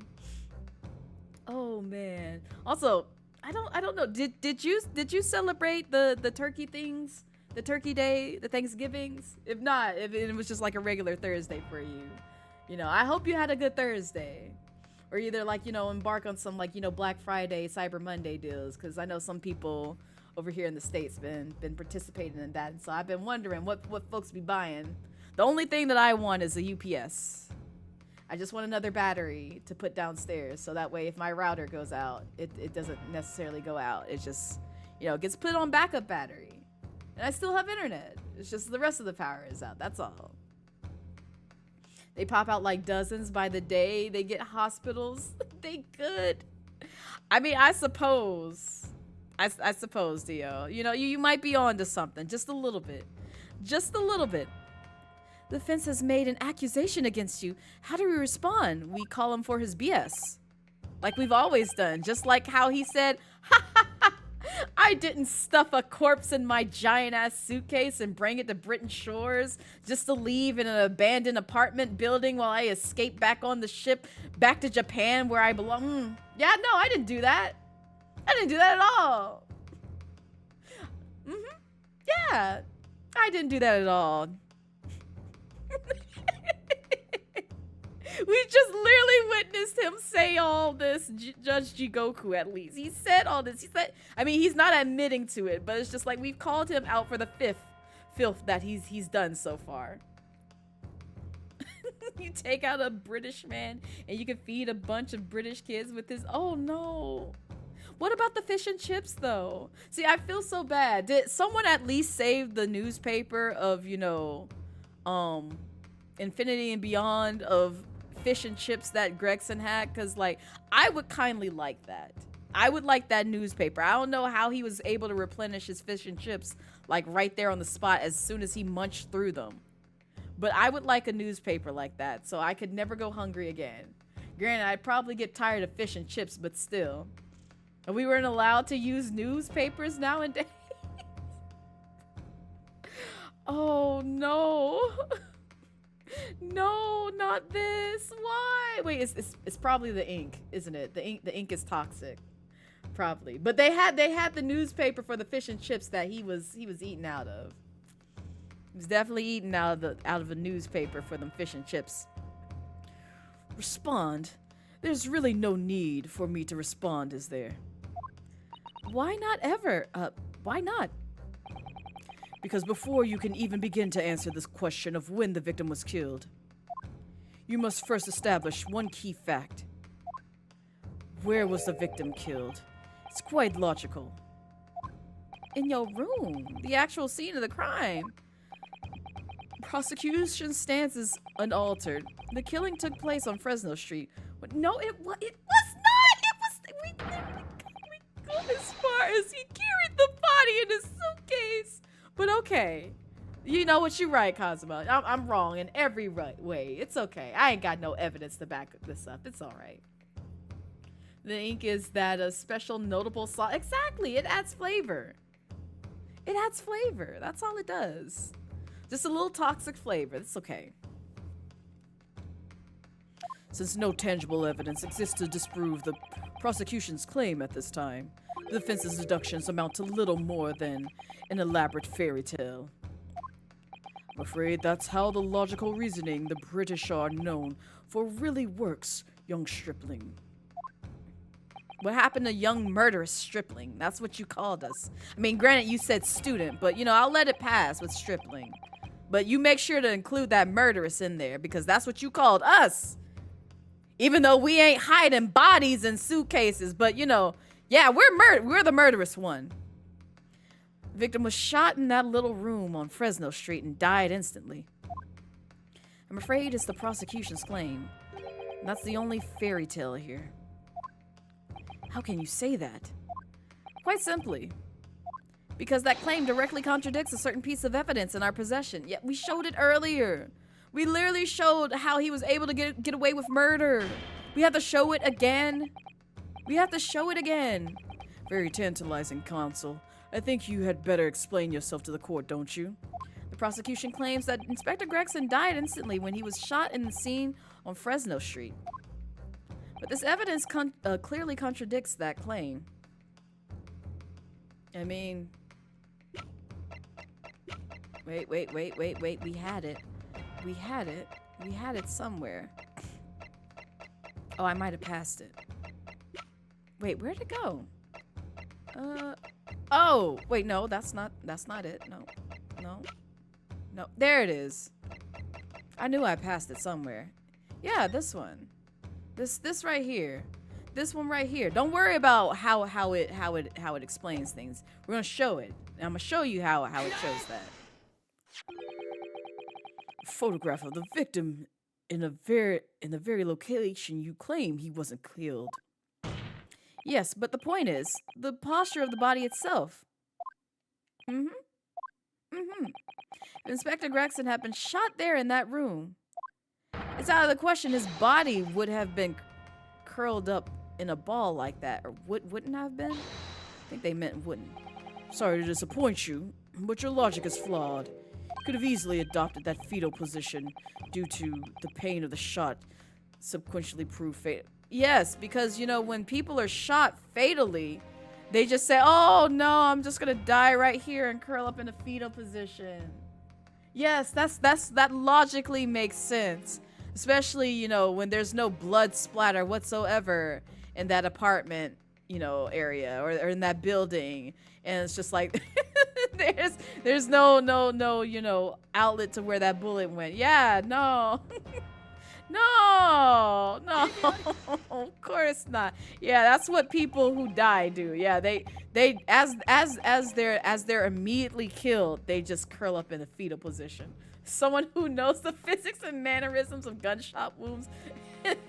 Oh man. Also, I don't know. Did you celebrate the turkey things, the Turkey Day, the Thanksgivings? If not, if it was just like a regular Thursday for you, you know, I hope you had a good Thursday, or either like, you know, embark on some like, you know, Black Friday, Cyber Monday deals, because I know some people over here in the States been participating in that, and so I've been wondering what folks be buying. The only thing that I want is a UPS. I just want another battery to put downstairs, so that way if my router goes out, it doesn't necessarily go out. It just, you know, gets put on backup battery. And I still have internet. It's just the rest of the power is out. That's all. They pop out like dozens by the day. They get hospitals. They could. I mean, I suppose, Dio. You know, you might be on to something. Just a little bit. Just a little bit. The fence has made an accusation against you. How do we respond? We call him for his BS. Like we've always done. Just like how he said, ha ha ha, I didn't stuff a corpse in my giant-ass suitcase and bring it to Britain shores just to leave in an abandoned apartment building while I escape back on the ship back to Japan where I belong. Yeah, no, I didn't do that. I didn't do that at all. Yeah, I didn't do that at all. We just literally witnessed him say all this, Judge Jigoku at least. He said all this. He said, I mean, he's not admitting to it, but it's just like we've called him out for the filth that he's done so far. You take out a British man and you can feed a bunch of British kids with his, oh no. What about the fish and chips though? See, I feel so bad. Did someone at least save the newspaper of, you know, Infinity and Beyond of fish and chips that Gregson had? Because like I would kindly like that. I would like that newspaper. I don't know how he was able to replenish his fish and chips like right there on the spot as soon as he munched through them, but I would like a newspaper like that so I could never go hungry again. Granted, I'd probably get tired of fish and chips, but still. And we weren't allowed to use newspapers nowadays. Oh no. No, not this. Why? Wait, it's probably the ink, isn't it? The ink is toxic, probably. But they had the newspaper for the fish and chips that he was eating out of. He was definitely eating out of a newspaper for them fish and chips. Respond. There's really no need for me to respond, is there? Why not ever? Why not? Because before you can even begin to answer this question of when the victim was killed, you must first establish one key fact. Where was the victim killed? It's quite logical. In your room, the actual scene of the crime. Prosecution's stance is unaltered. The killing took place on Fresno Street. But no, it was not! We go as far as he carried the body in his suitcase. But okay, you know what, you're right, Kazuma. I'm wrong in every way. It's okay. I ain't got no evidence to back this up. It's all right. The ink is that a special notable sauce. Exactly, it adds flavor. It adds flavor. That's all it does. Just a little toxic flavor. It's okay. Since no tangible evidence exists to disprove the prosecution's claim at this time, the defense's deductions amount to little more than an elaborate fairy tale. I'm afraid that's how the logical reasoning the British are known for really works, young stripling. What happened to young murderous stripling? That's what you called us. I mean, granted, you said student, but you know, I'll let it pass with stripling. but you make sure to include that murderess in there because that's what you called us. Even though we ain't hiding bodies in suitcases, but you know, yeah, we're the murderous one. The victim was shot in that little room on Fresno Street and died instantly. I'm afraid it's the prosecution's claim. And that's the only fairy tale here. How can you say that? Quite simply, because that claim directly contradicts a certain piece of evidence in our possession. Yet we showed it earlier. We literally showed how he was able to get away with murder. We have to show it again. We have to show it again. Very tantalizing, counsel. I think you had better explain yourself to the court, don't you? The prosecution claims that Inspector Gregson died instantly when he was shot in the scene on Fresno Street. But this evidence clearly contradicts that claim. I mean... Wait. We had it. We had it somewhere. Oh, I might have passed it. Wait, where'd it go? Oh, wait, no, that's not it. No, there it is. I knew I passed it somewhere. Yeah, this one. This right here. This one right here. Don't worry about how it explains things. We're gonna show it. And I'm gonna show you how it shows that. Photograph of the victim in the very location you claim he wasn't killed. Yes, but the point is the posture of the body itself. If Inspector Gregson had been shot there in that room, it's out of the question his body would have been curled up in a ball like that, or wouldn't have been? I think they meant wouldn't. Sorry to disappoint you, but your logic is flawed. You could have easily adopted that fetal position due to the pain of the shot subsequently proved fatal. Yes, because, you know, when people are shot fatally, they just say, oh, no, I'm just going to die right here and curl up in a fetal position. Yes, that logically makes sense. Especially, you know, when there's no blood splatter whatsoever in that apartment, you know, area or in that building. And it's just like, there's no, you know, outlet to where that bullet went. Yeah, no. No, of course not. Yeah, that's what people who die do. Yeah, they as they're immediately killed, they just curl up in a fetal position. Someone who knows the physics and mannerisms of gunshot wounds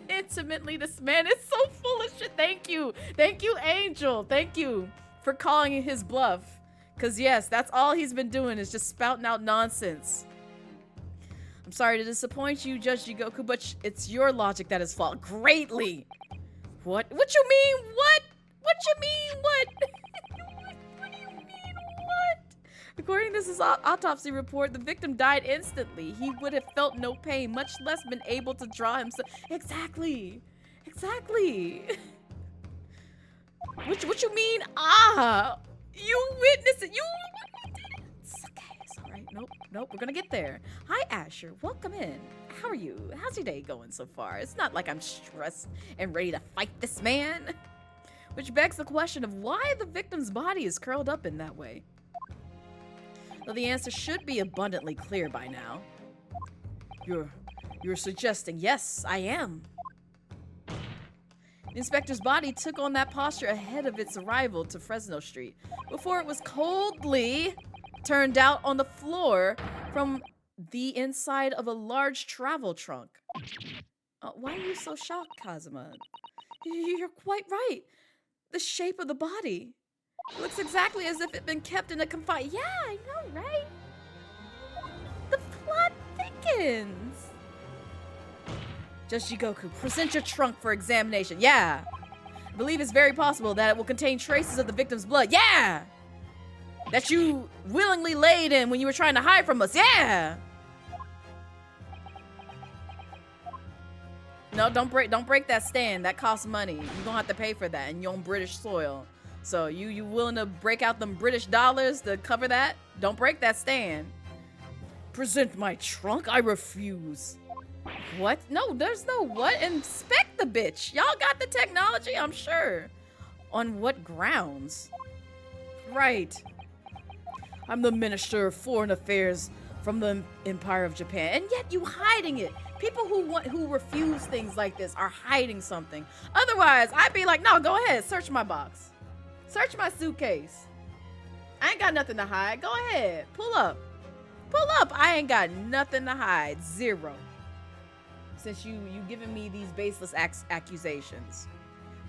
intimately. This man is so full of shit. Thank you, Angel. Thank you for calling his bluff. Cause yes, that's all he's been doing is just spouting out nonsense. I'm sorry to disappoint you, Judge Jigoku, but it's your logic that is flawed greatly. What? What you mean? What? What you mean? What? What do you mean? What? According to this autopsy report, the victim died instantly. He would have felt no pain, much less been able to draw himself. Exactly. What you mean? Ah, you witnessed it. You did it. It's okay. It's all right. Nope. We're gonna get there. Hi, Asher. Welcome in. How are you? How's your day going so far? It's not like I'm stressed and ready to fight this man. Which begs the question of why the victim's body is curled up in that way. Well, the answer should be abundantly clear by now. You're suggesting, yes, I am. The inspector's body took on that posture ahead of its arrival to Fresno Street, before it was coldly turned out on the floor from the inside of a large travel trunk. Why are you so shocked, Kazuma? You're quite right. The shape of the body. It looks exactly as if it'd been kept in a confined... Yeah, I know, right? The plot thickens. Judge Jigoku, present your trunk for examination. Yeah. I believe it's very possible that it will contain traces of the victim's blood. Yeah. That you willingly laid in when you were trying to hide from us. Yeah. No, don't break that stand. That costs money. You're gonna have to pay for that, and you're on British soil. So you willing to break out them British dollars to cover that? Don't break that stand. Present my trunk? I refuse. What? No, there's no what. Inspect the bitch. Y'all got the technology, I'm sure. On what grounds? Right. I'm the Minister of Foreign Affairs from the Empire of Japan, and yet you hiding it. People who refuse things like this are hiding something. Otherwise, I'd be like, no, go ahead, search my box. Search my suitcase. I ain't got nothing to hide. Go ahead, pull up. Pull up, I ain't got nothing to hide, zero. Since you giving me these baseless accusations.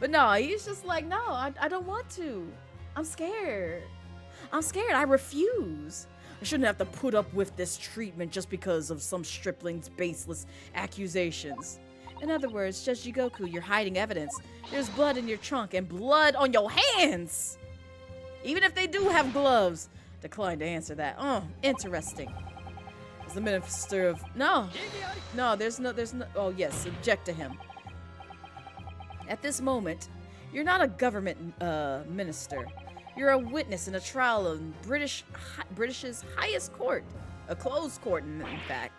But no, he's just like, no, I don't want to. I'm scared. I refuse. I shouldn't have to put up with this treatment just because of some stripling's baseless accusations. In other words, Judge Jigoku, you're hiding evidence. There's blood in your trunk and blood on your hands. Even if they do have gloves. Decline to answer that. Oh, interesting. As the minister of... No, there's no... Oh, yes, object to him. At this moment, you're not a government minister. You're a witness in a trial in British's highest court. A closed court, in fact.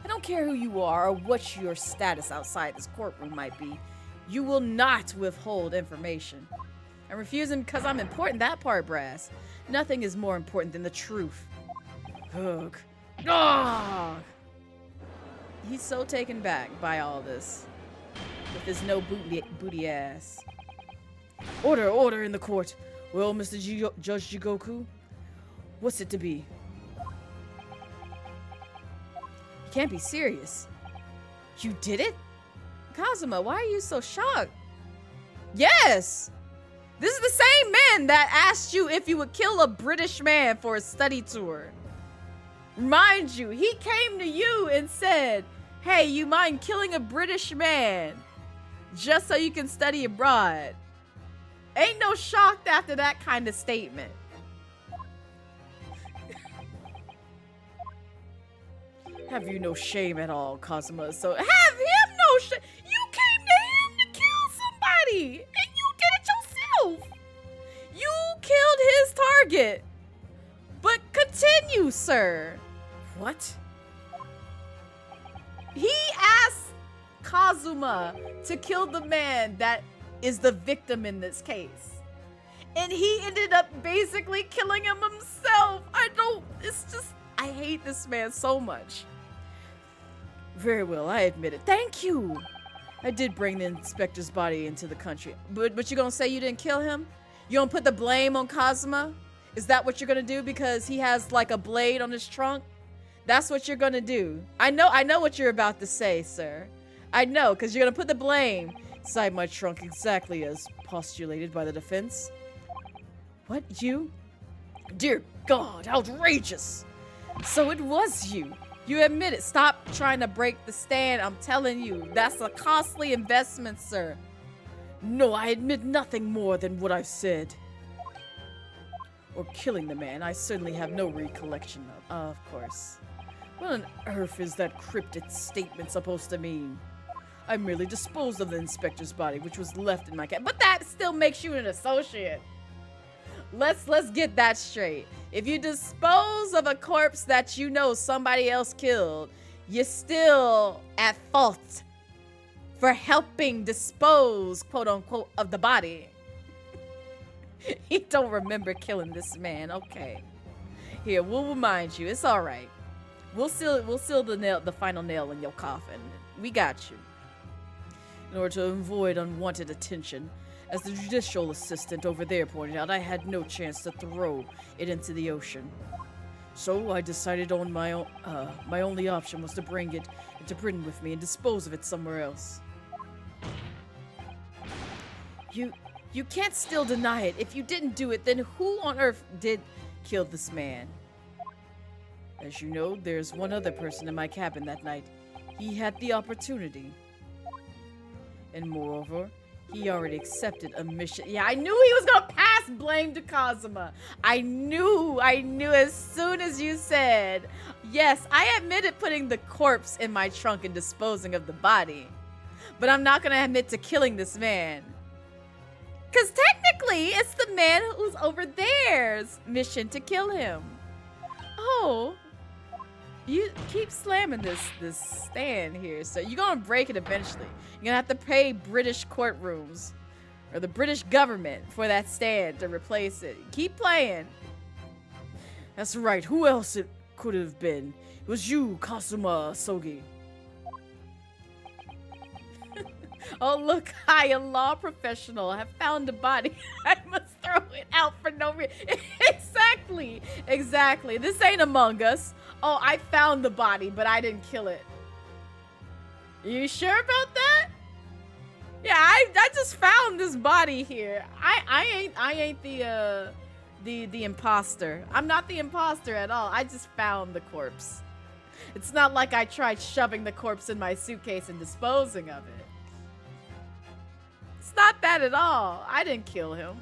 I don't care who you are or what your status outside this courtroom might be. You will not withhold information. I'm refusing because I'm important, that part, brass. Nothing is more important than the truth. Ugh. Ah! He's so taken back by all this. With his no booty ass. Order in the court. Well, Mr. Judge Jigoku, what's it to be? You can't be serious. You did it? Kazuma, why are you so shocked? Yes! This is the same man that asked you if you would kill a British man for a study tour. Mind you, he came to you and said, hey, you mind killing a British man just so you can study abroad? Ain't no shock after that kind of statement. Have you no shame at all, Kazuma? So have him no shame. You came to him to kill somebody, and you did it yourself. You killed his target. But continue, sir. What? He asked Kazuma to kill the man that is the victim in this case. And he ended up basically killing him himself. I hate this man so much. Very well, I admit it. Thank you. I did bring the inspector's body into the country. But you gonna say you didn't kill him? You gonna put the blame on Kazuma? Is that what you're gonna do because he has like a blade on his trunk? That's what you're gonna do. I know what you're about to say, sir. I know, because you're gonna put the blame inside my trunk exactly as postulated by the defense. What, you? Dear God, outrageous! So it was you. You admit it. Stop trying to break the stand. I'm telling you, that's a costly investment, sir. No, I admit nothing more than what I've said. Or killing the man, I certainly have no recollection of course. What on earth is that cryptic statement supposed to mean? I merely disposed of the inspector's body, which was left in my cab. But that still makes you an associate. Let's get that straight. If you dispose of a corpse that you know somebody else killed, you're still at fault for helping dispose, quote unquote, of the body. He don't remember killing this man. Okay. Here, we'll remind you. It's all right. We'll seal the final nail in your coffin. We got you. In order to avoid unwanted attention, as the judicial assistant over there pointed out, I had no chance to throw it into the ocean. So I decided on my own. My only option was to bring it into Britain with me and dispose of it somewhere else. You can't still deny it. If you didn't do it, then who on earth did kill this man? As you know, there's one other person in my cabin that night. He had the opportunity. And moreover, he already accepted a mission. Yeah, I knew he was gonna pass blame to Kazuma. I knew as soon as you said, yes, I admitted putting the corpse in my trunk and disposing of the body. But I'm not gonna admit to killing this man. Because technically, it's the man who's over there's mission to kill him. Oh, you keep slamming this stand here, so you're gonna break it eventually. You're gonna have to pay British courtrooms or the British government for that stand to replace it. Keep playing. That's right. Who else could have been. It was you, Kazuma Sogi. Oh, look, I, a law professional, have found a body. I must throw it out for no reason. Exactly. Exactly. This ain't Among Us. Oh, I found the body, but I didn't kill it. You sure about that? Yeah, I just found this body here. I ain't the imposter. I'm not the imposter at all. I just found the corpse. It's not like I tried shoving the corpse in my suitcase and disposing of it. It's not that at all. I didn't kill him.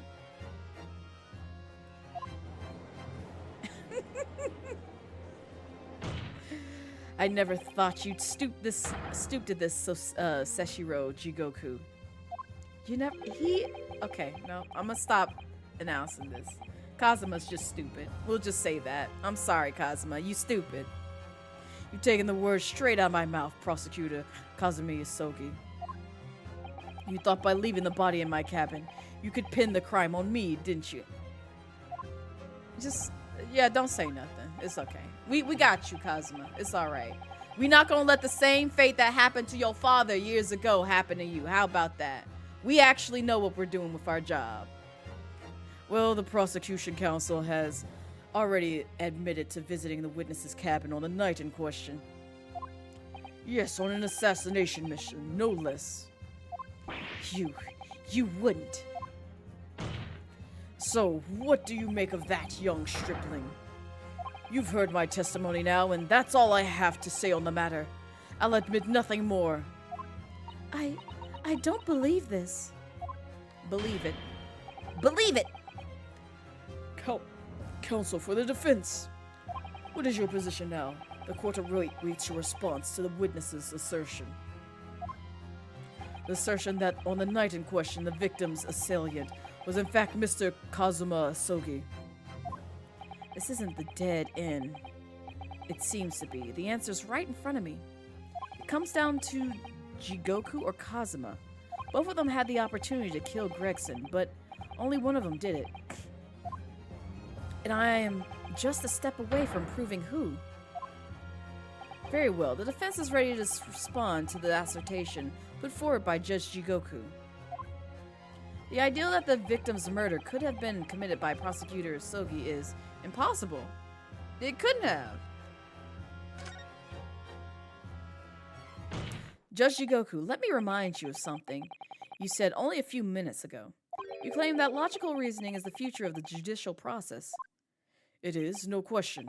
I never thought you'd stoop to this, Seshiro Jigoku. You never, okay, no, I'm gonna stop announcing this. Kazuma's just stupid. We'll just say that. I'm sorry, Kazuma, you stupid. You've taken the words straight out of my mouth, Prosecutor Kazumi Isogi. You thought by leaving the body in my cabin, you could pin the crime on me, didn't you? Just, yeah, don't say nothing. It's okay. We got you, Kazuma. It's alright. We're not gonna let the same fate that happened to your father years ago happen to you. How about that? We actually know what we're doing with our job. Well, the prosecution counsel has already admitted to visiting the witness's cabin on the night in question. Yes, on an assassination mission, no less. You wouldn't. So, what do you make of that, young stripling? You've heard my testimony now, and that's all I have to say on the matter. I'll admit nothing more. I don't believe this. Believe it. Believe it! Counsel for the defense. What is your position now? The court awaits your response to the witness's assertion. The assertion that on the night in question, the victim's assailant was in fact Mr. Kazuma Sogi. This isn't the dead end. It seems to be. The answer's right in front of me. It comes down to Jigoku or Kazuma. Both of them had the opportunity to kill Gregson, but only one of them did it. And I am just a step away from proving who. Very well, the defense is ready to respond to the assertion put forward by Judge Jigoku. The idea that the victim's murder could have been committed by Prosecutor Sogi is impossible. It couldn't have. Judge Jigoku, let me remind you of something you said only a few minutes ago. You claim that logical reasoning is the future of the judicial process. It is, no question.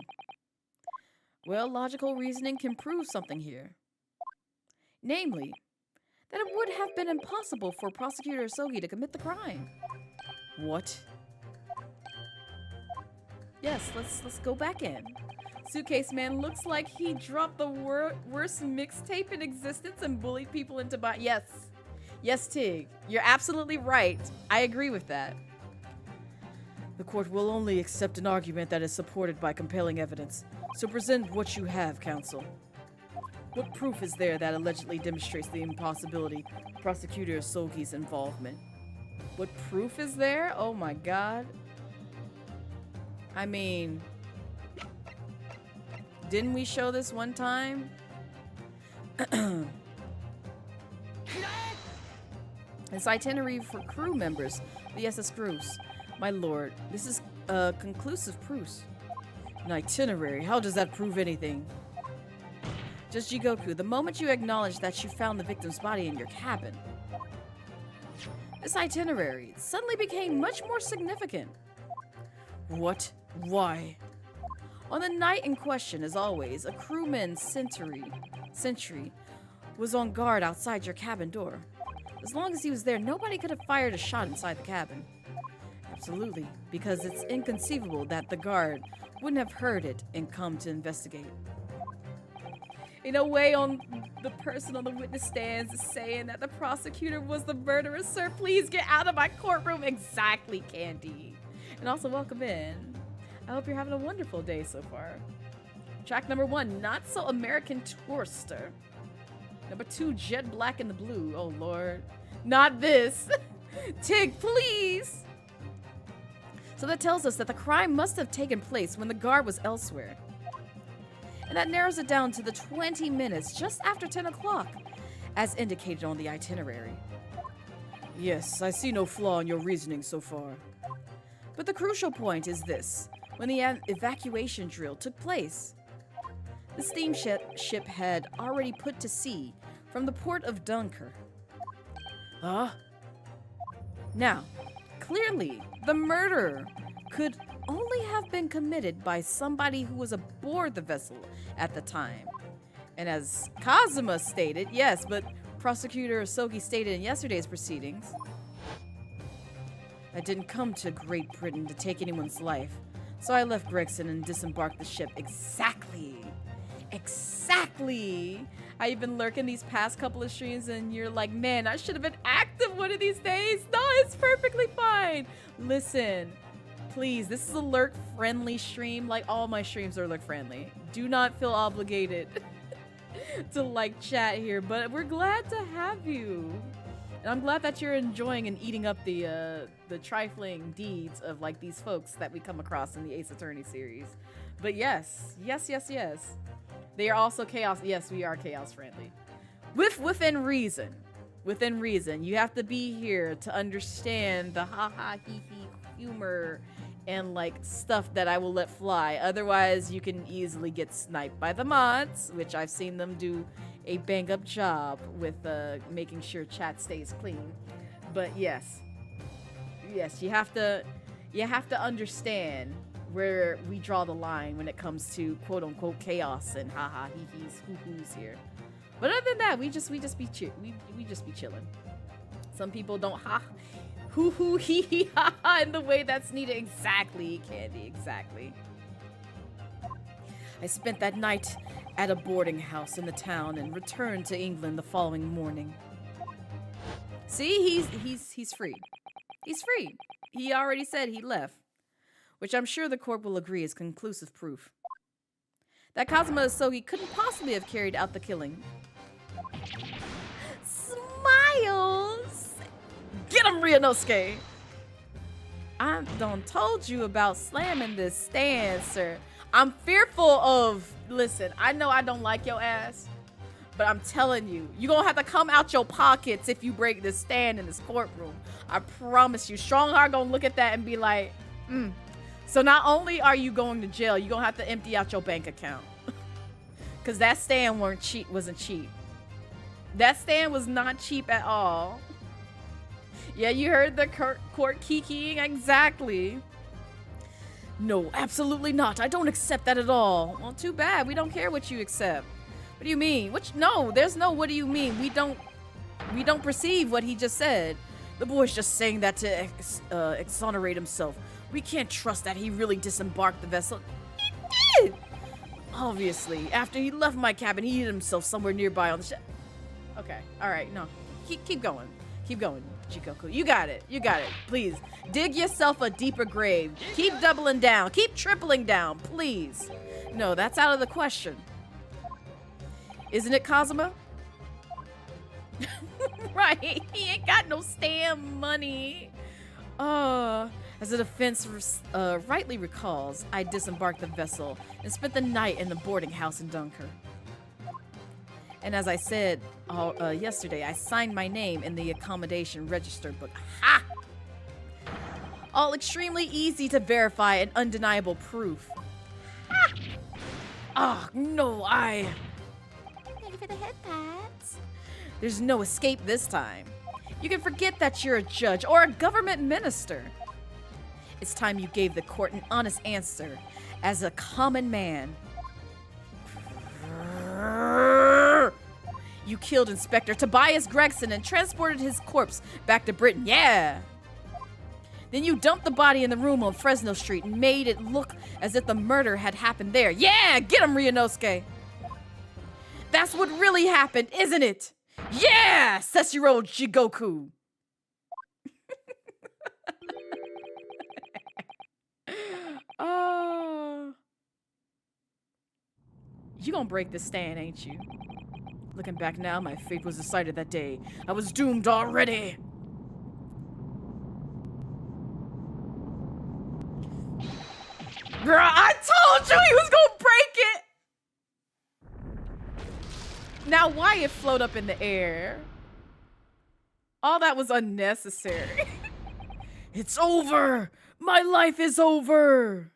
Well, logical reasoning can prove something here. Namely, that it would have been impossible for Prosecutor Sogi to commit the crime. What? Yes, let's go back in. Suitcase man looks like he dropped the worst mixtape in existence and bullied people into buying. Yes. Yes, Tig. You're absolutely right. I agree with that. The court will only accept an argument that is supported by compelling evidence. So present what you have, counsel. What proof is there that allegedly demonstrates the impossibility of Prosecutor Sogi's involvement? What proof is there? Oh my god. I mean, didn't we show this one time? This itinerary for crew members, the SS Cruz. My lord, this is conclusive proof. An itinerary? How does that prove anything? Just Jigoku, the moment you acknowledge that you found the victim's body in your cabin, this itinerary suddenly became much more significant. What? Why? On the night in question, as always, a crewman sentry was on guard outside your cabin door. As long as he was there, nobody could have fired a shot inside the cabin. Absolutely, because it's inconceivable that the guard wouldn't have heard it and come to investigate. In a way, the person on the witness stands is saying that the prosecutor was the murderer. Sir, please get out of my courtroom. Exactly, Candy. And also, welcome in. I hope you're having a wonderful day so far. Track number 1, Not So American Tourister. Number 2, Jet Black and the Blue. Oh, Lord. Not this. Tig, please. So that tells us that the crime must have taken place when the guard was elsewhere. and that narrows it down to the 20 minutes just after 10 o'clock, as indicated on the itinerary. Yes, I see no flaw in your reasoning so far. But the crucial point is this. When the evacuation drill took place, the steamship had already put to sea from the port of Dunkirk. Now, clearly, the murder could only have been committed by somebody who was aboard the vessel at the time. And as Kazuma stated, yes, but Prosecutor Sogi stated in yesterday's proceedings, I didn't come to Great Britain to take anyone's life, so I left Gregson and disembarked the ship. Exactly. I've been lurking these past couple of streams and you're like, man, I should have been active one of these days. No, it's perfectly fine. Listen, please, this is a lurk-friendly stream. Like, all my streams are lurk-friendly. Do not feel obligated to like chat here, but we're glad to have you. And I'm glad that you're enjoying and eating up the trifling deeds of like these folks that we come across in the Ace Attorney series. But yes. They are also chaos. Yes, we are chaos friendly. Within reason. Within reason. You have to be here to understand the ha-ha, hee-hee humor and like stuff that I will let fly. Otherwise, you can easily get sniped by the mods, which I've seen them do a bang-up job with making sure chat stays clean. But yes, you have to understand where we draw the line when it comes to quote-unquote chaos and haha hee-hees hoo-hoos here. But other than that, we just be chilling. Some people don't hoo-hoo hee-hee ha-ha in the way that's needed. Exactly, Candy, exactly. I spent that night at a boarding house in the town and returned to England the following morning. See, he's free. He's free. He already said he left, which I'm sure the court will agree is conclusive proof that Kazuma Asogi couldn't possibly have carried out the killing. Smiles! Get him, Ryunosuke! I done told you about slamming this stand, sir. I'm fearful of... Listen, I know I don't like your ass, but I'm telling you, you're gonna have to come out your pockets if you break this stand in this courtroom. I promise you. Strongheart gonna look at that and be like, So not only are you going to jail, you're gonna have to empty out your bank account. Because that stand wasn't cheap. That stand was not cheap at all. Yeah, you heard the court kikiing. Exactly. No, absolutely not. I don't accept that at all. Well, too bad. We don't care what you accept. What do you mean? No, there's no what do you mean. We don't perceive what he just said. The boy's just saying that to exonerate himself. We can't trust that he really disembarked the vessel. He did! Obviously, after he left my cabin, he hid himself somewhere nearby on the ship. Okay, alright, no. Keep going. Keep going, Chikoku. You got it. Please, dig yourself a deeper grave. Keep doubling down. Keep tripling down, please. No, that's out of the question. Isn't it, Kazuma? Right, he ain't got no stand money. As the defense rightly recalls, I disembarked the vessel and spent the night in the boarding house in Dunkirk. And as I said yesterday, I signed my name in the accommodation register book. Ha! All extremely easy to verify and undeniable proof. Ha! Oh, no, Ready for the head pats? There's no escape this time. You can forget that you're a judge or a government minister. It's time you gave the court an honest answer as a common man. You killed Inspector Tobias Gregson and transported his corpse back to Britain. Yeah! Then you dumped the body in the room on Fresno Street and made it look as if the murder had happened there. Yeah! Get him, Ryunosuke! That's what really happened, isn't it? Yeah! Sessuro Jigoku! Oh. You gonna break this stand, ain't you? Looking back now, my fate was decided that day. I was doomed already. Girl, I told you he was gonna break it! Now why it float up in the air? All that was unnecessary. It's over! My life is over!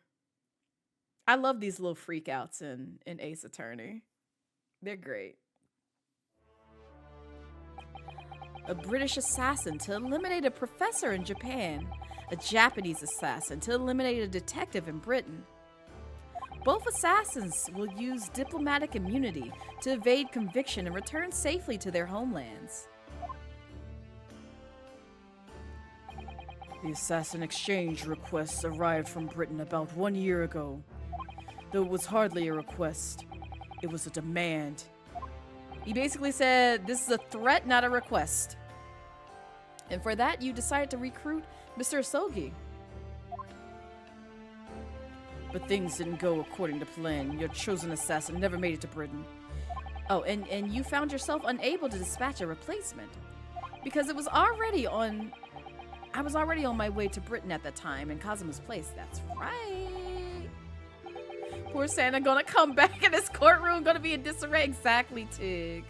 I love these little freakouts in Ace Attorney. They're great. A British assassin to eliminate a professor in Japan. A Japanese assassin to eliminate a detective in Britain. Both assassins will use diplomatic immunity to evade conviction and return safely to their homelands. The assassin exchange requests arrived from Britain about 1 year ago. Though it was hardly a request, it was a demand. He basically said, this is a threat, not a request. And for that, you decided to recruit Mr. Asogi. But things didn't go according to plan. Your chosen assassin never made it to Britain. Oh, and you found yourself unable to dispatch a replacement. Because it was already on... I was already on my way to Britain at that time in Kazuma's place. That's right. Poor Santa gonna come back in his courtroom, gonna be in disarray. Exactly, Tig.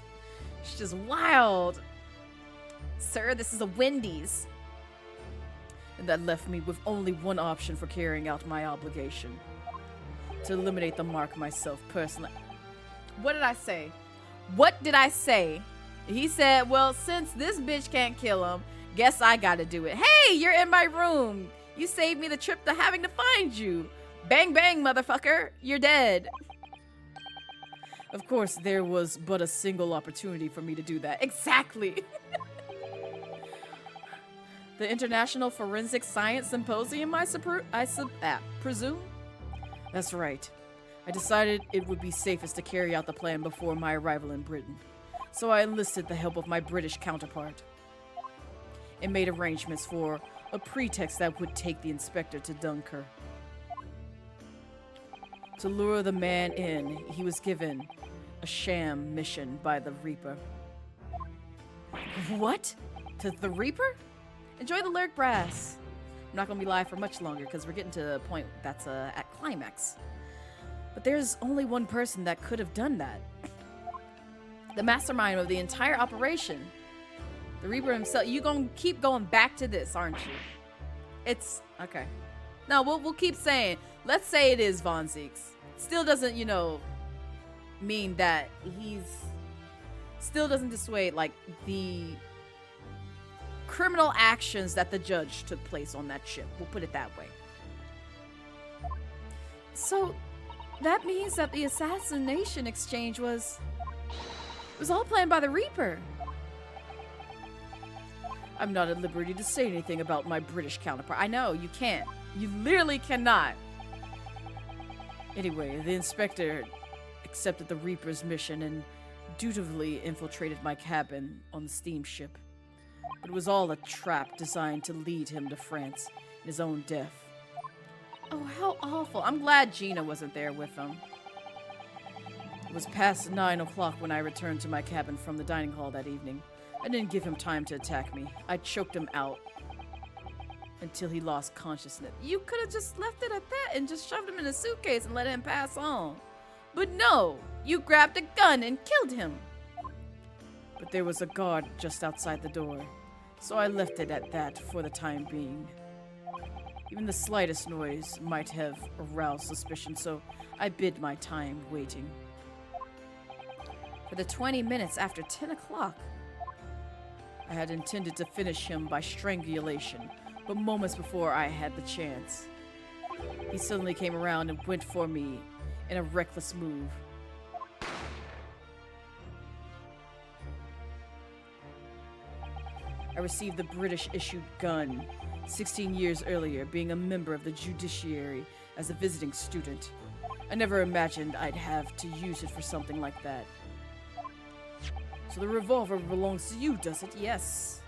It's just wild. Sir, this is a Wendy's. And that left me with only one option for carrying out my obligation. To eliminate the mark myself personally. What did I say? What did I say? He said, well, since this bitch can't kill him, guess I gotta do it. Hey, you're in my room. You saved me the trip to having to find you. Bang, bang, motherfucker. You're dead. Of course, there was but a single opportunity for me to do that. Exactly. The International Forensic Science Symposium, I presume? That's right. I decided it would be safest to carry out the plan before my arrival in Britain. So I enlisted the help of my British counterpart. And made arrangements for a pretext that would take the inspector to Dunkirk. To lure the man in, he was given a sham mission by the Reaper. What? To the Reaper? Enjoy the lyric brass. I'm not gonna be live for much longer because we're getting to a point that's at climax. But there's only one person that could have done that. The mastermind of the entire operation. The Reaper himself. You gonna keep going back to this, aren't you? It's okay. No, we'll keep saying. Let's say it is Von Zieks. Still doesn't, you know, mean that he's still doesn't dissuade like the criminal actions that the judge took place on that ship. We'll put it that way. So that means that the assassination exchange was all planned by the Reaper. I'm not at liberty to say anything about my British counterpart. I know, you can't. You literally cannot. Anyway, the inspector accepted the Reaper's mission and dutifully infiltrated my cabin on the steamship. But it was all a trap designed to lead him to France in his own death. Oh, how awful. I'm glad Gina wasn't there with him. It was past 9 o'clock when I returned to my cabin from the dining hall that evening. I didn't give him time to attack me. I choked him out until he lost consciousness. You could have just left it at that and just shoved him in a suitcase and let him pass on. But no, you grabbed a gun and killed him. But there was a guard just outside the door, so I left it at that for the time being. Even the slightest noise might have aroused suspicion, so I bid my time waiting. For the 20 minutes after 10 o'clock, I had intended to finish him by strangulation, but moments before I had the chance, he suddenly came around and went for me in a reckless move. I received the British-issued gun 16 years earlier, being a member of the judiciary as a visiting student. I never imagined I'd have to use it for something like that. So the revolver belongs to you, does it? Yes.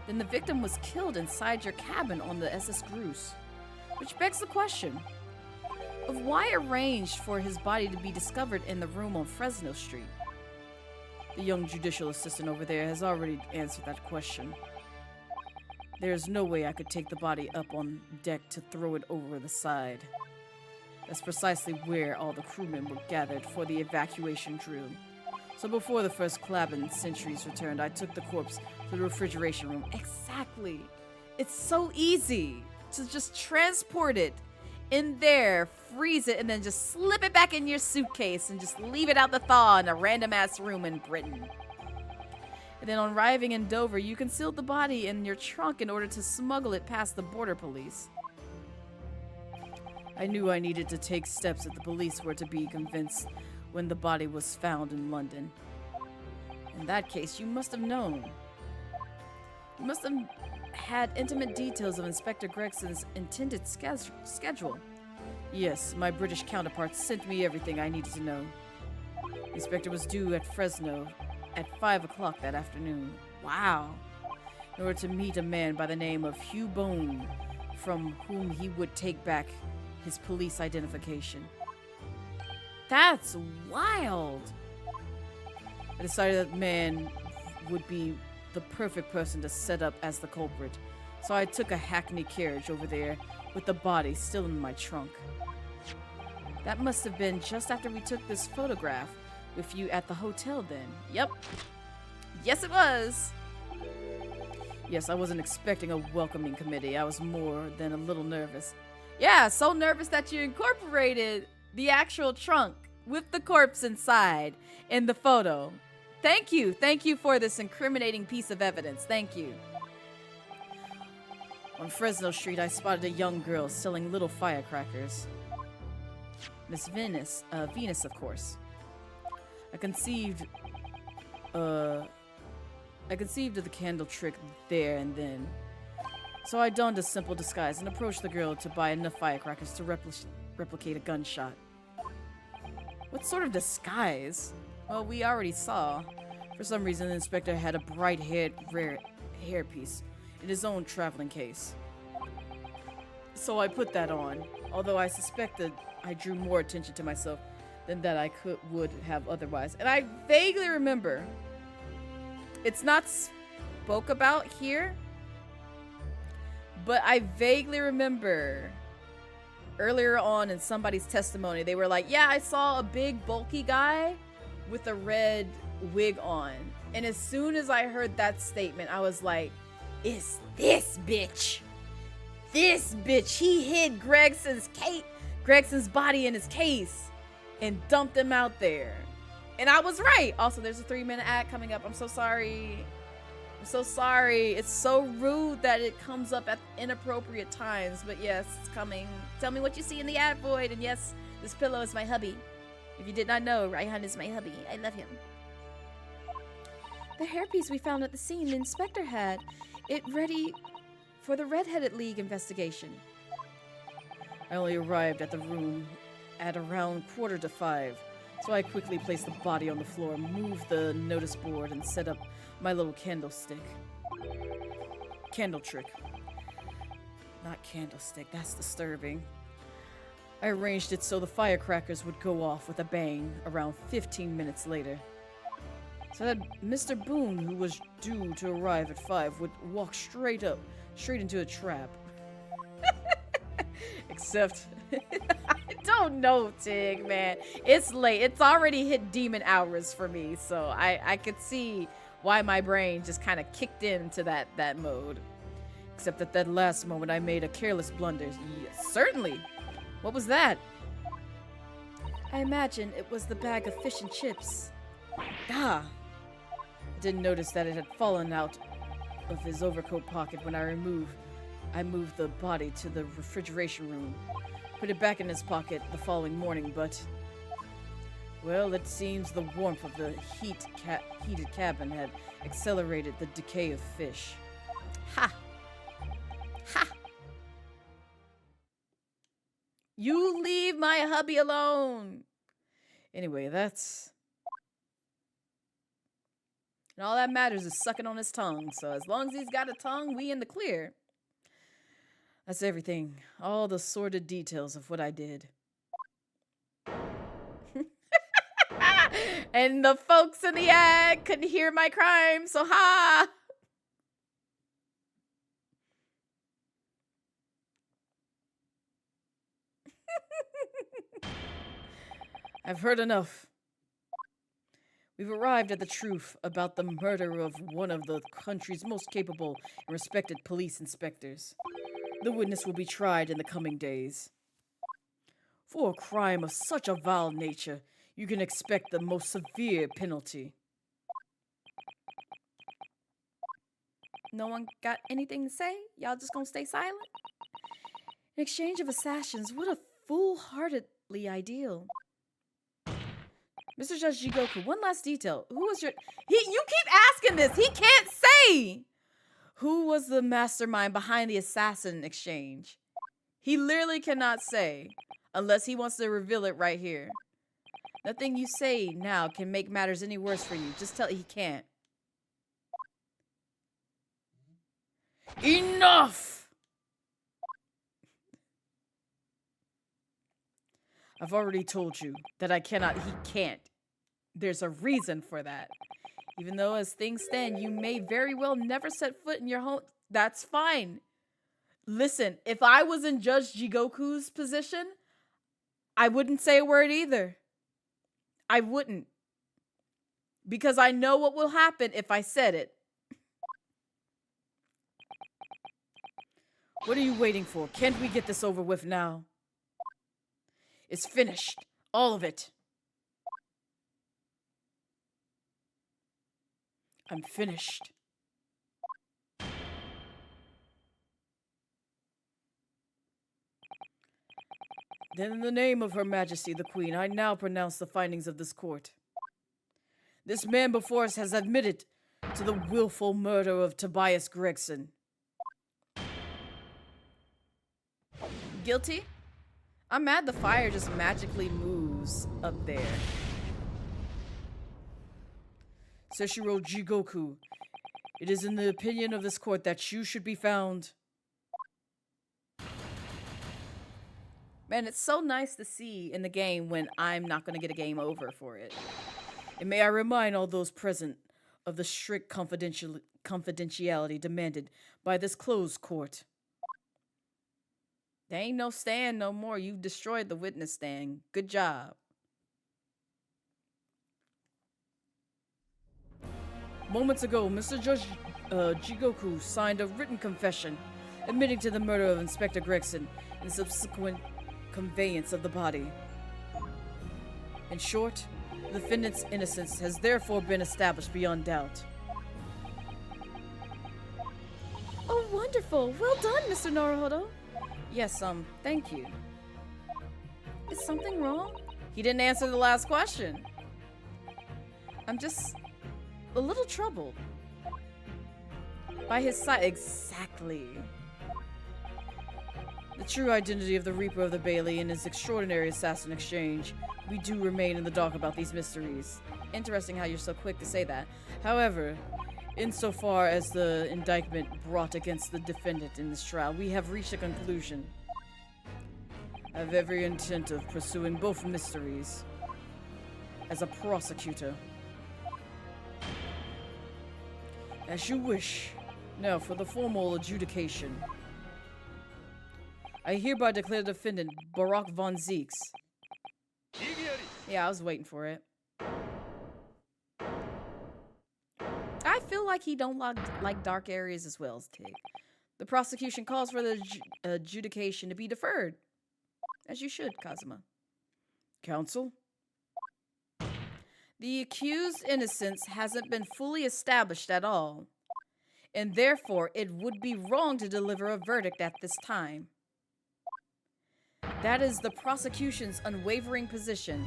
Then the victim was killed inside your cabin on the SS Groose. Which begs the question of why arranged for his body to be discovered in the room on Fresno Street. The young judicial assistant over there has already answered that question. There is no way I could take the body up on deck to throw it over the side. That's precisely where all the crewmen were gathered for the evacuation drill. So before the first cabin sentries returned, I took the corpse to the refrigeration room. Exactly. It's so easy to just transport it in there, freeze it, and then just slip it back in your suitcase and just leave it out to thaw in a random-ass room in Britain. And then on arriving in Dover, you concealed the body in your trunk in order to smuggle it past the border police. I knew I needed to take steps that the police were to be convinced when the body was found in London. In that case, you must have known. You must have had intimate details of Inspector Gregson's intended schedule. Yes, my British counterparts sent me everything I needed to know. The inspector was due at Fresno at 5 o'clock that afternoon. Wow. In order to meet a man by the name of Hugh Bone, from whom he would take back his police identification. That's wild. I decided that man would be the perfect person to set up as the culprit, so I took a hackney carriage over there with the body still in my trunk. That must have been just after we took this photograph with you at the hotel then. Yep. Yes, it was. Yes, I wasn't expecting a welcoming committee. I was more than a little nervous. Yeah, so nervous that you incorporated the actual trunk with the corpse inside in the photo. Thank you. Thank you for this incriminating piece of evidence. Thank you. On Fresno Street, I spotted a young girl selling little firecrackers. Miss Venus, of course. I conceived of the candle trick there and then. So I donned a simple disguise and approached the girl to buy enough firecrackers to replicate a gunshot. What sort of disguise? Well, we already saw. For some reason, the inspector had a bright-haired rare hairpiece in his own traveling case. So I put that on, although I suspected I drew more attention to myself than that I would have otherwise. And I vaguely remember, it's not spoke about here, but I vaguely remember earlier on in somebody's testimony, they were like, yeah, I saw a big bulky guy with a red wig on. And as soon as I heard that statement, I was like, it's this bitch. This bitch. He hid Gregson's body in his case and dumped him out there. And I was right. Also, there's a 3-minute ad coming up. I'm so sorry. I'm so sorry. It's so rude that it comes up at inappropriate times. But yes, it's coming. Tell me what you see in the ad void. And yes, this pillow is my hubby. If you did not know, Raihan is my hubby. I love him. The hairpiece we found at the scene, the inspector had it ready for the Red-Headed League investigation. I only arrived at the room at around 4:45, so I quickly placed the body on the floor, moved the notice board, and set up my little candlestick. Candle trick. Not candlestick, that's disturbing. I arranged it so the firecrackers would go off with a bang around 15 minutes later. So that Mr. Boone, who was due to arrive at 5, would walk straight into a trap. Except, I don't know, Tig, man. It's late. It's already hit demon hours for me, so I could see why my brain just kind of kicked into that mode. Except at that last moment, I made a careless blunder. Yes, certainly. What was that? I imagine it was the bag of fish and chips. Ah! I didn't notice that it had fallen out of his overcoat pocket when I moved the body to the refrigeration room. Put it back in his pocket the following morning, but... well, it seems the warmth of the heated cabin had accelerated the decay of fish. Ha! Ha! You leave my hubby alone! Anyway, that's... and all that matters is sucking on his tongue, so as long as he's got a tongue, we in the clear. That's everything. All the sordid details of what I did. And the folks in the ad couldn't hear my crime, so ha! I've heard enough. We've arrived at the truth about the murder of one of the country's most capable and respected police inspectors. The witness will be tried in the coming days. For a crime of such a vile nature, you can expect the most severe penalty. No one got anything to say? Y'all just gonna stay silent? An exchange of assassins, what a foolhardily ideal. Mr. Judge Jigoku, one last detail. Who was your... You keep asking this. He can't say. Who was the mastermind behind the assassin exchange? He literally cannot say unless he wants to reveal it right here. Nothing you say now can make matters any worse for you. Just tell he can't. Enough! I've already told you that I cannot, he can't. There's a reason for that. Even though as things stand, you may very well never set foot in your home. That's fine. Listen, if I was in Judge Jigoku's position, I wouldn't say a word either. I wouldn't. Because I know what will happen if I said it. What are you waiting for? Can't we get this over with now? It's finished. All of it. I'm finished. Then in the name of Her Majesty the Queen, I now pronounce the findings of this court. This man before us has admitted to the willful murder of Tobias Gregson. Guilty? I'm mad the fire just magically moves up there. Seshiro Jigoku, it is in the opinion of this court that you should be found. Man, it's so nice to see in the game when I'm not going to get a game over for it. And may I remind all those present of the strict confidentiality demanded by this closed court. There ain't no stand no more. You destroyed the witness stand. Good job. Moments ago, Mr. Judge Jigoku signed a written confession admitting to the murder of Inspector Gregson and subsequent conveyance of the body. In short, the defendant's innocence has therefore been established beyond doubt. Oh, wonderful. Well done, Mr. Naruhodo. Yes, thank you. Is something wrong? He didn't answer the last question. I'm just a little troubled by his side. Exactly. The true identity of the Reaper of the Bailey and his extraordinary assassin exchange. We do remain in the dark about these mysteries. Interesting how you're so quick to say that. However, insofar as the indictment brought against the defendant in this trial, we have reached a conclusion. I have every intent of pursuing both mysteries as a prosecutor. As you wish. Now, for the formal adjudication. I hereby declare the defendant Barak von Zeeks. Yeah, I was waiting for it. I feel like he don't like dark areas as well as Tig. The prosecution calls for the adjudication to be deferred. As you should, Kazuma. Counsel? The accused's innocence hasn't been fully established at all, and therefore it would be wrong to deliver a verdict at this time. That is the prosecution's unwavering position.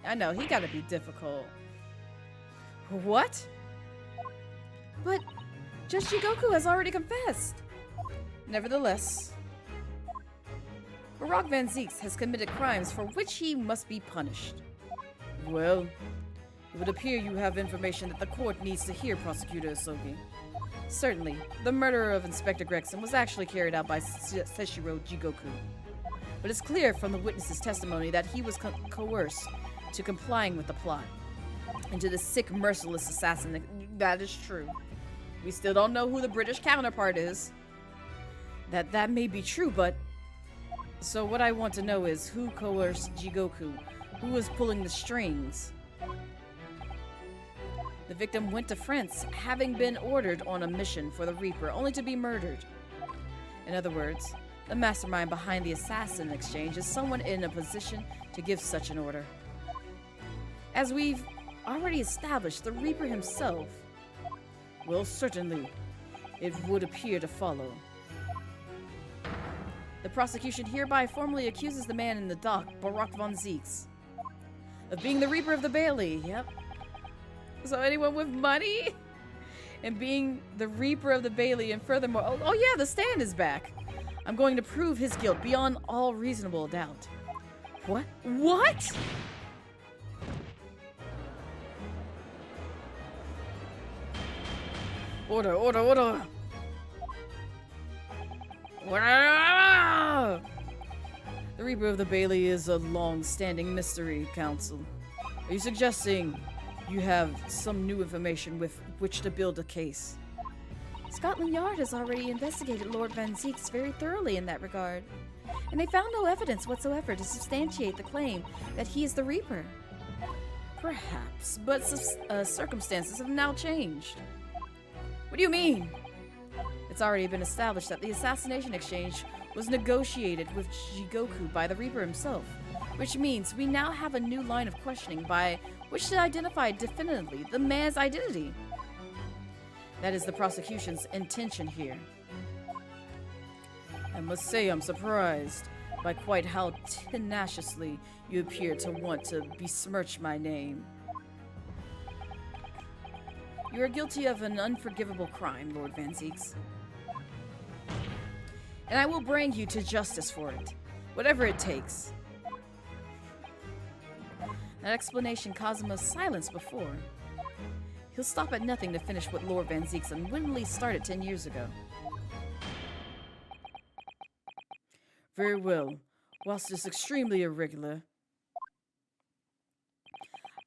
I know, he gotta be difficult. What? But Judge Jigoku has already confessed. Nevertheless, Barak Van Zeeks has committed crimes for which he must be punished. Well, it would appear you have information that the court needs to hear, Prosecutor Asogi. Certainly, the murder of Inspector Gregson was actually carried out by Seshiro Jigoku. But it's clear from the witness's testimony that he was coerced to complying with the plot. And to the sick, merciless assassin, that is true. We still don't know who the British counterpart is. That may be true, but So what I want to know is who coerced Jigoku? Who was pulling the strings? The victim went to France, having been ordered on a mission for the Reaper, only to be murdered. In other words, the mastermind behind the assassin exchange is someone in a position to give such an order. As we've already established, the Reaper himself, well, certainly, it would appear to follow. The prosecution hereby formally accuses the man in the dock, Barak von Zieks, of being the Reaper of the Bailey. Yep. So anyone with money? And being the Reaper of the Bailey, and furthermore, oh yeah, the stand is back. I'm going to prove his guilt beyond all reasonable doubt. What? What? Order, order, order! The Reaper of the Bailey is a long-standing mystery, Council. Are you suggesting you have some new information with which to build a case? Scotland Yard has already investigated Lord Van Zieks very thoroughly in that regard, and they found no evidence whatsoever to substantiate the claim that he is the Reaper. Perhaps, but circumstances have now changed. What do you mean? It's already been established that the assassination exchange was negotiated with Jigoku by the Reaper himself, which means we now have a new line of questioning by which to identify definitively the man's identity. That is the prosecution's intention here. I must say I'm surprised by quite how tenaciously you appear to want to besmirch my name. You are guilty of an unforgivable crime, Lord Van Zieks. And I will bring you to justice for it, whatever it takes. That explanation caused him a silence before. He'll stop at nothing to finish what Lord Van Zieks unwittingly started 10 years ago. Very well. Whilst it's extremely irregular,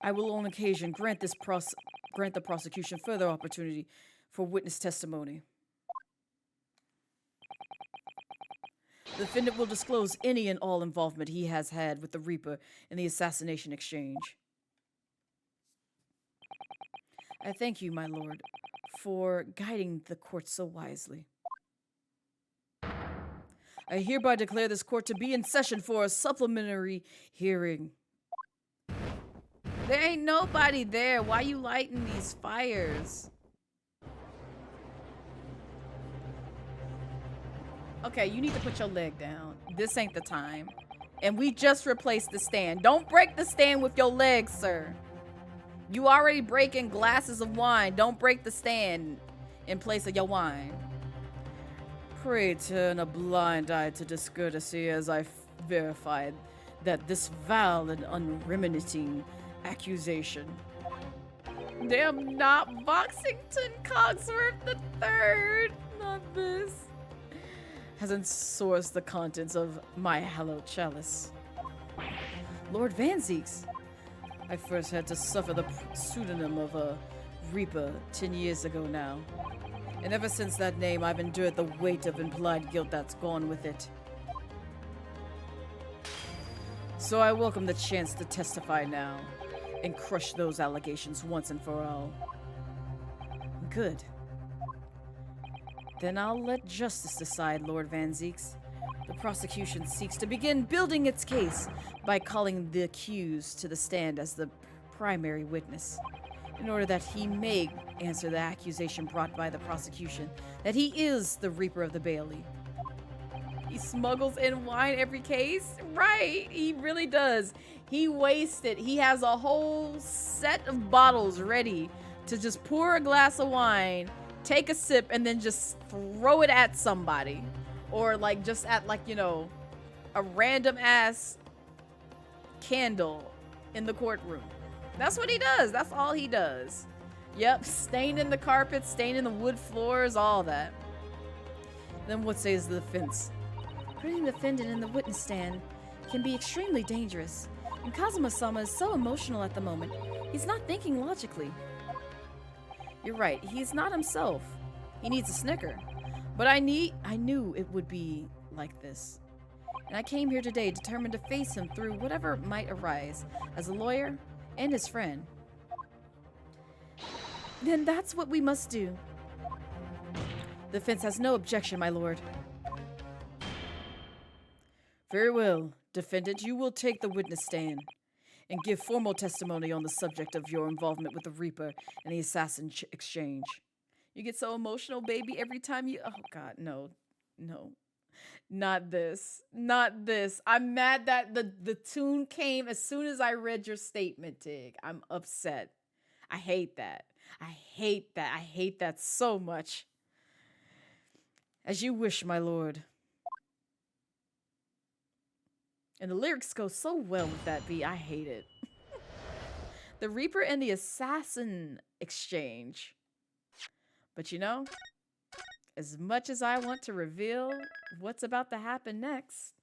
I will on occasion grant the prosecution further opportunity for witness testimony. The defendant will disclose any and all involvement he has had with the Reaper in the assassination exchange. I thank you, my lord, for guiding the court so wisely. I hereby declare this court to be in session for a supplementary hearing. There ain't nobody there. Why you lighting these fires? Okay, you need to put your leg down. This ain't the time. And we just replaced the stand. Don't break the stand with your legs, sir. You already breaking glasses of wine. Don't break the stand in place of your wine. Pray turn a blind eye to discourtesy as I verified that this vile and unremitting accusation. Damn, not Boxington Cogsworth III. Not this. Hasn't sourced the contents of my hallowed chalice. Lord Van Zieks. I first had to suffer the pseudonym of a Reaper 10 years ago now. And ever since that name, I've endured the weight of implied guilt that's gone with it. So I welcome the chance to testify now and crush those allegations once and for all. Good. Then I'll let justice decide, Lord Van Zieks. The prosecution seeks to begin building its case by calling the accused to the stand as the primary witness, in order that he may answer the accusation brought by the prosecution that he is the Reaper of the Bailey. He smuggles in wine every case? Right, he really does. He wasted. He has a whole set of bottles ready to just pour a glass of wine, take a sip, and then just throw it at somebody. Or like just at like, you know, a random ass candle in the courtroom. That's what he does. That's all he does. Yep, staining the carpet, staining the wood floors, all that. Then what says the defense? Putting the defendant in the witness stand can be extremely dangerous, and Kazuma-sama is so emotional at the moment. He's not thinking logically. You're right, he's not himself. He needs a snicker. But I knew it would be like this. And I came here today determined to face him through whatever might arise, as a lawyer and his friend. Then that's what we must do. The defense has no objection, my lord. Very well, defendant, you will take the witness stand and give formal testimony on the subject of your involvement with the Reaper and the assassin exchange. You get so emotional, baby, every time you... Oh, God, no. No. Not this. Not this. I'm mad that the tune came as soon as I read your statement, Tig. I'm upset. I hate that. I hate that. I hate that so much. As you wish, my lord. And the lyrics go so well with that beat. I hate it. The Reaper and the Assassin exchange. But you know, as much as I want to reveal what's about to happen next,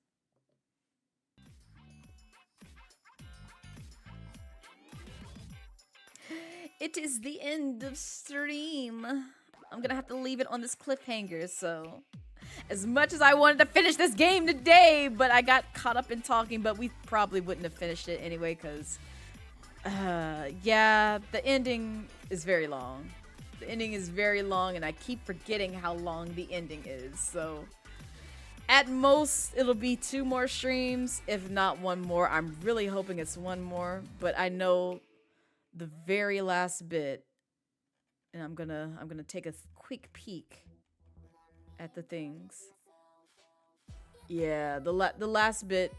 it is the end of stream. I'm gonna have to leave it on this cliffhanger, so as much as I wanted to finish this game today, but I got caught up in talking, but we probably wouldn't have finished it anyway, because yeah, the ending is very long. The ending is very long, and I keep forgetting how long the ending is, so at most it'll be 2 more streams, if not 1 more. I'm really hoping it's 1 more, but I know the very last bit, and I'm gonna take a quick peek at the things. Yeah, the last bit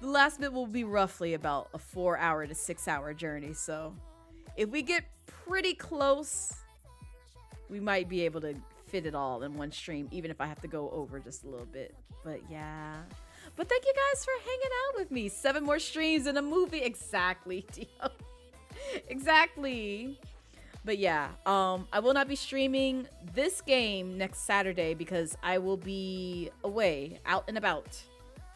will be roughly about a 4-hour to 6-hour journey, so if we get pretty close, we might be able to fit it all in one stream, even if I have to go over just a little bit. But yeah, but thank you guys for hanging out with me. 7 more streams and a movie. Exactly, Dio. Exactly. But yeah, I will not be streaming this game next Saturday because I will be away, out and about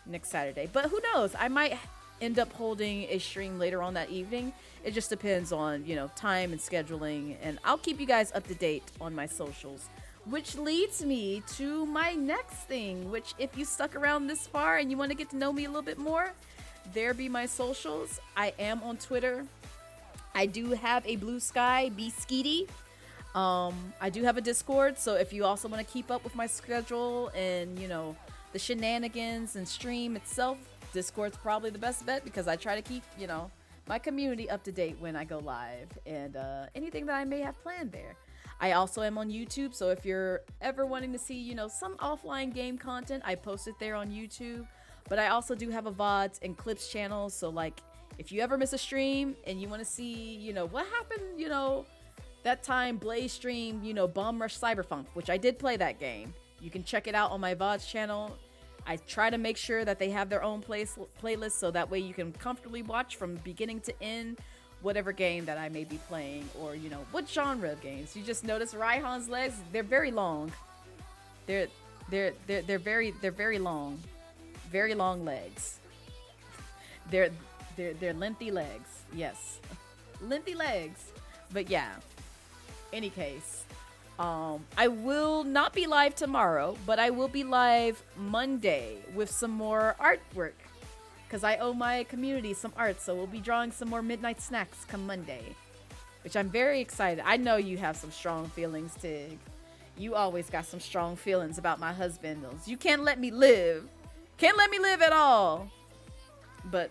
next Saturday. But who knows? I might end up holding a stream later on that evening. It just depends on, you know, time and scheduling. And I'll keep you guys up to date on my socials. Which leads me to my next thing, which if you stuck around this far and you want to get to know me a little bit more, there be my socials. I am on Twitter. I do have a Blue Sky, Be Skeety. I do have a Discord, so if you also want to keep up with my schedule and, you know, the shenanigans and stream itself, Discord's probably the best bet because I try to keep, you know, my community up to date when I go live and anything that I may have planned there. I also am on YouTube, so if you're ever wanting to see, you know, some offline game content, I post it there on YouTube. But I also do have a VODs and clips channel, so like, if you ever miss a stream and you want to see, you know, what happened, you know, that time Blaze streamed, you know, Bomb Rush Cyberpunk, which I did play that game. You can check it out on my VODs channel. I try to make sure that they have their own playlist so that way you can comfortably watch from beginning to end whatever game that I may be playing or, you know, what genre of games. You just notice Raihan's legs, they're very long. They're very long. Very long legs. They're lengthy legs. Yes. Lengthy legs. But yeah. Any case. I will not be live tomorrow, but I will be live Monday with some more artwork. Because I owe my community some art, so we'll be drawing some more midnight snacks come Monday. Which I'm very excited. I know you have some strong feelings, Tig. You always got some strong feelings about my husband. You can't let me live. Can't let me live at all. But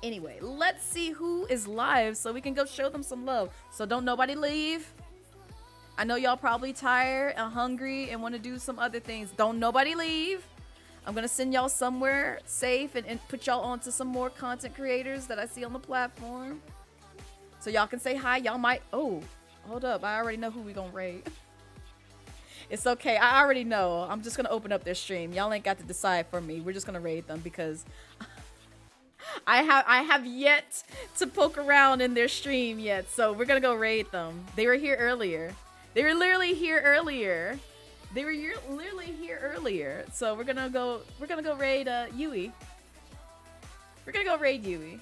anyway, let's see who is live so we can go show them some love. So don't nobody leave. I know y'all probably tired and hungry and want to do some other things. Don't nobody leave. I'm going to send y'all somewhere safe and put y'all onto some more content creators that I see on the platform. So y'all can say hi. Y'all might... Oh, hold up. I already know who we going to raid. It's okay. I already know. I'm just going to open up their stream. Y'all ain't got to decide for me. We're just going to raid them because... I have yet to poke around in their stream yet, so we're gonna go raid them. They were here earlier. They were literally here earlier. So we're gonna go raid Yui. We're gonna go raid Yui.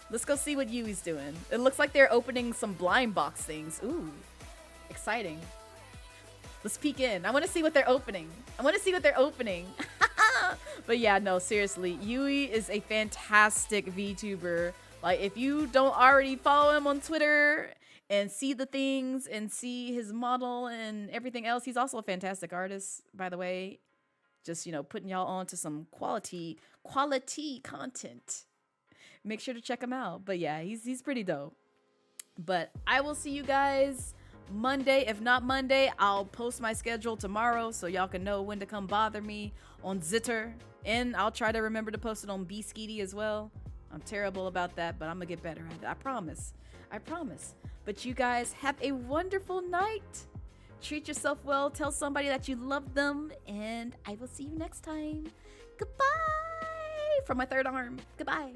Let's go see what Yui's doing. It looks like they're opening some blind box things. Ooh, exciting. Let's peek in. I want to see what they're opening. But yeah, no, seriously, Yui is a fantastic VTuber. Like, if you don't already follow him on Twitter and see the things and see his model and everything else, he's also a fantastic artist, by the way. Just, you know, putting y'all on to some quality content. Make sure to check him out. But yeah, he's pretty dope. But I will see you guys Monday. If not Monday, I'll post my schedule tomorrow so y'all can know when to come bother me on Zitter. And I'll try to remember to post it on Bskeety as well. I'm terrible about that, but I'm gonna get better at it. I promise. But you guys have a wonderful night. Treat yourself well. Tell somebody that you love them. And I will see you next time. Goodbye. From my third arm. Goodbye.